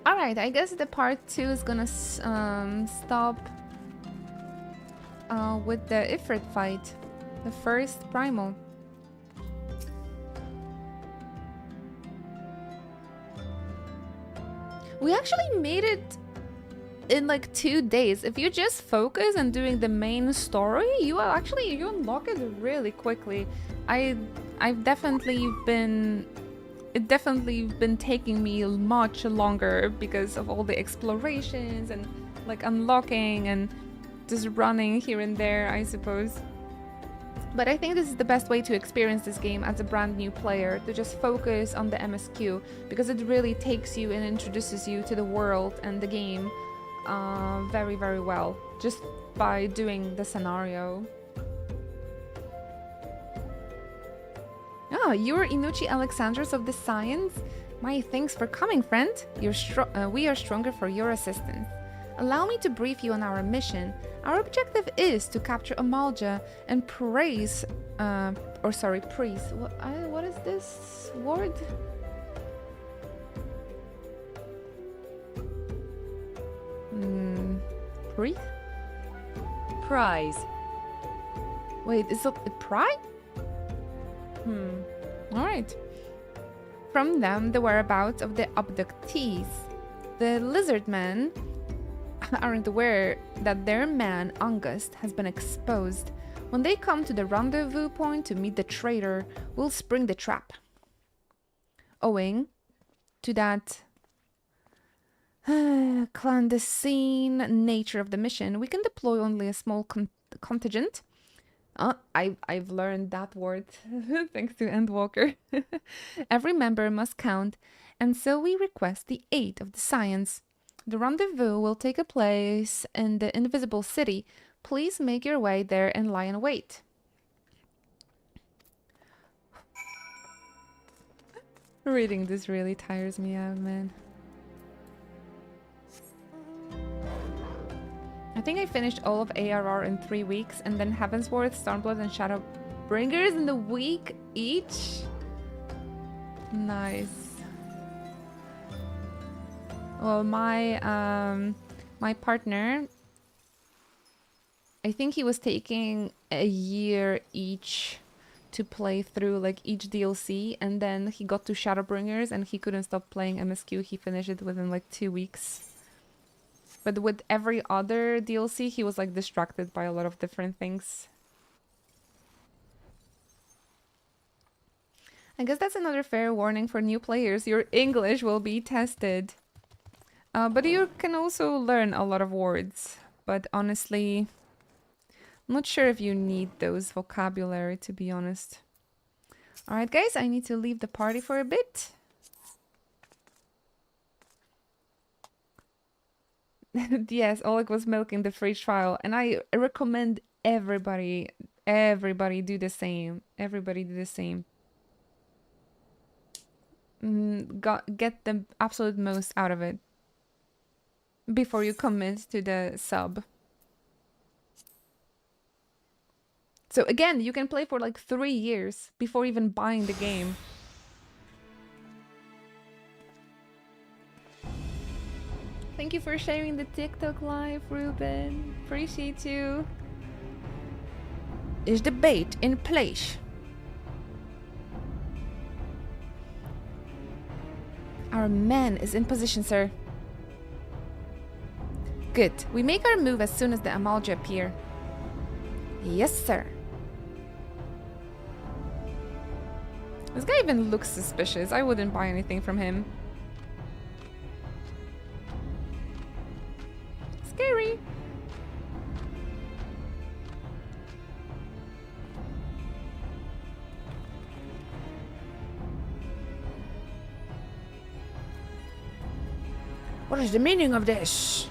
[SPEAKER 5] Alright, I guess the part 2 is gonna stop with the Ifrit fight. The first primal. We actually made it in like 2 days. If you just focus on doing the main story, you unlock it really quickly. I've definitely been taking me much longer because of all the explorations and like unlocking and just running here and there, I suppose. But I think this is the best way to experience this game as a brand new player, to just focus on the MSQ, because it really takes you and introduces you to the world and the game very, very well, just by doing the scenario. Oh, you're Inochi Alexandros of the Science? My thanks for coming, friend. We are stronger for your assistance. Allow me to brief you on our mission. Our objective is to capture Amalja and praise... praise... What is this word?
[SPEAKER 12] Prize.
[SPEAKER 5] Wait, is it a prize? Alright. From them, the whereabouts of the abductees. The lizard men aren't aware that their man, August, has been exposed. When they come to the rendezvous point to meet the traitor, we'll spring the trap. Owing to that clandestine nature of the mission, we can deploy only a small contingent. I've learned that word thanks to Endwalker. Every member must count, and so we request the aid of the Science. The rendezvous will take place in the Invisible City. Please make your way there and lie in wait. Reading this really tires me out, man. I think I finished all of ARR in 3 weeks, and then Heavensworth, Stormblood, and Shadowbringers in the week each. Nice. Well, my partner, I think he was taking a year each to play through like each DLC, and then he got to Shadowbringers and he couldn't stop playing MSQ. He finished it within like 2 weeks. But with every other DLC, he was like distracted by a lot of different things. I guess that's another fair warning for new players. Your English will be tested. But you can also learn a lot of words. But honestly, I'm not sure if you need those vocabulary, to be honest. Alright guys, I need to leave the party for a bit. Yes, Oleg was milking the free trial, and I recommend everybody do the same. Everybody do the same. Get the absolute most out of it before you commit to the sub. So again, you can play for like 3 years before even buying the game. Thank you for sharing the TikTok live, Ruben. Appreciate you. Is the bait in place? Our man is in position, sir. Good. We make our move as soon as the Amalja appear. Yes, sir. This guy even looks suspicious. I wouldn't buy anything from him. Scary. What is the meaning of this?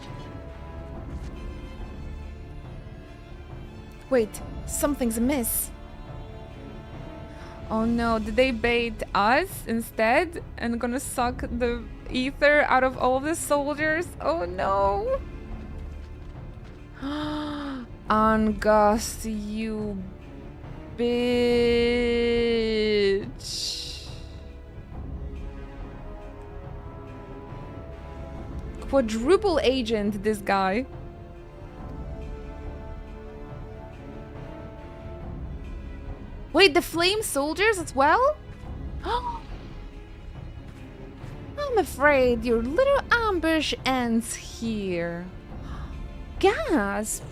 [SPEAKER 5] Wait, something's amiss. Oh no, did they bait us instead and gonna suck the ether out of all the soldiers? Oh no! Angust, you bitch. Quadruple agent, this guy. Wait, the flame soldiers as well? I'm afraid your little ambush ends here. Gasp!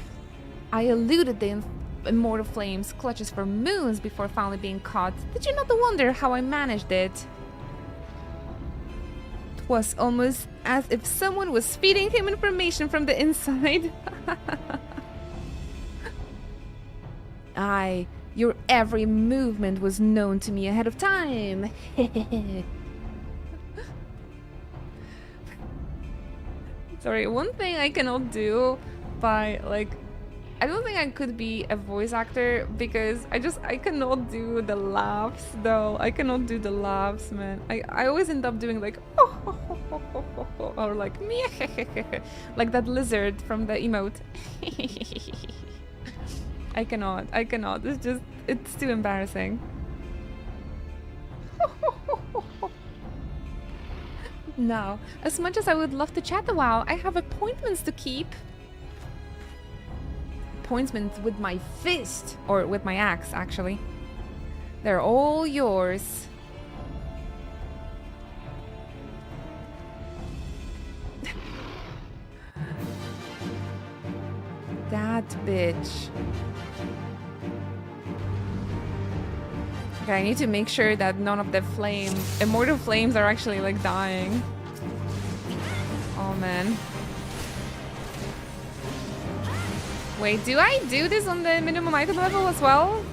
[SPEAKER 5] I eluded the immortal flames' clutches for moons before finally being caught. Did you not wonder how I managed it? 'Twas almost as if someone was feeding him information from the inside. Aye. Your every movement was known to me ahead of time. Sorry, one thing I cannot do by, like, I don't think I could be a voice actor because I cannot do the laughs though. I cannot do the laughs, man. I always end up doing like, or like, like that lizard from the emote. I cannot. It's too embarrassing. Now, as much as I would love to chat a while, I have appointments to keep. Appointments with my fist, or with my axe, actually. They're all yours. That bitch. Okay, I need to make sure that none of the immortal flames are actually like dying. Oh man. Wait, do I do this on the minimum item level as well?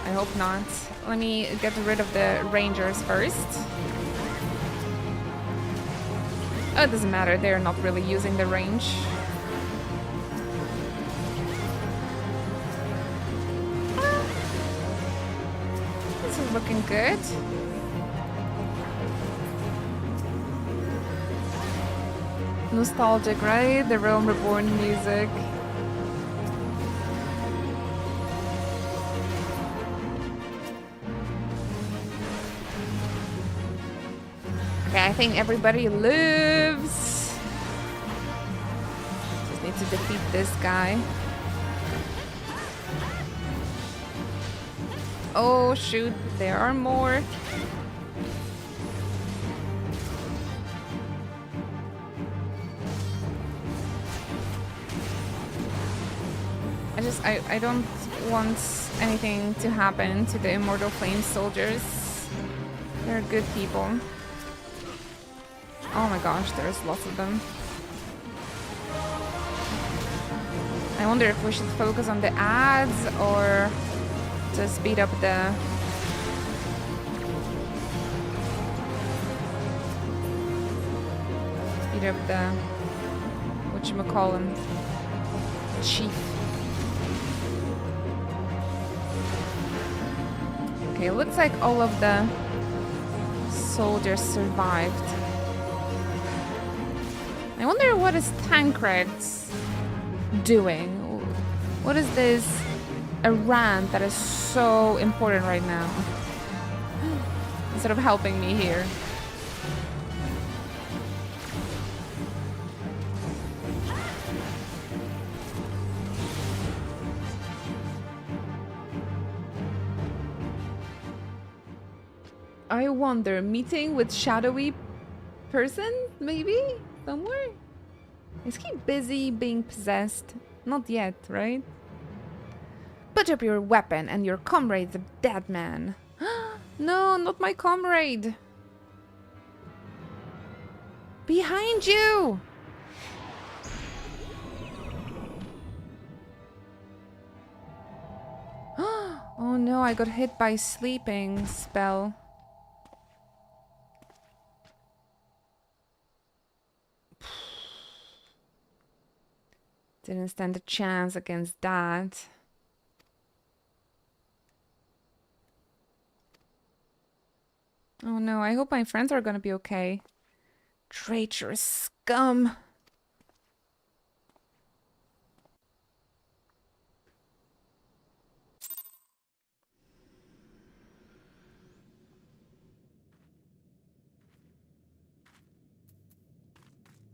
[SPEAKER 5] I hope not. Let me get rid of the rangers first. Oh, it doesn't matter, they're not really using the range. This is looking good. Nostalgic, right? The Realm Reborn music. Okay, I think everybody lives. Just need to defeat this guy. Oh shoot, there are more. I don't want anything to happen to the Immortal Flame soldiers. They're good people. Oh my gosh, there's lots of them. I wonder if we should focus on the ads or to speed up the... Speed up the... whatchamacallem? Chief. Okay, looks like all of the soldiers survived. I wonder what is Tancred's doing? What is this errand that is so important right now? Instead of helping me here. I wonder, meeting with shadowy person, maybe?
[SPEAKER 1] somewhere? Is he busy being possessed? Not yet, right? Put up your weapon and your comrade's a dead man. No, not my comrade. Behind you! Oh no, I got hit by sleeping spell. Didn't stand a chance against that. Oh no, I hope my friends are gonna be okay. Traitorous scum.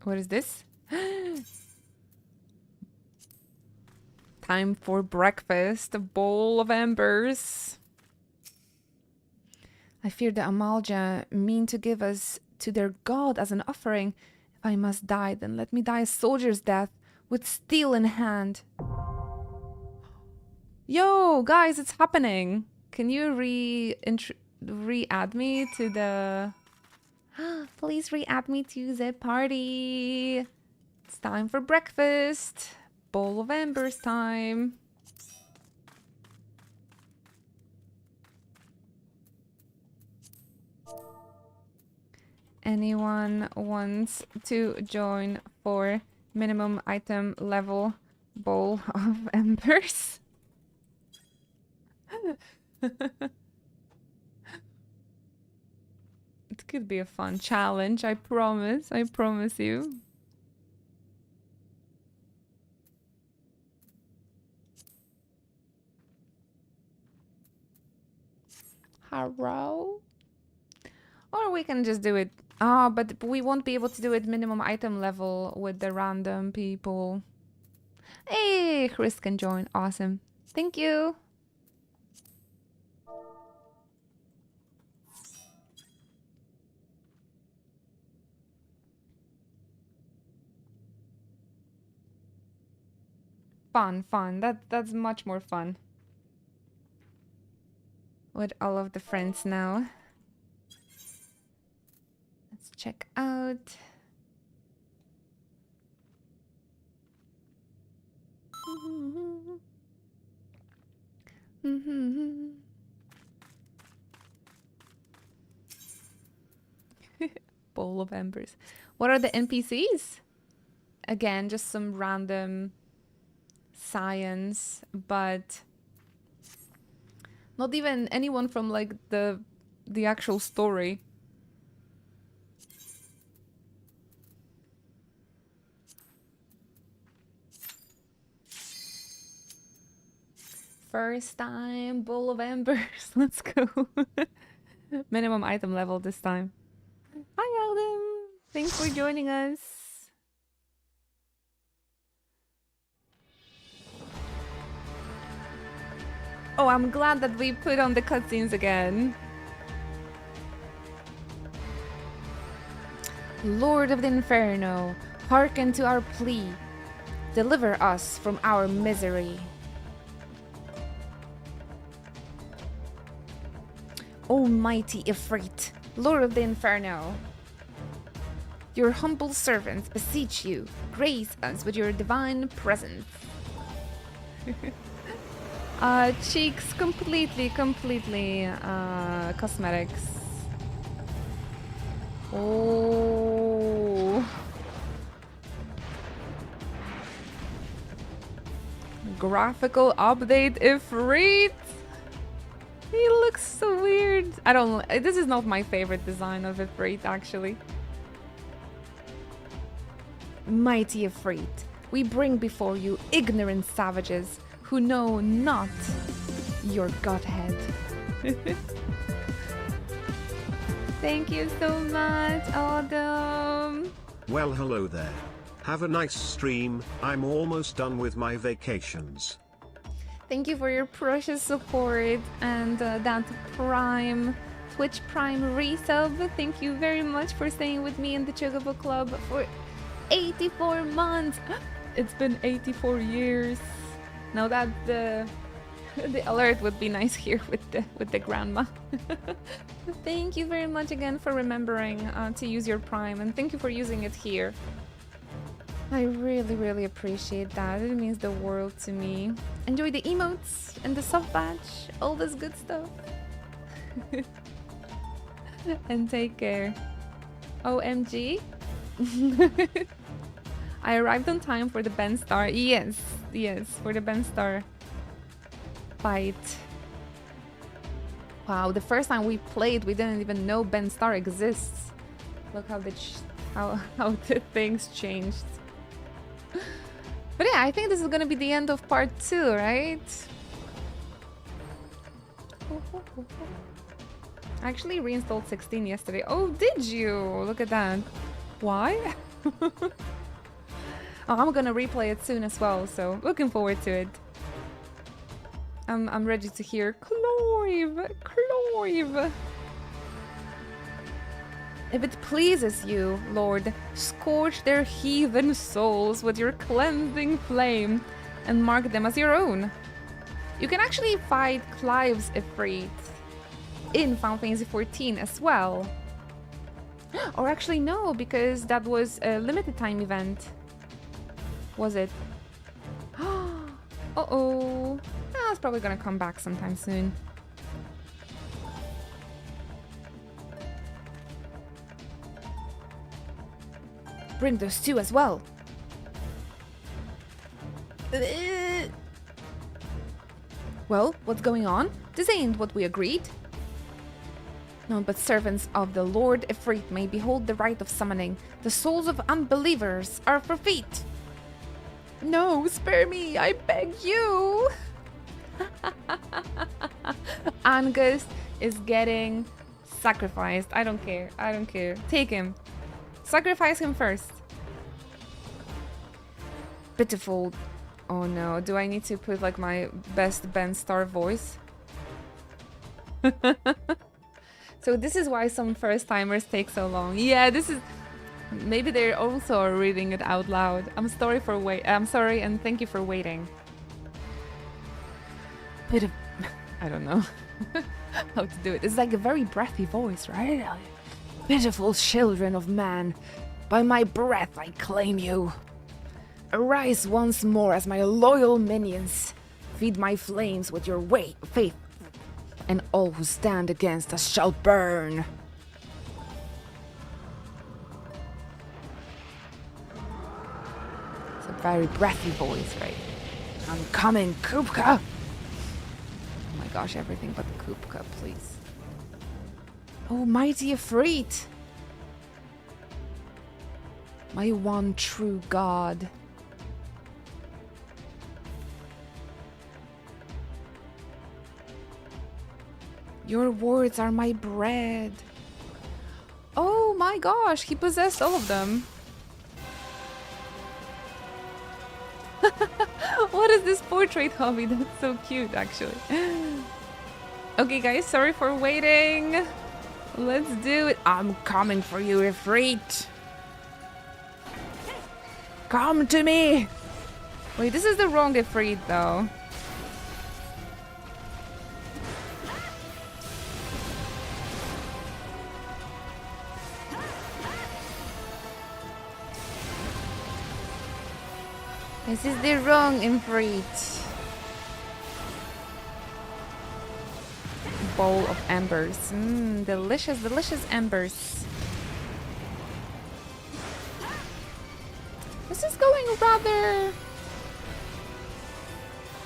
[SPEAKER 1] What is this? Time for breakfast. A bowl of embers. I fear the Amalja mean to give us to their god as an offering. If I must die, then let me die a soldier's death with steel in hand. Yo, guys, it's happening. Can you re-add me to the... Please re-add me to the party. It's time for breakfast. Bowl of embers time. Anyone wants to join for minimum item level bowl of embers? It could be a fun challenge, I promise. I promise you. Hello? Or we can just do it. Oh, but we won't be able to do it minimum item level with the random people. Hey, Chris can join. Awesome. Thank you. Fun. That's much more fun. With all of the friends now. Let's check out. Bowl of embers. What are the NPCs? Again, just some random science, but not even anyone from like the actual story. First time, bowl of embers. Let's go. Minimum item level this time. Hi, Alden. Thanks for joining us. Oh, I'm glad that we put on the cutscenes again. Lord of the Inferno, hearken to our plea. Deliver us from our misery. Almighty Ifrit, Lord of the Inferno, your humble servants beseech you, grace us with your divine presence. Cheeks completely cosmetics. Oh. Graphical update Ifrit. He looks so weird. I don't... This is not my favorite design of Ifrit, actually. Mighty Ifrit, we bring before you ignorant savages who know not your godhead. Thank you so much, Autumn.
[SPEAKER 3] Well, hello there. Have a nice stream. I'm almost done with my vacations.
[SPEAKER 1] Thank you for your precious support and that Twitch Prime resub. Thank you very much for staying with me in the Chocobo Club for 84 months. It's been 84 years. Now that the alert would be nice here with the grandma. Thank you very much again for remembering to use your Prime, and thank you for using it here. I really, really appreciate that. It means the world to me. Enjoy the emotes and the soft badge, all this good stuff. And take care. OMG. I arrived on time for the Ben Star. Yes, for the Ben Star fight. Wow, the first time we played, we didn't even know Ben Star exists. Look how the things changed. But yeah, I think this is gonna be the end of part 2, right? I actually reinstalled 16 yesterday. Oh, did you? Look at that. Why? Oh, I'm gonna replay it soon as well, so looking forward to it. I'm ready to hear Cloyve. If it pleases you, Lord, scorch their heathen souls with your cleansing flame and mark them as your own. You can actually fight Clive's Ifrit in Final Fantasy XIV as well. Or actually no, because that was a limited time event. Was it? Uh-oh. It's probably gonna come back sometime soon. Bring those two as well. Well, what's going on? This ain't what we agreed. No, but servants of the Lord Ifrit may behold the rite of summoning. The souls of unbelievers are for feet. No, spare me, I beg you. Angus is getting sacrificed. I don't care. Take him. Sacrifice him first. Pitiful. Oh no, do I need to put like my best Ben Star voice? So this is why some first timers take so long. Yeah, this is... Maybe they also are reading it out loud. I'm sorry and thank you for waiting. I don't know how to do it. It's like a very breathy voice, right? Pitiful children of man, by my breath I claim you. Arise once more as my loyal minions. Feed my flames with your faith, and all who stand against us shall burn. It's a very breathy voice, right? I'm coming, Kupka! Oh my gosh, everything but Kupka, please. Oh, mighty Ifrit! My one true god. Your words are my bread. Oh my gosh, he possessed all of them. What is this portrait hobby? That's so cute, actually. Okay, guys, sorry for waiting. Let's do it. I'm coming for you, Ifrit. Come to me. Wait, this is the wrong Ifrit, though. This is the wrong Ifrit. Bowl of embers. Delicious, delicious embers. This is going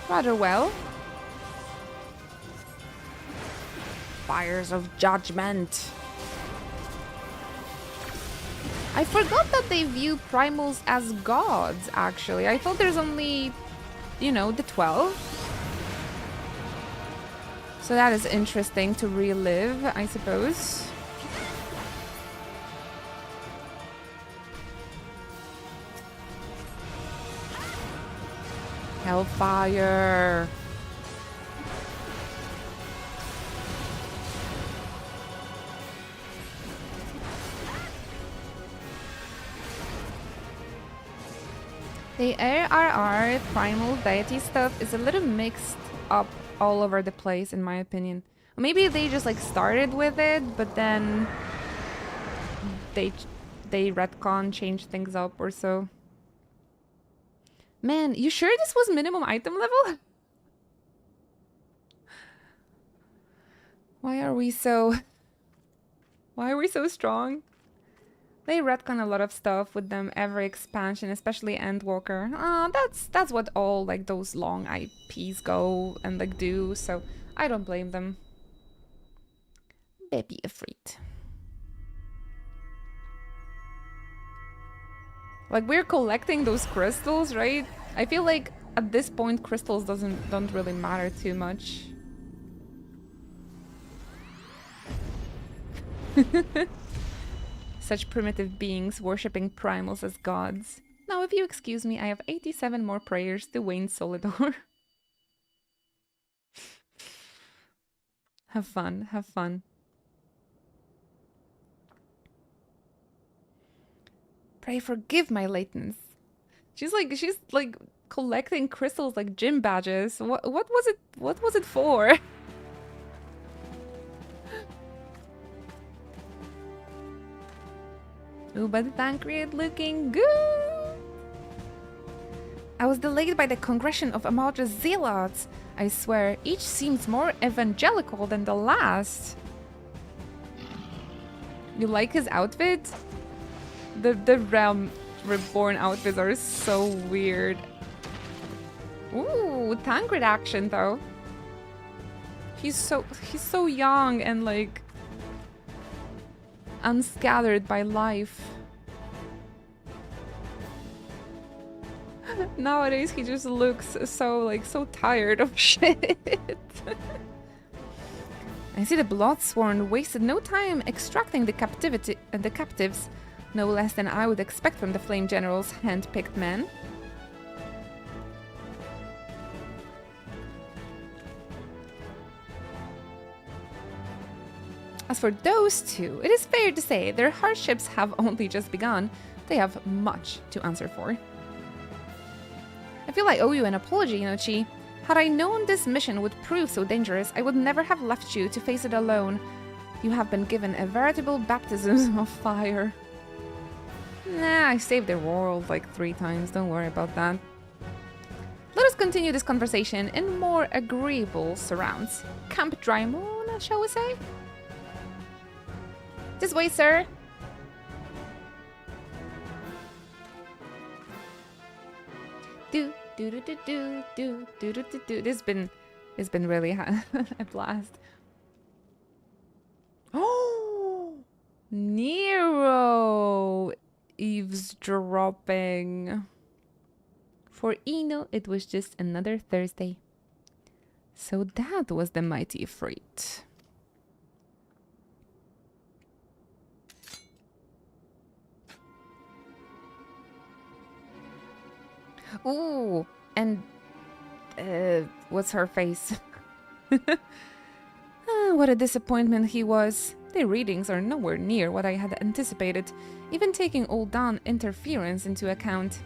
[SPEAKER 1] rather well. Fires of judgment. I forgot that they view primals as gods, actually. I thought there's only, you know, the 12. So that is interesting to relive, I suppose. Hellfire. The ARR primal deity stuff is a little mixed up all over the place, in my opinion. Maybe they just like started with it, but then they retcon, changed things up or so. Man, you sure this was minimum item level? Why are we so strong? They retcon a lot of stuff with them every expansion, especially Endwalker. That's what all like those long IPs go and like do, so I don't blame them. Baby afraid. Like we're collecting those crystals, right? I feel like at this point crystals don't really matter too much. Such primitive beings worshipping primals as gods. Now, if you excuse me, I have 87 more prayers to Wayne Solidor. Have fun, have fun. Pray forgive my latents. She's like collecting crystals like gym badges. What was it for? Ooh, but the Tancred looking good. I was delayed by the congregation of Amaldra's zealots. I swear, each seems more evangelical than the last. You like his outfit? The Realm Reborn outfits are so weird. Ooh, Tancred action though. He's so young and like unscattered by life. Nowadays he just looks so tired of shit. I see the Bloodsworn wasted no time extracting the captives, no less than I would expect from the Flame General's hand-picked men. As for those two, it is fair to say their hardships have only just begun. They have much to answer for. I feel I owe you an apology, Inochi. Had I known this mission would prove so dangerous, I would never have left you to face it alone. You have been given a veritable baptism of fire. Nah, I saved the world like 3 times, don't worry about that. Let us continue this conversation in more agreeable surrounds. Camp Dry Moon, shall we say? This way, sir. This has been really a blast. Oh, Nero eavesdropping. For Ino, it was just another Thursday. So that was the mighty Ifrit. Ooh, and what's her face? What a disappointment he was. The readings are nowhere near what I had anticipated, even taking Ul'Dan interference into account.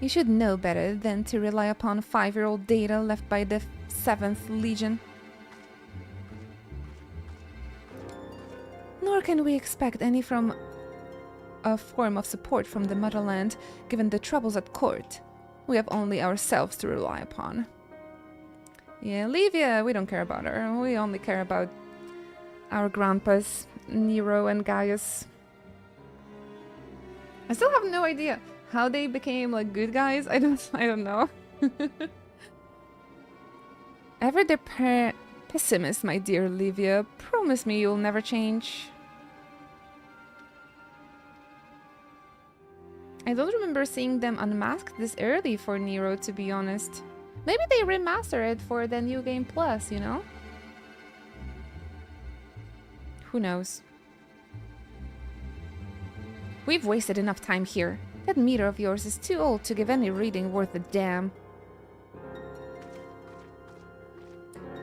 [SPEAKER 1] You should know better than to rely upon 5-year-old data left by the 7th Legion. Nor can we expect any from a form of support from the motherland, given the troubles at court. We have only ourselves to rely upon. Yeah, Livia, we don't care about her. We only care about our grandpas, Nero and Gaius. I still have no idea how they became like good guys. I don't know. Ever the pessimist, my dear Livia. Promise me you'll never change. I don't remember seeing them unmasked this early for Nero, to be honest. Maybe they remaster it for the New Game Plus, you know? Who knows? We've wasted enough time here. That meter of yours is too old to give any reading worth a damn.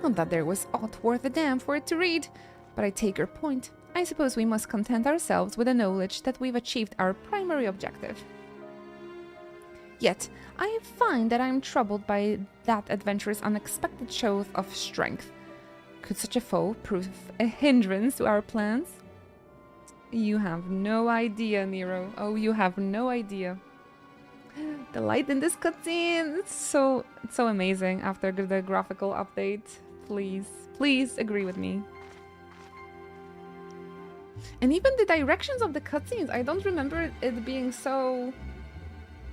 [SPEAKER 1] Not that there was aught worth a damn for it to read, but I take your point. I suppose we must content ourselves with the knowledge that we've achieved our primary objective.
[SPEAKER 5] Yet, I find that I am troubled by that adventurer's unexpected show of strength. Could such a foe prove a hindrance to our plans? You have no idea, Nero. Oh, you have no idea. The light in this cutscene, it's so amazing after the graphical update. Please agree with me. And even the directions of the cutscenes, I don't remember it being so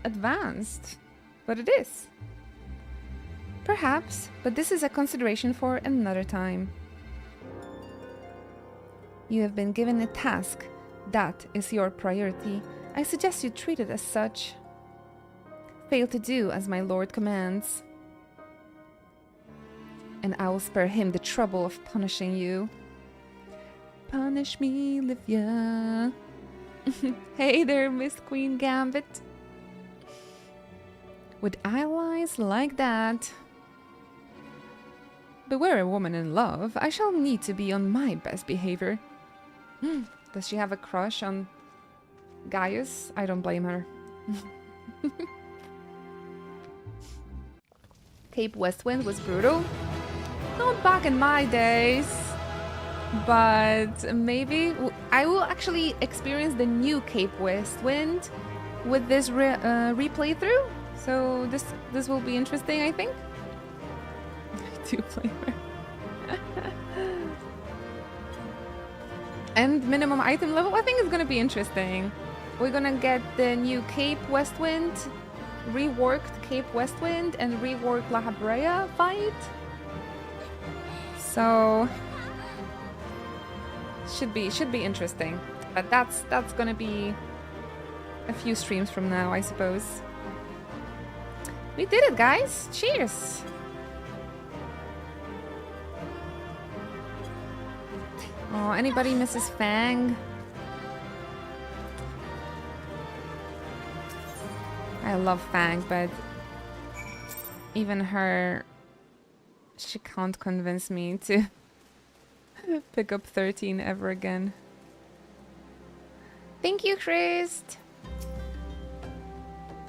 [SPEAKER 5] advanced, but it is. Perhaps, but this is a consideration for another time. You have been given a task. That is your priority. I suggest you treat it as such. Fail to do as my lord commands, and I will spare him the trouble of punishing you. Punish me, Livia. Hey there, Miss Queen Gambit. With allies like that. Beware a woman in love. I shall need to be on my best behavior. Does she have a crush on Gaius? I don't blame her. Cape Westwind was brutal. Not back in my days. But maybe I will actually experience the new Cape Westwind with this replay through. So this will be interesting, I think. I do play her. And minimum item level, I think it's gonna be interesting. We're gonna get the new Cape Westwind, reworked Cape Westwind, and reworked La Habrea fight. So should be interesting. But that's gonna be a few streams from now, I suppose. We did it, guys! Cheers! Oh, anybody misses Fang? I love Fang, but even her, she can't convince me to pick up 13 ever again. Thank you, Christ.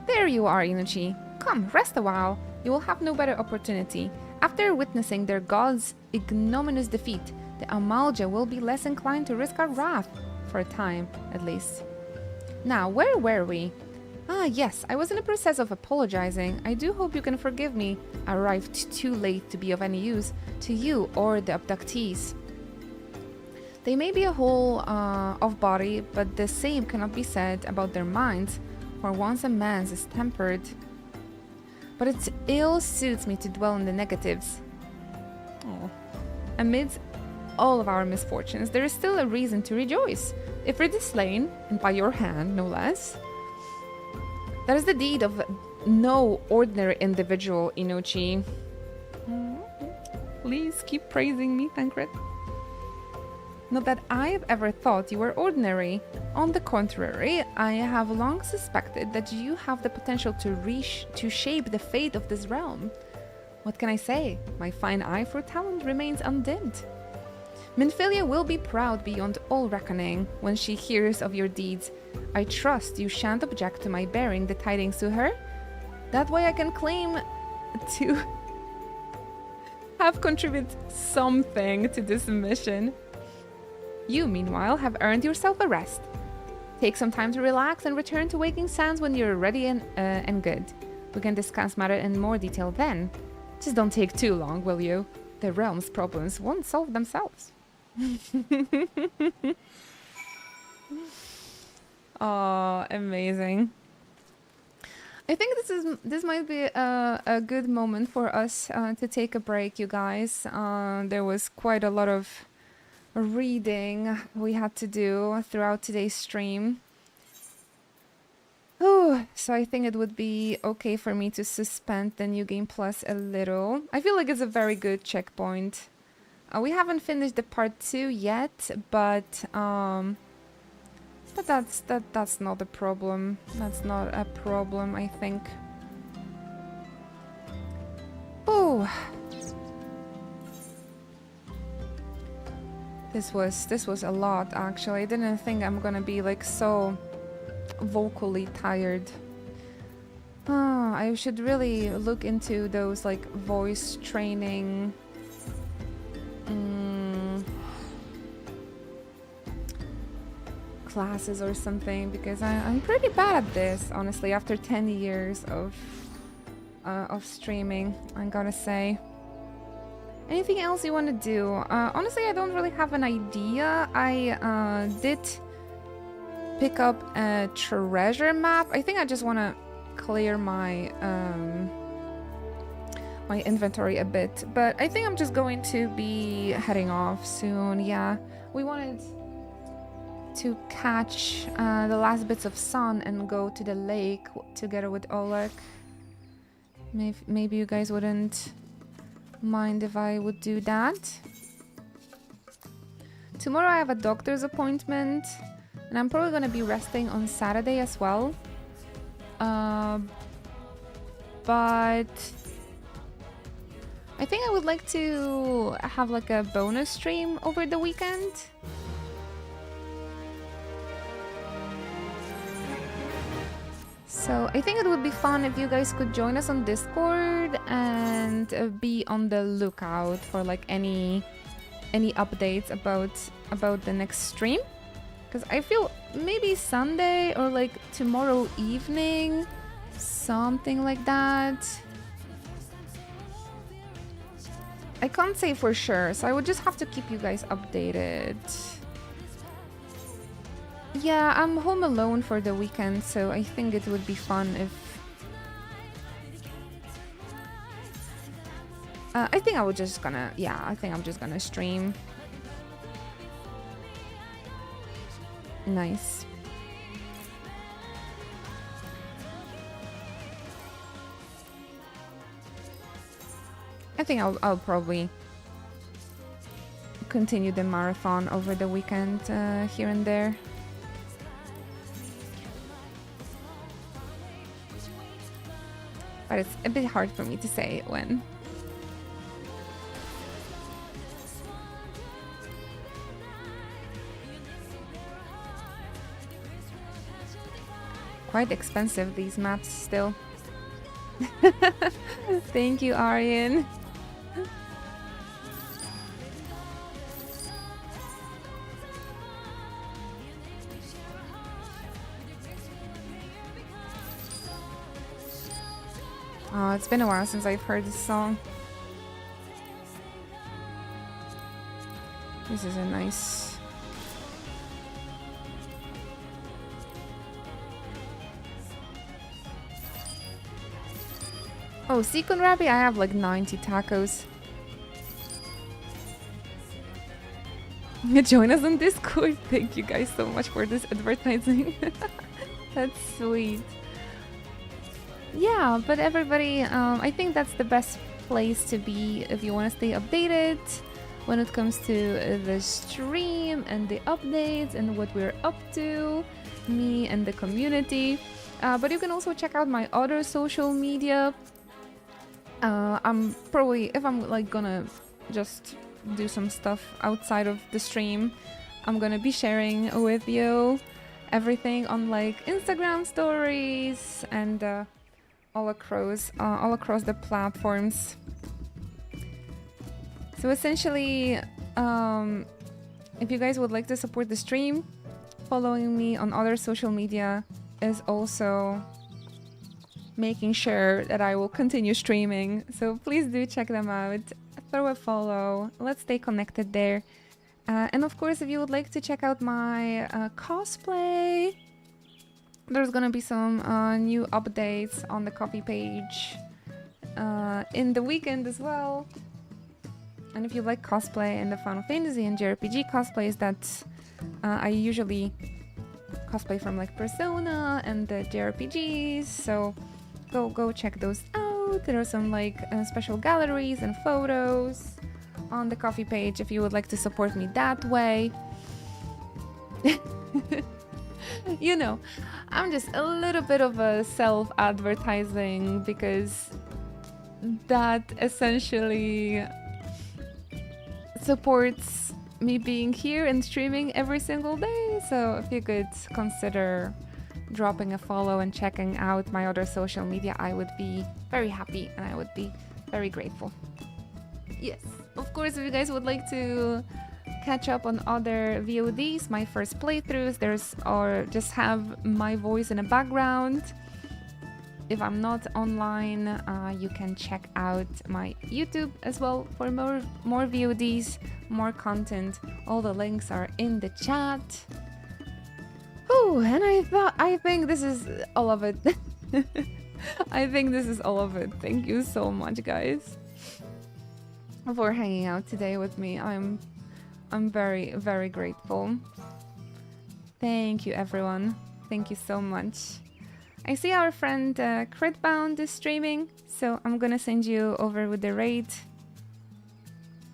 [SPEAKER 5] There you are, Inuchi. Come, rest a while. You will have no better opportunity. After witnessing their god's ignominious defeat, the Amalja will be less inclined to risk our wrath, for a time, at least. Now, where were we? Ah, yes, I was in the process of apologizing. I do hope you can forgive me. I arrived too late to be of any use to you or the abductees. They may be a whole of body, but the same cannot be said about their minds, for once a man's is tempered. But it ill suits me to dwell on the negatives. Oh. Amidst all of our misfortunes, there is still a reason to rejoice. If it is slain, and by your hand, no less, that is the deed of no ordinary individual, Inochi. Please keep praising me, Thancred. Not that I have ever thought you were ordinary. On the contrary, I have long suspected that you have the potential to shape the fate of this realm. What can I say? My fine eye for talent remains undimmed. Minfilia will be proud beyond all reckoning when she hears of your deeds. I trust you shan't object to my bearing the tidings to her. That way I can claim to have contributed something to this mission. You, meanwhile, have earned yourself a rest. Take some time to relax and return to Waking Sands when you're ready and good. We can discuss matter in more detail then. Just don't take too long, will you? The realm's problems won't solve themselves. Oh, amazing. I think this might be a good moment for us to take a break, you guys. There was quite a lot of reading we had to do throughout today's stream. Oh, so I think it would be okay for me to suspend the New Game Plus a little. I feel like it's a very good checkpoint. We haven't finished the part 2 yet, but that's not a problem. That's not a problem, I think. Oh, this was a lot, actually. I didn't think I'm gonna be like so vocally tired.
[SPEAKER 1] Oh, I should really look into those like voice training classes or something, because I'm pretty bad at this, honestly, after 10 years of streaming, I gotta say. Anything else you want to do? Honestly, I don't really have an idea. I did pick up a treasure map. I think I just want to clear my my inventory a bit, but I think I'm just going to be heading off soon. Yeah, we wanted to catch the last bits of sun and go to the lake together with Oleg. Maybe you guys wouldn't mind if I would do that. Tomorrow I have a doctor's appointment, and I'm probably gonna be resting on Saturday as well. But I think I would like to have like a bonus stream over the weekend. So I think it would be fun if you guys could join us on Discord and be on the lookout for like any updates about the next stream, because I feel maybe Sunday or like tomorrow evening, something like that. I can't say for sure, so I would just have to keep you guys updated. Yeah, I'm home alone for the weekend, so I think it would be fun if... I think I'm just gonna stream. Nice. I think I'll probably continue the marathon over the weekend here and there. But it's a bit hard for me to say when. Quite expensive, these maps still. Thank you, Aryan. Oh, it's been a while since I've heard this song. This is a nice... Oh, Seacon Rabbit, I have like 90 tacos. Join us on Discord. Thank you guys so much for this advertising. That's sweet. Yeah, but everybody, I think that's the best place to be if you want to stay updated when it comes to the stream and the updates and what we're up to, me and the community. But you can also check out my other social media. I'm probably, if I'm like gonna just do some stuff outside of the stream, I'm gonna be sharing with you everything on like Instagram stories and all across the platforms. So essentially, if you guys would like to support the stream, following me on other social media is also making sure that I will continue streaming. So please do check them out, throw a follow, let's stay connected there. And of course, if you would like to check out my cosplay, there's gonna be some new updates on the coffee page in the weekend as well. And if you like cosplay and the Final Fantasy and JRPG cosplays, that I usually cosplay from like Persona and the JRPGs, so go check those out. There are some like special galleries and photos on the coffee page if you would like to support me that way. You know, I'm just a little bit of a self-advertising because that essentially supports me being here and streaming every single day. So if you could consider dropping a follow and checking out my other social media, I would be very happy and I would be very grateful. Yes, of course, if you guys would like to catch up on other VODs, my first playthroughs, or just have my voice in the background. If I'm not online, you can check out my YouTube as well for more VODs, more content. All the links are in the chat. Oh, and I think this is all of it. I think this is all of it. Thank you so much, guys, for hanging out today with me. I'm very, very grateful. Thank you, everyone. Thank you so much. I see our friend Critbound is streaming, so I'm gonna send you over with the raid.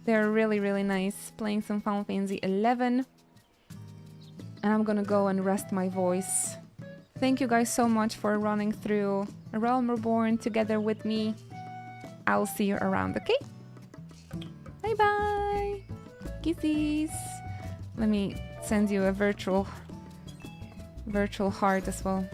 [SPEAKER 1] They're really, really nice, playing some Final Fantasy XI. And I'm gonna go and rest my voice. Thank you guys so much for running through A Realm Reborn together with me. I'll see you around, okay? Bye bye! Kisses! Let me send you a virtual heart as well.